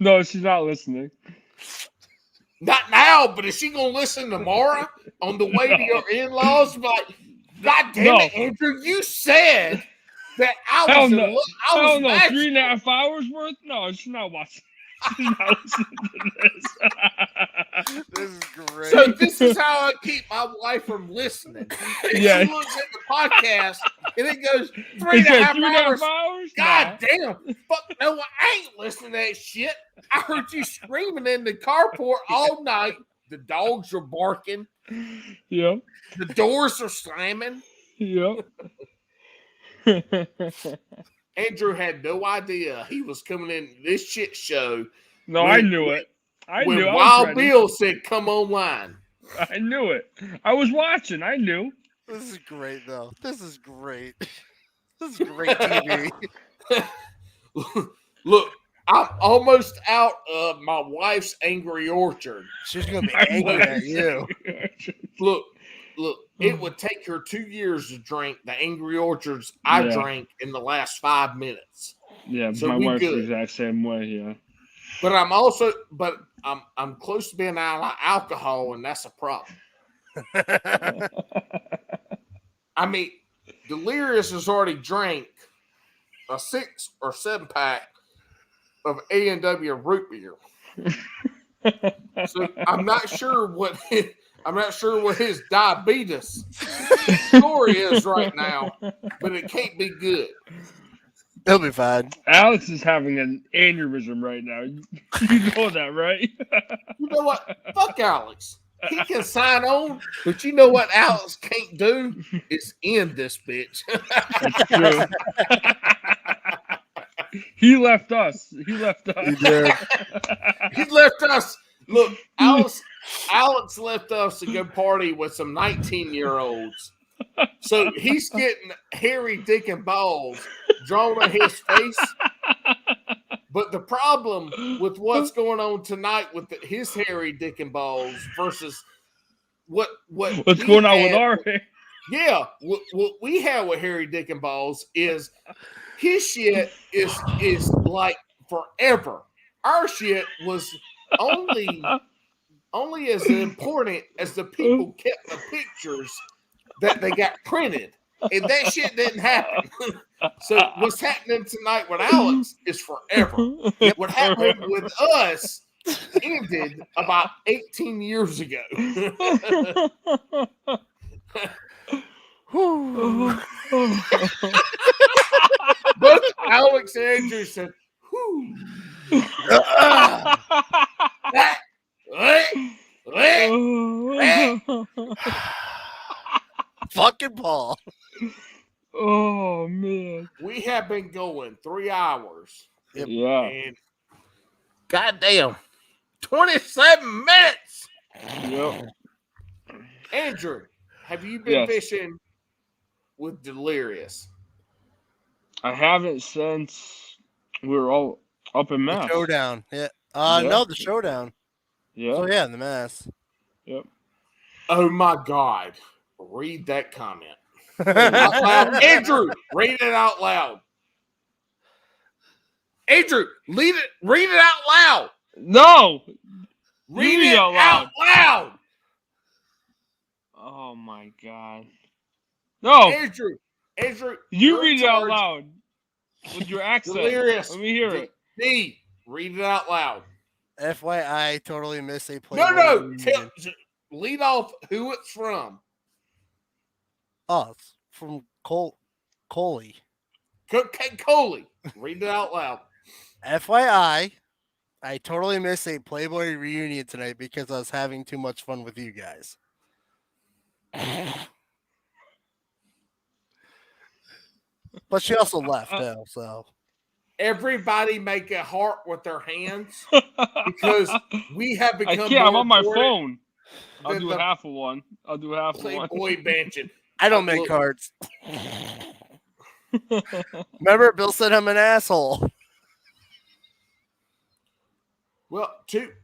Speaker 5: No, she's not listening.
Speaker 1: Not now, but is she going to listen tomorrow on the way to your in-laws? Like, God damn it, Andrew, you said that I
Speaker 5: Hell
Speaker 1: was
Speaker 5: no.
Speaker 1: I was
Speaker 5: Hell no.
Speaker 1: magical.
Speaker 5: 3.5 hours worth? No, she's not watching. She's not listening to this.
Speaker 2: This is great.
Speaker 1: So this is how I keep my wife from listening. And
Speaker 5: Yeah.
Speaker 1: she looks at the podcast and it goes
Speaker 5: It
Speaker 1: 3.5
Speaker 5: said
Speaker 1: hours.
Speaker 5: 3.5 hours?
Speaker 1: God damn. Fuck no, I ain't listening to that shit. I heard you screaming in the carport all night. The dogs are barking.
Speaker 5: Yep.
Speaker 1: The doors are slamming.
Speaker 5: Yep.
Speaker 1: Andrew had no idea he was coming in this shit show.
Speaker 5: No,
Speaker 1: When-
Speaker 5: I knew it. I
Speaker 1: when
Speaker 5: knew. I was
Speaker 1: Wild
Speaker 5: ready.
Speaker 1: Bill said, "Come online."
Speaker 5: I knew it. I was watching. I knew.
Speaker 2: This is great, though. This is great. This is great TV.
Speaker 1: Look, I'm almost out of my wife's Angry Orchard.
Speaker 2: She's gonna be angry at you.
Speaker 1: Look, it would take her 2 years to drink the Angry Orchards I
Speaker 5: Yeah.
Speaker 1: drank in the last 5 minutes.
Speaker 5: Yeah,
Speaker 1: So
Speaker 5: my
Speaker 1: we
Speaker 5: wife's the
Speaker 1: good.
Speaker 5: exact same way. Yeah.
Speaker 1: But I'm close to being out of alcohol, and that's a problem. I mean, Delirious has already drank a 6 or 7 pack of A&W root beer. So I'm not sure what his diabetes score is right now, but it can't be good.
Speaker 2: He'll be fine.
Speaker 5: Alex is having an aneurysm right now. You know that, right?
Speaker 1: You know what? Fuck Alex. He can sign on, but you know what Alex can't do is end this bitch.
Speaker 5: That's true. He left us. He left us.
Speaker 2: He did.
Speaker 1: He left us. Look, Alex left us to go party with some 19-year-olds. So he's getting hairy dick and balls drawn on his face. But the problem with what's going on tonight with his hairy dick and balls versus what's
Speaker 5: going on with our
Speaker 1: yeah, what we have with hairy dick and balls is his shit is like forever. Our shit was only as important as the people kept the pictures that they got printed. And that shit didn't happen. So what's happening tonight with Alex is forever. What happened with us ended about 18 years ago. Both Alex and Andrew said, whew.
Speaker 2: Fucking Paul.
Speaker 5: Oh man.
Speaker 1: We have been going 3 hours.
Speaker 5: Yeah.
Speaker 1: And goddamn, 27 minutes.
Speaker 5: Yep.
Speaker 1: Andrew, have you been
Speaker 5: Yes.
Speaker 1: fishing with Delirious?
Speaker 5: I haven't since we were all up in
Speaker 2: The
Speaker 5: Mass.
Speaker 2: showdown. Yeah.
Speaker 5: Yeah.
Speaker 2: No, the showdown.
Speaker 5: Yeah.
Speaker 2: So yeah, the mass.
Speaker 5: Yep.
Speaker 1: Oh my God. Read that comment. Out loud. Andrew, read it out loud. Andrew, read it out loud.
Speaker 5: No.
Speaker 1: Read
Speaker 5: Read
Speaker 1: it
Speaker 5: it out
Speaker 1: out loud.
Speaker 5: Oh my God. No.
Speaker 1: Andrew,
Speaker 5: You
Speaker 1: you're
Speaker 5: read
Speaker 1: in
Speaker 5: it out
Speaker 1: charge.
Speaker 5: loud with your accent.
Speaker 1: Delirious.
Speaker 5: Let me hear it.
Speaker 1: D, read it out loud.
Speaker 2: FYI, totally missed a play.
Speaker 1: No. Lead off who it's from.
Speaker 2: Oh, it's from Coley.
Speaker 1: Coley. Read it out loud.
Speaker 2: FYI, I totally missed a Playboy reunion tonight because I was having too much fun with you guys. But she also left, though, so.
Speaker 1: Everybody make a heart with their hands because we have
Speaker 5: I
Speaker 1: become
Speaker 5: can't. I'm
Speaker 1: more
Speaker 5: on my
Speaker 1: important
Speaker 5: phone. I'll
Speaker 1: than
Speaker 5: do
Speaker 1: the
Speaker 5: half of one. I'll do half of one.
Speaker 1: Playboy Mansion.
Speaker 2: I don't make
Speaker 1: Look.
Speaker 2: cards. Remember, Bill said I'm an asshole.
Speaker 1: Well,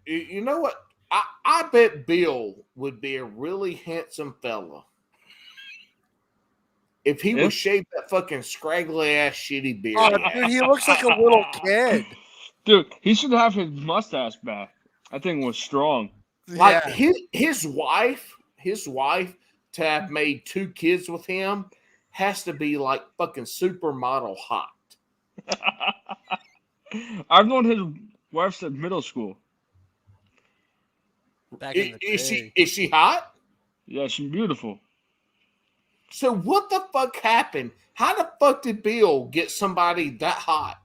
Speaker 1: you know what? I bet Bill would be a really handsome fella if he would shave that fucking scraggly ass shitty beard.
Speaker 2: Oh, dude, he looks like a little kid.
Speaker 5: Dude, he should have his mustache back. That thing was strong.
Speaker 1: Like
Speaker 2: Yeah.
Speaker 1: his wife to have made 2 kids with him has to be like fucking supermodel hot.
Speaker 5: I've known his wife since middle school.
Speaker 2: Back in the day.
Speaker 1: Is she hot?
Speaker 5: Yeah, she's beautiful.
Speaker 1: So what the fuck happened? How the fuck did Bill get somebody that hot?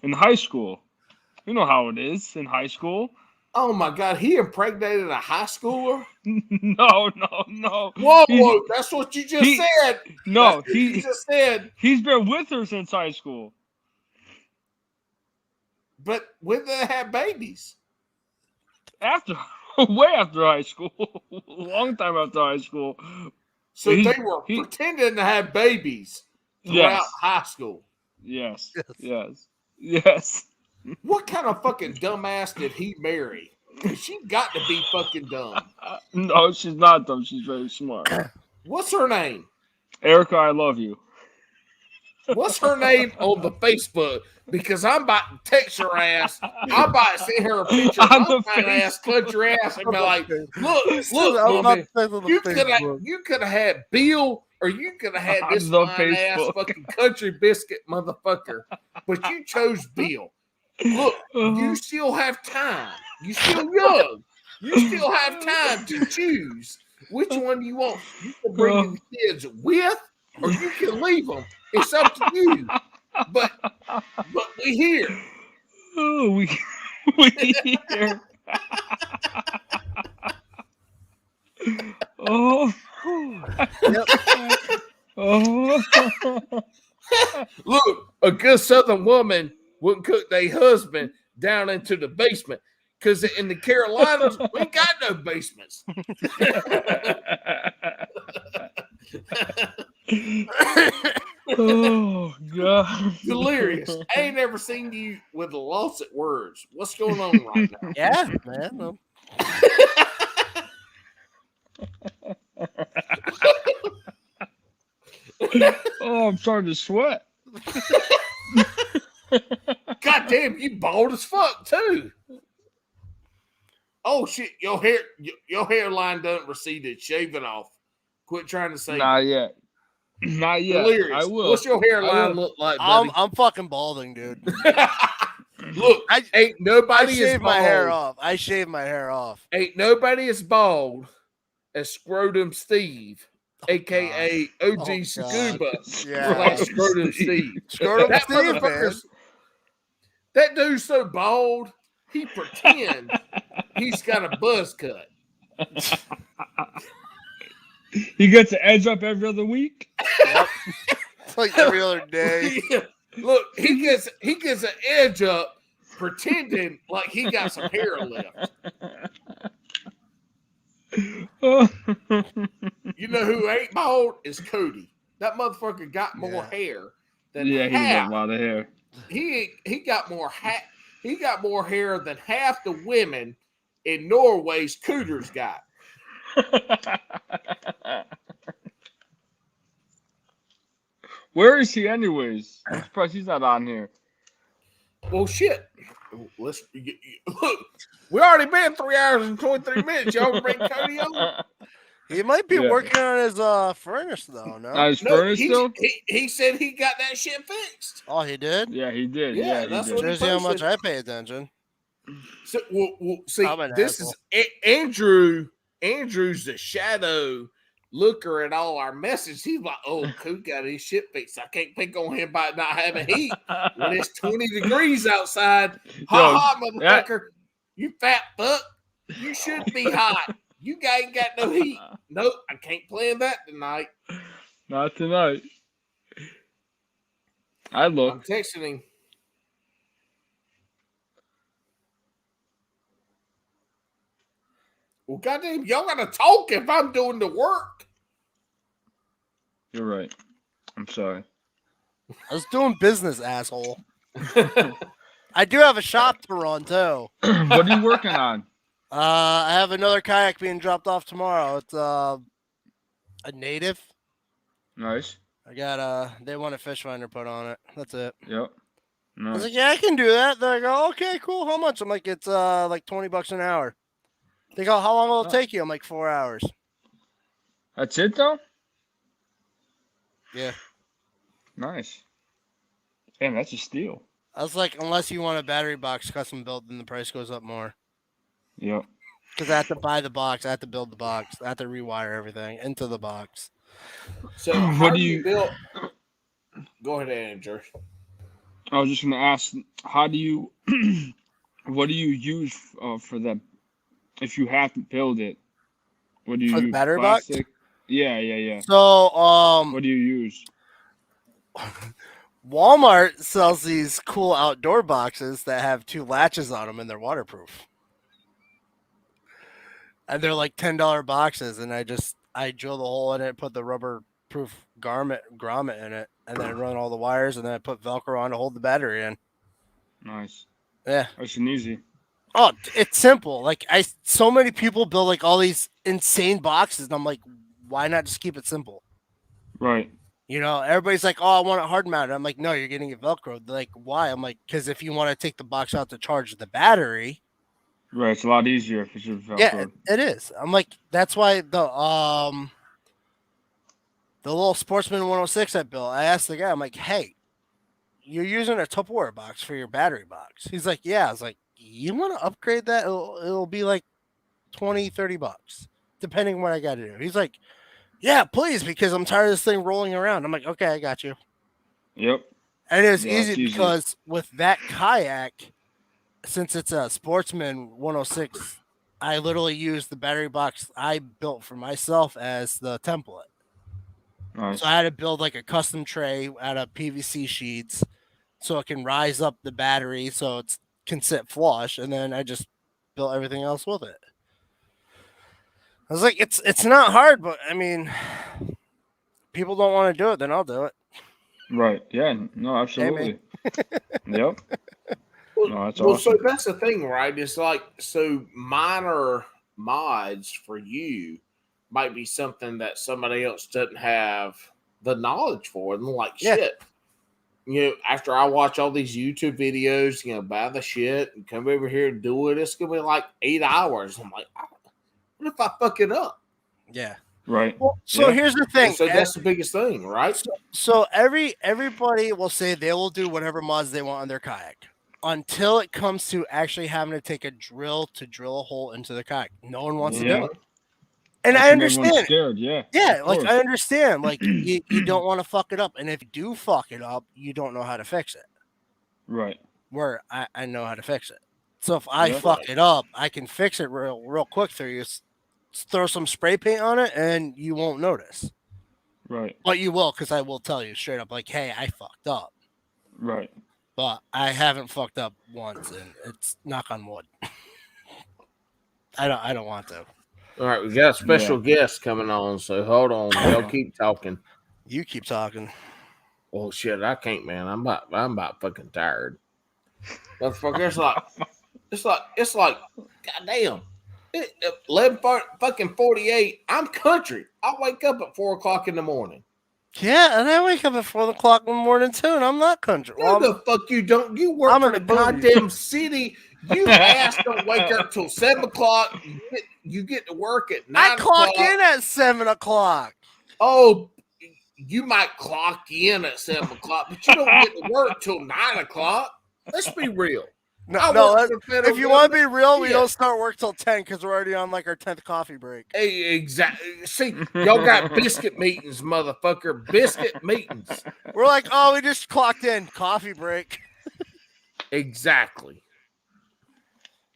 Speaker 5: In high school. You know how it is in high school.
Speaker 1: Oh my god, he impregnated a high schooler?
Speaker 5: No.
Speaker 1: Whoa, that's what you just said.
Speaker 5: No,
Speaker 1: you just said.
Speaker 5: He's been with her since high school.
Speaker 1: But when did they have babies?
Speaker 5: Way after high school. Long time after high school.
Speaker 1: So they were pretending to have babies throughout high school.
Speaker 5: Yes.
Speaker 1: What kind of fucking dumbass did he marry? She got to be fucking dumb.
Speaker 5: No, she's not dumb. She's very smart.
Speaker 1: What's her name?
Speaker 5: Erica, I love you.
Speaker 1: What's her name on the Facebook? Because I'm about to text her ass. I'm about to send her a picture of my fine ass, country ass, and be like, look, mommy, you could have had Bill, or you could have had this fine ass fucking country biscuit motherfucker, but you chose Bill. Look, you still have time. You're still young. You still have time to choose which one you want. You can bring the kids with, or you can leave them. It's up to you. But we here.
Speaker 5: Oh, we here. Oh.
Speaker 2: Yep.
Speaker 5: Oh.
Speaker 1: Look, a good Southern woman wouldn't cook their husband down into the basement. Because in the Carolinas, we ain't got no basements.
Speaker 5: Oh, God.
Speaker 1: Delirious. I ain't ever seen you with a loss at words. What's going on right now?
Speaker 2: Yeah, man.
Speaker 5: Oh, I'm starting to sweat.
Speaker 1: God damn, you bald as fuck, too. Oh, shit. Your hairline done receded. Shave it off. Quit trying to say.
Speaker 5: Not yet.
Speaker 1: Delirious.
Speaker 5: I will.
Speaker 1: What's your hairline look like, buddy?
Speaker 2: I'm fucking balding, dude.
Speaker 1: Look, ain't nobody
Speaker 2: I
Speaker 1: is
Speaker 2: shave
Speaker 1: bald.
Speaker 2: my hair off. I shave my hair off.
Speaker 1: Ain't nobody as bald as Scrotum Steve, a.k.a. OG Scuba.
Speaker 2: Yeah.
Speaker 1: Scrotum Steve.
Speaker 2: Scrotum
Speaker 1: That
Speaker 2: Steve, man.
Speaker 1: motherfucker's- That dude's so bald, he pretends he's got a buzz cut.
Speaker 5: He gets an edge up every other week.
Speaker 2: Yep. It's like every other day.
Speaker 1: Look, he gets an edge up, pretending like he got some hair left. You know who ain't bald is Cody. That motherfucker got more hair than
Speaker 5: Yeah, he
Speaker 1: half.
Speaker 5: got a lot of hair.
Speaker 1: He got more he got more hair than half the women in Norway's cooters got.
Speaker 5: Where is he anyways? I'm surprised he's not on here.
Speaker 1: Well, shit. Look, we already been 3 hours and 23 minutes. Y'all bring Cody on?
Speaker 2: He might be working on his furnace though. No,
Speaker 5: His furnace still?
Speaker 1: He said he got that shit fixed.
Speaker 2: Oh, he did.
Speaker 5: Yeah, he did.
Speaker 1: Yeah,
Speaker 5: Yeah,
Speaker 1: that's
Speaker 5: he
Speaker 1: what
Speaker 5: did.
Speaker 1: he
Speaker 2: Shows you how much
Speaker 1: posted.
Speaker 2: I pay attention.
Speaker 1: So, well, see,
Speaker 2: I'm an
Speaker 1: this
Speaker 2: asshole.
Speaker 1: is Andrew. Andrew's the shadow looker at all our messages. He's like, "Oh, Coop got his shit fixed. I can't pick on him by not having heat when it's 20 degrees outside. Ha, motherfucker! You fat fuck! You should be hot. You ain't got no heat. Nope, I can't play in that tonight.
Speaker 5: Not tonight. I
Speaker 1: I'm
Speaker 5: look.
Speaker 1: texting him. Well, goddamn, y'all gotta talk if I'm doing the work.
Speaker 5: You're right. I'm sorry.
Speaker 2: I was doing business, asshole. I do have a shop to run too.
Speaker 5: What are you working on?
Speaker 2: I have another kayak being dropped off tomorrow. It's a native.
Speaker 5: Nice.
Speaker 2: I got they want a fish finder put on it. That's it.
Speaker 5: Yep.
Speaker 2: I was
Speaker 5: Nice.
Speaker 2: like, yeah, I can do that. They go, okay, cool. How much? I'm like, it's like $20 an hour. They go, how long will it take you? I'm like, 4 hours.
Speaker 5: That's it though.
Speaker 2: Yeah.
Speaker 5: Nice. Damn, that's a steal.
Speaker 2: I was like, unless you want a battery box custom built, then the price goes up more.
Speaker 5: Yep.
Speaker 2: Because I have to buy the box, I have to build the box, I have to rewire everything into the box.
Speaker 1: So
Speaker 5: What
Speaker 1: how
Speaker 5: do
Speaker 1: do you
Speaker 5: you-
Speaker 1: build? Go ahead, Andrew.
Speaker 5: I was just gonna ask, how do you, what do you use for them? If you have to build it, what do you
Speaker 2: For the
Speaker 5: use?
Speaker 2: battery box?
Speaker 5: Plastic? Yeah.
Speaker 2: So,
Speaker 5: What do you use?
Speaker 2: Walmart sells these cool outdoor boxes that have 2 latches on them and they're waterproof. And they're like $10 boxes, and I drill the hole in it, put the rubber proof grommet in it, and then I run all the wires, and then I put Velcro on to hold the battery in.
Speaker 5: Nice.
Speaker 2: Yeah.
Speaker 5: Nice and easy.
Speaker 2: Oh, it's simple. Like so many people build like all these insane boxes, and I'm like, why not just keep it simple?
Speaker 5: Right.
Speaker 2: You know, everybody's like, oh, I want it hard mounted. I'm like, no, you're getting it Velcro. They're like, why? I'm like, because if you want to take the box out to charge the battery,
Speaker 5: Right. It's a lot easier if it's just Velcro.
Speaker 2: yeah, it is. I'm like, that's why the little Sportsman 106 I built, I asked the guy, I'm like, hey, you're using a Tupperware box for your battery box. He's like, yeah. I was like, you want to upgrade that? It'll be like $20-$30, depending on what I got to do. He's like, yeah, please, because I'm tired of this thing rolling around. I'm like, okay, I got you.
Speaker 5: Yep.
Speaker 2: And it was
Speaker 5: Yeah, it's
Speaker 2: easy
Speaker 5: easy.
Speaker 2: because with that kayak, since it's a Sportsman 106, I literally used the battery box I built for myself as the template.
Speaker 5: Nice.
Speaker 2: So I had to build like a custom tray out of PVC sheets so it can rise up the battery so it can sit flush, and then I just built everything else with it. I was like, it's not hard, but I mean, people don't want to do it, then I'll do it.
Speaker 5: Right. Yeah. No, absolutely. Yep. No, that's
Speaker 1: Well,
Speaker 5: awesome.
Speaker 1: so that's the thing, right? It's like, so minor mods for you might be something that somebody else doesn't have the knowledge for. And like,
Speaker 2: Yeah.
Speaker 1: shit, you know, after I watch all these YouTube videos, you know, buy the shit and come over here and do it, it's going to be like 8 hours. I'm like, what if I fuck it up?
Speaker 2: Yeah.
Speaker 5: Right.
Speaker 2: Well, so
Speaker 5: Yeah.
Speaker 2: here's the thing.
Speaker 1: So that's the biggest thing, right?
Speaker 2: So everybody will say they will do whatever mods they want on their kayak until it comes to actually having to take a drill to drill a hole into the kayak. No one wants to
Speaker 5: Yeah.
Speaker 2: do it. And
Speaker 5: That's
Speaker 2: I
Speaker 5: when everyone's
Speaker 2: understand.
Speaker 5: scared. Yeah.
Speaker 2: Yeah,
Speaker 5: of
Speaker 2: like
Speaker 5: course.
Speaker 2: I understand. Like you don't want to fuck it up. And if you do fuck it up, you don't know how to fix it.
Speaker 5: Right.
Speaker 2: Where I know how to fix it. So if I
Speaker 5: Yeah.
Speaker 2: fuck it up, I can fix it real quick through you. Throw some spray paint on it and you won't notice.
Speaker 5: Right.
Speaker 2: But you will, because I will tell you straight up, like, hey, I fucked up.
Speaker 5: Right.
Speaker 2: But I haven't fucked up once, and it's knock on wood. I don't want to.
Speaker 1: All right, we got a special guest coming on, so hold on. Y'all keep talking.
Speaker 2: You keep talking.
Speaker 1: Oh shit, I can't, man. I'm about fucking tired. Motherfucker, it's like, goddamn. 11:48. I'm country. I wake up at 4 o'clock in the morning.
Speaker 2: Yeah, and I wake up at 4 o'clock in the morning too, and I'm not country.
Speaker 1: No, the fuck you don't. You work
Speaker 2: I'm
Speaker 1: for
Speaker 2: in
Speaker 1: the
Speaker 2: the booties.
Speaker 1: goddamn city. You ass don't wake up till 7 o'clock. You get to work at 9
Speaker 2: I clock
Speaker 1: o'clock.
Speaker 2: in at 7 o'clock.
Speaker 1: Oh, you might clock in at 7 o'clock, but you don't get to work till 9 o'clock. Let's be real.
Speaker 2: No, if you want to be real, we
Speaker 1: Yeah.
Speaker 2: don't start work till 10 because we're already on like our 10th coffee break.
Speaker 1: Hey, exactly. See, y'all got biscuit meetings, motherfucker. Biscuit meetings.
Speaker 2: We're like, oh, we just clocked in. Coffee break.
Speaker 1: Exactly.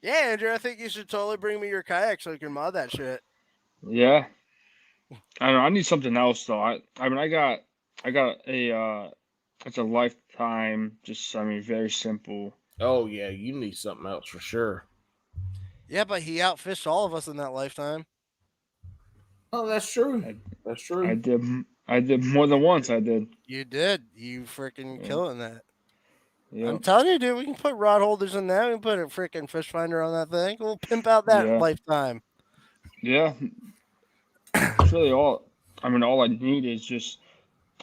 Speaker 2: Yeah, Andrew, I think you should totally bring me your kayak so you can mod that shit.
Speaker 5: Yeah. I don't know. I need something else though. I mean, I got a it's a lifetime. Just very simple.
Speaker 1: Oh yeah, you need something else for sure.
Speaker 2: Yeah, but he outfished all of us in that lifetime.
Speaker 1: Oh, that's true. That's true.
Speaker 5: I I did more than once. I did.
Speaker 2: You did. You freaking
Speaker 5: Yeah.
Speaker 2: killing that.
Speaker 5: Yeah.
Speaker 2: I'm telling you, dude, we can put rod holders in that. We can put a freaking fish finder on that thing. We'll pimp out that
Speaker 5: Yeah.
Speaker 2: lifetime.
Speaker 5: Yeah. It's really all. I mean, all I need is just.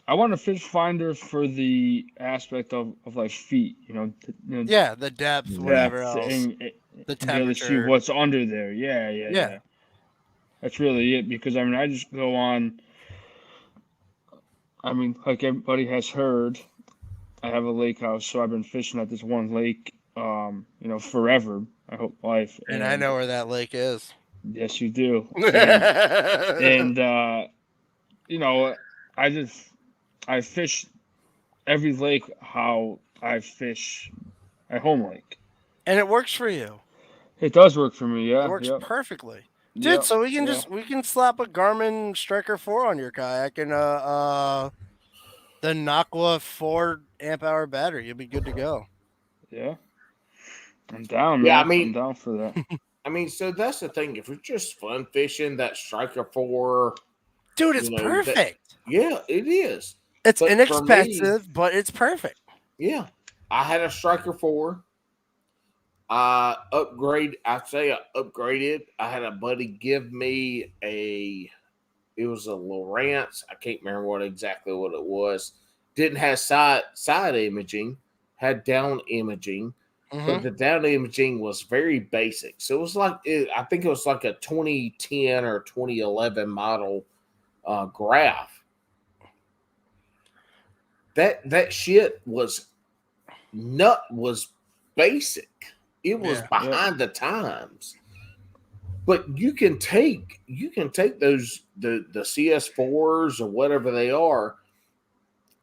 Speaker 5: I want a fish finder for the aspect of like feet.
Speaker 2: Yeah, the depth,
Speaker 1: Yeah.
Speaker 2: whatever
Speaker 5: Depth
Speaker 2: else. The
Speaker 5: and be able to see
Speaker 2: temperature.
Speaker 5: what's under there. Yeah.
Speaker 2: Yeah.
Speaker 5: That's really it. Because I mean, I just go on. I mean, like everybody has heard, I have a lake house, so I've been fishing at this one lake, forever. I hope life.
Speaker 2: And I know where that lake is.
Speaker 5: Yes, you do.
Speaker 2: and
Speaker 5: And you know, I fish every lake how I fish at home lake.
Speaker 2: it works for you.
Speaker 5: It does work for me. Yeah.
Speaker 2: It works
Speaker 5: Yep.
Speaker 2: perfectly. Dude,
Speaker 5: Yep.
Speaker 2: so we can
Speaker 5: Yeah.
Speaker 2: we can slap a Garmin Striker 4 on your kayak and the Naqua 4 amp hour battery. You'll be good to go.
Speaker 5: Yeah. I'm down,
Speaker 1: Yeah,
Speaker 5: man.
Speaker 1: I mean-
Speaker 5: I'm down for that.
Speaker 1: I mean, so that's the thing. If it's just fun fishing, that Striker 4,
Speaker 2: Dude, it's
Speaker 1: You know,
Speaker 2: perfect.
Speaker 1: yeah, it is.
Speaker 2: It's
Speaker 1: but for
Speaker 2: inexpensive, but it's perfect.
Speaker 1: Yeah. I had a Striker 4. I upgraded. I had a buddy give me it was a Lowrance. I can't remember exactly what it was. Didn't have side imaging, had down imaging. But the down imaging was very basic. So it was like, I think it was like a 2010 or 2011 model graph. That shit was basic. It was behind the times. But you can take those the CS4s or whatever they are,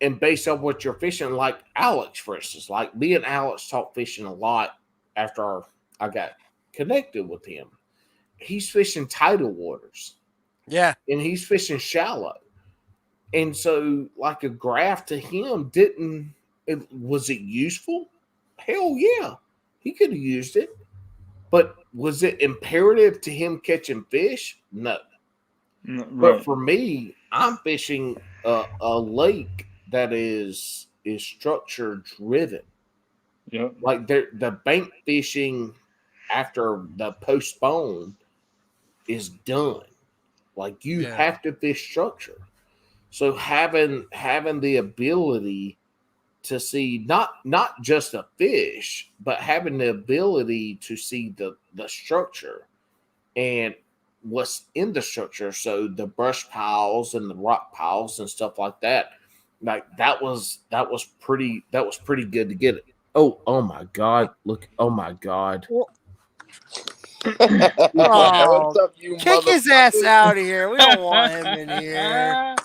Speaker 1: and based on what you're fishing, like Alex, for instance, like me and Alex talked fishing a lot after I got connected with him. He's fishing tidal waters.
Speaker 2: Yeah.
Speaker 1: And he's fishing shallow. And so, like, a graph to him was it useful? Hell yeah. He could have used it. But was it imperative to him catching fish? No.
Speaker 5: Right.
Speaker 1: But for me, I'm fishing a lake that is structure driven.
Speaker 5: Yep.
Speaker 1: Like the bank fishing after the postpone is done. Like you have to fish structure. So having the ability to see not just a fish, but having the ability to see the structure and what's in the structure. So the brush piles and the rock piles and stuff like that. Like that was pretty good to get it. Oh my God. Look, oh my God.
Speaker 2: Oh, kick his ass out of here. We don't want him in here.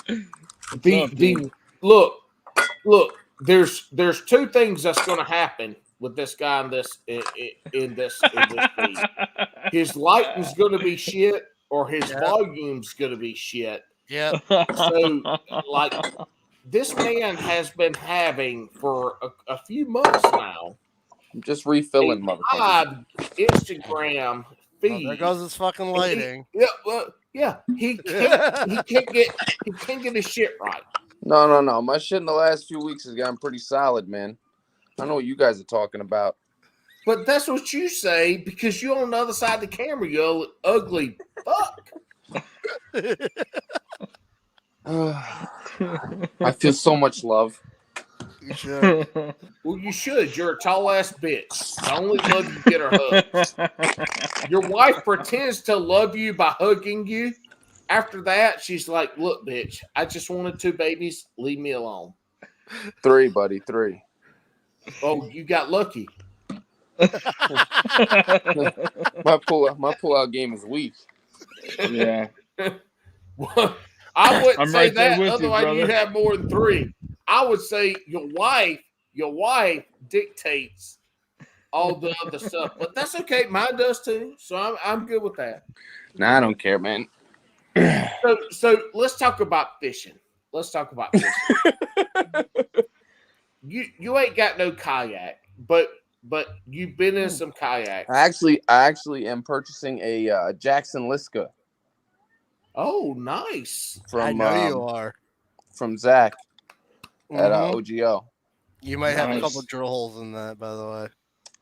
Speaker 1: Look, there's two things that's going to happen with this guy in this feed. His lighting's going to be shit, or his volume's going to be shit.
Speaker 2: Yeah.
Speaker 1: So, like, this man has been having for a few months now.
Speaker 7: I'm just refilling, motherfucker.
Speaker 1: Live Instagram feed.
Speaker 2: There goes his fucking lighting.
Speaker 1: He can't get his shit right.
Speaker 7: No. My shit in the last few weeks has gotten pretty solid, man. I know what you guys are talking about.
Speaker 1: But that's what you say because you're on the other side of the camera, you ugly fuck.
Speaker 7: I feel so much love.
Speaker 2: You should.
Speaker 1: Well, you should. You're a tall ass bitch. I only love you to get her hugged. Your wife pretends to love you by hugging you. After that, she's like, "Look, bitch, I just wanted 2 babies. Leave me alone."
Speaker 7: 3, buddy, 3.
Speaker 1: Oh, you got lucky.
Speaker 7: My pull-out game is weak.
Speaker 5: Yeah.
Speaker 1: Well, I wouldn't
Speaker 5: I'm
Speaker 1: say
Speaker 5: right there
Speaker 1: that.
Speaker 5: with you,
Speaker 1: Otherwise, you
Speaker 5: brother.
Speaker 1: have more than 3. I would say your wife dictates all the other stuff, but that's okay. Mine does too, so I'm good with that.
Speaker 7: Nah, I don't care, man.
Speaker 1: So let's talk about fishing. You ain't got no kayak, but you've been in some kayaks.
Speaker 7: I actually am purchasing a Jackson Liska.
Speaker 1: Oh, nice.
Speaker 7: From
Speaker 2: I know you are.
Speaker 7: from Zach at
Speaker 2: Mhm.
Speaker 7: OGO.
Speaker 2: You might have a
Speaker 5: Nice.
Speaker 2: couple drill holes in that, by the way.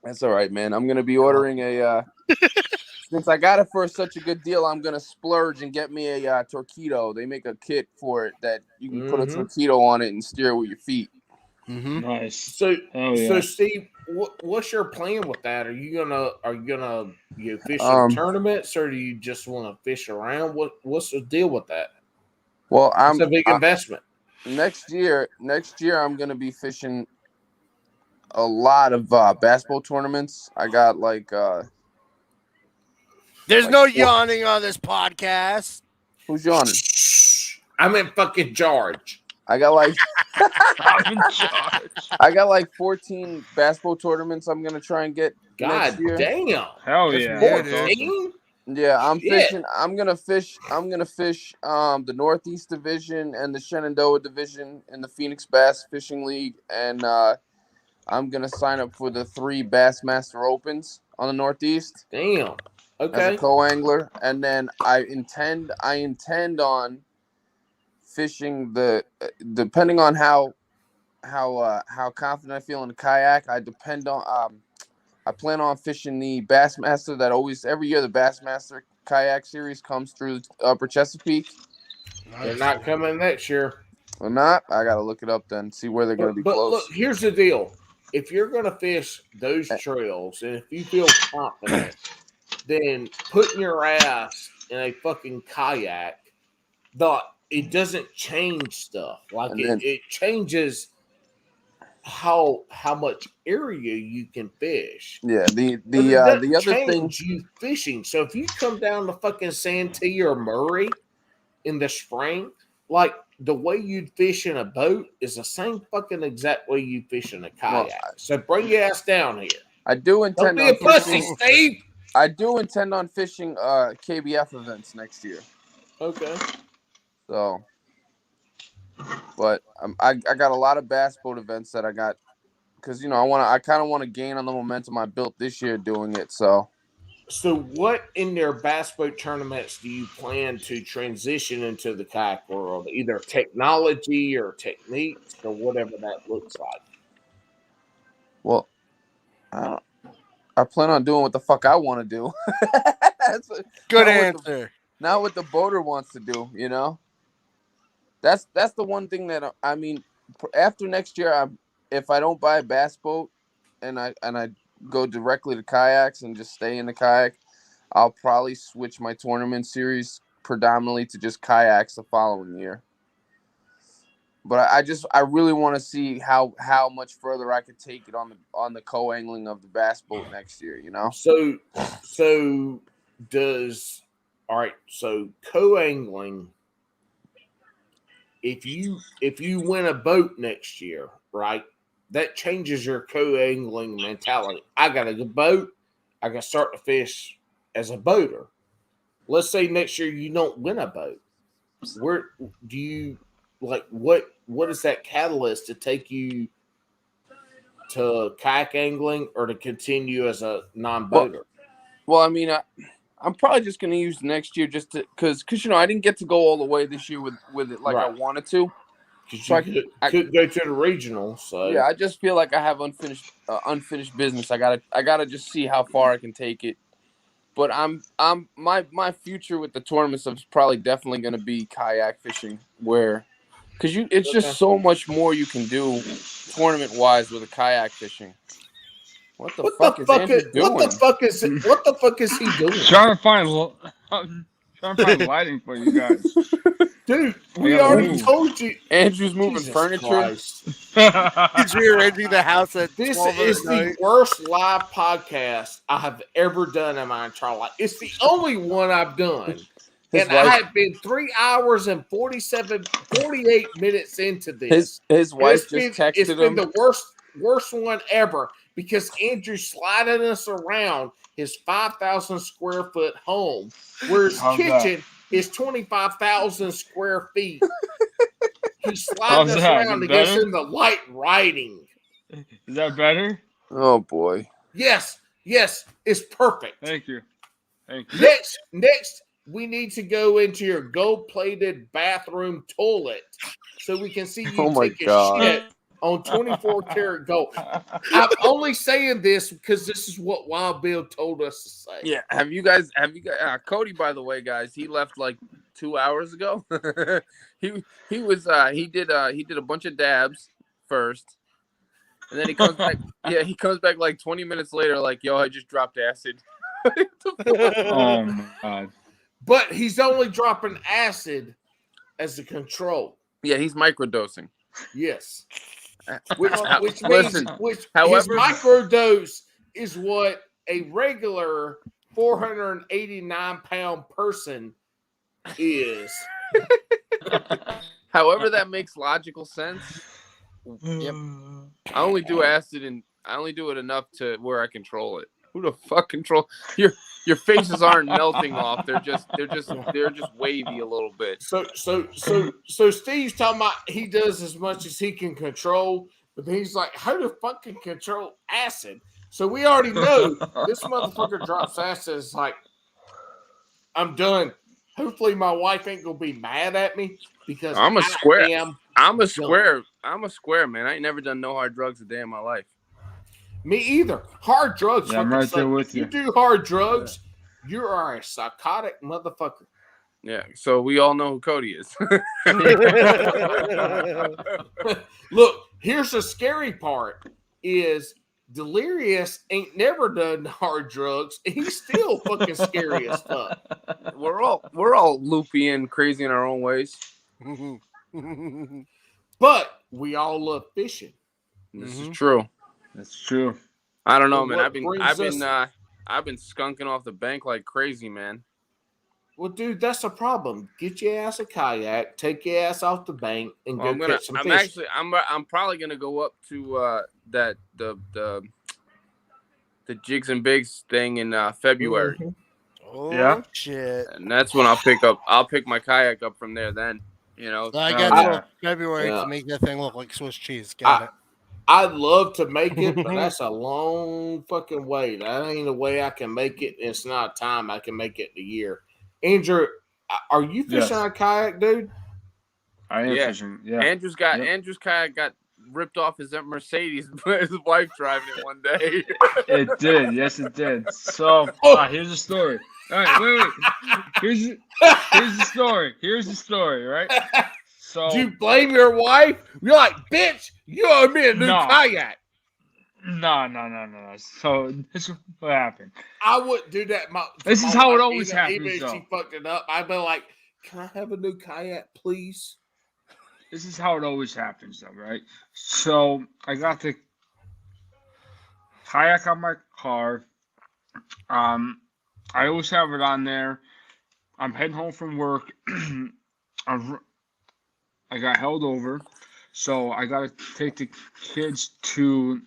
Speaker 7: That's all right, man. I'm gonna be ordering a. Since I got it for such a good deal, I'm gonna splurge and get me a Torpedo. They make a kit for it that you can put a Torpedo on it and steer with your feet.
Speaker 2: Mm-hmm.
Speaker 5: Nice.
Speaker 1: So,
Speaker 5: Hell
Speaker 1: so
Speaker 5: yeah.
Speaker 1: Steve, what's your plan with that? Are you gonna fish in tournaments, or do you just want to fish around? What's the deal with that?
Speaker 7: Well,
Speaker 1: It's a big investment.
Speaker 7: Next year, I'm gonna be fishing a lot of bass boat tournaments. I got like
Speaker 2: There's
Speaker 7: like
Speaker 2: no
Speaker 7: four-
Speaker 2: yawning on this podcast.
Speaker 7: Who's yawning?
Speaker 1: I'm in fucking charge.
Speaker 7: I got like
Speaker 5: I'm in charge.
Speaker 7: I got like 14 bass boat tournaments I'm gonna try and get next
Speaker 1: God
Speaker 7: year.
Speaker 1: damn.
Speaker 5: Hell
Speaker 2: That's
Speaker 5: yeah.
Speaker 2: weird,
Speaker 5: That's
Speaker 2: dude.
Speaker 5: awesome.
Speaker 7: Yeah, I'm
Speaker 1: Shit.
Speaker 7: fishing. I'm gonna fish the Northeast Division and the Shenandoah Division in the Phoenix Bass Fishing League, and I'm gonna sign up for the 3 Bassmaster Opens on the Northeast
Speaker 1: Damn.
Speaker 7: as a
Speaker 1: Okay.
Speaker 7: co-angler, and then I intend on fishing depending on how confident I feel in the kayak. I plan on fishing the Bassmaster every year the Bassmaster kayak series comes through Upper Chesapeake.
Speaker 1: They're not coming next year.
Speaker 7: Or not? I gotta look it up then, see where they're gonna be
Speaker 1: But
Speaker 7: close.
Speaker 1: look, here's the deal. If you're gonna fish those trails, and if you feel confident, then putting your ass in a fucking kayak, it doesn't change stuff. Like it changes how much area you can fish.
Speaker 7: Yeah, the other thing,
Speaker 1: you fishing. So if you come down to fucking Santee or Murray in the spring, like the way you'd fish in a boat is the same fucking exact way you fish in a kayak. So bring your ass down here.
Speaker 7: I do
Speaker 1: Don't
Speaker 7: intend
Speaker 1: be a
Speaker 7: on
Speaker 1: pussy,
Speaker 7: fishing.
Speaker 1: Steve.
Speaker 7: I do intend on fishing KBF events next year.
Speaker 1: Okay.
Speaker 7: So, but I got a lot of bass boat events that I got because I kind of want to gain on the momentum I built this year doing it. So
Speaker 1: what in their bass boat tournaments do you plan to transition into the kayak world? Either technology or techniques or whatever that looks like.
Speaker 7: Well, I plan on doing what the fuck I want to do.
Speaker 2: Good answer.
Speaker 7: Not what the boater wants to do, That's the one thing that I mean. After next year, if I don't buy a bass boat, and I go directly to kayaks and just stay in the kayak, I'll probably switch my tournament series predominantly to just kayaks the following year. But I really want to see how much further I could take it on the co-angling of the bass boat next year,
Speaker 1: So co-angling, if you win a boat next year, right, that changes your co-angling mentality. I got a good boat, I can start to fish as a boater. Let's say next year you don't win a boat. Where do you what is that catalyst to take you to kayak angling or to continue as a non-boater?
Speaker 7: Well, I mean, I'm probably just going to use next year just to because I didn't get to go all the way this year with it like I wanted to.
Speaker 1: So I could go to the regional. So
Speaker 7: yeah, I just feel like I have unfinished business. I gotta just see how far I can take it. But my future with the tournaments is probably definitely going to be kayak fishing, because it's just so much more you can do tournament wise with a kayak fishing. What the fuck is Andrew doing?
Speaker 1: What the fuck is he doing?
Speaker 5: Trying to find lighting for you guys.
Speaker 1: Dude, we already told you.
Speaker 7: Andrew's moving
Speaker 1: Jesus
Speaker 7: furniture.
Speaker 1: Christ.
Speaker 2: He's rearranging the house at
Speaker 1: This
Speaker 2: 12
Speaker 1: is
Speaker 2: at
Speaker 1: the
Speaker 2: night.
Speaker 1: worst live podcast I have ever done in my entire life. It's the only one I've done. And I have been 3 hours and 48 minutes into this.
Speaker 7: His wife just texted him.
Speaker 1: It's been the worst one ever because Andrew's sliding us around his 5,000 square foot home, where his kitchen is 25,000 square feet. He's sliding us around to get us in the light riding.
Speaker 5: Is that better?
Speaker 7: Oh boy.
Speaker 1: Yes, it's perfect.
Speaker 5: Thank you.
Speaker 1: Next, we need to go into your gold-plated bathroom toilet so we can see you
Speaker 7: Oh my
Speaker 1: take a
Speaker 7: God.
Speaker 1: shit on 24 karat gold. I'm only saying this because this is what Wild Bill told us to say.
Speaker 7: Yeah. Have you guys? Cody, by the way, guys, he left like 2 hours ago. he did a bunch of dabs first, and then he comes back. Yeah, he comes back like 20 minutes later, like, yo, I just dropped acid.
Speaker 5: Oh my God.
Speaker 1: But he's only dropping acid as a control.
Speaker 7: Yeah, he's microdosing.
Speaker 1: Yes. Which means
Speaker 7: Listen,
Speaker 1: his
Speaker 7: however-
Speaker 1: microdose is what a regular 489-pound person is.
Speaker 7: However, that makes logical sense.
Speaker 2: Yep.
Speaker 7: I only do acid, and I only do it enough to where I control it. Who the fuck control your faces aren't melting off? They're just wavy a little bit.
Speaker 1: So Steve's talking about he does as much as he can control, but then he's like, how the fuck can control acid? So we already know this motherfucker drops acid. It's like, I'm done. Hopefully my wife ain't gonna be mad at me because
Speaker 7: I'm a square. I'm a
Speaker 1: done.
Speaker 7: square, man. I ain't never done no hard drugs a day in my life.
Speaker 1: Me either. Hard drugs.
Speaker 5: Yeah, I'm
Speaker 1: fucking
Speaker 5: right there
Speaker 1: suck.
Speaker 5: with
Speaker 1: If you
Speaker 5: you.
Speaker 1: do hard drugs, you are a psychotic motherfucker.
Speaker 7: Yeah, so we all know who Cody is.
Speaker 1: Look, here's the scary part: is Delirious ain't never done hard drugs. And he's still fucking scary as fuck.
Speaker 7: we're all loopy and crazy in our own ways.
Speaker 1: But we all love fishing.
Speaker 7: This is true.
Speaker 5: That's true.
Speaker 7: I don't know,
Speaker 1: And
Speaker 7: man.
Speaker 1: what
Speaker 7: I've been skunking off the bank like crazy, man.
Speaker 1: Well, dude, that's a problem. Get your ass a kayak, take your ass off the bank, and go catch some fish.
Speaker 7: I'm probably gonna go up to the Jigs and Bigs thing in February,
Speaker 1: Mhm.
Speaker 2: Oh
Speaker 5: Yeah.
Speaker 2: shit!
Speaker 7: and that's when I'll pick my kayak up from there. Then, you know,
Speaker 2: I
Speaker 5: Oh,
Speaker 2: got
Speaker 5: yeah.
Speaker 2: till February
Speaker 1: Yeah.
Speaker 2: to make that thing look like Swiss cheese. Got it.
Speaker 1: I'd love to make it, but that's a long fucking way. That ain't a way I can make it. It's not a time I can make it in a year. Andrew, are you fishing
Speaker 5: Yes.
Speaker 1: on a kayak, dude?
Speaker 5: I am
Speaker 7: Yeah.
Speaker 5: fishing. Yeah.
Speaker 7: Andrew's kayak got ripped off his Mercedes by his wife driving it one day.
Speaker 5: It did. Yes, it did. So here's the story. All right, wait. Here's the story. Here's the story, right? So
Speaker 1: Do you blame your wife? You're like, bitch, you owe me a new
Speaker 5: No.
Speaker 1: kayak.
Speaker 5: No. So this is what happened.
Speaker 1: I wouldn't do that.
Speaker 5: This is how it always happens,
Speaker 1: Even if she
Speaker 5: though.
Speaker 1: fucked it up, I'd be like, can I have a new kayak, please?
Speaker 5: This is how it always happens, though, right? So I got the kayak on my car. I always have it on there. I'm heading home from work. I got held over, so I got to take the kids to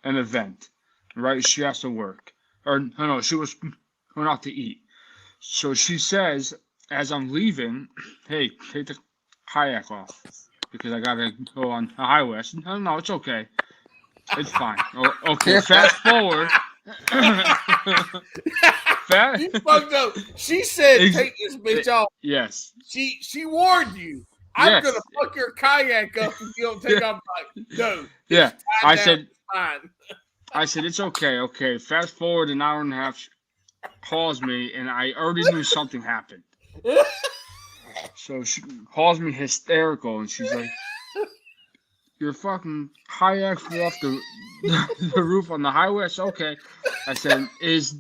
Speaker 5: an event, right? She has to work. Or, no, she was going out to eat. So she says, as I'm leaving, hey, take the kayak off because I got to go on the highway. I said, no, it's okay. It's fine. Okay, fast forward.
Speaker 1: You fucked up. She said, take this bitch off.
Speaker 5: Yes.
Speaker 1: She warned you. I'm
Speaker 5: Yes.
Speaker 1: gonna fuck your kayak up if you don't take off. Like, no.
Speaker 5: Yeah. I
Speaker 1: down,
Speaker 5: said,
Speaker 1: it's fine.
Speaker 5: I said, it's okay. Okay. Fast forward an hour and a half, she calls me, and I already knew something happened. So she calls me hysterical, and she's like, your fucking kayak flew off the roof on the highway. I said, okay. I said, is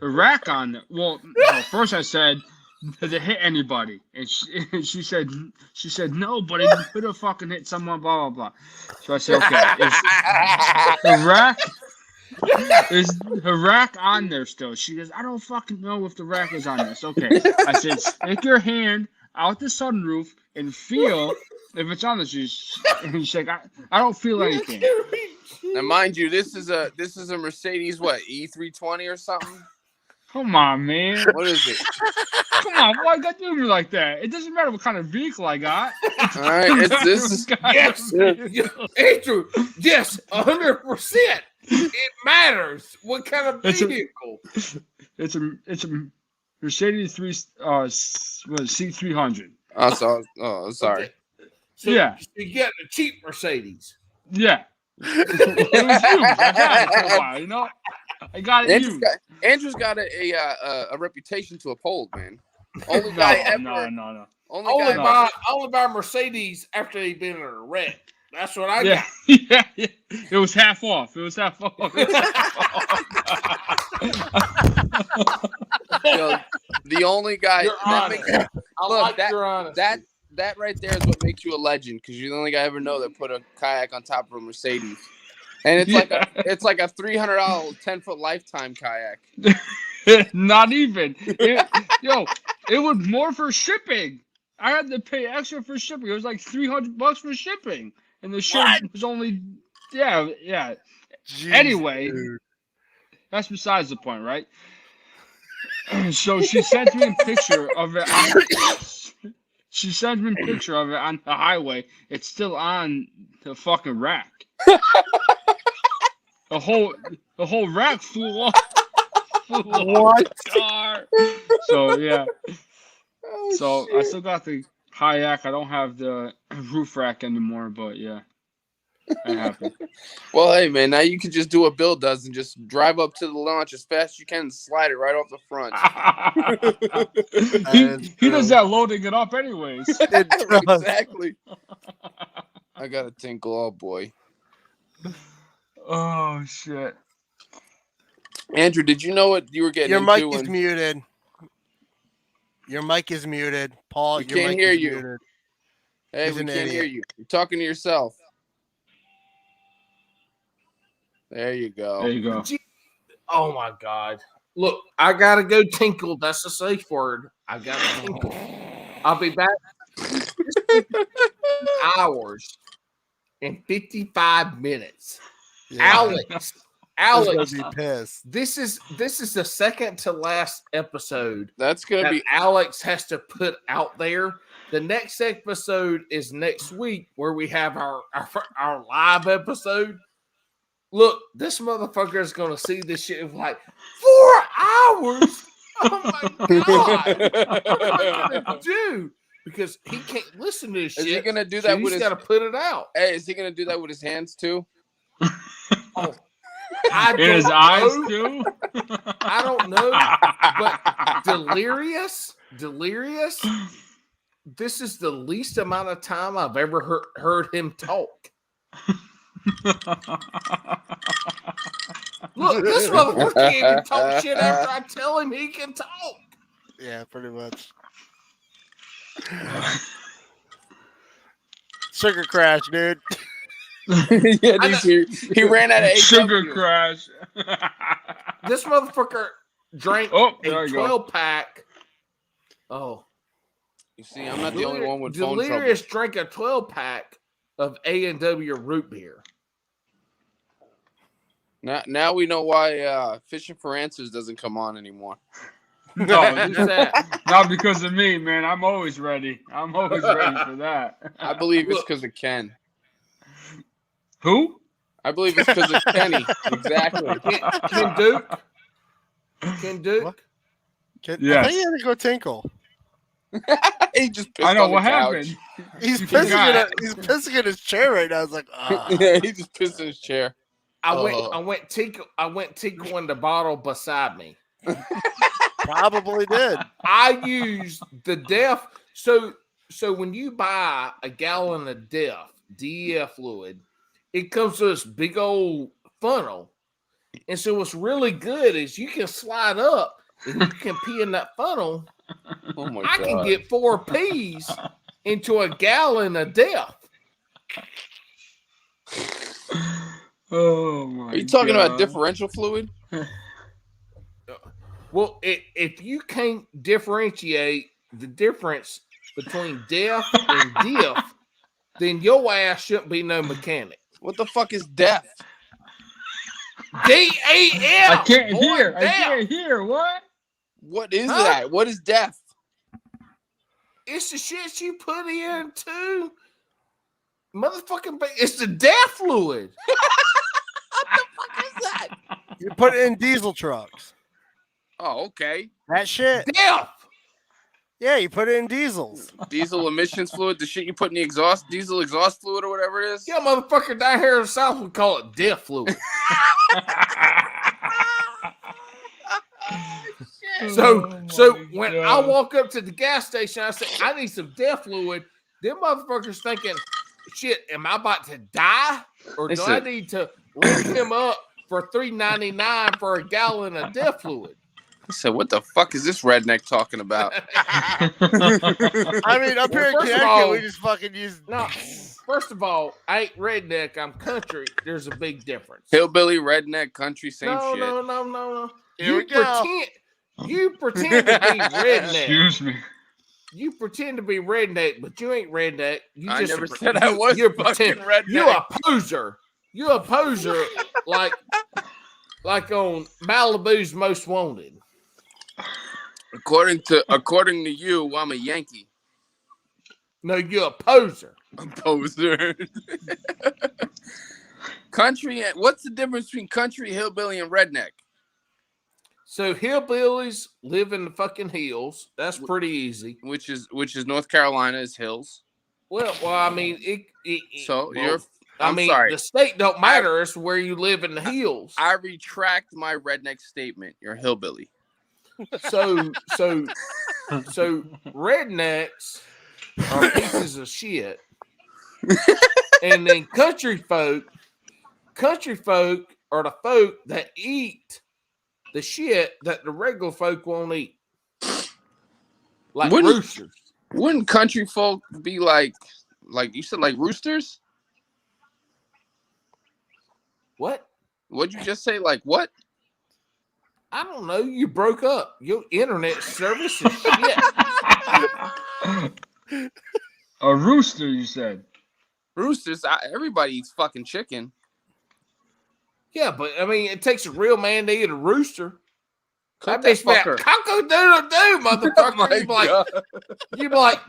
Speaker 5: the rack on there? Well, no, first I said, did it hit anybody? And she said no, but it could have fucking hit someone, blah, blah, blah. So I said, okay, is the rack on there still? She goes, I don't fucking know if the rack is on this. Okay. I said, stick your hand out the sunroof and feel if it's on there. She's like, I don't feel anything.
Speaker 7: Now, mind you, this is a Mercedes, what, E320 or something?
Speaker 5: Come on, man.
Speaker 7: What is it?
Speaker 5: Come on, why you got to do me like that? It doesn't matter what kind of vehicle I got.
Speaker 7: All right, this is
Speaker 1: Yes, Andrew. Yes, 100%. It matters what kind of vehicle.
Speaker 5: It's a Mercedes C300.
Speaker 7: Oh, sorry.
Speaker 1: Okay. So,
Speaker 5: Yeah.
Speaker 1: so you got a cheap Mercedes.
Speaker 5: Yeah. It was used. I've had it for a while, you know? I got it used.
Speaker 7: Andrew's got a reputation to uphold, man. Only guy ever.
Speaker 5: No.
Speaker 1: Only buy Mercedes after they've been in a wreck. That's what I got.
Speaker 5: Yeah. It was half off.
Speaker 7: Yo, the only guy
Speaker 1: You're
Speaker 7: that
Speaker 1: honest.
Speaker 7: makes
Speaker 1: I
Speaker 7: look,
Speaker 1: like your honesty.
Speaker 7: that right there is what makes you a legend, because you're the only guy I ever know that put a kayak on top of a Mercedes. And it's like a $300 10-foot lifetime kayak.
Speaker 5: Not even. It was more for shipping. I had to pay extra for shipping. It was like $300 for shipping, and the ship was only yeah.
Speaker 2: Jeez,
Speaker 5: Anyway,
Speaker 2: dude.
Speaker 5: that's besides the point, right? So she sent me a picture of it. She sent me a picture of it on the highway. It's still on the fucking rack. The whole rack flew off.
Speaker 2: What?
Speaker 5: The car. So yeah.
Speaker 7: Oh,
Speaker 5: So
Speaker 7: shit.
Speaker 5: I still got the kayak. I don't have the roof rack anymore, but yeah, that happened.
Speaker 7: Well, hey man, now you can just do what Bill does and just drive up to the launch as fast as you can and slide it right off the front.
Speaker 5: he does that loading it up anyways.
Speaker 7: Exactly. I got a tinkle, oh boy.
Speaker 5: Oh shit.
Speaker 7: Andrew, did you know what you were getting
Speaker 2: Your
Speaker 7: into?
Speaker 2: mic is muted. Your mic is muted. Paul,
Speaker 7: We
Speaker 2: your
Speaker 7: can't
Speaker 2: mic
Speaker 7: hear
Speaker 2: is
Speaker 7: you.
Speaker 2: muted.
Speaker 7: Hey,
Speaker 2: He's
Speaker 7: we
Speaker 2: an
Speaker 7: can't hear
Speaker 2: idiot.
Speaker 7: you. You're talking to yourself. There you go.
Speaker 5: There you go.
Speaker 1: Oh my God. Look, I gotta go tinkle. That's a safe word. I gotta tinkle. I'll be back hours and 55 minutes.
Speaker 2: Yeah.
Speaker 1: Alex,
Speaker 2: He's gonna be pissed.
Speaker 1: this is the second to last episode
Speaker 7: That's gonna
Speaker 1: that
Speaker 7: be
Speaker 1: Alex has to put out there. The next episode is next week, where we have our live episode. Look, this motherfucker is gonna see this shit and be like 4 hours. Oh my God! What am I gonna do? Because he can't listen to this shit.
Speaker 7: Is he gonna do
Speaker 1: so
Speaker 7: that
Speaker 1: he's
Speaker 7: with his?
Speaker 1: got to put it out.
Speaker 7: Hey, is he gonna do that with his hands too?
Speaker 1: Oh, I
Speaker 5: In his
Speaker 1: don't
Speaker 5: eyes
Speaker 1: know.
Speaker 5: too.
Speaker 1: I don't know, but delirious. This is the least amount of time I've ever heard him talk. Look, this motherfucker can't even talk shit after I tell him he can talk.
Speaker 2: Yeah, pretty much. Sugar crash, dude.
Speaker 7: Yeah, he ran out of
Speaker 5: Sugar
Speaker 7: AW.
Speaker 5: crash.
Speaker 1: This motherfucker drank
Speaker 5: Oh, there
Speaker 1: a
Speaker 5: you go.
Speaker 1: 12-pack. Oh,
Speaker 7: You see, I'm not the only one with phone trouble.
Speaker 1: Delirious drank a 12-pack of A&W root beer.
Speaker 7: Now we know why Fishing for Answers doesn't come on anymore.
Speaker 5: No,
Speaker 1: Who's that?
Speaker 5: not because of me, man. I'm always ready. I'm always ready for that.
Speaker 7: I believe it's because of Ken.
Speaker 5: Who?
Speaker 7: I believe it's because of Kenny. Exactly.
Speaker 1: Ken Duke? Ken Duke?
Speaker 2: What?
Speaker 5: Yeah.
Speaker 2: I think he had to go tinkle.
Speaker 7: He just pissed
Speaker 5: I know
Speaker 7: on the
Speaker 5: what
Speaker 7: couch.
Speaker 5: happened.
Speaker 2: He's
Speaker 5: You
Speaker 2: pissing,
Speaker 5: forgot.
Speaker 2: he's pissing in his chair right now. I was like,
Speaker 7: Yeah, he just pissed in his chair.
Speaker 1: I went tinkle in the bottle beside me.
Speaker 2: probably did.
Speaker 1: I used the DEF. So when you buy a gallon of DEF fluid, it comes to this big old funnel. And so what's really good is you can slide up and you can pee in that funnel.
Speaker 7: Oh my
Speaker 1: I
Speaker 7: god!
Speaker 1: can get 4 peas into a gallon of DEF.
Speaker 5: Oh my!
Speaker 7: Are you talking
Speaker 5: God.
Speaker 7: about differential fluid?
Speaker 1: Well, if you can't differentiate the difference between DEF and DIF, then your ass shouldn't be no mechanic.
Speaker 7: What the fuck is deaf?
Speaker 1: DAF.
Speaker 5: I can't
Speaker 1: boy,
Speaker 5: hear. I
Speaker 1: DEF.
Speaker 5: can't hear. What?
Speaker 7: What is
Speaker 1: Huh?
Speaker 7: that? What is deaf?
Speaker 1: It's the shit you put in too. Motherfucking, it's the DEF fluid.
Speaker 7: What is that?
Speaker 2: You put it in diesel trucks.
Speaker 7: Oh, okay.
Speaker 2: That shit.
Speaker 1: DEF.
Speaker 2: Yeah, you put it in diesels.
Speaker 7: Diesel emissions fluid, the shit you put in the exhaust, diesel exhaust fluid or whatever it is.
Speaker 1: Yeah, motherfucker, down here in the South, we call it death fluid. So when I walk up to the gas station, I say, I need some death fluid. Them motherfuckers thinking, shit, am I about to die? Or do I need to rig him up for $3.99 for a gallon of death fluid?
Speaker 7: I said, what the fuck is this redneck talking about?
Speaker 2: I mean, up here in
Speaker 1: first of
Speaker 2: Connecticut,
Speaker 1: all-
Speaker 2: we just fucking use.
Speaker 1: No, first of all, I ain't redneck, I'm country. There's a big difference.
Speaker 7: Hillbilly, redneck, country, same shit.
Speaker 1: No.
Speaker 2: Here we go.
Speaker 1: You pretend to be redneck.
Speaker 5: Excuse me.
Speaker 1: You pretend to be redneck, but you ain't redneck. You
Speaker 7: I
Speaker 1: just
Speaker 7: never said I was
Speaker 1: you're
Speaker 7: fucking redneck.
Speaker 1: You're a poser. You're a poser like on Malibu's Most Wanted.
Speaker 7: According to you, I'm a Yankee.
Speaker 1: No, you're a poser.
Speaker 7: A poser. Country. What's the difference between country, hillbilly, and redneck?
Speaker 1: So hillbillies live in the fucking hills. That's pretty easy.
Speaker 7: Which is North Carolina is hills.
Speaker 1: Well, I mean,
Speaker 7: sorry.
Speaker 1: The state don't matter. It's where you live in the hills.
Speaker 7: I retract my redneck statement. You're a hillbilly.
Speaker 1: So rednecks are pieces of shit, and then country folk are the folk that eat the shit that the regular folk won't eat, like roosters.
Speaker 7: Wouldn't country folk be like you said, like roosters?
Speaker 1: What?
Speaker 7: What'd you just say? Like what?
Speaker 1: I don't know. You broke up. Your internet service is shit.
Speaker 5: A rooster, you said.
Speaker 7: Roosters. Everybody eats fucking chicken.
Speaker 1: Yeah, but I mean, it takes a real man to eat a rooster.
Speaker 7: Cook
Speaker 1: That bitch
Speaker 7: fucker.
Speaker 1: cock-a-doodle-doo, motherfucker.
Speaker 7: Oh
Speaker 1: you be like,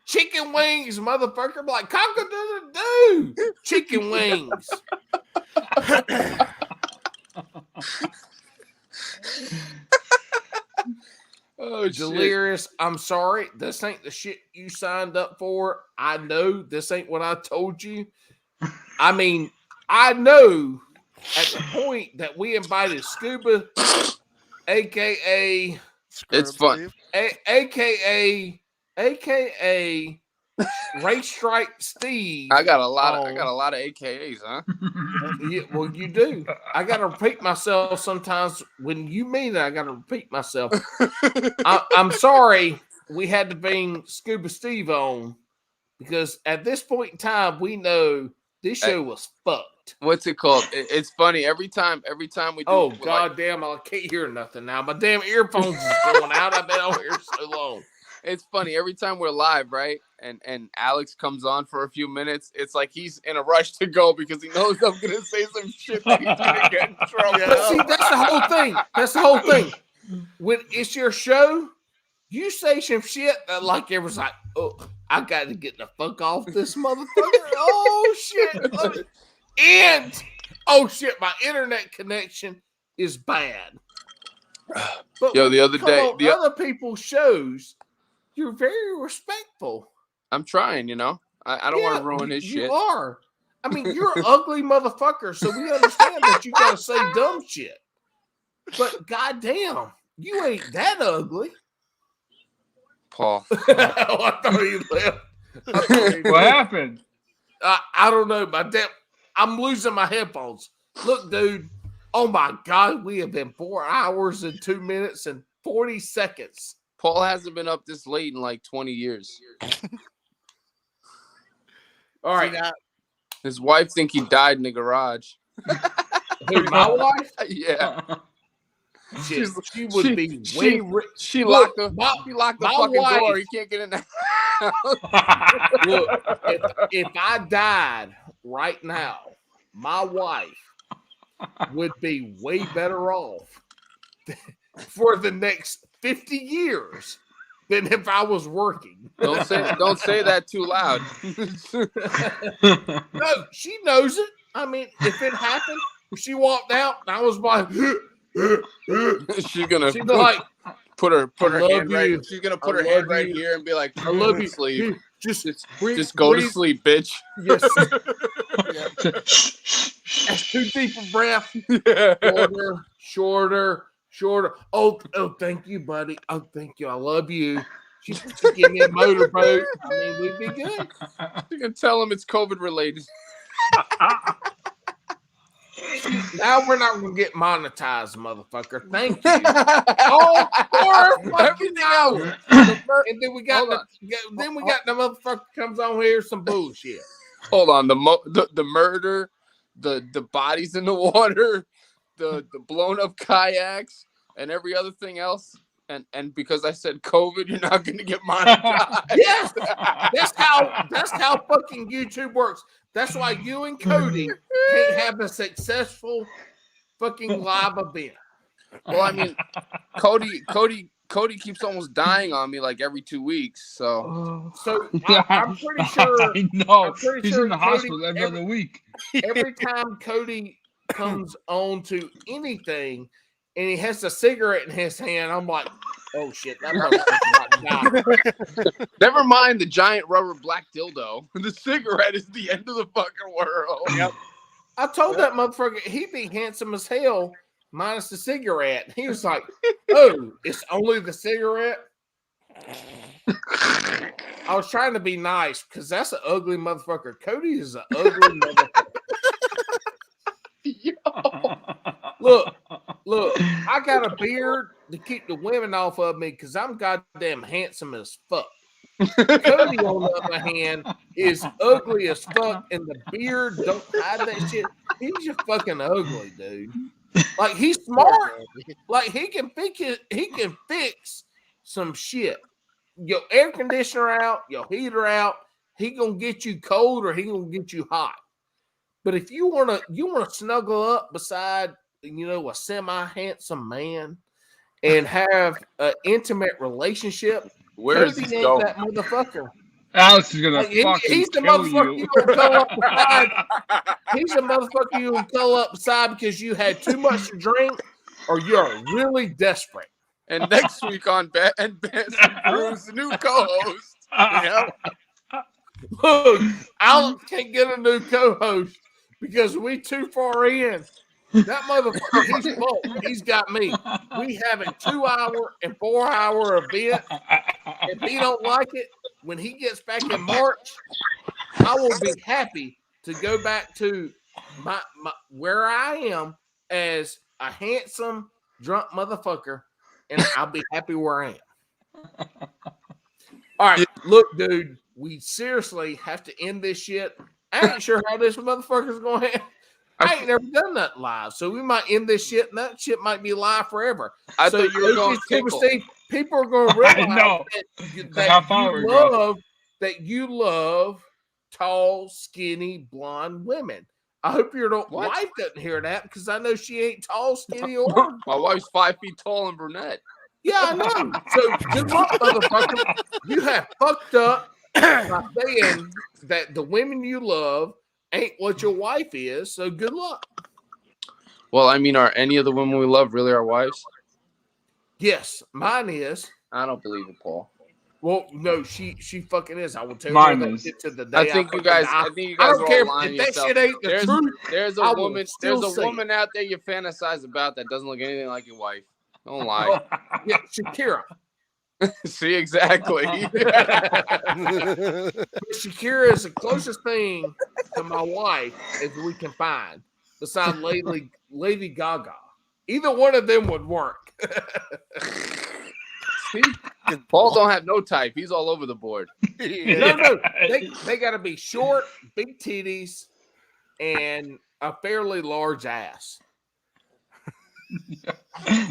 Speaker 1: chicken wings, motherfucker. I'm like, cock-a-doodle-doo, chicken wings.
Speaker 7: Oh,
Speaker 1: Delirious. I'm sorry. This ain't the shit you signed up for. I know this ain't what I told you. I mean, I know at the point that we invited Scuba, aka
Speaker 7: It's fun.
Speaker 1: aka Race Stripe Steve.
Speaker 7: I got a lot of AKAs, huh?
Speaker 1: Yeah, well, you do. I got to repeat myself sometimes. When you mean it, I got to repeat myself. I'm sorry we had to bring Scuba Steve on because at this point in time, we know this show was fucked.
Speaker 7: What's it called? It's funny every time we do.
Speaker 1: Oh goddamn! I can't hear nothing now. My damn earphones is going out. I've been on here so long.
Speaker 7: It's funny every time we're live, right? And Alex comes on for a few minutes. It's like he's in a rush to go because he knows I'm gonna say some shit that he's gonna get in trouble.
Speaker 1: But see, that's the whole thing. That's the whole thing. When it's your show, you say some shit that like everyone's like, oh, I got to get the fuck off this motherfucker. Oh shit. And oh shit, my internet connection is bad. But
Speaker 7: Yo, the other day,
Speaker 1: on other people's shows, you're very respectful.
Speaker 7: I'm trying, I don't want to ruin his shit.
Speaker 1: You are. I mean, you're an ugly motherfucker, so we understand that you gotta say dumb shit. But goddamn, you ain't that ugly.
Speaker 7: Paul.
Speaker 1: Oh, I thought he left.
Speaker 5: What happened?
Speaker 1: I don't know. I'm losing my headphones. Look, dude. Oh my God, we have been 4 hours and 2 minutes and 40 seconds.
Speaker 7: Paul hasn't been up this late in like 20 years.
Speaker 1: All right.
Speaker 7: His wife think he died in the garage.
Speaker 1: Who, my wife?
Speaker 7: Yeah.
Speaker 1: She would be way
Speaker 7: She locked the fucking
Speaker 1: wife,
Speaker 7: door. He can't get in there.
Speaker 1: Look, if I died right now, my wife would be way better off for the next 50 years than if I was working.
Speaker 7: Don't say that too loud.
Speaker 1: No, she knows it. I mean, if it happened, if she walked out and I was like,
Speaker 7: She's gonna
Speaker 1: she'd be like,
Speaker 7: put her
Speaker 1: love
Speaker 7: hand right.
Speaker 1: you.
Speaker 7: She's gonna
Speaker 1: I
Speaker 7: put her
Speaker 1: love
Speaker 7: hand right
Speaker 1: you.
Speaker 7: here and be like,
Speaker 1: I love you.
Speaker 7: sleep.
Speaker 1: Dude, just breathe,
Speaker 7: Just go to
Speaker 1: breathe.
Speaker 7: sleep, bitch.
Speaker 1: Yes. That's too deep a breath. Shorter. Oh, thank you, buddy. Oh, thank you. I love you. Just give me a motorboat. I mean, we'd be good.
Speaker 7: You can tell him it's COVID related.
Speaker 1: Now we're not gonna get monetized, motherfucker. Thank you. Oh, for fucking hours. And then we got the motherfucker comes on here some bullshit.
Speaker 7: Hold on, the murder, the bodies in the water, the blown up kayaks, and every other thing else. And because I said COVID, you're not going to get monetized.
Speaker 1: Yes, that's how fucking YouTube works. That's why you and Cody can't have a successful fucking live event.
Speaker 7: Well, I mean, Cody keeps almost dying on me like every 2 weeks. So
Speaker 1: I'm pretty sure.
Speaker 5: I know.
Speaker 1: I'm pretty
Speaker 5: He's
Speaker 1: sure
Speaker 5: in the
Speaker 1: Cody,
Speaker 5: hospital every other week.
Speaker 1: Every time Cody comes on to anything and he has a cigarette in his hand, I'm like, oh shit, that motherfucker might die.
Speaker 7: Never mind the giant rubber black dildo. The cigarette is the end of the fucking world.
Speaker 3: Yep.
Speaker 1: I told that motherfucker he'd be handsome as hell minus the cigarette. He was like, oh, it's only the cigarette? I was trying to be nice because that's an ugly motherfucker. Cody is an ugly motherfucker. Look, I got a beard to keep the women off of me because I'm goddamn handsome as fuck. Cody, on the other hand, is ugly as fuck, and the beard don't hide that shit. He's just fucking ugly, dude. Like, he's smart. Like, he can fix some shit. Your air conditioner out, your heater out. He gonna get you cold or he gonna get you hot. But if you wanna snuggle up beside, a semi-handsome man and have an intimate relationship,
Speaker 7: Where is
Speaker 1: Cody
Speaker 7: this
Speaker 1: ain't
Speaker 7: going?
Speaker 1: that motherfucker.
Speaker 5: Alex is gonna
Speaker 1: Like,
Speaker 5: fucking
Speaker 1: he's the
Speaker 5: kill
Speaker 1: motherfucker
Speaker 5: you.
Speaker 1: you gonna curl up beside. He's the motherfucker you gonna curl up beside because you had too much to drink or you're really desperate.
Speaker 7: And next week on Bet and Brews, the new co-host. Yep.
Speaker 1: Look, Alex can't get a new co-host because we too far in. That motherfucker, he's full. He's got me. We have a 2-hour and 4-hour event. If he don't like it, when he gets back in March, I will be happy to go back to my where I am as a handsome drunk motherfucker, and I'll be happy where I am. All right, look, dude, we seriously have to end this shit. I ain't sure how this motherfucker's going to happen. I ain't never done that live, so we might end this shit, and that shit might be live forever.
Speaker 7: I thought you were going
Speaker 1: tickle. People are going to realize that you love tall, skinny, blonde women. I hope your wife doesn't hear that because I know she ain't tall, skinny, or
Speaker 7: my wife's 5 feet tall and brunette.
Speaker 1: Yeah, I know. So good luck, motherfucker. You have fucked up by saying that the women you love ain't what your wife is. So good luck.
Speaker 7: Well, I mean, are any of the women we love really our wives?
Speaker 1: Yes, mine is.
Speaker 7: I don't believe it, Paul.
Speaker 1: Well, no, she fucking is. I will tell
Speaker 5: mine
Speaker 1: you
Speaker 5: is.
Speaker 1: To the day
Speaker 7: I think you guys
Speaker 1: I
Speaker 7: are
Speaker 1: don't care
Speaker 7: all lying
Speaker 1: if that
Speaker 7: yourself.
Speaker 1: shit ain't the truth.
Speaker 7: There's a woman out there you fantasize about that doesn't look anything like your wife. Don't lie.
Speaker 1: Yeah, Shakira.
Speaker 7: See, exactly.
Speaker 1: Shakira is the closest thing to my wife as we can find, besides Lady Gaga. Either one of them would work.
Speaker 7: See? Paul don't have no type. He's all over the board.
Speaker 1: No. They got to be short, big titties, and a fairly large ass.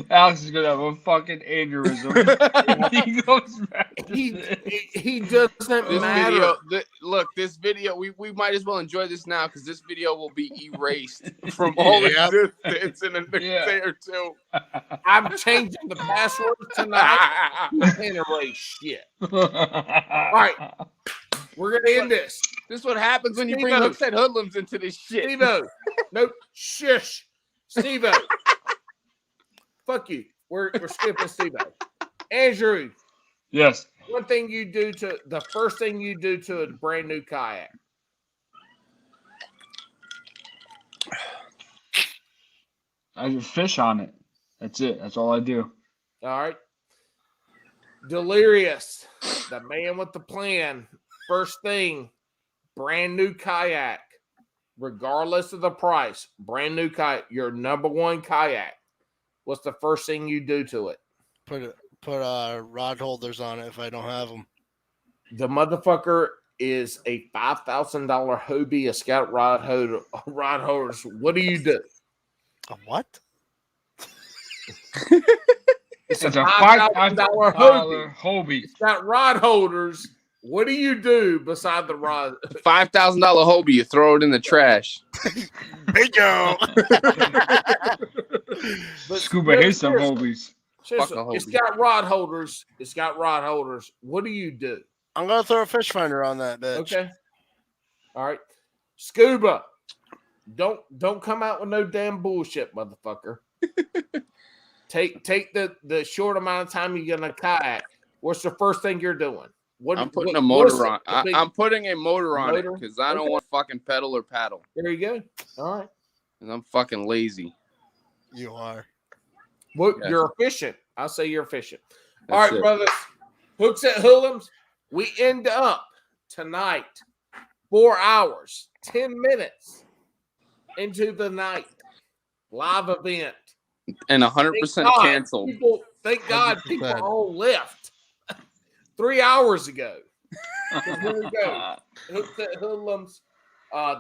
Speaker 5: Alex is gonna have a fucking aneurysm. He goes back.
Speaker 1: He doesn't matter.
Speaker 7: This video, we might as well enjoy this now because this video will be erased from all existence in a day or two.
Speaker 1: I'm changing the password tonight. You can't erase shit. All right, we're gonna end this.
Speaker 7: This is what happens when you bring hooks and hoodlums into this shit.
Speaker 1: Steve-O. Nope. Shush. Steve-O. Fuck you. We're skipping Steve-O. Andrew,
Speaker 5: Yes.
Speaker 1: the first thing you do to a brand new kayak.
Speaker 5: I just fish on it. That's it. That's all I do.
Speaker 1: All right. Delirious, the man with the plan. First thing, brand new kayak, regardless of the price. Brand new kayak, your number one kayak. What's the first thing you do to it?
Speaker 2: Put rod holders on it if I don't have them.
Speaker 1: The motherfucker is a $5,000 Hobie, a Scout rod holders. What do you do?
Speaker 2: A what?
Speaker 1: It's
Speaker 5: It's
Speaker 1: a
Speaker 5: a
Speaker 1: $5,000 Hobie.
Speaker 5: Hobie.
Speaker 1: It's got rod holders. What do you do beside the rod?
Speaker 7: $5,000 Hobie, you throw it in the trash.
Speaker 2: Bingo.
Speaker 1: But
Speaker 5: Scuba hates some
Speaker 1: seriously,
Speaker 5: Hobies.
Speaker 1: seriously,
Speaker 7: Fuck a
Speaker 1: it's
Speaker 7: Hobie.
Speaker 1: got rod holders. It's got rod holders. What do you do?
Speaker 2: I'm gonna throw a fish finder on that bitch.
Speaker 1: Okay. All right. Scuba. Don't come out with no damn bullshit, motherfucker. Take the short amount of time you're gonna kayak. What's the first thing you're doing?
Speaker 7: I'm putting a motor on.
Speaker 1: the big-
Speaker 7: I'm putting a motor on it
Speaker 1: Motor?
Speaker 7: because I don't
Speaker 1: Okay.
Speaker 7: want to fucking pedal or paddle.
Speaker 1: There you go. All right.
Speaker 7: And I'm fucking lazy.
Speaker 2: You are.
Speaker 1: Well,
Speaker 7: Yes.
Speaker 1: you're efficient. I'll say you're efficient.
Speaker 7: That's
Speaker 1: All right,
Speaker 7: it.
Speaker 1: brothers. Hooks at Hoolums. We end up tonight 4 hours, 10 minutes into the night. Live event.
Speaker 7: And
Speaker 1: Thank
Speaker 7: 100%
Speaker 1: God,
Speaker 7: canceled.
Speaker 1: Thank God people
Speaker 2: 100%.
Speaker 1: all left 3 hours ago. Here we go. Hooks at Hoodlums.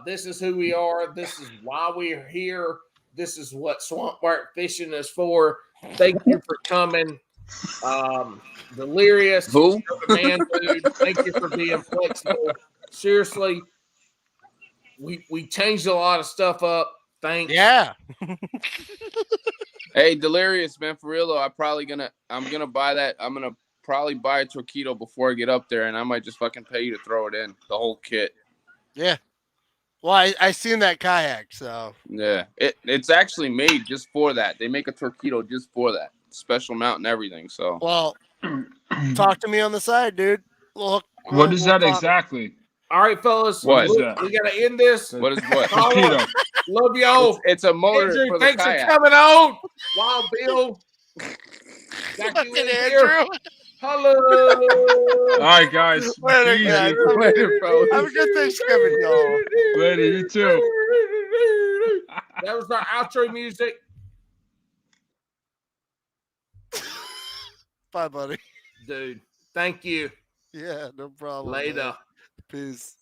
Speaker 1: This is who we are. This is why we're here. This is what Swamp Mark Fishing is for. Thank you for coming. Delirious.
Speaker 7: Who?
Speaker 1: You're the man, dude. Thank you for being flexible. Seriously, we changed a lot of stuff up. Thanks.
Speaker 2: Yeah.
Speaker 7: Hey, Delirious, man, for real though, I'm gonna buy that. I'm gonna probably buy a Torpedo before I get up there, and I might just fucking pay you to throw it in the whole kit.
Speaker 2: Yeah. Well, I seen that kayak, so
Speaker 7: Yeah, it's actually made just for that. They make a Torpedo just for that, special mount and everything. So
Speaker 2: well, talk to me on the side, dude.
Speaker 5: What
Speaker 2: We'll
Speaker 5: is that
Speaker 2: talk.
Speaker 5: exactly?
Speaker 1: All right, fellas.
Speaker 7: What
Speaker 5: is that?
Speaker 1: We got to end this.
Speaker 7: what is what?
Speaker 5: Torpedo.
Speaker 1: Love y'all.
Speaker 7: It's a motor
Speaker 1: Andrew,
Speaker 7: for the
Speaker 1: thanks
Speaker 7: kayak.
Speaker 1: for coming on. Wild Bill. Got you in
Speaker 2: Fucking
Speaker 1: here.
Speaker 2: Andrew.
Speaker 1: Hello.
Speaker 5: All right, guys.
Speaker 2: Later,
Speaker 5: Easy.
Speaker 2: guys.
Speaker 7: Later, fellas.
Speaker 2: Have a good Thanksgiving, y'all.
Speaker 5: Later, you too.
Speaker 1: That was our outro music.
Speaker 2: Bye, buddy.
Speaker 1: Dude, thank you.
Speaker 2: Yeah, no problem.
Speaker 1: Later.
Speaker 2: man. Peace.